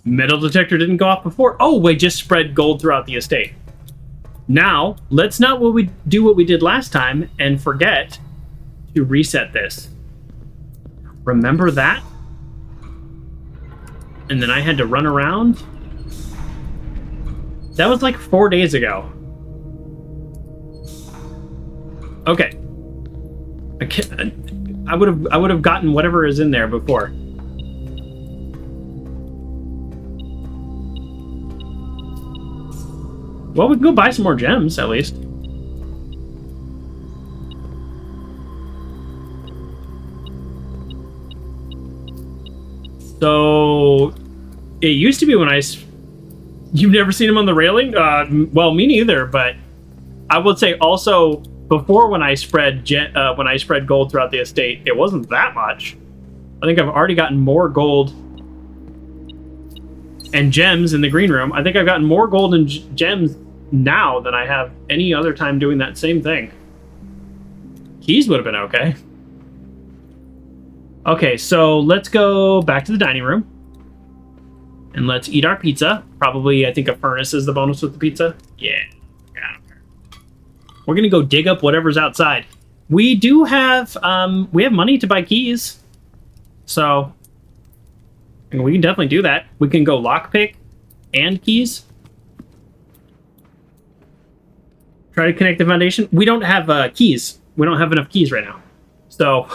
Metal detector didn't go off before. Oh, we just spread gold throughout the estate. Now, let's not do what we did last time and forget to reset this. Remember that? And then I had to run around. That was like 4 days ago. Okay. I would have gotten whatever is in there before. Well, we can go buy some more gems, at least. So, it used to be when you've never seen him on the railing? Well, me neither, but I would say also, before when I spread gold throughout the estate, it wasn't that much. I think I've already gotten more gold and gems in the green room. I think I've gotten more gold and gems now than I have any other time doing that same thing. Keys would have been okay. Okay, so let's go back to the dining room. And let's eat our pizza. Probably, I think a furnace is the bonus with the pizza. Yeah. I don't care. We're going to go dig up whatever's outside. We do have, we have money to buy keys. So, we can definitely do that. We can go lockpick and keys. Try to connect the foundation. We don't have keys. We don't have enough keys right now. So,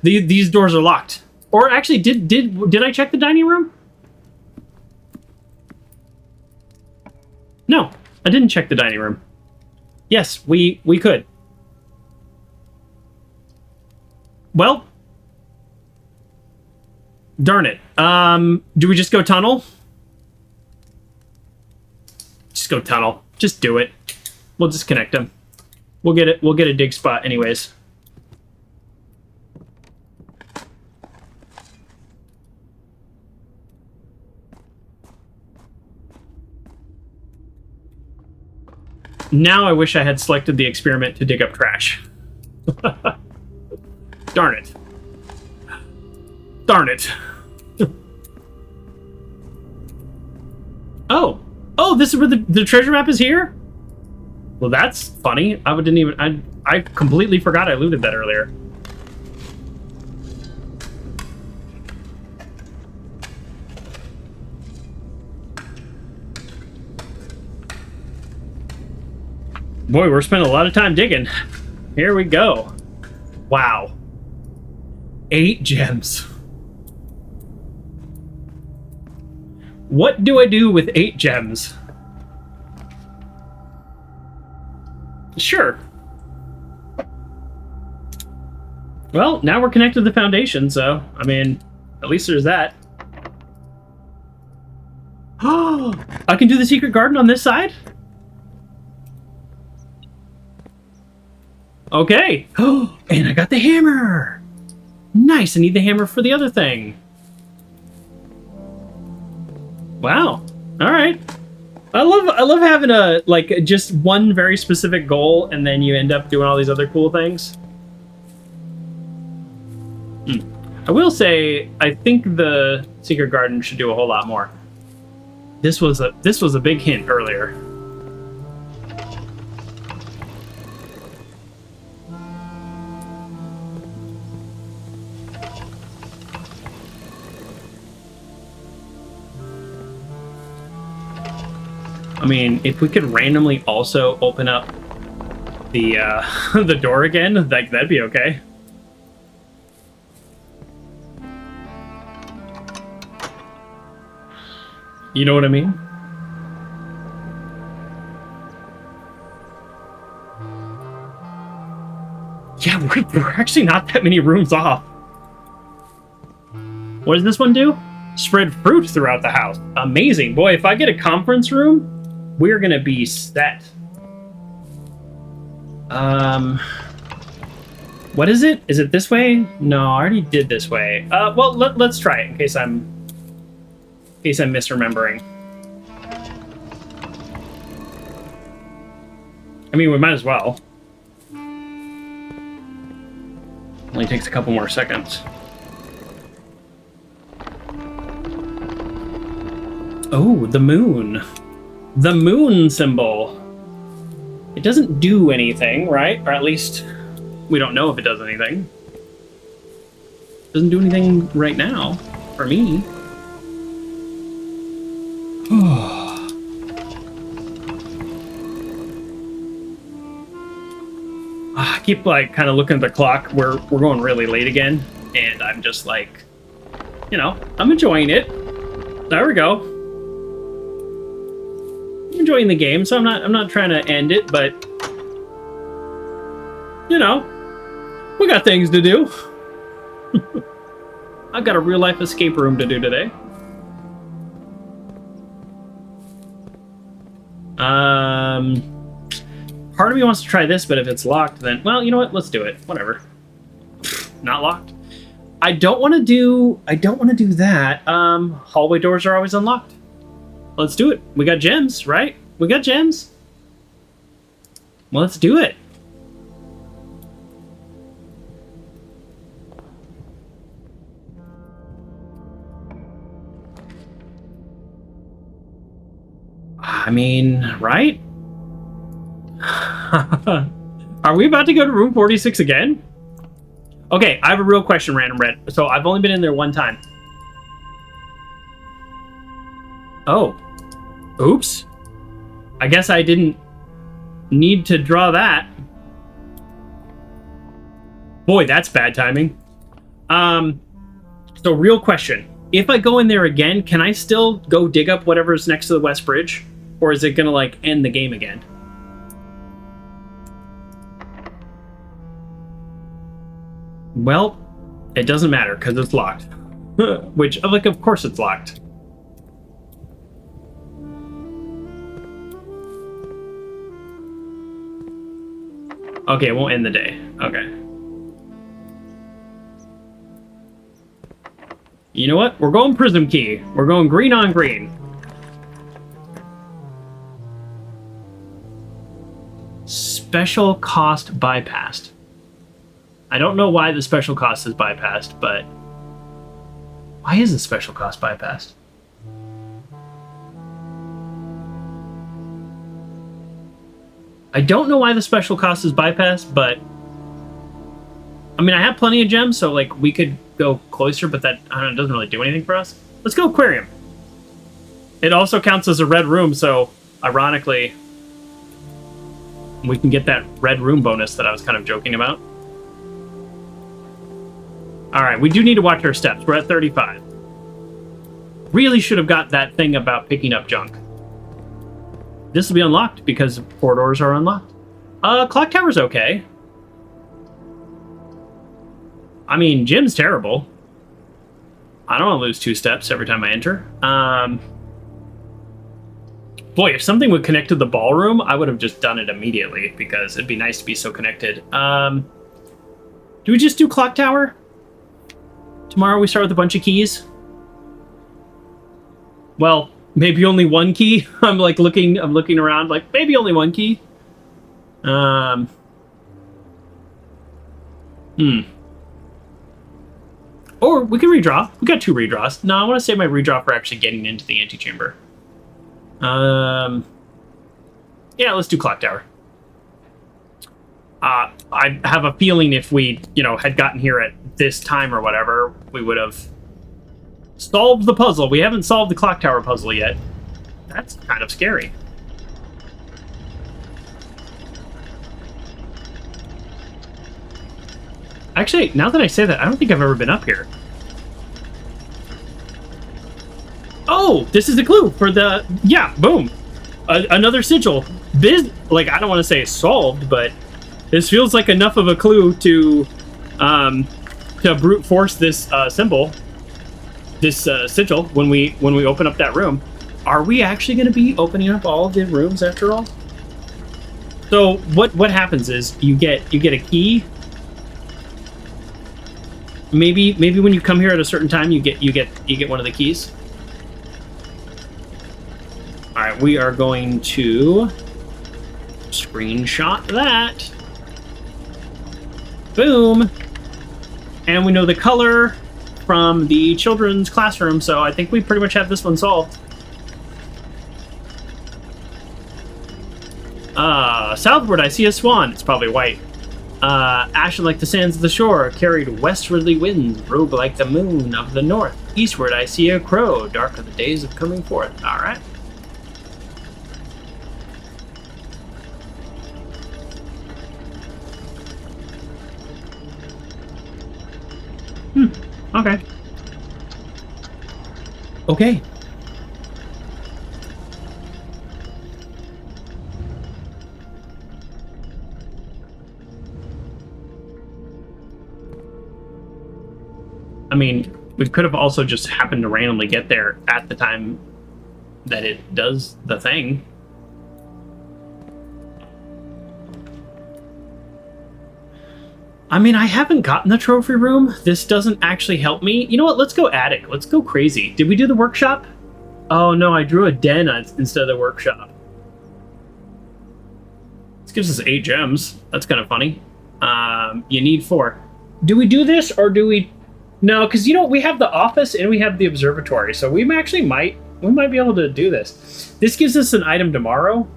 these doors are locked. Or actually, did I check the dining room? No, I didn't check the dining room. Yes, we could. Well, darn it. Do we just go tunnel? Just go tunnel. Just do it. We'll just connect them. We'll get it. We'll get a dig spot anyways. Now I wish I had selected the experiment to dig up trash. Darn it. Darn it. Oh. Oh, this is where the treasure map is here? Well, that's funny. I completely forgot I looted that earlier. Boy, we're spending a lot of time digging. Here we go. Wow. 8 gems. What do I do with 8 gems? Sure. Well, now we're connected to the foundation, so, I mean, at least there's that. Oh, I can do the secret garden on this side? Okay. Oh, and I got the hammer. Nice. I need the hammer for the other thing. Wow. All right. I love having a just one very specific goal, and then you end up doing all these other cool things. I will say, I think the secret garden should do a whole lot more. This was a big hint earlier. I mean, if we could randomly also open up the the door again, that'd be okay. You know what I mean? Yeah, we're actually not that many rooms off. What does this one do? Spread fruit throughout the house. Amazing. Boy, if I get a conference room, we're gonna be set. What is it? Is it this way? No, I already did this way. Well, let's try it in case I'm misremembering. I mean, we might as well. Only takes a couple more seconds. Oh, the moon. The moon symbol. It doesn't do anything, right? Or at least we don't know if it does anything. It doesn't do anything right now for me. I keep kind of looking at the clock. We're going really late again, and I'm just like, I'm enjoying it. There we go. I'm enjoying the game, so I'm not trying to end it, but we got things to do. I've got a real life escape room to do today. Part of me wants to try this, but if it's locked, then... Well, you know what? Let's do it. Whatever. Not locked. I don't want to do that. Hallway doors are always unlocked. Let's do it. We got gems, right? We got gems. Well, let's do it. I mean, right? Are we about to go to room 46 again? Okay, I have a real question, Random Red. So I've only been in there one time. Oh. Oops. I guess I didn't need to draw that. Boy, that's bad timing. So real question. If I go in there again, can I still go dig up whatever's next to the West Bridge? Or is it gonna, like, end the game again? Well, it doesn't matter, because it's locked. Which, like, of course it's locked. Okay, it won't end the day. Okay. You know what? We're going Prism Key. We're going green on green. Special cost bypassed. I don't know why the special cost is bypassed, but... Why is the special cost bypassed? I don't know why the special cost is bypassed, but... I mean, I have plenty of gems, so, like, we could go closer, but that, I don't know, doesn't really do anything for us. Let's go Aquarium. It also counts as a red room, so, ironically, we can get that red room bonus that I was kind of joking about. Alright, we do need to watch our steps. We're at 35. Really should have got that thing about picking up junk. This will be unlocked because corridors are unlocked. Clock Tower's okay. I mean, Gym's terrible. I don't want to lose 2 steps every time I enter. Boy, if something would connect to the ballroom, I would have just done it immediately because it'd be nice to be so connected. Do we just do Clock Tower? Tomorrow we start with a bunch of keys? Well, maybe only 1 key. I'm looking around, like, maybe only 1 key. Or we can redraw. We got 2 redraws. No, I want to save my redraw for actually getting into the antechamber. Yeah, let's do Clock Tower. I have a feeling if we, had gotten here at this time or whatever, we would have solved the puzzle. We haven't solved the Clock Tower puzzle yet. That's kind of scary. Actually, now that I say that, I don't think I've ever been up here. Oh, this is a clue for the... Yeah, boom. Another sigil. This, I don't want to say solved, but this feels like enough of a clue to brute force this symbol, this sigil, when we open up that room. Are we actually going to be opening up all the rooms after all? So what happens is you get a key. Maybe when you come here at a certain time, you get one of the keys. All right, we are going to screenshot that. Boom. And we know the color from the children's classroom, so I think we pretty much have this one solved. Southward, I see a swan. It's probably white. Ashen like the sands of the shore, carried westwardly winds, robe like the moon of the north. Eastward, I see a crow, dark are the days of coming forth. All right. Okay. Okay. I mean, we could have also just happened to randomly get there at the time that it does the thing. I mean, I haven't gotten the trophy room. This doesn't actually help me. You know what? Let's go attic. Let's go crazy. Did we do the workshop? Oh no, I drew a den instead of the workshop. This gives us 8 gems. That's kind of funny. You need 4. Do we do this or do we... No, because you know, we have the office and we have the observatory. So we actually might be able to do this. This gives us an item tomorrow.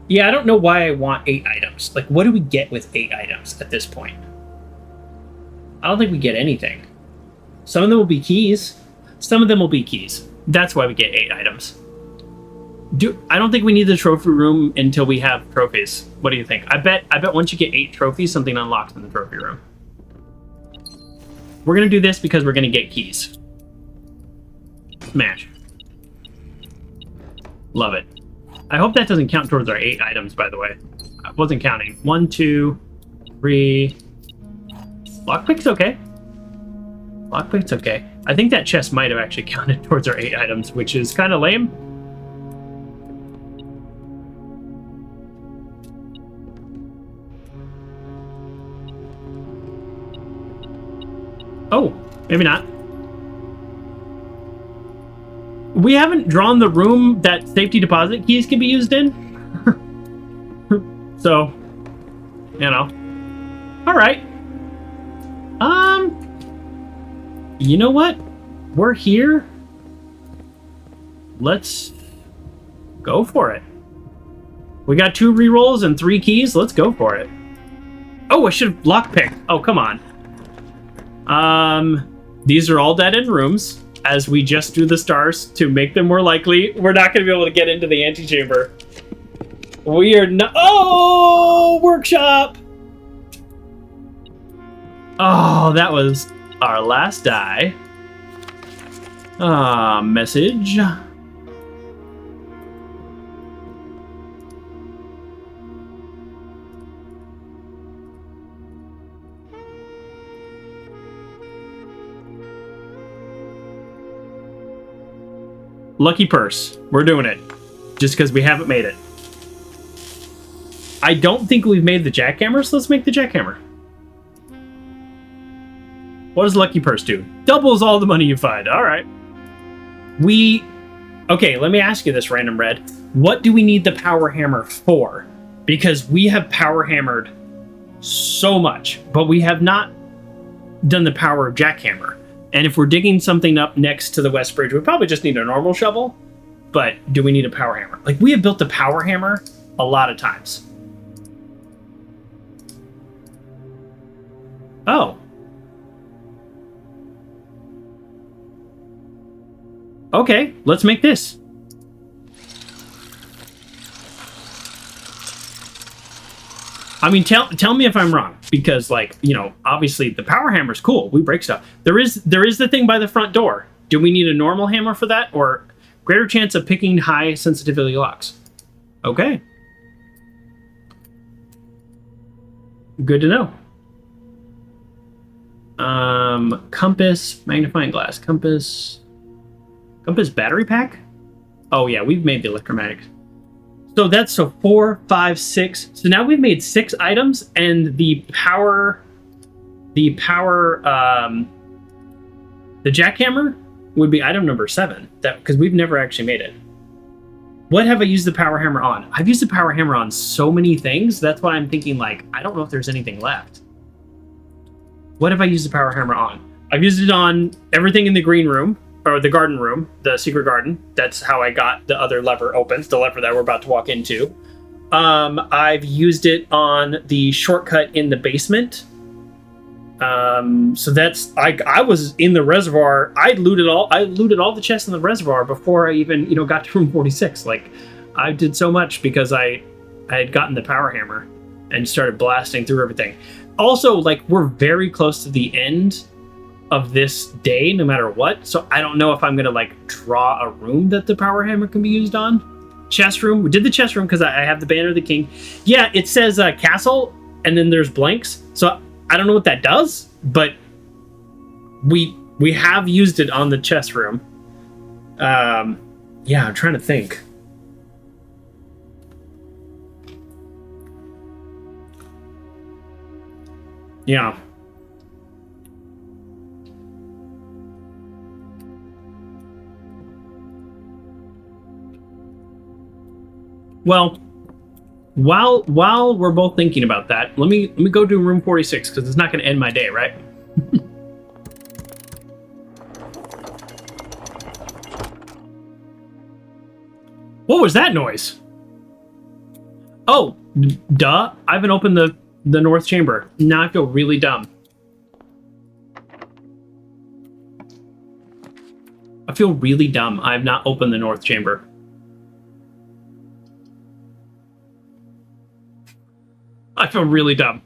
Yeah, I don't know why I want 8 items. Like, what do we get with 8 items at this point? I don't think we get anything. Some of them will be keys. Some of them will be keys. That's why we get 8 items. I don't think we need the trophy room until we have trophies. What do you think? I bet once you get 8 trophies, something unlocks in the trophy room. We're gonna do this because we're gonna get keys. Smash. Love it. I hope that doesn't count towards our 8 items, by the way. I wasn't counting. 1, 2, 3. Lockpick's okay. Lockpick's okay. I think that chest might have actually counted towards our 8 items, which is kind of lame. Oh, maybe not. We haven't drawn the room that safety deposit keys can be used in. So, you know. All right. You know what? We're here. Let's go for it. We got 2 rerolls and 3 keys. Let's go for it. Oh, I should have lockpicked. Oh, come on. These are all dead-end rooms. As we just do the stars to make them more likely, we're not going to be able to get into the antechamber. We are not... Oh! Workshop! Oh, that was our last die. Message. Lucky purse. We're doing it. Just because we haven't made it. I don't think we've made the jackhammer, so let's make the jackhammer. What does lucky purse do? Doubles all the money you find. All right. Okay, let me ask you this, Random Red. What do we need the power hammer for? Because we have power hammered so much, but we have not done the power of jackhammer. And if we're digging something up next to the West Bridge, we probably just need a normal shovel. But do we need a power hammer? Like, we have built the power hammer a lot of times. Oh. Okay, let's make this. I mean, tell me if I'm wrong, because, like, you know, obviously the power hammer's cool. We break stuff. There is the thing by the front door. Do we need a normal hammer for that, or greater chance of picking high sensitivity locks? Okay. Good to know. Compass, magnifying glass, compass battery pack. Oh yeah, we've made the electromagnetic. So that's 4, 5, 6. So now we've made 6 items, and the jackhammer would be item number 7. That, because we've never actually made it. What have I used the power hammer on? I've used the power hammer on so many things. That's why I'm thinking, like, I don't know if there's anything left. What have I used the power hammer on? I've used it on everything in the green room, or the garden room, the secret garden. That's how I got the other lever open, the lever that we're about to walk into. I've used it on the shortcut in the basement. So that's, I was in the reservoir. I looted all the chests in the reservoir before I even, got to room 46. Like, I did so much because I had gotten the power hammer and started blasting through everything. Also, like, we're very close to the end of this day, no matter what. So I don't know if I'm gonna, like, draw a room that the power hammer can be used on. Chest room. We did the chest room because I have the banner of the king. Yeah, it says castle, and then there's blanks. So I don't know what that does, but we have used it on the chest room. Yeah, I'm trying to think. Yeah. Well, while we're both thinking about that, let me go do room 46 because it's not going to end my day, right? What was that noise? Oh, duh! I haven't opened the north chamber. Now I feel really dumb. I feel really dumb. I have not opened the north chamber. I feel really dumb.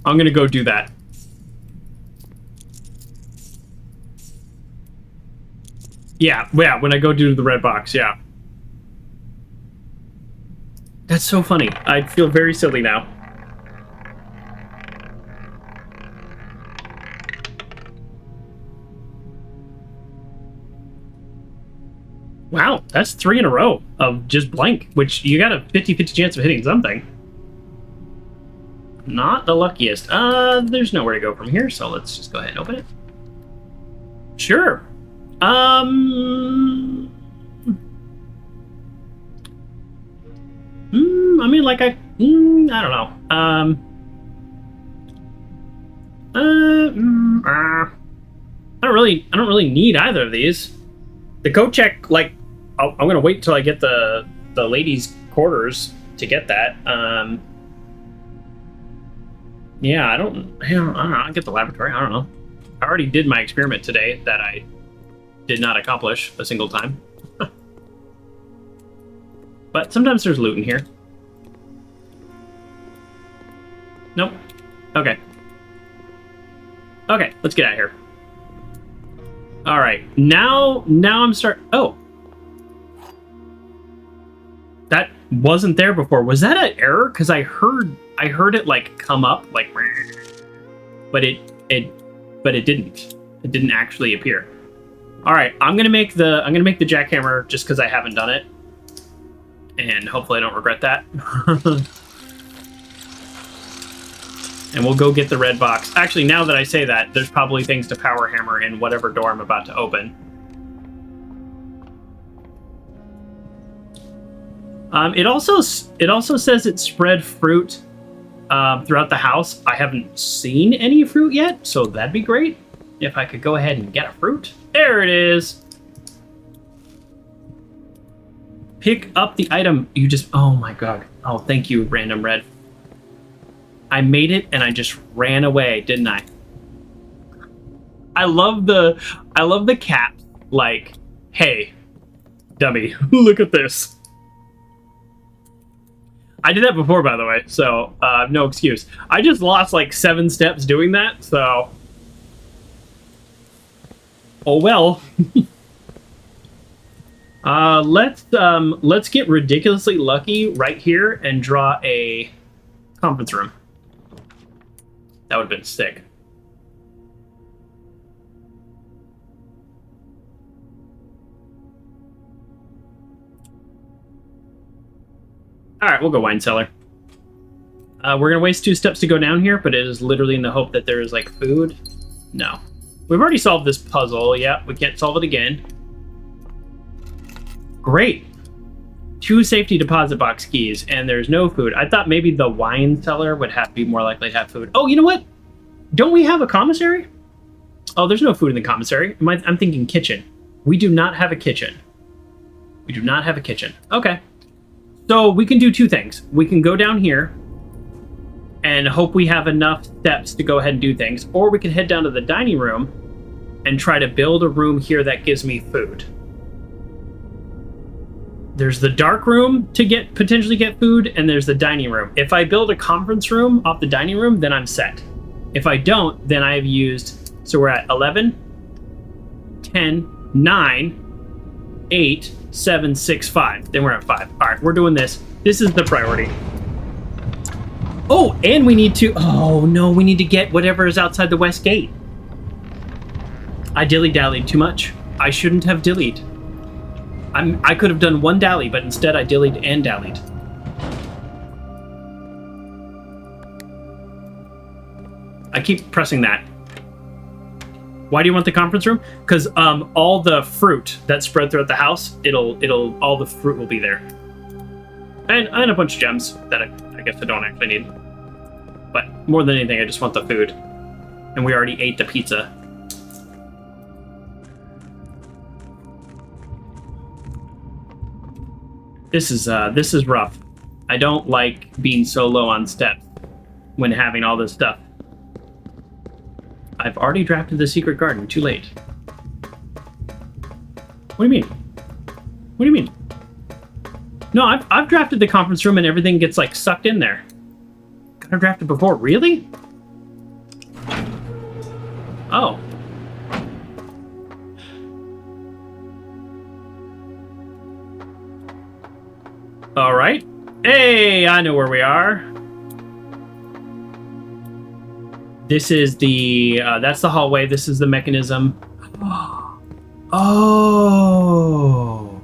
I'm gonna go do that. Yeah, when I go do the red box, yeah. That's so funny. I feel very silly now. Wow, that's 3 in a row of just blank, which you got a 50-50 chance of hitting something. Not the luckiest. There's nowhere to go from here, so let's just go ahead and open it. Sure. I mean, like, I don't know. I don't really need either of these. The coat check, like, I'm gonna wait until I get the ladies' quarters to get that. Yeah, I don't know. I'll get the laboratory. I don't know. I already did my experiment today that I did not accomplish a single time. But sometimes there's loot in here. Nope. Okay. Okay, let's get out of here. All right, now I'm Oh, that wasn't there before. Was that an error? Because I heard it like come up like, but it didn't. It didn't actually appear. All right, I'm gonna make the jackhammer just because I haven't done it, and hopefully I don't regret that. And we'll go get the red box. Actually, now that I say that, there's probably things to power hammer in whatever door I'm about to open. It also says it spread fruit throughout the house. I haven't seen any fruit yet, so that'd be great if I could go ahead and get a fruit. There it is. Pick up the item you just... Oh my god. Oh, thank you, random red. I made it and I just ran away, didn't I? I love the cap. Like, hey, dummy, look at this. I did that before, by the way, so no excuse. I just lost like 7 steps doing that, so oh well. Let's get ridiculously lucky right here and draw a conference room. That would have been sick. All right, we'll go wine cellar. We're gonna waste 2 steps to go down here, but it is literally in the hope that there is like food. No, we've already solved this puzzle. Yeah, we can't solve it again. Great. 2 safety deposit box keys, and there's no food. I thought maybe the wine cellar would have to be more likely to have food. Oh, you know what? Don't we have a commissary? Oh, there's no food in the commissary. I'm thinking kitchen. We do not have a kitchen. We do not have a kitchen. Okay. So we can do 2 things. We can go down here and hope we have enough steps to go ahead and do things, or we can head down to the dining room and try to build a room here that gives me food. There's the dark room to potentially get food, and there's the dining room. If I build a conference room off the dining room, then I'm set. If I don't, then I've used... So we're at 11, 10, 9, 8, 7, 6, 5. Then we're at 5. All right, we're doing this. This is the priority. Oh, and we need to... Oh, no, we need to get whatever is outside the west gate. I dilly-dallied too much. I shouldn't have dillied. I could have done one dally, but instead I dillied and dallied. I keep pressing that. Why do you want the conference room? Because all the fruit that's spread throughout the house, all the fruit will be there. And a bunch of gems that I guess I don't actually need. But more than anything, I just want the food. And we already ate the pizza. This is rough. I don't like being so low on steps when having all this stuff. I've already drafted the secret garden. Too late. What do you mean? What do you mean? No, I've drafted the conference room and everything gets like sucked in there. Got to draft it before. Really? Oh. All right. Hey, I know where we are. This is the, that's the hallway. This is the mechanism. Oh.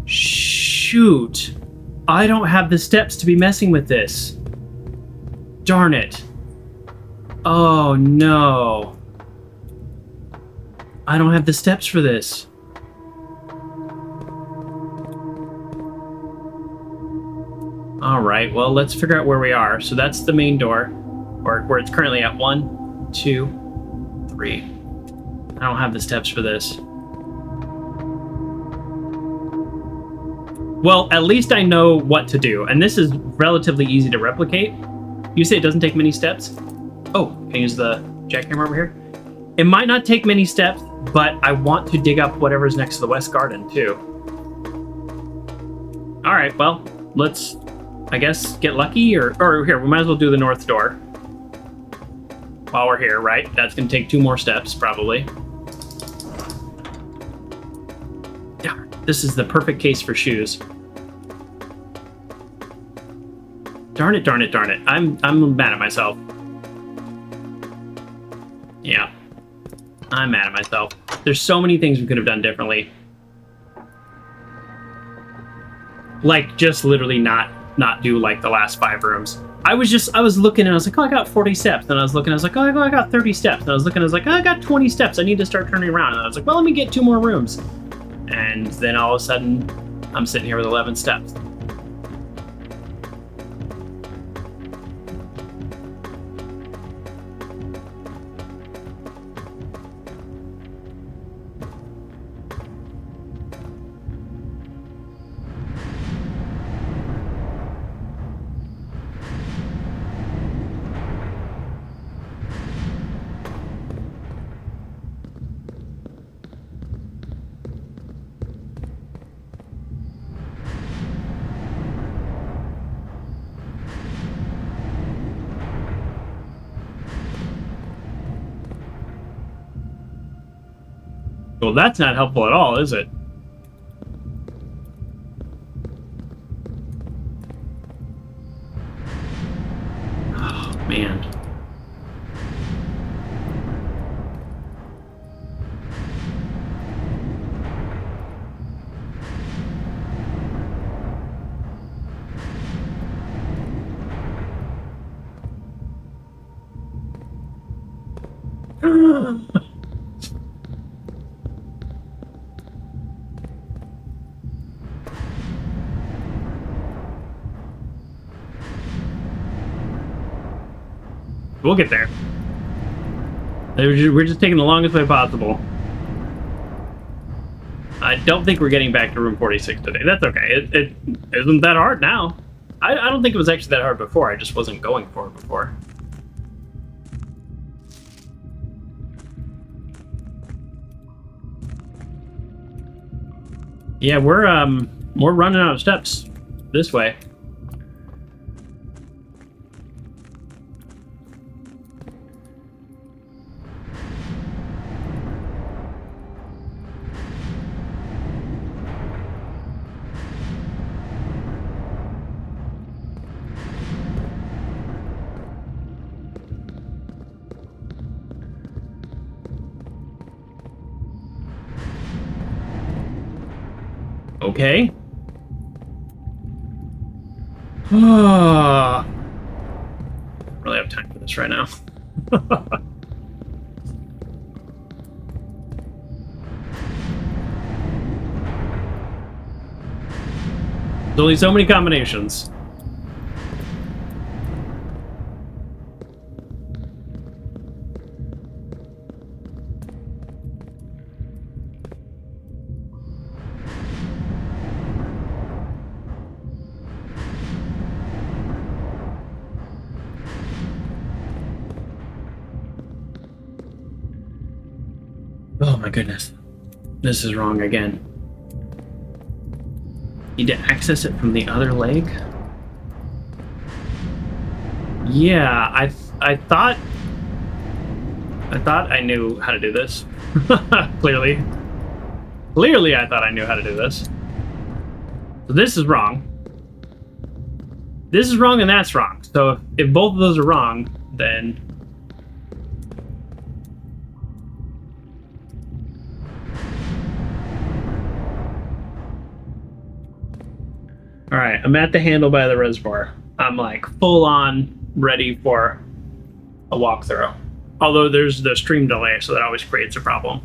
Shoot. I don't have the steps to be messing with this. Darn it. Oh, no. I don't have the steps for this. All right, well, let's figure out where we are. So that's the main door, or where it's currently at. 1, 2, 3. I don't have the steps for this. Well, at least I know what to do, and this is relatively easy to replicate. You say it doesn't take many steps? Oh, can I use the jackhammer over here? It might not take many steps, but I want to dig up whatever's next to the west garden, too. All right, well, let's, I guess, get lucky, or here, we might as well do the north door. While we're here, right? That's going to take 2 more steps, probably. Yeah, this is the perfect case for shoes. Darn it, darn it, darn it. I'm mad at myself. Yeah. I'm mad at myself. There's so many things we could have done differently. Like, just literally not do, like, the last 5 rooms. I was looking and I was like, oh, I got 40 steps. And I was looking, I was like, oh, I got 30 steps. And I was looking, I was like, oh, I got 20 steps. I need to start turning around. And I was like, well, let me get 2 more rooms. And then all of a sudden, I'm sitting here with 11 steps. Well, that's not helpful at all, is it? Oh, man. We'll get there. We're just taking the longest way possible. I don't think we're getting back to room 46 today. That's okay. It isn't that hard now. I don't think it was actually that hard before. I just wasn't going for it before. Yeah, we're running out of steps this way. Okay. I don't really have time for this right now. There's only so many combinations. Oh my goodness. This is wrong again. Need to access it from the other leg? Yeah, I thought I knew how to do this. Clearly. Clearly I thought I knew how to do this. So this is wrong. This is wrong and that's wrong. So if both of those are wrong, then all right, I'm at the handle by the reservoir. I'm like full on ready for a walkthrough. Although there's the stream delay, so that always creates a problem.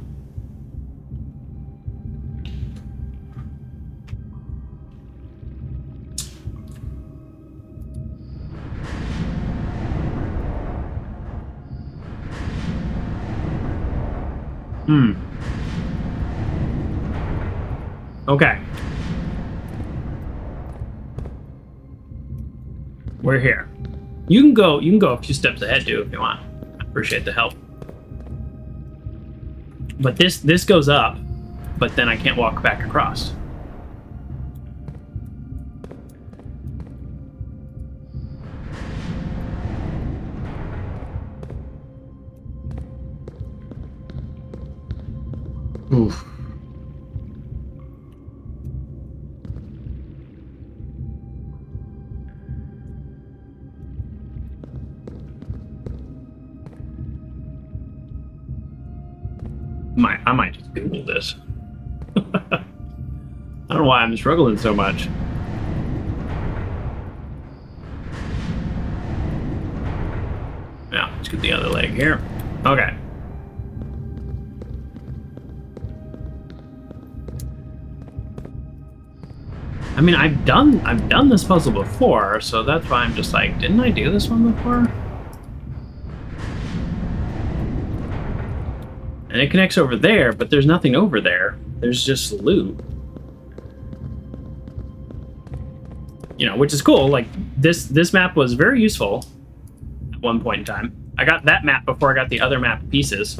Okay. We're here. You can go a few steps ahead too if you want. I appreciate the help. But this goes up, but then I can't walk back across. Oof. I might just Google this. I don't know why I'm struggling so much. Yeah, let's get the other leg here. Okay. I mean, I've done this puzzle before, so that's why I'm just like, didn't I do this one before? And it connects over there, but there's nothing over there. There's just loot. You know, which is cool. Like, this map was very useful at one point in time. I got that map before I got the other map pieces.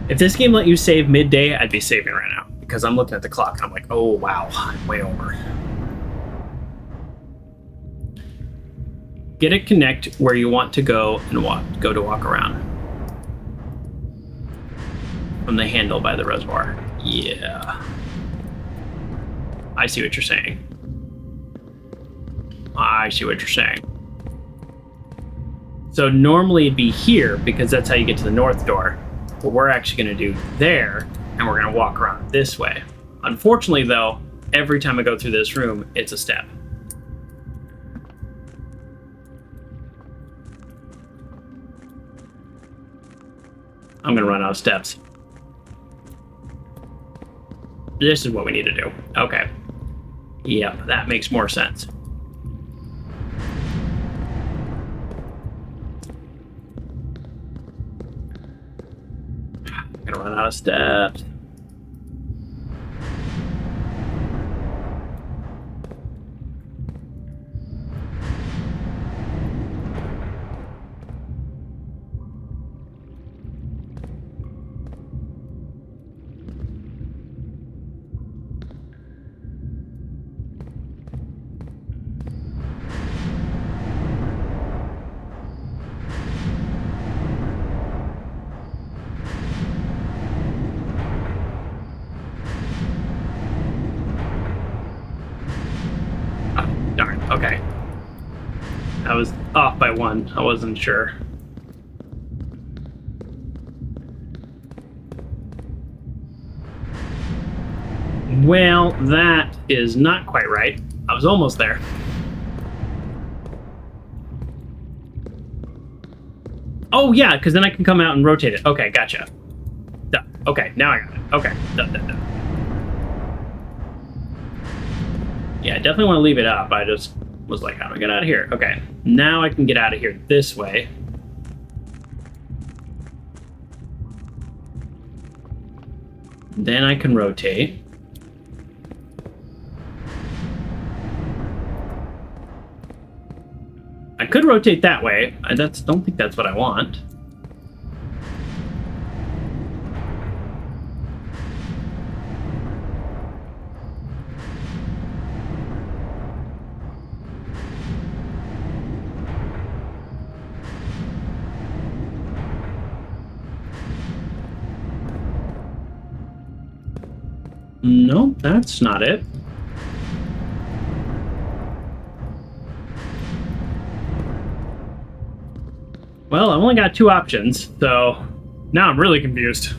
If this game let you save midday, I'd be saving right now. Because I'm looking at the clock and I'm like, oh wow, I'm way over. Get it connect where you want to go and walk around. From the handle by the reservoir. Yeah. I see what you're saying. I see what you're saying. So normally it'd be here because that's how you get to the north door. But we're actually going to do there, and we're going to walk around this way. Unfortunately, though, every time I go through this room, it's a step. I'm going to run out of steps. This is what we need to do. Okay. Yep, that makes more sense. Gonna run out of steps. I was off by 1. I wasn't sure. Well, that is not quite right. I was almost there. Oh, yeah, because then I can come out and rotate it. Okay, gotcha. Duh. Okay, now I got it. Okay. Duh. Yeah, I definitely want to leave it up. I just was like, how do I get out of here? Okay, now I can get out of here this way. Then I can rotate. I could rotate that way. I don't think that's what I want. No, that's not it. Well, I've only got 2 options, so now I'm really confused.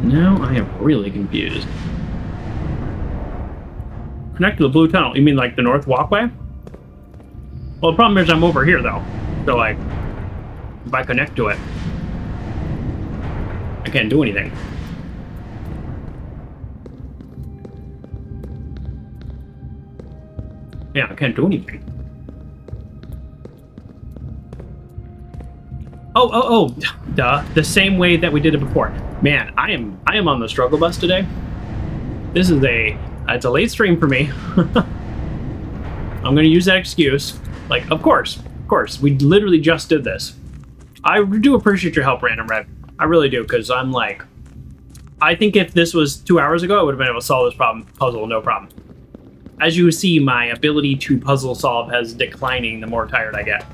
Now I am really confused. Connect to the blue tunnel. You mean like the north walkway? Well, the problem is I'm over here, though. So, like, if I connect to it, I can't do anything. Yeah, I can't do anything. Oh, duh. The same way that we did it before. Man, I am on the struggle bus today. This is it's a late stream for me. I'm gonna use that excuse. Like, of course. We literally just did this. I do appreciate your help, Random Red. I really do, because I'm like, I think if this was 2 hours ago, I would have been able to solve this puzzle, no problem. As you see, my ability to puzzle solve has declining the more tired I get.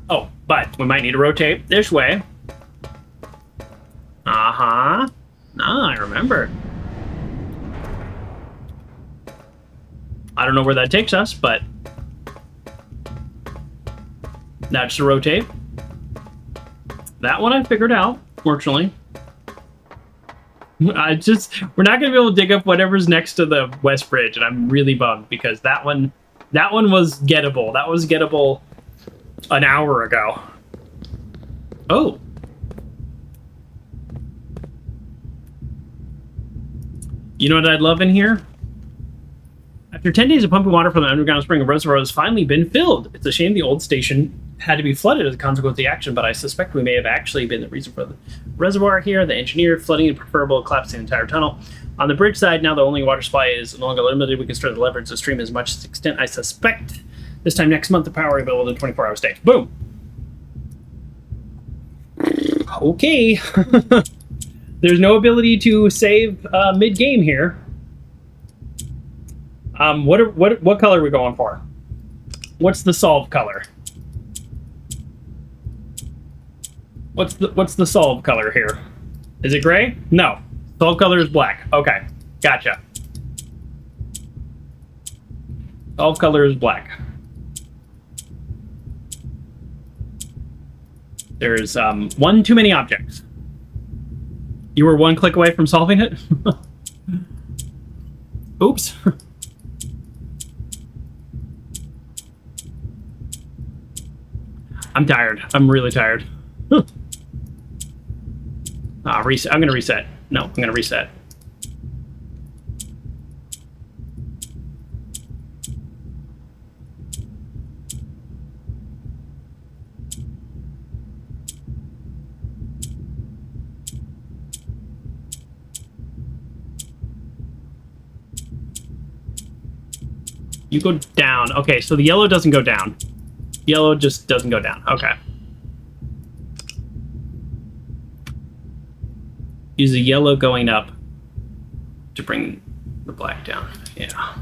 Oh, but we might need to rotate this way. Uh-huh. I remember. I don't know where that takes us, but that's to rotate. That one I figured out, fortunately. We're not gonna be able to dig up whatever's next to the West Bridge, and I'm really bummed because that one was gettable. That was gettable an hour ago. Oh. You know what I'd love in here? After 10 days of pumping water from the underground spring, a reservoir has finally been filled. It's a shame the old station had to be flooded as a consequence of the action, but I suspect we may have actually been the reason for the reservoir here. The engineer flooding it preferable, collapsing the entire tunnel. On the bridge side, now the only water supply is no longer limited. We can start to leverage the stream as much as extent. I suspect this time next month the power will be available in 24-hour state. Boom. Okay. There's no ability to save mid-game here. What color are we going for? What's the solve color? What's the solve color here? Is it gray? No. Solve color is black. Okay. Gotcha. Solve color is black. There's one too many objects. You were 1 click away from solving it? Oops. I'm tired. I'm really tired. Reset. I'm gonna reset. No, I'm gonna reset. You go down. Okay, so the yellow doesn't go down. Yellow just doesn't go down. Okay. Use the yellow going up to bring the black down. Yeah.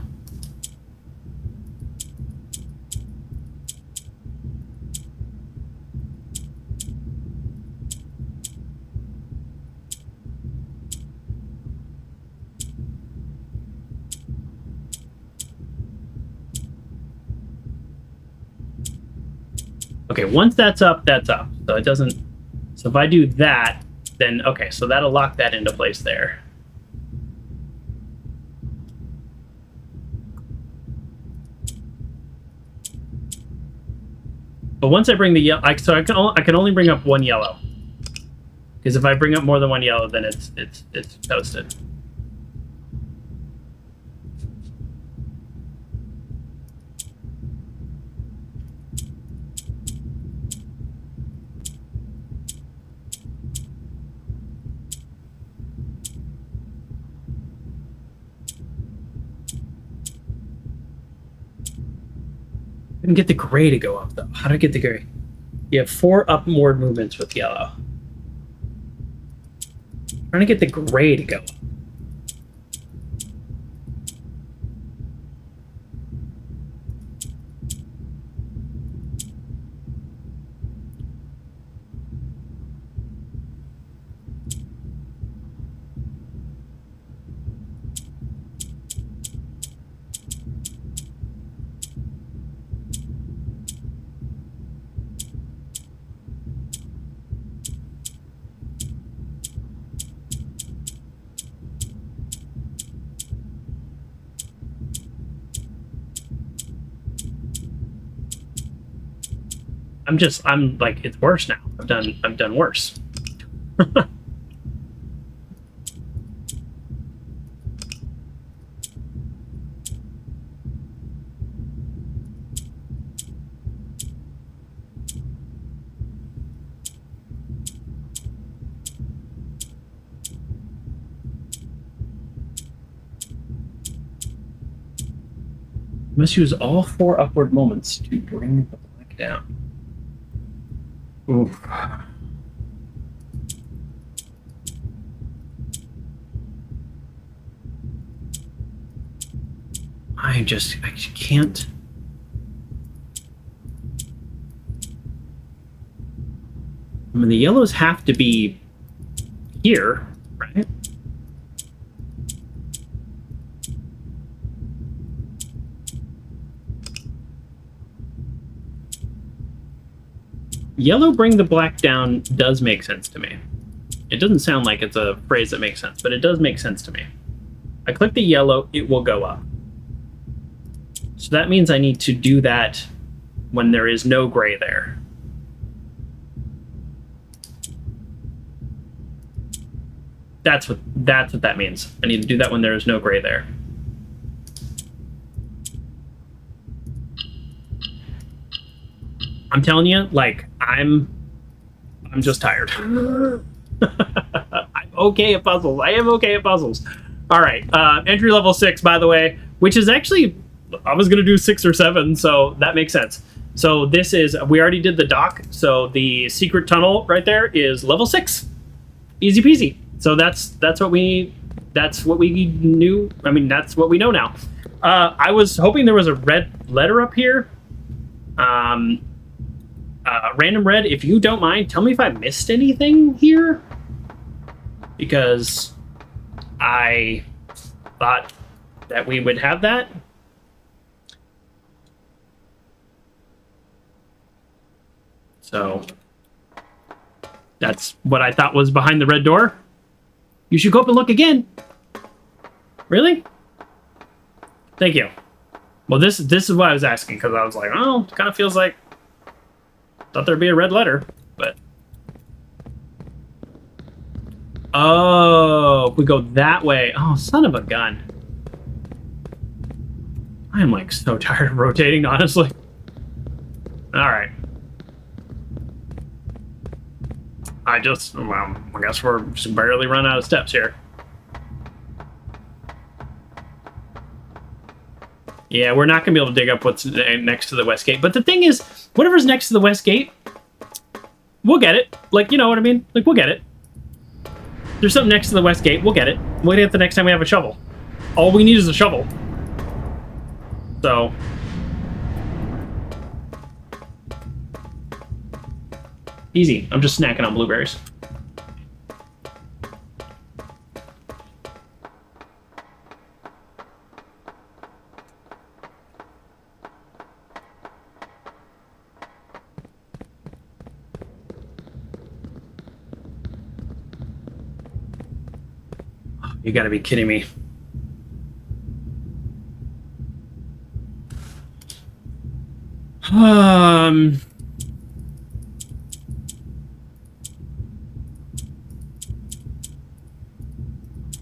Okay, once that's up, that's up. So it doesn't... So if I do that, then... Okay, so that'll lock that into place there. But once I bring the yellow... So I can only bring up one yellow. Because if I bring up more than one yellow, then it's toasted. I can get the gray to go up, though. How do I get the gray? You have 4 upward movements with yellow. I'm trying to get the gray to go up. I'm like, it's worse now. I've done worse. Must use all 4 upward moments to bring the black down. Oof. I can't. I mean, the yellows have to be here, right? Yellow bring the black down does make sense to me. It doesn't sound like it's a phrase that makes sense, but it does make sense to me. I click the yellow, it will go up. So that means I need to do that when there is no gray there. That's what that means. I need to do that when there is no gray there. I'm telling you, like, I'm just tired. I'm okay at puzzles. I am okay at puzzles. All right, entry level 6, by the way, which is actually, I was gonna do 6 or 7, so that makes sense. So this is, we already did the dock, so the secret tunnel right there is level 6, easy peasy. So that's what we knew. I mean, that's what we know now. I was hoping there was a red letter up here. Random red, if you don't mind, tell me if I missed anything here, because I thought that we would have that. So that's what I thought was behind the red door. You should go up and look again. Really? Thank you. Well, this is why I was asking, because I was like, oh, it kind of feels like, thought there'd be a red letter, but... Oh, if we go that way. Oh, son of a gun. I am, like, so tired of rotating, honestly. Alright. Well, I guess we're just barely run out of steps here. Yeah, we're not going to be able to dig up what's next to the west gate. But the thing is, whatever's next to the west gate, we'll get it. Like, you know what I mean? Like, we'll get it. There's something next to the west gate. We'll get it. We'll get it the next time we have a shovel. All we need is a shovel. So... easy. I'm just snacking on blueberries. You gotta be kidding me. I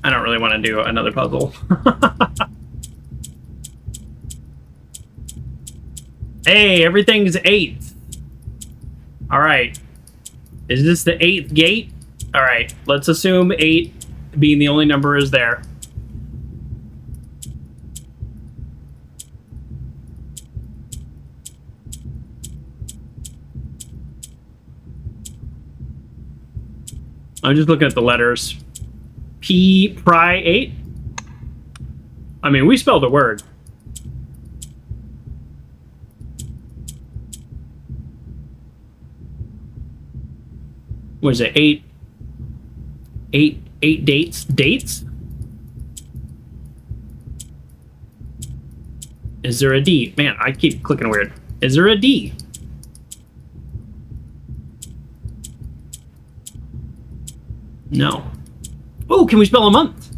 don't really want to do another puzzle. Hey, everything's 8. All right. Is this the 8th gate? All right. Let's assume 8 being the only number is there. I'm just looking at the letters. Pry 8? I mean, we spelled a word. Was it 8 dates? Dates? Is there a D? Man, I keep clicking weird. Is there a D? No. Oh, can we spell a month?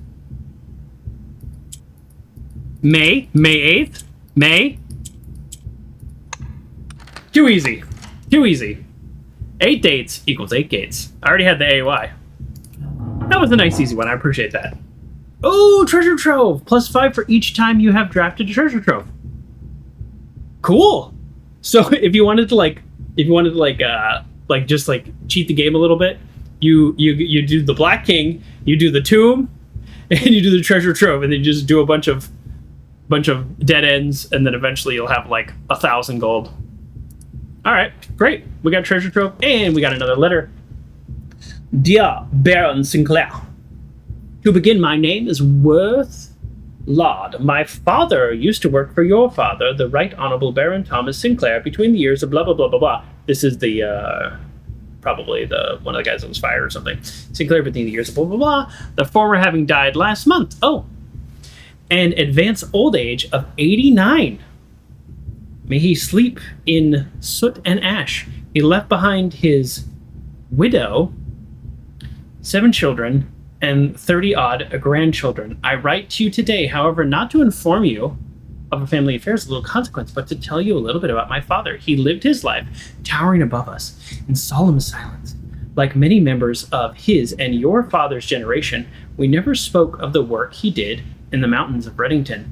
May 8th? May? Too easy. Too easy. 8 dates equals 8 gates. I already had the AY. That was a nice easy one. I appreciate that. Oh, treasure trove. +5 for each time you have drafted a treasure trove. Cool. So if you wanted to just cheat the game a little bit, you do the Black King, you do the tomb, and you do the treasure trove, and then you just do a bunch of dead ends, and then eventually you'll have like 1,000 gold. All right, great. We got treasure trove, and we got another letter. Dear Baron Sinclair, to begin, my name is Worth Lord. My father used to work for your father, the Right Honorable Baron Thomas Sinclair, between the years of blah blah blah blah blah. This is the probably the one of the guys that was fired or something. Sinclair between the years of blah blah blah. The former having died last month. Oh, an advanced old age of 89. May he sleep in soot and ash. He left behind his widow, 7 children, and 30-odd grandchildren. I write to you today, however, not to inform you of a family affairs of little consequence, but to tell you a little bit about my father. He lived his life towering above us in solemn silence. Like many members of his and your father's generation, we never spoke of the work he did in the mountains of Reddington,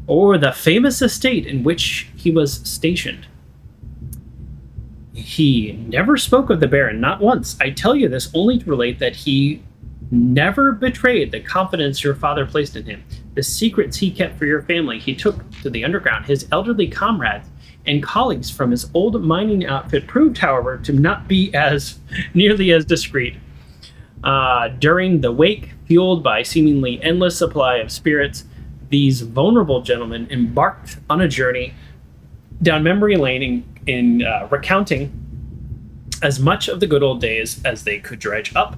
or the famous estate in which he was stationed. He never spoke of the Baron, not once. I tell you this only to relate that he never betrayed the confidence your father placed in him. The secrets he kept for your family he took to the underground. His elderly comrades and colleagues from his old mining outfit proved, however, to not be nearly as discreet. During the wake, fueled by seemingly endless supply of spirits, these vulnerable gentlemen embarked on a journey down memory lane in recounting as much of the good old days as they could dredge up.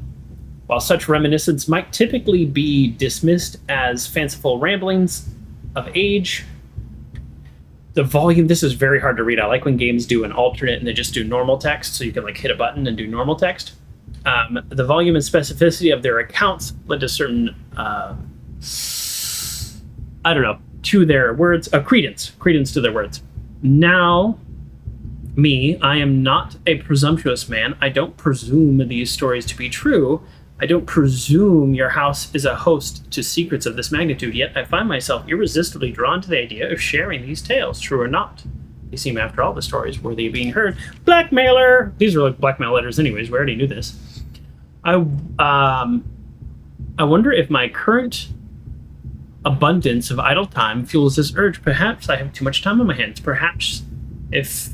While such reminiscence might typically be dismissed as fanciful ramblings of age, the volume, this is very hard to read. I like when games do an alternate and they just do normal text, so you can hit a button and do normal text. The volume and specificity of their accounts led to certain, to their words, credence to their words. Now, me, I am not a presumptuous man. I don't presume these stories to be true. I don't presume your house is a host to secrets of this magnitude, yet I find myself irresistibly drawn to the idea of sharing these tales, true or not. They seem, after all, the stories worthy of being heard. Blackmailer! These are like blackmail letters anyways, we already knew this. I wonder if my current abundance of idle time fuels this urge. Perhaps I have too much time on my hands. Perhaps if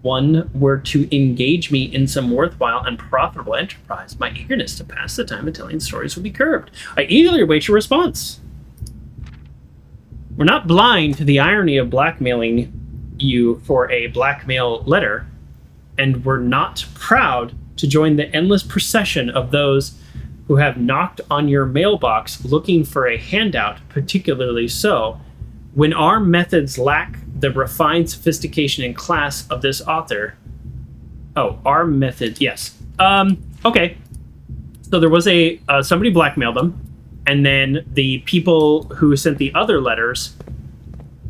one were to engage me in some worthwhile and profitable enterprise, my eagerness to pass the time of telling stories would be curbed. I eagerly await your response. We're not blind to the irony of blackmailing you for a blackmail letter, and we're not proud to join the endless procession of those who have knocked on your mailbox looking for a handout, particularly so when our methods lack the refined sophistication and class of this author. Oh, our method, yes. Okay. So there was somebody blackmailed them. And then the people who sent the other letters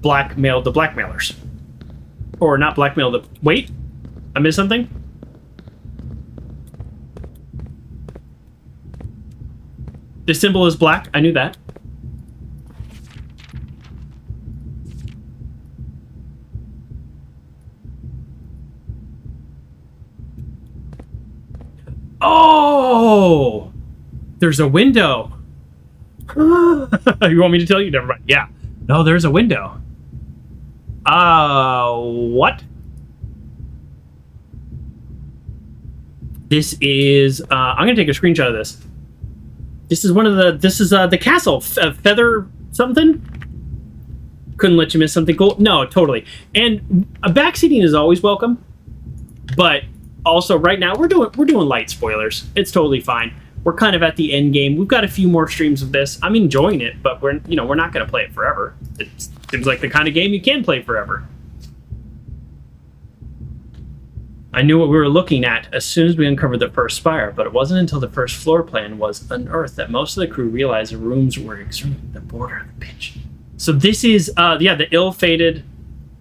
blackmailed the blackmailers. Or not blackmailed the... Wait, I missed something? The symbol is black. I knew that. Oh! There's a window. You want me to tell you? Never mind. Yeah. No, there's a window. What? This is, I'm gonna take a screenshot of this. This is the castle. Feather something? Couldn't let you miss something cool? No, totally. And backseating is always welcome. But also right now we're doing light spoilers. It's totally fine. We're kind of at the end game. We've got a few more streams of this. I'm enjoying it, but we're not going to play it forever. It seems like the kind of game you can play forever. I knew what we were looking at as soon as we uncovered the first spire, but it wasn't until the first floor plan was unearthed that most of the crew realized the rooms were extremely the border of the pitch. So this is the ill-fated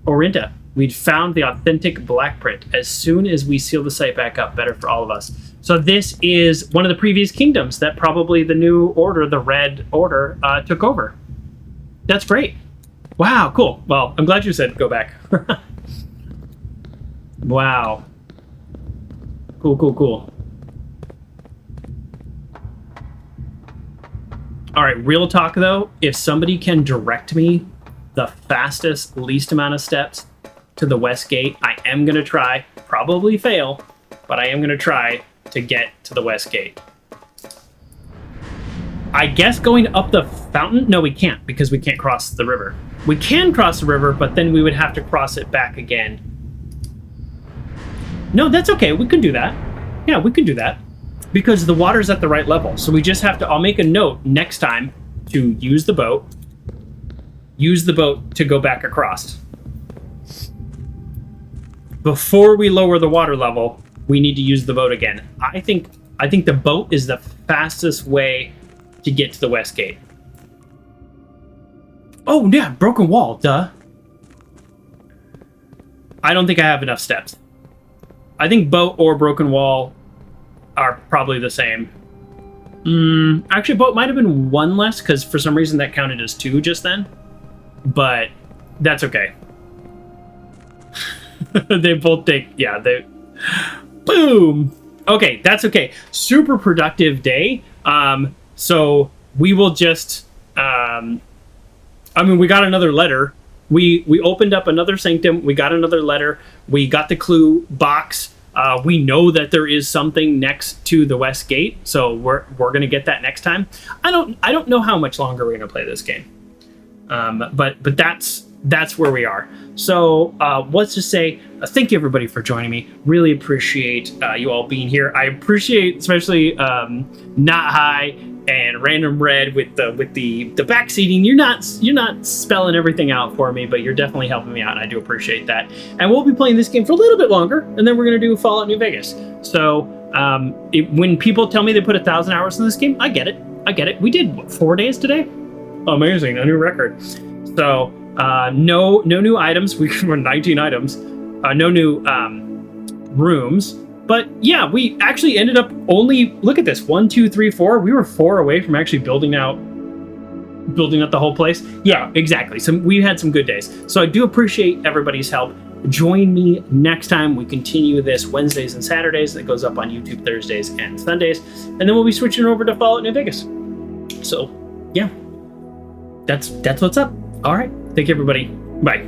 Orinda. We'd found the authentic black print. As soon as we seal the site back up, better for all of us. So this is one of the previous kingdoms that probably the new order, the Red Order, took over. That's great. Wow, cool. Well, I'm glad you said go back. Wow. Cool. All right, real talk though. If somebody can direct me the fastest, least amount of steps to the West Gate, I am going to try. Probably fail, but I am going to try to get to the West Gate. I guess going up the fountain? No, we can't, because we can't cross the river. We can cross the river, but then we would have to cross it back again. No, that's okay. We can do that. Yeah, we can do that. Because the water's at the right level. So we just have to... I'll make a note next time to use the boat. Use the boat to go back across. Before we lower the water level, we need to use the boat again. I think the boat is the fastest way to get to the West Gate. Oh, yeah, broken wall, duh. I don't think I have enough steps. I think boat or broken wall are probably the same. Actually, boat might have been one less, because for some reason that counted as 2 just then. But that's okay. They both take... Yeah, they... Boom! Okay, that's okay. Super productive day. So we will just... we got another letter. We opened up another sanctum. We got another letter. We got the clue box. We know that there is something next to the West Gate, so we're gonna get that next time. I don't know how much longer we're gonna play this game, but that's where we are. So let's just say thank you everybody for joining me. Really appreciate you all being here. I appreciate especially Not High and Random Red with the backseating. You're not spelling everything out for me, but you're definitely helping me out, and I do appreciate that. And we'll be playing this game for a little bit longer, and then we're gonna do Fallout New Vegas. So when people tell me they put 1,000 hours in this game, I get it. We did what, 4 days today? Amazing, a new record. So no new items. We were 19 items. No new rooms. But yeah, we actually ended up only, look at this, 1, 2, 3, 4. We were 4 away from actually building out the whole place. Yeah, exactly. So we had some good days. So I do appreciate everybody's help. Join me next time. We continue this Wednesdays and Saturdays. That goes up on YouTube Thursdays and Sundays. And then we'll be switching over to Fallout New Vegas. So yeah, that's what's up. All right. Thank you, everybody. Bye.